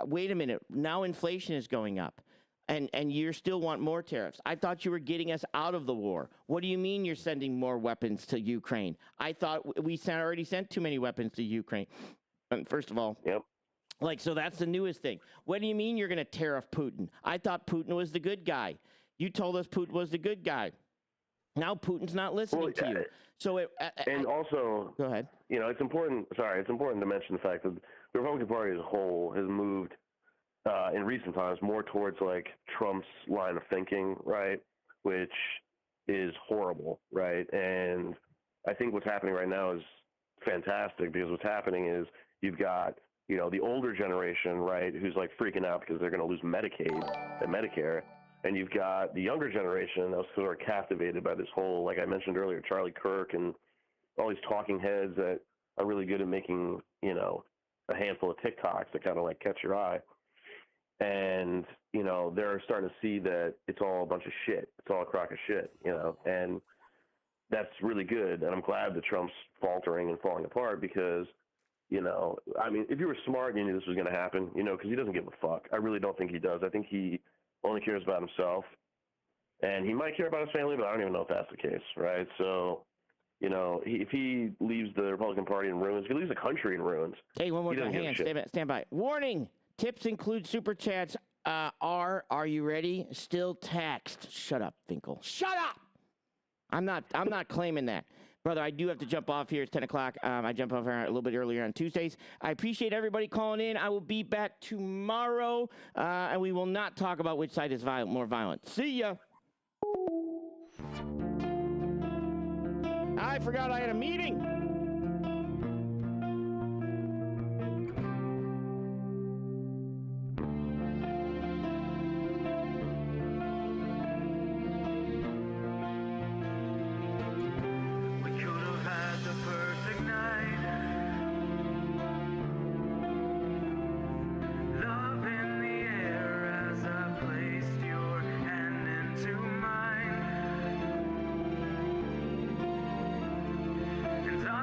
Wait a minute. Now inflation is going up, and you still want more tariffs. I thought you were getting us out of the war. What do you mean you're sending more weapons to Ukraine? I thought we already sent too many weapons to Ukraine. First of all. Like, so that's the newest thing. What do you mean you're going to tariff Putin? I thought Putin was the good guy. You told us Putin was the good guy. Now Putin's not listening to you. So also, go ahead. You know, it's important. Sorry, it's important to mention the fact that the Republican Party as a whole has moved in recent times more towards like Trump's line of thinking, right? Which is horrible, right? And I think what's happening right now is fantastic because what's happening is you've got, you know, the older generation, right, who's like freaking out because they're going to lose Medicaid and Medicare. And you've got the younger generation that was sort of captivated by this whole, like I mentioned earlier, Charlie Kirk and all these talking heads that are really good at making, you know, a handful of TikToks that kind of like catch your eye. And, you know, they're starting to see that it's all a bunch of shit. It's all a crock of shit, you know, and that's really good. And I'm glad that Trump's faltering and falling apart because, you know, I mean, if you were smart, you knew this was going to happen, you know, because he doesn't give a fuck. I really don't think he does. I think he only cares about himself. And he might care about his family, but I don't even know if that's the case, right? So, you know, if he leaves the Republican Party in ruins, if he leaves the country in ruins. Hey, one more time. Hang on, stand by. Warning! Tips include super chats. Are you ready? Still text. Shut up, Finkel. Shut up! I'm not claiming that. Brother, I do have to jump off here. It's 10 o'clock. I jump off here a little bit earlier on Tuesdays. I appreciate everybody calling in. I will be back tomorrow, and we will not talk about which side is more violent. See ya. I forgot I had a meeting. And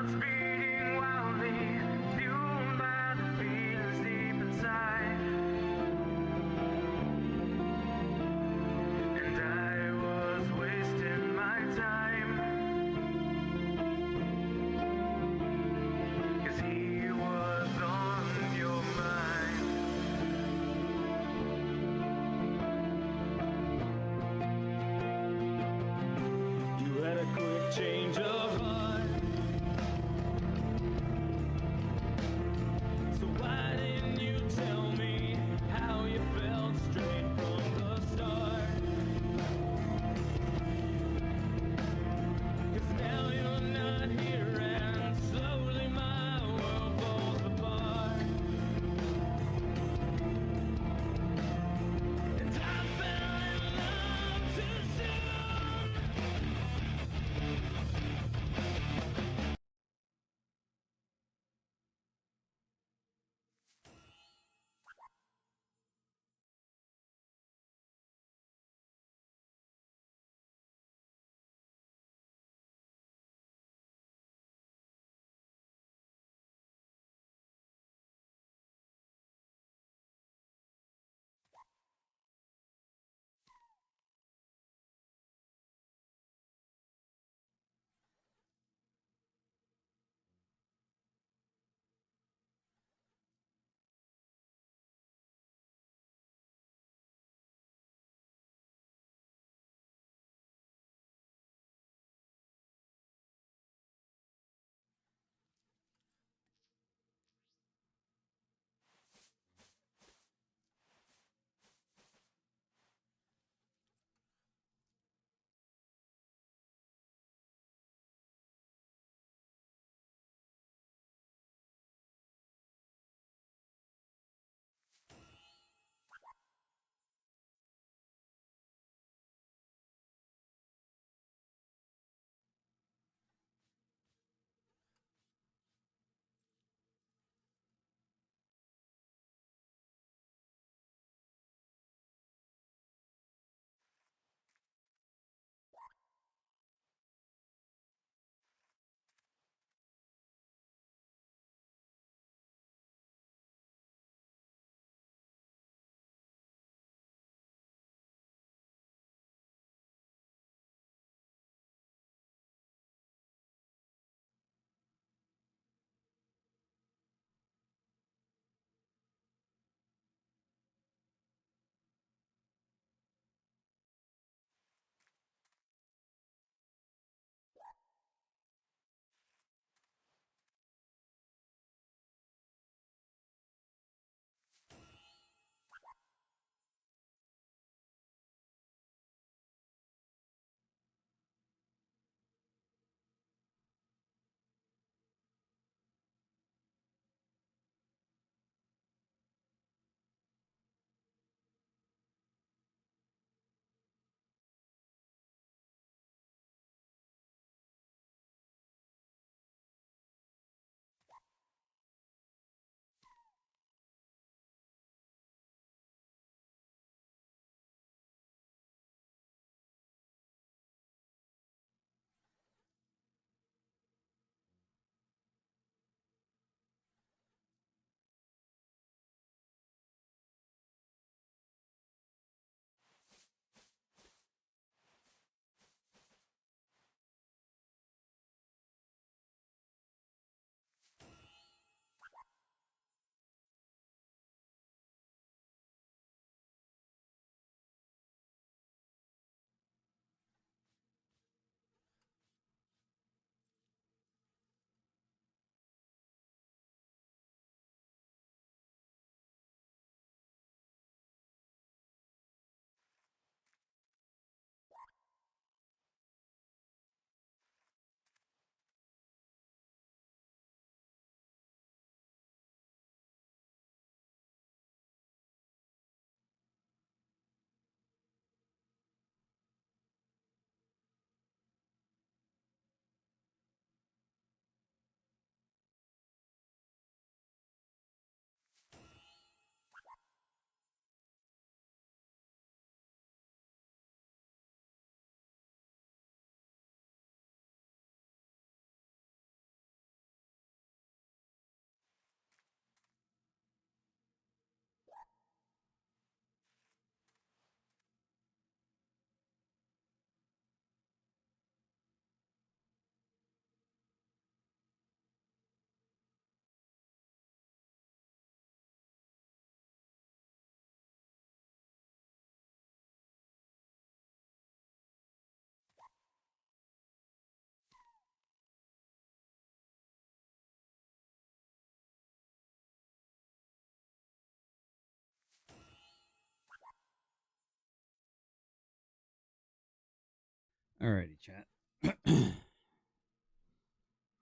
Alrighty, chat.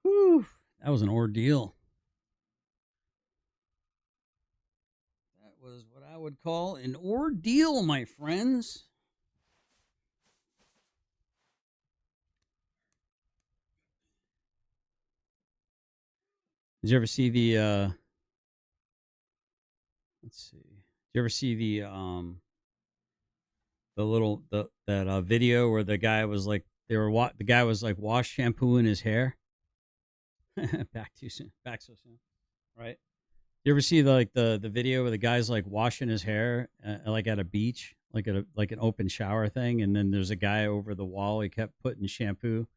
Whew, that was an ordeal. That was what I would call an ordeal, my friends. Did you ever see the let's see. Did you ever see that video where the guy was like the guy was like wash shampooing his hair? Back too soon. Back so soon. Right? You ever see the video where the guy's like washing his hair like at a beach, like at an open shower thing, and then there's a guy over the wall. He kept putting shampoo,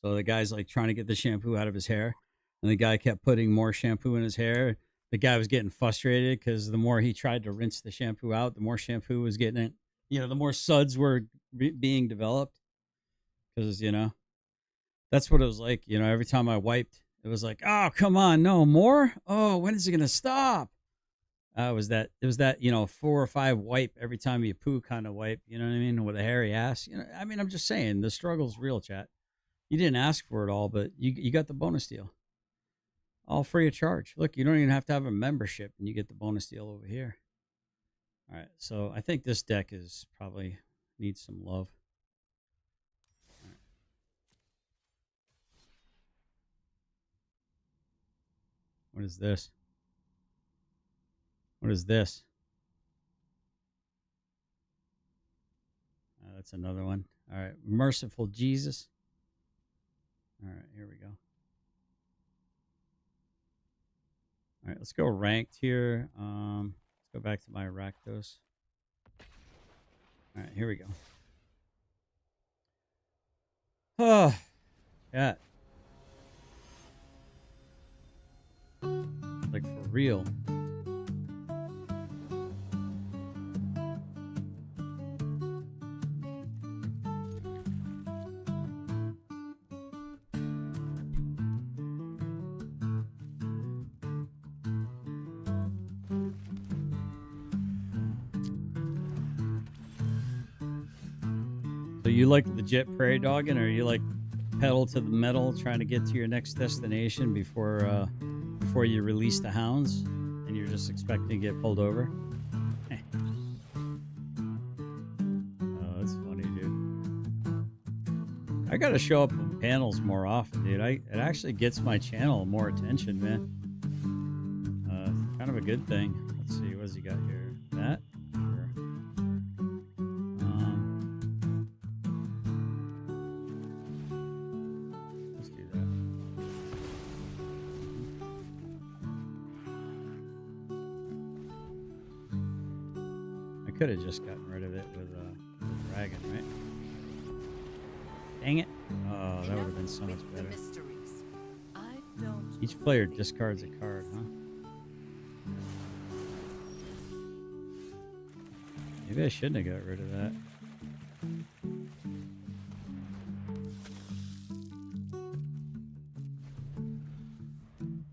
so the guy's like trying to get the shampoo out of his hair, and the guy kept putting more shampoo in his hair. The guy was getting frustrated because the more he tried to rinse the shampoo out, the more shampoo was getting it. The more suds were being developed. Because that's what it was like. Every time I wiped, it was like, oh, come on, no more. Oh, when is it gonna stop? It was that 4 or 5 wipe every time you poo kind of wipe. You know what I mean? With a hairy ass. I mean, I'm just saying the struggle's real, chat. You didn't ask for it all, but you got the bonus deal. All free of charge. Look, you don't even have to have a membership, and you get the bonus deal over here. All right, so I think this deck is probably needs some love. What is this? What is this? That's another one. All right. Merciful Jesus. All right. Here we go. All right. Let's go ranked here. Let's go back to my Rakdos. All right. Here we go. Oh, yeah. Like for real. So you like legit prairie dogging, or you like pedal to the metal, trying to get to your next destination before you release the hounds, and you're just expecting to get pulled over? Oh, that's funny, dude. I gotta show up on panels more often, dude. It actually gets my channel more attention, man. Kind of a good thing. Let's see, what does he got here? That? Sure. Let's do that. I could have just gotten rid of it with Dragon, right? Dang it. Oh, that would have been so much better. Each player discards a card, huh? Maybe I shouldn't have got rid of that.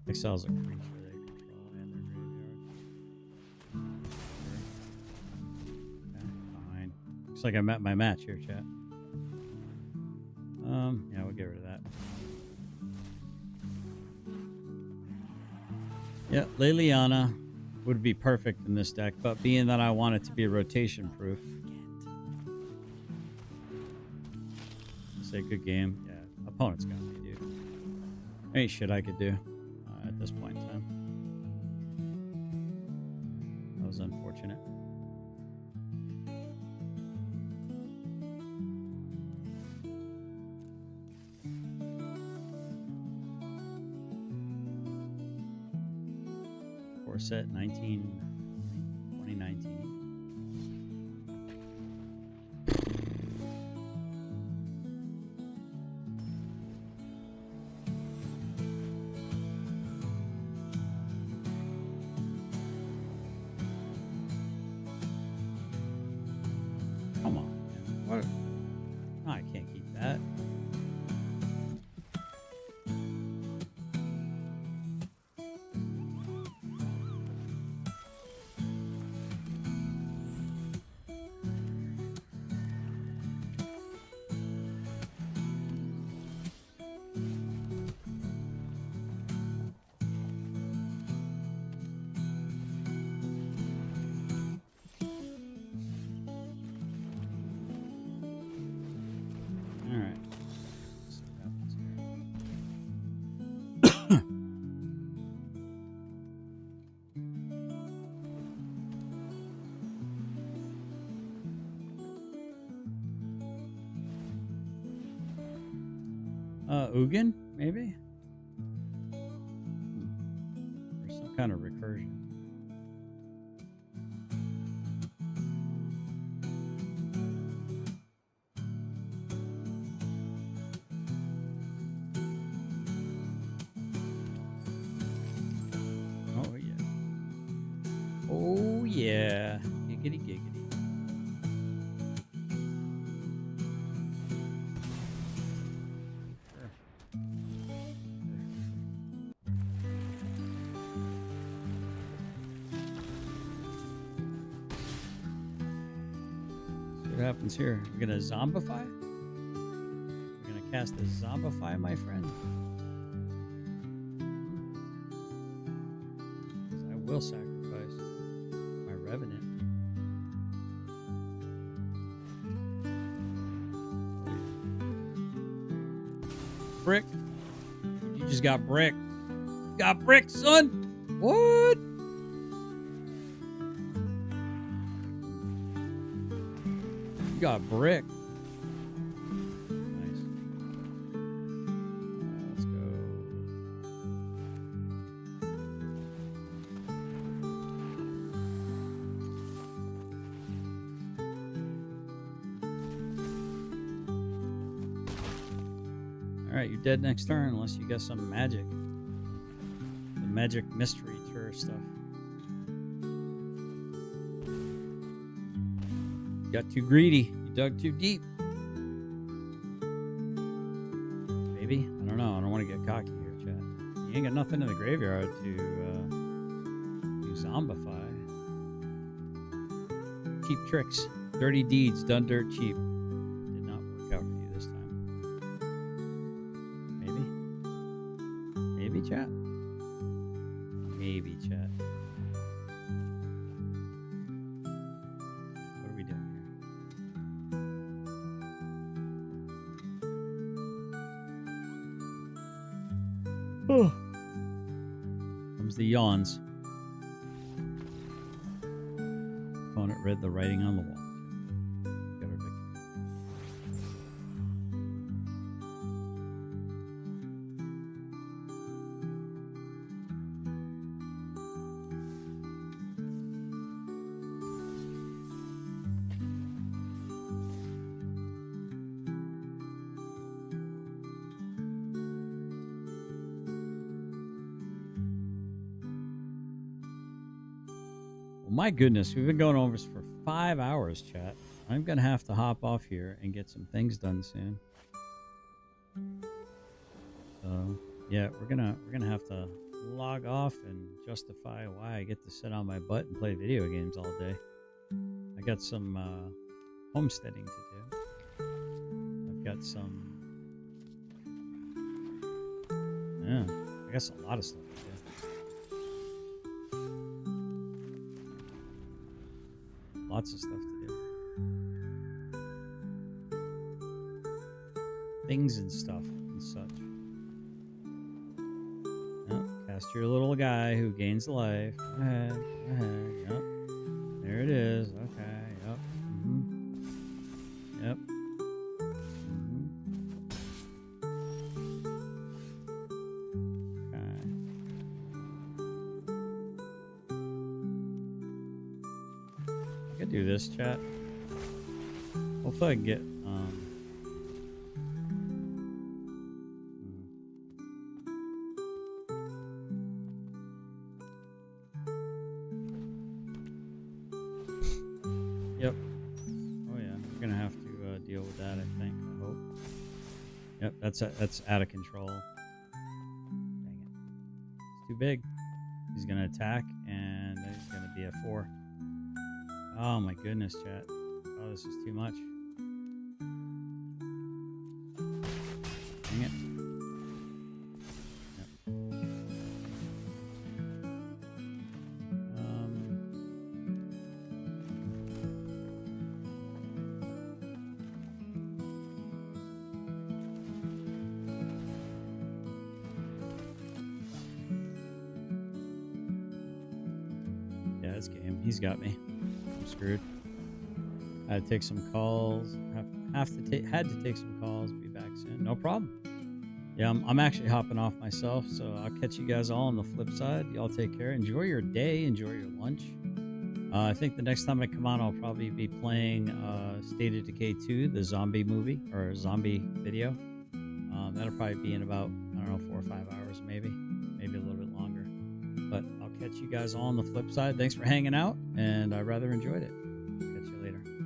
Exile's a creature they control and their graveyard. Okay, fine. Looks like I'm at my match here, chat. Yeah, we'll get rid of that. Yeah, Liliana would be perfect in this deck, but being that I want it to be rotation proof. Say good game. Yeah, opponent's got me, dude. Ain't shit I could do at this point in time. That was unfortunate. Set 2019. Come on. What? No, I can't keep that. Ugin, maybe? Or some kind of recursion. Oh, yeah. Oh, yeah. Giggity, giggity. What happens here? We're gonna zombify? We're gonna cast a zombify, my friend? 'Cause I will sacrifice my revenant. Brick. You just got brick. Got brick, son! What? You got brick. Nice. Let's go. Alright, you're dead next turn unless you got some magic. The magic mystery tour stuff. Got too greedy. You dug too deep. Maybe? I don't know. I don't want to get cocky here, chat. You ain't got nothing in the graveyard to zombify. Cheap tricks. Dirty deeds done dirt cheap. Did not work out for you this time. Maybe? Maybe, chat? Maybe, chat. What are we doing here? Oh. Comes the yawns. Opponent read the writing on the wall. Got our victory. My goodness, we've been going over this for 5 hours, chat. I'm gonna have to hop off here and get some things done soon. So yeah, we're gonna have to log off and justify why I get to sit on my butt and play video games all day. I got some homesteading to do. I've got some I guess a lot of stuff to do. Lots of stuff to do. Things and stuff and such. Yep, cast your little guy who gains life. Go ahead. Go ahead. Yep. There it is. Okay. Yep. Yep. Do this, chat. Hopefully I can get Yep. Oh yeah, we're gonna have to deal with that, I think. I hope. Yep, that's out of control. Dang it. It's too big. He's gonna attack and he's gonna be a 4. Oh my goodness, chat. Oh, this is too much. Dang it. Yep. Yeah, this game. He's got me. Screwed. I had to take some calls. Had to take some calls. Be back soon. No problem. Yeah, I'm actually hopping off myself, so I'll catch you guys all on the flip side. Y'all take care. Enjoy your day. Enjoy your lunch. I think the next time I come on, I'll probably be playing State of Decay 2, the zombie movie or zombie video. That'll probably be in about, I don't know, 4 or 5 hours, maybe a little bit longer. But I'll catch you guys all on the flip side. Thanks for hanging out, and I rather enjoyed it.